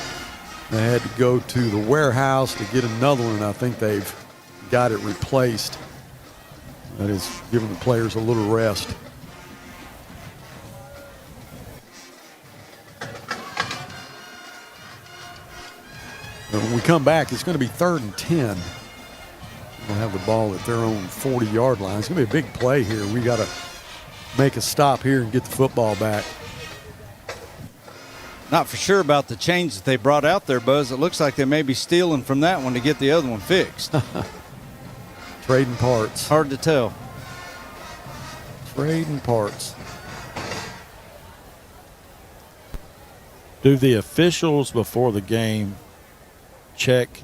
had to go to the warehouse to get another one, and I think they've got it replaced. That is giving the players a little rest. And when we come back, it's going to be 3rd and 10. We'll have the ball at their own 40-yard line. It's going to be a big play here. We got to make a stop here and get the football back. Not for sure about the change that they brought out there, Buzz. It looks like they may be stealing from that one to get the other one fixed. Trading parts. Hard to tell. Trading parts. Do the officials before the game check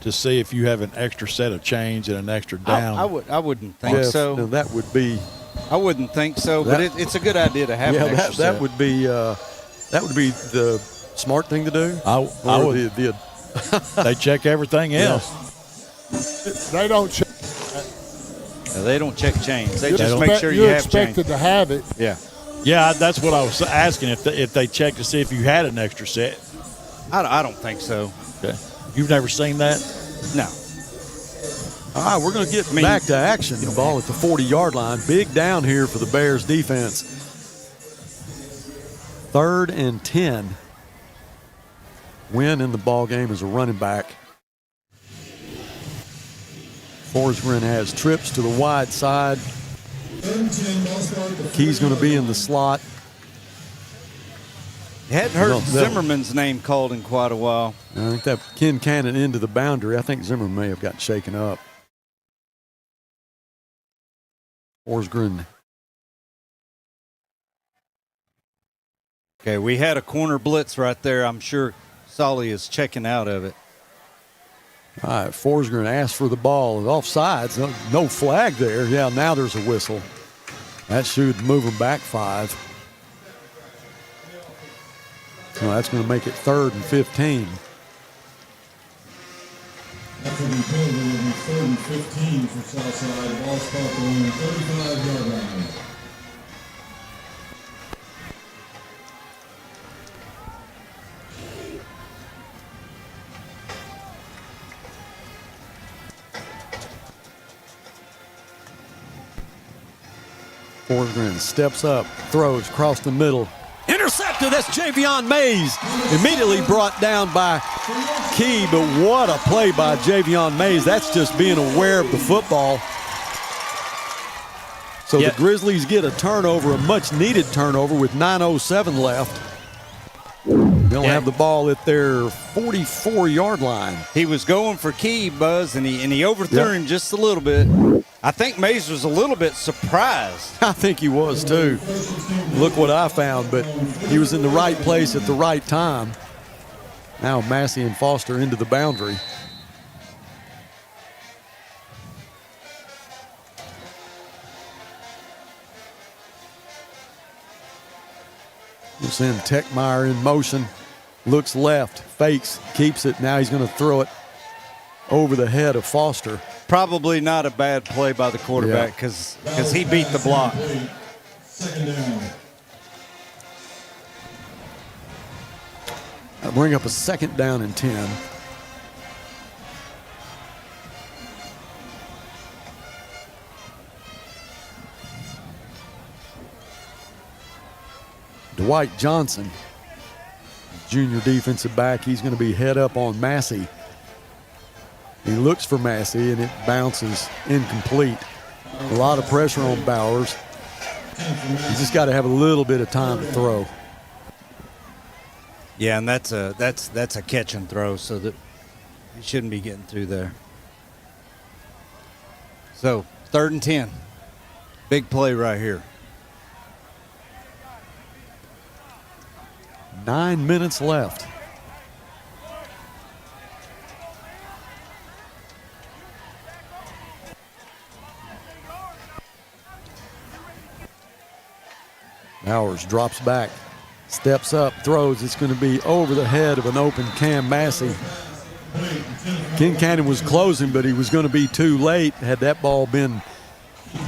to see if you have an extra set of change and an extra down? I wouldn't think so. No, that would be. I wouldn't think so, but it's a good idea to have an extra set. That would be the smart thing to do. I would. They check everything else. They don't check. They don't check chains. They You're just make sure you you're have chains. expected to have it. Yeah. Yeah, that's what I was asking, if they checked to see if you had an extra set. I don't think so. Okay. You've never seen that? No. All right, we're going to get back to action. The ball at the 40-yard line. Big down here for the Bears defense. 3rd and 10. Win in the ball game as a running back. Forsgren has trips to the wide side. Key's going to be in the slot. Hadn't heard Zimmerman's name called in quite a while. I think that Ken Cannon into the boundary. I think Zimmerman may have gotten shaken up. Forsgren. Okay, we had a corner blitz right there. I'm sure Solly is checking out of it. All right, Forsgren asked for the ball. Offsides, no flag there. Yeah, now there's a whistle. That should move them back 5. Well, that's going to make it 3rd and 15. That will be 3rd and 15 for Southside. Ball spot on the 35-yard line. Forsgren steps up, throws across the middle. Intercepted, that's Javion Mays. Immediately brought down by Key, but what a play by Javion Mays. That's just being aware of the football. So the Grizzlies get a turnover, a much-needed turnover with 9:07 left. They'll have the ball at their 44-yard line. He was going for Key, Buzz, and he overthrew him just a little bit. I think Mays was a little bit surprised. I think he was too. Look what I found, but he was in the right place at the right time. Now Massey and Foster into the boundary. We'll send Techmeyer in motion. Looks left, fakes, keeps it. Now he's going to throw it over the head of Foster. Probably not a bad play by the quarterback because he beat the block. 2nd down. That'll bring up a 2nd down and 10. Dwight Johnson, junior defensive back, he's going to be head up on Massey. He looks for Massey, and it bounces incomplete. A lot of pressure on Bowers. He's just got to have a little bit of time to throw. Yeah, and that's a catch and throw, so that he shouldn't be getting through there. So 3rd and 10, big play right here. 9 minutes left. Bowers drops back, steps up, throws. It's going to be over the head of an open Cam Massey. Ken Cannon was closing, but he was going to be too late. Had that ball been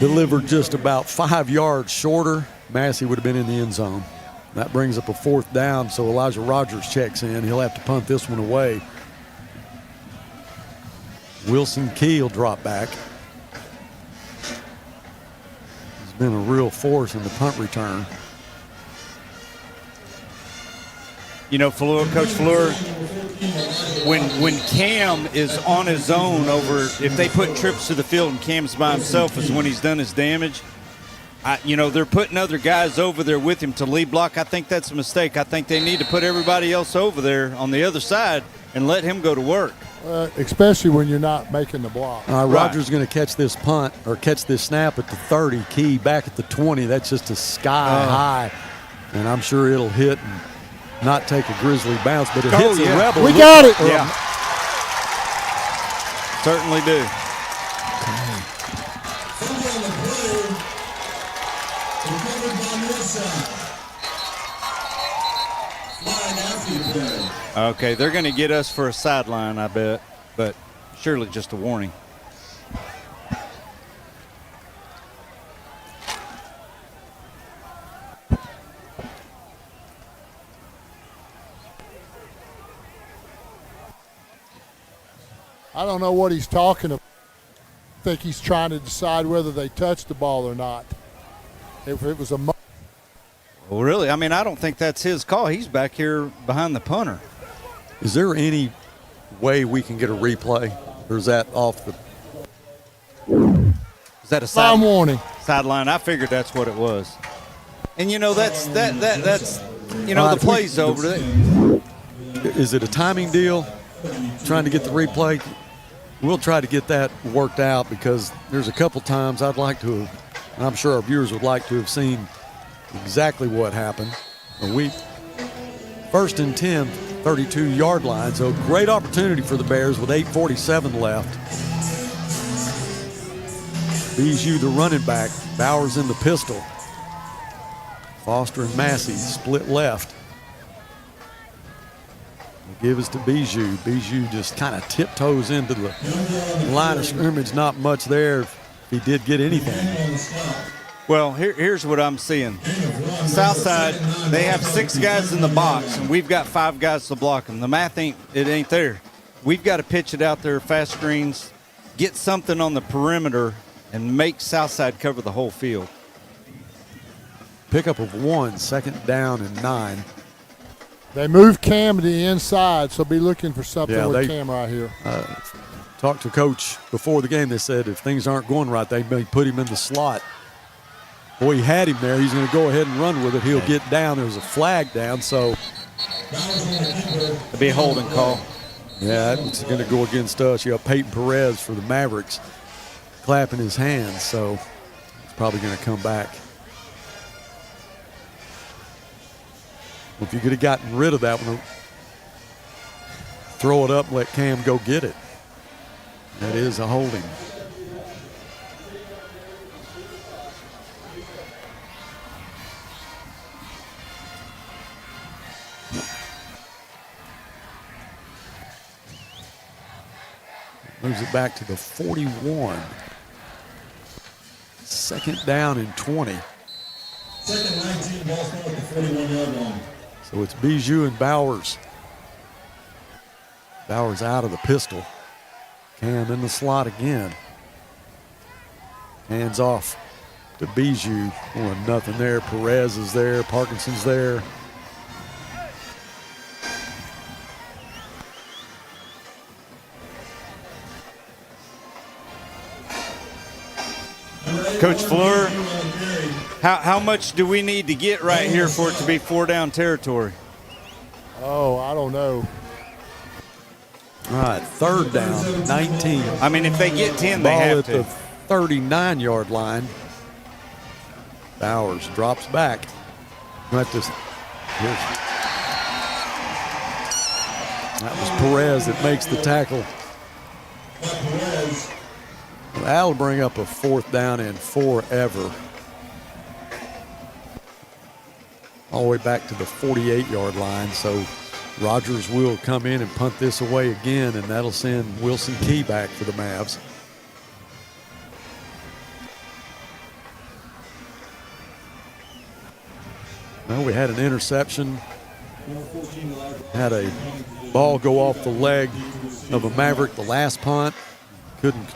delivered just about 5 yards shorter, Massey would have been in the end zone. That brings up a 4th down, so Elijah Rogers checks in. He'll have to punt this one away. Wilson Key will drop back. He's been a real force in the punt return. You know, Coach Fleur, when Cam is on his own over, if they put trips to the field and Cam's by himself is when he's done his damage. They're putting other guys over there with him to lead block. I think that's a mistake. I think they need to put everybody else over there on the other side and let him go to work. Especially when you're not making the block. Rogers going to catch this punt or catch this snap at the 30. Key back at the 20. That's just a sky high. And I'm sure it'll hit and not take a Grizzly bounce, but it hits a Rebel. We got it. Yeah. Certainly do. Okay, they're going to get us for a sideline, I bet, but surely just a warning. I don't know what he's talking about. I think he's trying to decide whether they touched the ball or not. If it was a Well, really, I mean, I don't think that's his call. He's back here behind the punter. Is there any way we can get a replay, or is that off the? Is that a sideline warning? Sideline. I figured that's what it was. And that's the play's over there. Is it a timing deal? Trying to get the replay. We'll try to get that worked out because there's a couple times I'd like to have, and I'm sure our viewers would like to have seen exactly what happened. We first and 10, 32-yard line, so great opportunity for the Bears with 8:47 left. Bijou, the running back, Bowers in the pistol. Foster and Massey split left. Give us to Bijou. Bijou just kind of tiptoes into the line of scrimmage. Not much there if he did get anything. Well, here's what I'm seeing. Southside, they have 6 guys in the box, and we've got 5 guys to block them. The math ain't there. We've got to pitch it out there, fast screens, get something on the perimeter, and make Southside cover the whole field. Pickup of 1, second down and 9. They moved Cam to the inside, so be looking for something with Cam right here. Talked to Coach before the game. They said if things aren't going right, they may put him in the slot. Boy, he had him there. He's going to go ahead and run with it. He'll get down. There's a flag down, so. It'll be a holding call. Yeah, it's going to go against us. You have Peyton Perez for the Mavericks clapping his hands, so it's probably going to come back. If you could have gotten rid of that one, throw it up and let Cam go get it. That is a holding. Moves it back to the 41. Second down and 20. Second 19, ball at the 41-yard line. So it's Bijou and Bowers. Bowers out of the pistol. Cam in the slot again. Hands off to Bijou. Oh, nothing there. Perez is there. Parkinson's there. Coach Fleur, how much do we need to get right here for it to be 4-down territory? Oh, I don't know. All right, third down, 19. I mean, if they get 10, they Ball have at to. the 39-yard line. Bowers drops back. That was Perez that makes the tackle. That'll bring up a 4th down and 4 ever. All the way back to the 48-yard line. So Rogers will come in and punt this away again, and that'll send Wilson Key back for the Mavs. Well, we had an interception. Had a ball go off the leg of a Maverick the last punt. Couldn't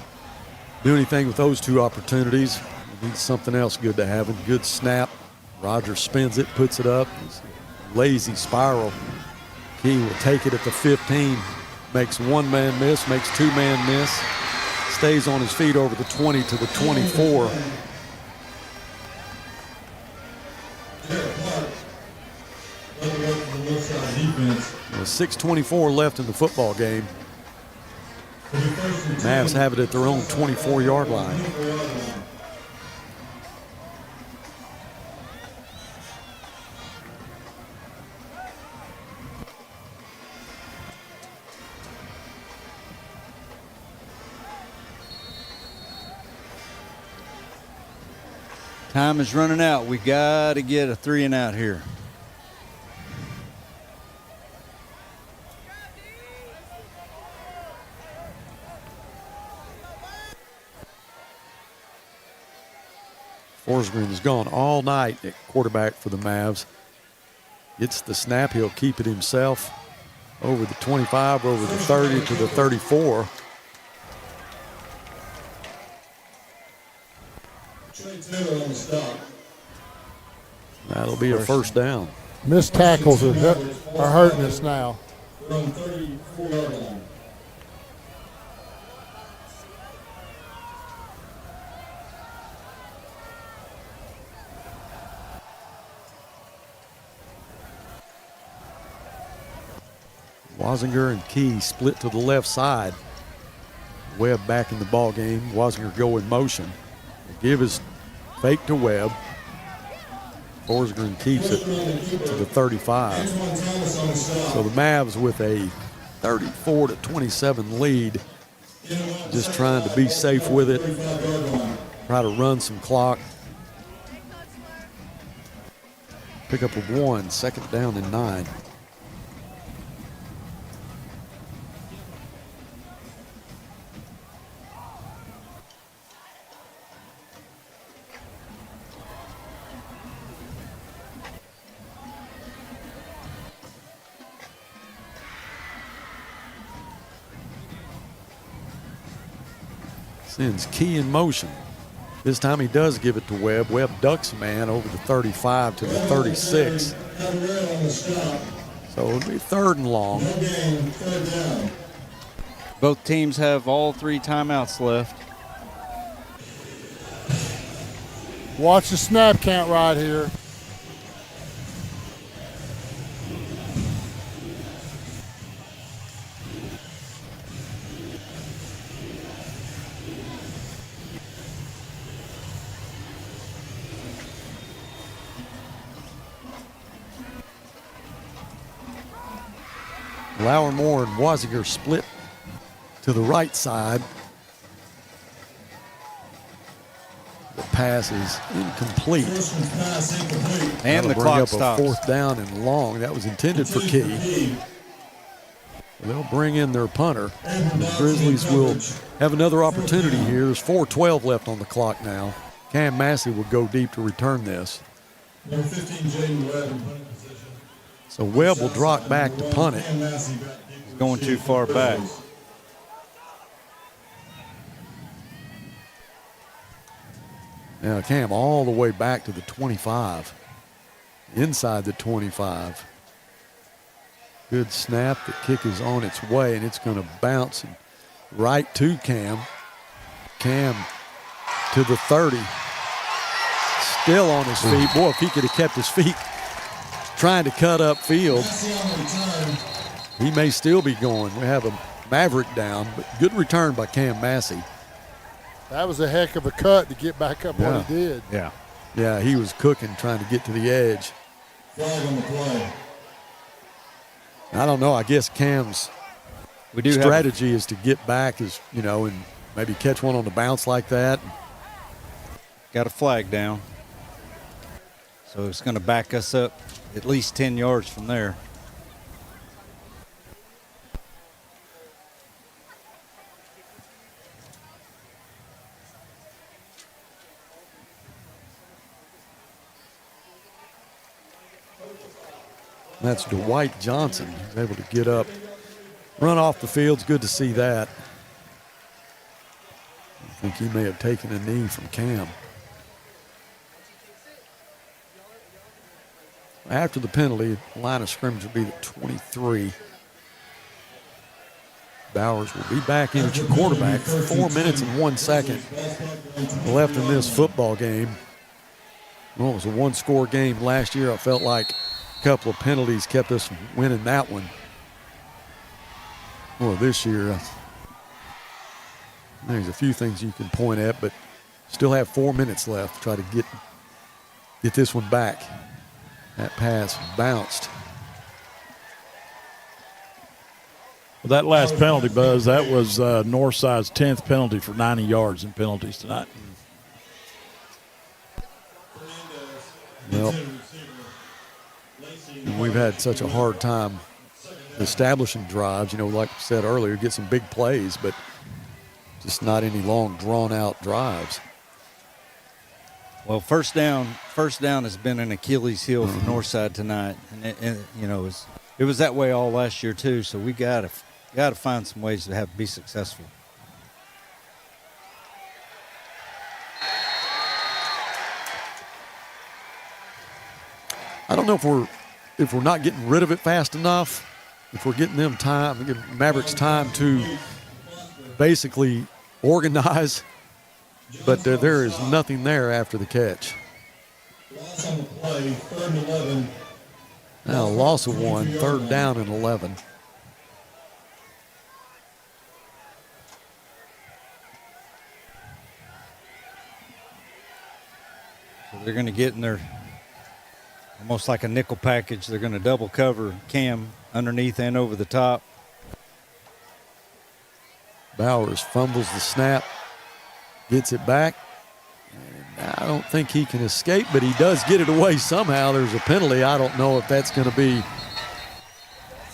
do anything with those 2 opportunities. Needs something else good to happen. Good snap. Rogers spins it, puts it up. Lazy spiral. Key will take it at the 15. Makes 1-man miss, makes 2-man miss. Stays on his feet over the 20 to the 24. With 6:24 left in the football game. Mavs have it at their own 24-yard line. Time is running out. We got to get a 3 and out here. Forsgren has gone all night at quarterback for the Mavs. Gets the snap. He'll keep it himself. Over the 25, over the 30 to the 34. That'll be a first down. Missed tackles are hurting us now. Wasinger and Key split to the left side. Webb back in the ball game. Wasinger go in motion. Give his fake to Webb. Forsgren keeps it to the 35. So the Mavs with a 34-27 lead. Just trying to be safe with it. Try to run some clock. Pickup of 1, second down and 9. Sends Key in motion. This time he does give it to Webb. Webb ducks a man over the 35 to the 36. So it'll be 3rd and long. Both teams have all 3 timeouts left. Watch the snap count right here. Moore and Wasinger split to the right side. The pass is incomplete. And the clock stops. A 4th down and long. That was intended for Key. They'll bring in their punter. The Grizzlies will have another opportunity here. There's 4:12 left on the clock now. Cam Massey will go deep to return this. Number 15, Jaden Webb in punting position. So Webb will drop back to punt it. He's going too far back. Now Cam all the way back to the 25. Inside the 25. Good snap. The kick is on its way, and it's going to bounce right to Cam. Cam to the 30. Still on his feet. Boy, if he could have kept his feet trying to cut up field, he may still be going. We have a Maverick down, but good return by Cam Massey. That was a heck of a cut to get back up what he did. Yeah, he was cooking, trying to get to the edge. Flag on the play. I don't know. I guess Cam's strategy is to get back, and maybe catch one on the bounce like that. Got a flag down. So it's going to back us up at least 10 yards from there. That's Dwight Johnson. He's able to get up, run off the field. It's good to see that. I think he may have taken a knee from Cam. After the penalty, line of scrimmage will be the 23. Bowers will be back in at your quarterback. 4 minutes and 1 second left in this football game. Well, it was a 1-score game last year. I felt like couple of penalties kept us from winning that one. Well, this year, there's a few things you can point at, but still have 4 minutes left to try to get this one back. That pass bounced. Well, that last penalty, Buzz, that was Northside's 10th penalty for 90 yards in penalties tonight. Well, we've had such a hard time establishing drives. Like I said earlier, get some big plays, but just not any long, drawn-out drives. Well, first down has been an Achilles heel for Northside tonight, and it was that way all last year too. So we got to find some ways to be successful. I don't know if we're not getting rid of it fast enough. If we're getting them time, giving Mavericks time to basically organize, but there is nothing there after the catch. Loss on the play, 3rd and 11. Now, loss of 1, 3rd down and 11. So they're going to get in there almost like a nickel package. They're going to double cover Cam underneath and over the top. Bowers fumbles the snap, gets it back. And I don't think he can escape, but he does get it away somehow. There's a penalty. I don't know if that's going to be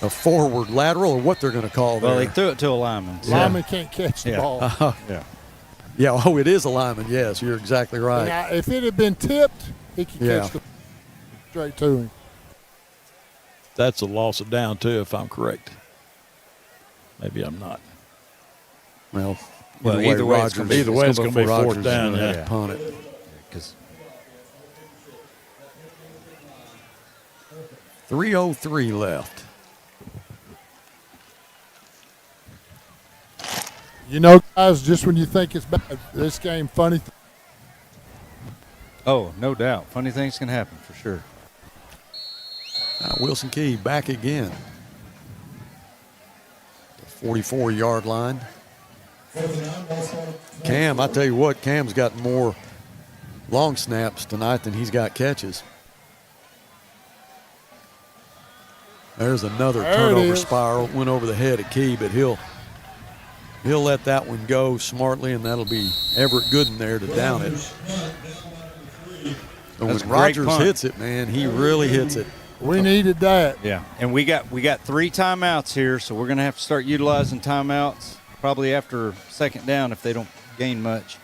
a forward lateral or what they're going to call there. Well, he threw it to a lineman. Lineman can't catch the ball. Yeah, oh, it is a lineman. Yes, you're exactly right. Now, if it had been tipped, he could catch the straight to him. That's a loss of down, too, if I'm correct. Maybe I'm not. Well, either way, it's going to be 4th down. Yeah, punt it. Because 3:03 left. Guys, just when you think it's bad, this game, funny. Oh, no doubt. Funny things can happen for sure. Wilson Key back again. The 44-yard line. Cam, I tell you what, Cam's got more long snaps tonight than he's got catches. There's another turnover spiral. Went over the head of Key, but he'll let that one go smartly, and that'll be Everett Gooden there to down it. But when Rogers hits it, man, he really hits it. We needed that. Yeah, and we got 3 timeouts here, so we're going to have to start utilizing timeouts probably after 2nd down if they don't gain much.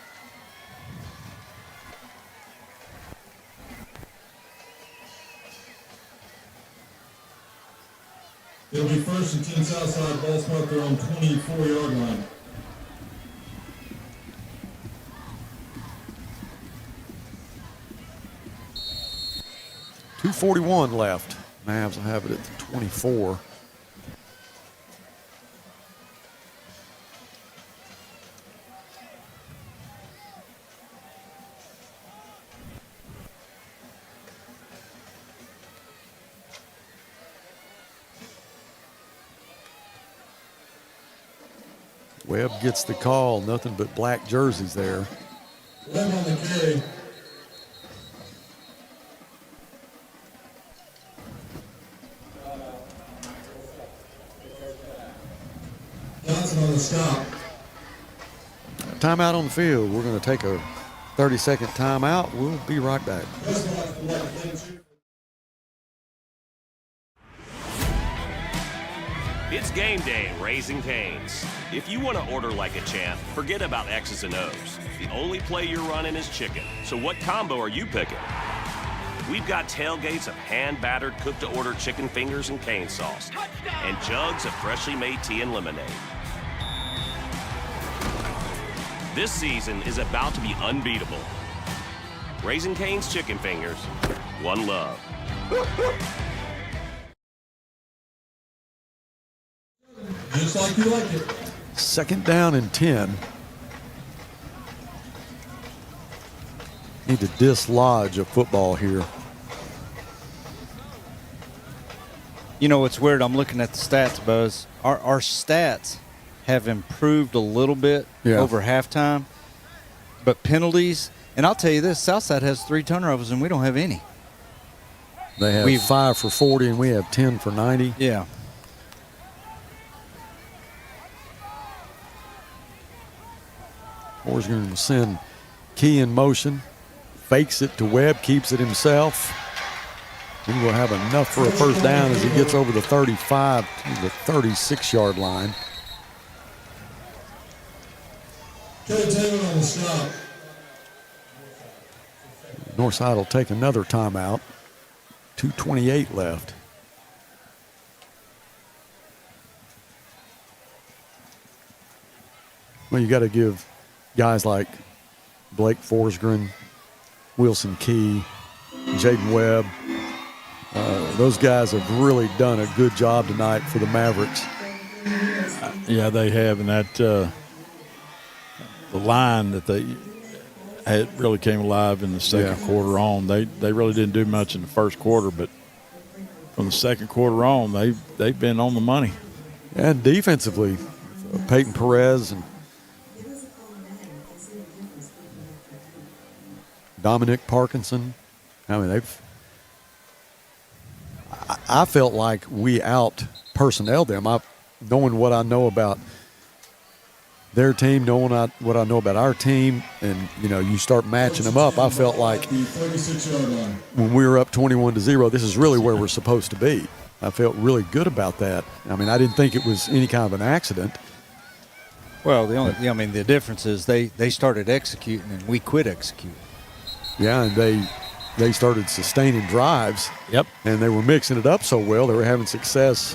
It'll be 1st and 10 Southside, ball spot their own 24-yard line. .241 left. Mavs will have it at the 24. Webb gets the call. Nothing but black jerseys there. Webb on the carry. Johnson on the stop. Timeout on the field. We're going to take a 30-second timeout. We'll be right back. It's game day at Raising Cane's. If you want to order like a champ, forget about X's and O's. The only play you're running is chicken. So what combo are you picking? We've got tailgates of hand-battered, cooked-to-order chicken fingers and cane sauce, and jugs of freshly made tea and lemonade. This season is about to be unbeatable. Raising Cane's chicken fingers, one love. Just like you like it. 2nd down and 10. Need to dislodge a football here. You know what's weird? I'm looking at the stats, Buzz. Our stats have improved a little bit over halftime, but penalties. And I'll tell you this: Southside has 3 turnovers, and we don't have any. They have 5 for 40, and we have 10 for 90. Yeah. Forsgren will send Key in motion, fakes it to Webb, keeps it himself. He will have enough for a first down as he gets over the 35 to the 36-yard line. Northside will take another timeout. 2:28 left. Well, you got to give guys like Blake Forsgren, Wilson Key, Jaden Webb, those guys have really done a good job tonight for the Mavericks. Yeah, they have, and that the line that they had really came alive in the second quarter on. They really didn't do much in the first quarter, but from the second quarter on, they've been on the money. And defensively, Peyton Perez and Dominic Parkinson. I mean, I felt like we out personneled them. Knowing what I know about their team, knowing what I know about our team, and you start matching them up. I felt like when we were up 21-0, this is really where we're supposed to be. I felt really good about that. I mean, I didn't think it was any kind of an accident. Well, the difference is they started executing and we quit executing. Yeah, and they started sustaining drives. Yep. And they were mixing it up so well. They were having success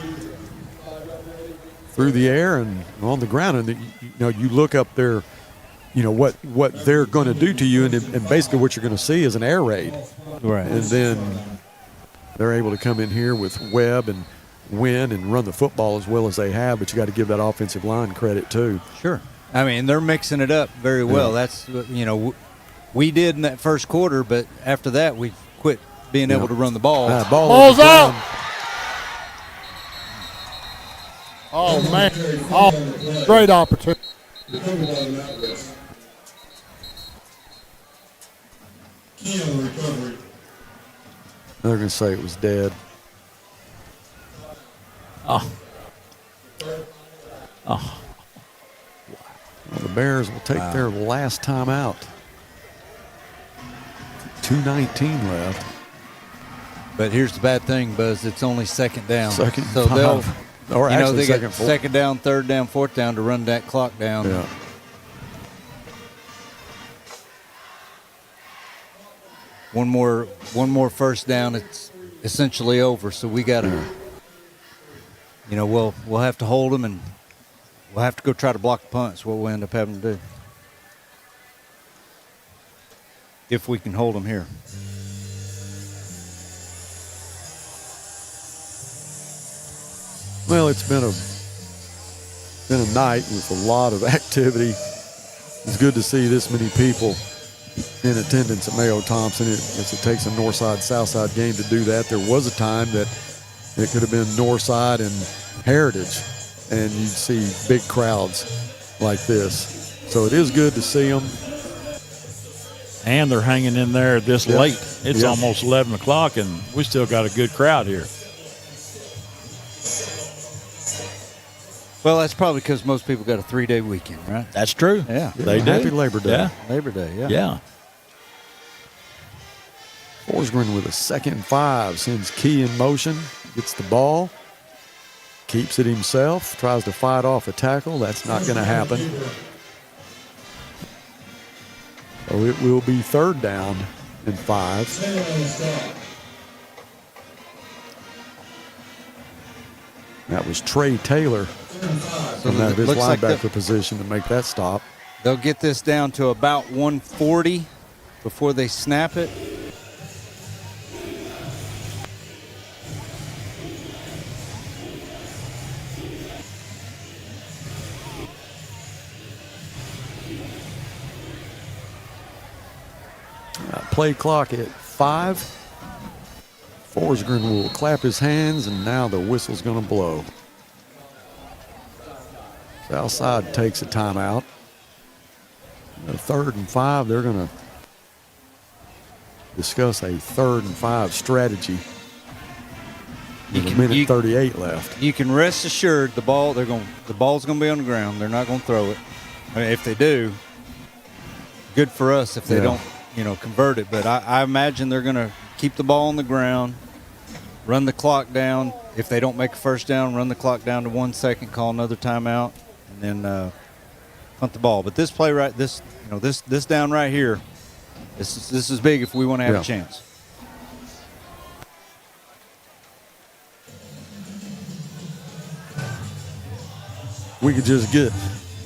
through the air and on the ground. And you look up there, what they're going to do to you, and basically what you're going to see is an air raid. Right. And then they're able to come in here with Webb and win and run the football as well as they have. But you got to give that offensive line credit too. Sure. I mean, they're mixing it up very well. Yeah. That's we did in that first quarter, but after that we quit being able to run the ball. Ball's out. Oh, man. Oh, great opportunity. They're going to say it was dead. Oh. Well, the Bears will take their last time out. 2:19 left. But here's the bad thing, Buzz. It's only second down. Second so five. they'll, Or actually they second get four. second down, third down, fourth down to run that clock down. Yeah. One more first down. It's essentially over. So we got to, we'll have to hold them, and we'll have to go try to block the punt. That's what we'll end up having to do if we can hold them here. Well, it's been a night with a lot of activity. It's good to see this many people in attendance at Mayo Thompson. It takes a Northside Southside game to do that. There was a time that it could have been Northside and Heritage, and you'd see big crowds like this. So it is good to see them. And they're hanging in there this late. It's almost 11 o'clock, and we still got a good crowd here. Well, that's probably because most people got a 3-day weekend, right? That's true. Yeah. They do. Happy Labor Day. Yeah. Labor Day, yeah. Yeah. Forsgren with a 2nd and 5, sends Key in motion, gets the ball, keeps it himself, tries to fight off a tackle. That's not going to happen. So it will be 3rd down and 5. That was Trey Taylor from out of his linebacker position to make that stop. They'll get this down to about 140 before they snap it. Play clock at 5. Forsgren will clap his hands, and now the whistle's going to blow. Southside takes a timeout. A 3rd and 5, they're going to discuss a 3rd and 5 strategy. With a minute 38 left. You can rest assured the ball's going to be on the ground. They're not going to throw it. I mean, if they do, good for us if they don't, convert it. But I imagine they're going to keep the ball on the ground, run the clock down. If they don't make a first down, run the clock down to 1 second, call another timeout, and then punt the ball. But this play this down right here, this is big if we want to have a chance. We could just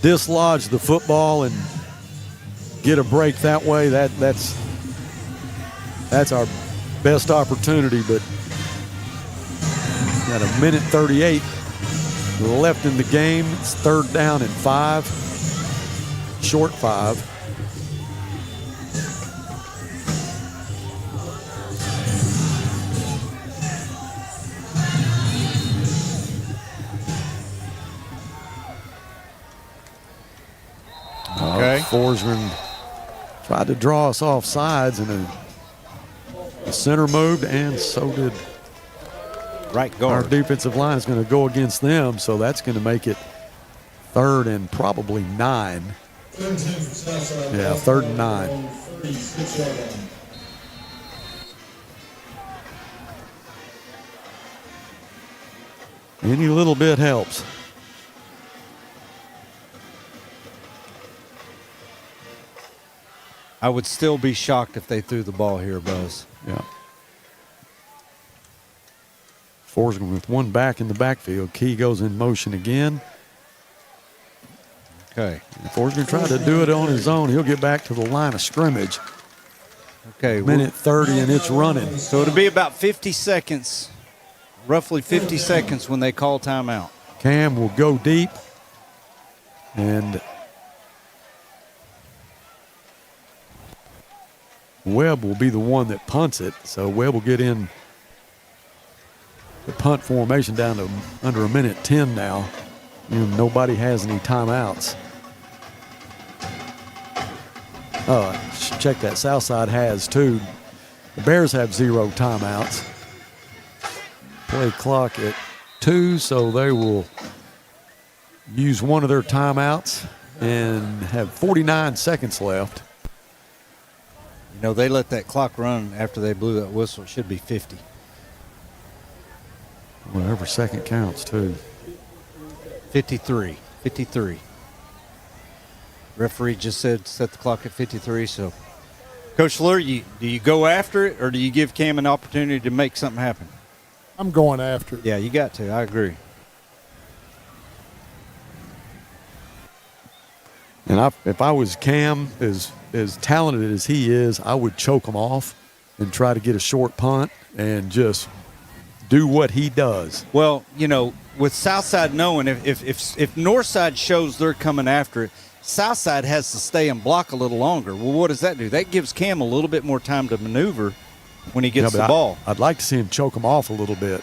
dislodge the football and get a break that way. That's our best opportunity, but got a minute 38 left in the game. It's 3rd down and 5, short 5. Okay. Forsgren tried to draw us off sides, and the center moved, and so did right guard. Our defensive line is going to go against them, so that's going to make it 3rd and probably 9. Yeah, 3rd and 9. Any little bit helps. I would still be shocked if they threw the ball here, Buzz. Yeah. Forsgren with one back in the backfield. Key goes in motion again. Okay. Forsgren tried to do it on his own. He'll get back to the line of scrimmage. Okay. Minute 30 and it's running. So it'll be about 50 seconds, roughly 50 seconds when they call timeout. Cam will go deep, and Webb will be the one that punts it. So Webb will get in the punt formation down to under a minute 10 now. And nobody has any timeouts. Oh, check that. Southside has 2. The Bears have 0 timeouts. Play clock at 2, so they will use one of their timeouts and have 49 seconds left. You know, they let that clock run after they blew that whistle. It should be 50. Well, every second counts, too. 53. Referee just said set the clock at 53. So, Coach Fleur, do you go after it, or do you give Cam an opportunity to make something happen? I'm going after it. Yeah, you got to. I agree. And if I was Cam, as talented as he is, I would choke him off and try to get a short punt and just do what he does. Well, you know, with Southside knowing if Northside shows they're coming after it, Southside has to stay and block a little longer. Well, what does that do? That gives Cam a little bit more time to maneuver when he gets the ball. I'd like to see him choke him off a little bit.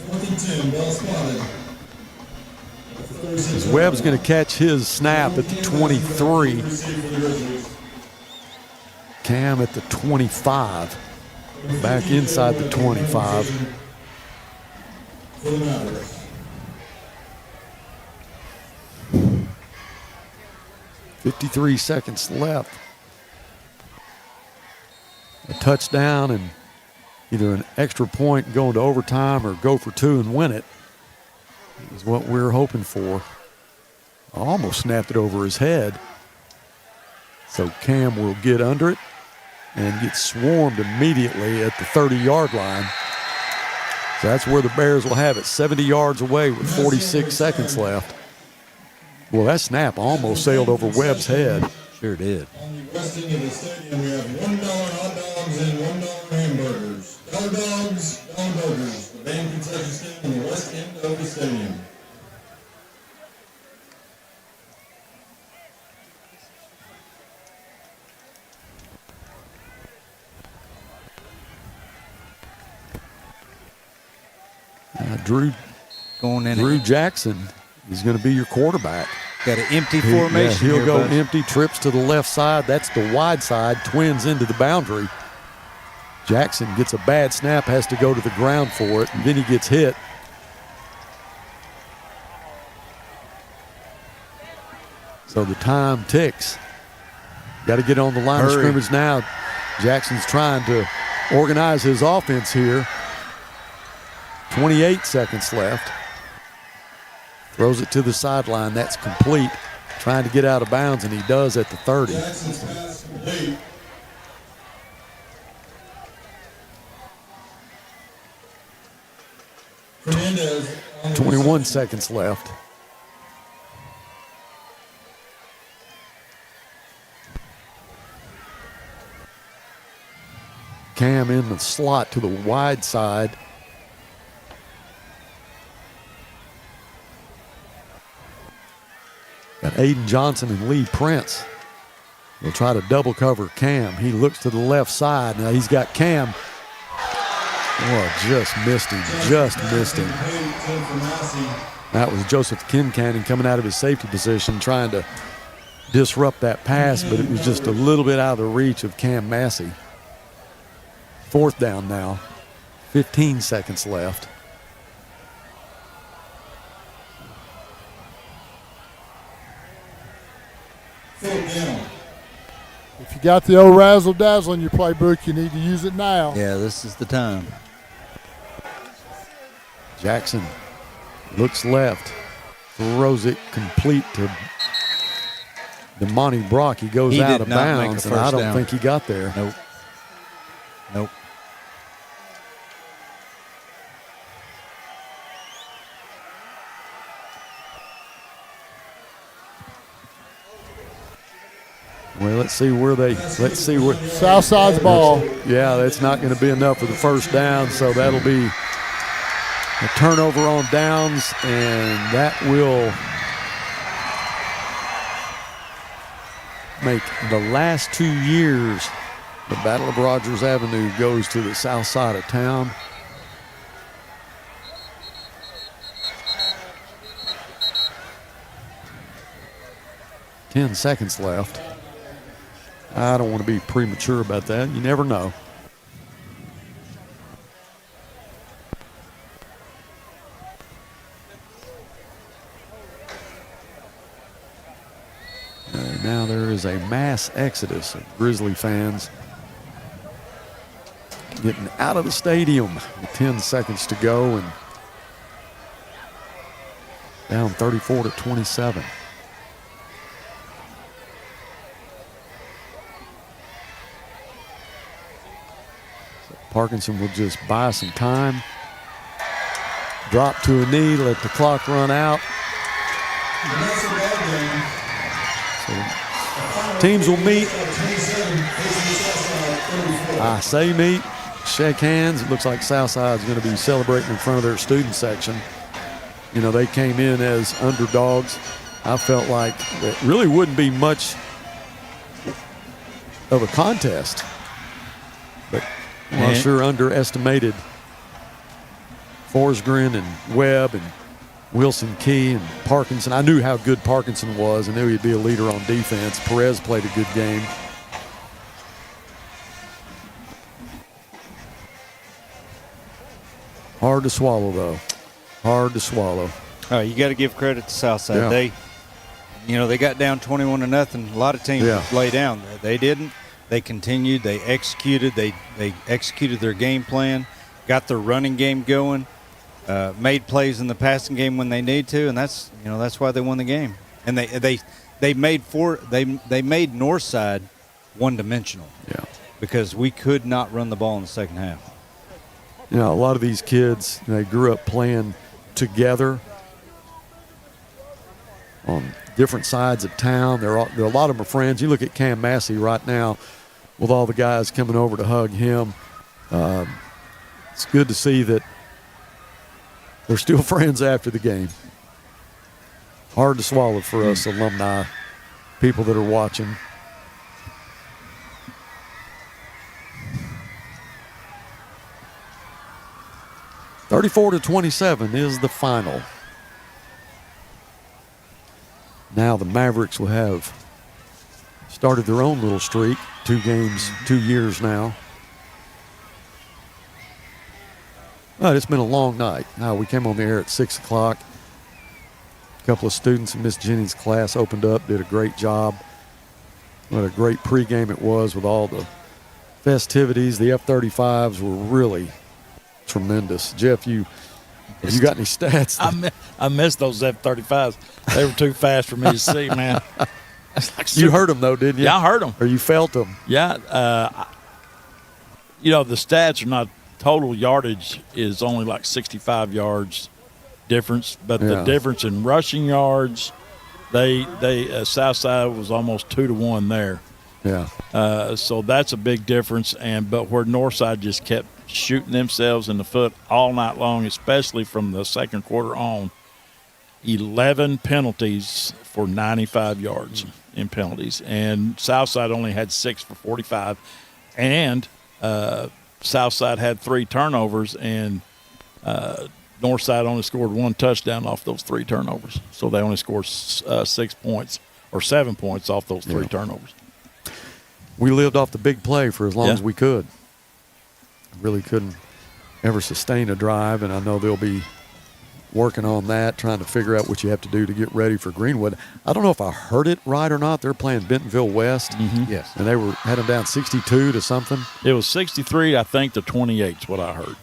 4th and 10, ball spotted. As Webb's going to catch his snap at the 23. Cam at the 25. Back inside the 25. For the Mavericks. 53 seconds left. A touchdown and either an extra point going to overtime or go for 2 and win it is what we're hoping for. Almost snapped it over his head. So Cam will get under it and get swarmed immediately at the 30-yard line. So that's where the Bears will have it, 70 yards away with 46 seconds left. Well, that snap almost sailed over Webb's head. Sure did. On the west end of the stadium, we have $1 hot dogs and $1 hamburgers. Dollar dogs, dollar burgers. The band Kentucky stand on the west end of the stadium. Drew going in. Drew Jackson is going to be your quarterback. Got an empty formation. He'll here, go bud. empty, trips to the left side. That's the wide side, twins into the boundary. Jackson gets a bad snap, has to go to the ground for it, and then he gets hit. So the time ticks. Got to get on the line of scrimmage now. Jackson's trying to organize his offense here. 28 seconds left. Throws it to the sideline. That's complete. Trying to get out of bounds, and he does at the 30. Jackson's pass complete. Fernandez on the 21 seconds left. Cam in the slot to the wide side. Got Aiden Johnson and Lee Prince. They'll try to double cover Cam. He looks to the left side. Now he's got Cam. Oh, just missed him. Just missed him. That was Joseph Kincannon coming out of his safety position trying to disrupt that pass, but it was just a little bit out of the reach of Cam Massey. 4th down now. 15 seconds left. If you got the old razzle dazzle in your playbook, you need to use it now. Yeah, this is the time. Jackson looks left, throws it complete to DeMonte Brock. He goes out of bounds, and I don't think he got there. Nope. Nope. Well, let's see where Southside's ball. Yeah, that's not going to be enough for the first down, so that'll be a turnover on downs, and that will make the last 2 years the Battle of Rogers Avenue goes to the south side of town. Ten seconds left. I don't want to be premature about that. You never know. Now there is a mass exodus of Grizzly fans getting out of the stadium with 10 seconds to go and down 34-27. Parkinson will just buy some time. Drop to a knee, let the clock run out. So teams will meet. I say meet, shake hands. It looks like Southside's going to be celebrating in front of their student section. You know, they came in as underdogs. I felt like it really wouldn't be much of a contest. But I sure underestimated Forsgren and Webb and Wilson Key and Parkinson. I knew how good Parkinson was. I knew he'd be a leader on defense. Perez played a good game. Hard to swallow, though. Hard to swallow. Oh, you got to give credit to Southside. Yeah. They got down 21-0. A lot of teams lay down. They didn't. They continued. They executed. They executed their game plan. Got their running game going. Made plays in the passing game when they need to, and that's why they won the game. And they made Northside one-dimensional. Yeah. Because we could not run the ball in the second half. You know, a lot of these kids, they grew up playing together on different sides of town. There are a lot of them are friends. You look at Cam Massey right now with all the guys coming over to hug him. It's good to see that they're still friends after the game. Hard to swallow for us alumni, people that are watching. 34-27 is the final. Now the Mavericks will have started their own little streak, 2 games, 2 years now. But it's been a long night. We came on the air at 6 o'clock. A couple of students in Miss Jennings' class opened up, did a great job. What a great pregame it was with all the festivities. The F-35s were really tremendous. Jeff, have you got any stats? I missed those F-35s. They were too fast for me to see, man. You heard them, though, didn't you? Yeah, I heard them. Or you felt them? Yeah. The stats are not total yardage is only like 65 yards difference, but the difference in rushing yards, they Southside was almost 2-1 there. Yeah. So that's a big difference. But where Northside just kept shooting themselves in the foot all night long, especially from the second quarter on. 11 penalties for 95 yards in penalties, and Southside only had 6 for 45, and Southside had 3 turnovers, and Northside only scored 1 touchdown off those 3 turnovers. So they only scored 6 points or 7 points off those 3 turnovers. We lived off the big play for as long as we could. Really couldn't ever sustain a drive, and I know they'll be working on that, trying to figure out what you have to do to get ready for Greenwood. I don't know if I heard it right or not. They're playing Bentonville West. Mm-hmm. Yes. And they had them down 62 to something. It was 63, I think, to 28 is what I heard.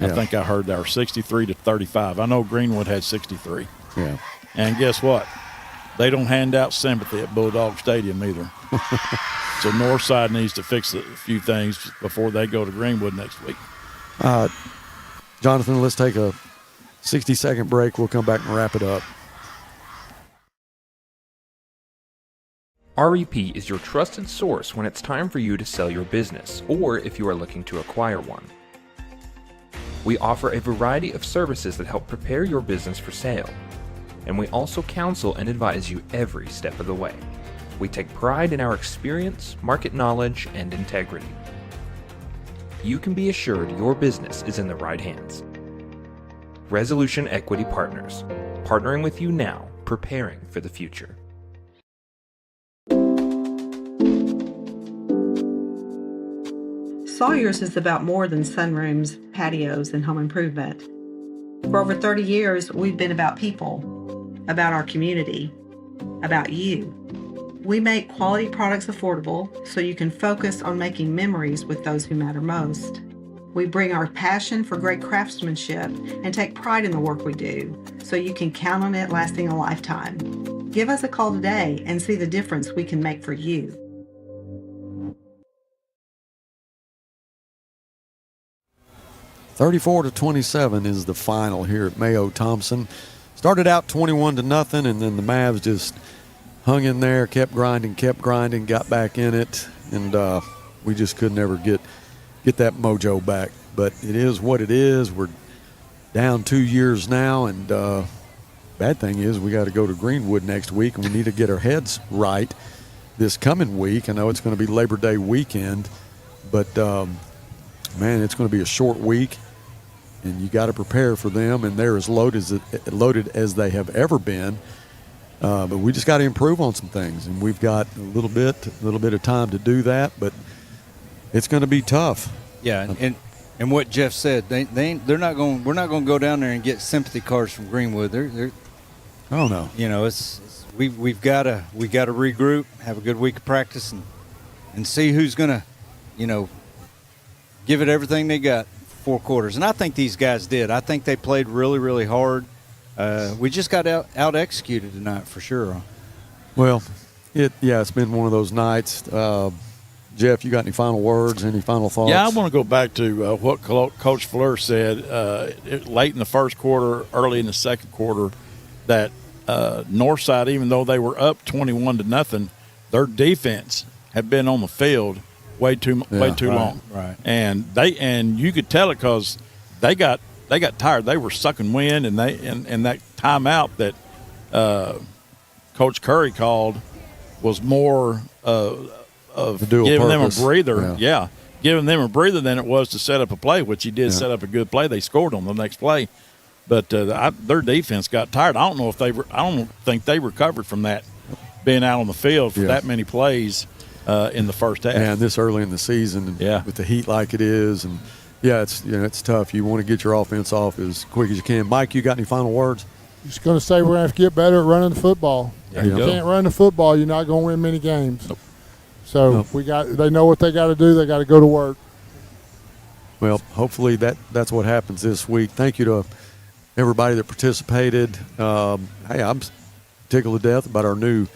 I think I heard that, or 63 to 35. I know Greenwood had 63. Yeah. And guess what? They don't hand out sympathy at Bulldog Stadium either. So Northside needs to fix a few things before they go to Greenwood next week. Jonathan, let's take a 60-second break. We'll come back and wrap it up. REP is your trusted source when it's time for you to sell your business, or if you are looking to acquire one. We offer a variety of services that help prepare your business for sale, and we also counsel and advise you every step of the way. We take pride in our experience, market knowledge, and integrity. You can be assured your business is in the right hands. Resolution Equity Partners, partnering with you now, preparing for the future. Sawyer's is about more than sunrooms, patios, and home improvement. For over 30 years, we've been about people, about our community, about you. We make quality products affordable so you can focus on making memories with those who matter most. We bring our passion for great craftsmanship and take pride in the work we do so you can count on it lasting a lifetime. Give us a call today and see the difference we can make for you. (34-27) is the final here at Mayo Thompson. Started out 21-0, and then the Mavs just hung in there, kept grinding, got back in it, and we just could never get that mojo back. But it is what it is. We're down 2 years now, and bad thing is we got to go to Greenwood next week, and we need to get our heads right this coming week. I know it's going to be Labor Day weekend, but man, it's going to be a short week, and you got to prepare for them, and they're as loaded as they have ever been. But we just got to improve on some things, and we've got a little bit of time to do that, but it's going to be tough. Yeah, and what Jeff said, we're not going to go down there and get sympathy cards from Greenwood. They're oh no, we've got to regroup, have a good week of practice, and see who's going to give it everything they got 4 quarters. And I think these guys did. I think they played really, really hard. We just got out executed tonight for sure. Well, it's been one of those nights. Jeff, you got any final words, any final thoughts? Yeah, I want to go back to what Coach Fleur said late in the first quarter, early in the second quarter, that Northside, even though they were up 21-0, their defense had been on the field way too long. Right. And you could tell it because they got tired. They were sucking wind, and that timeout that Coach Curry called was more of giving them a breather. Giving giving them a breather than it was to set up a play, which he did set up a good play. They scored on the next play. But their defense got tired. I don't think they recovered from that, being out on the field for that many plays in the first half. And this early in the season, with the heat like it is, and it's tough. You want to get your offense off as quick as you can. Mike, you got any final words? Just going to say we're going to have to get better at running the football. If you can't run the football, you're not going to win many games. Nope. So they know what they got to do. They got to go to work. Well, hopefully that's what happens this week. Thank you to everybody that participated. Hey, I'm tickled to death about our new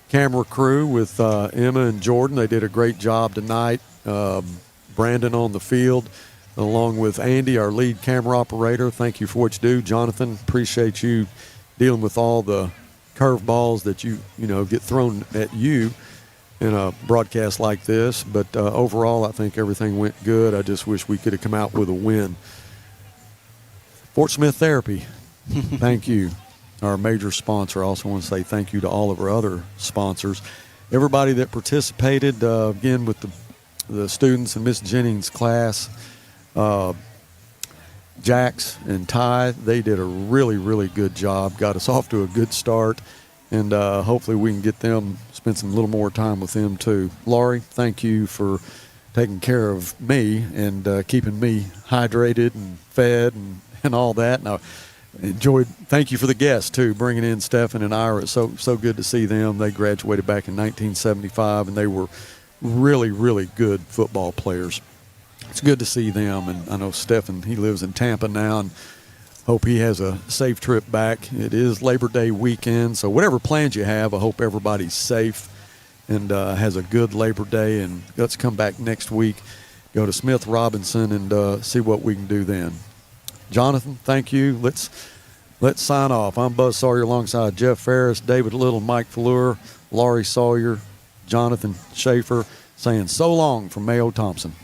camera crew with Emma and Jordan. They did a great job tonight. Brandon on the field, along with Andy, our lead camera operator. Thank you for what you do. Jonathan, appreciate you dealing with all the curveballs that you get thrown at you in a broadcast like this. But overall, I think everything went good. I just wish we could have come out with a win. Fort Smith Therapy, thank you. Our major sponsor. I also want to say thank you to all of our other sponsors. Everybody that participated, again, with the students in Miss Jennings' class, Jax and Ty, they did a really, really good job. Got us off to a good start, and hopefully we can get them, spend some little more time with them too. Laurie, thank you for taking care of me and keeping me hydrated and fed and all that. And I enjoyed. Thank you for the guests too, bringing in Stephen and Ira. It's so good to see them. They graduated back in 1975, and they were really, really good football players. It's good to see them, and I know Stephen, he lives in Tampa now, and hope he has a safe trip back. It is Labor Day weekend, so whatever plans you have, I hope everybody's safe and has a good Labor Day, and let's come back next week, go to Smith Robinson, and see what we can do then. Jonathan, thank you. Let's sign off. I'm Buzz Sawyer alongside Jeff Ferris, David Little, Mike Fleur, Laurie Sawyer, Jonathan Schaefer, saying so long from Mayo Thompson.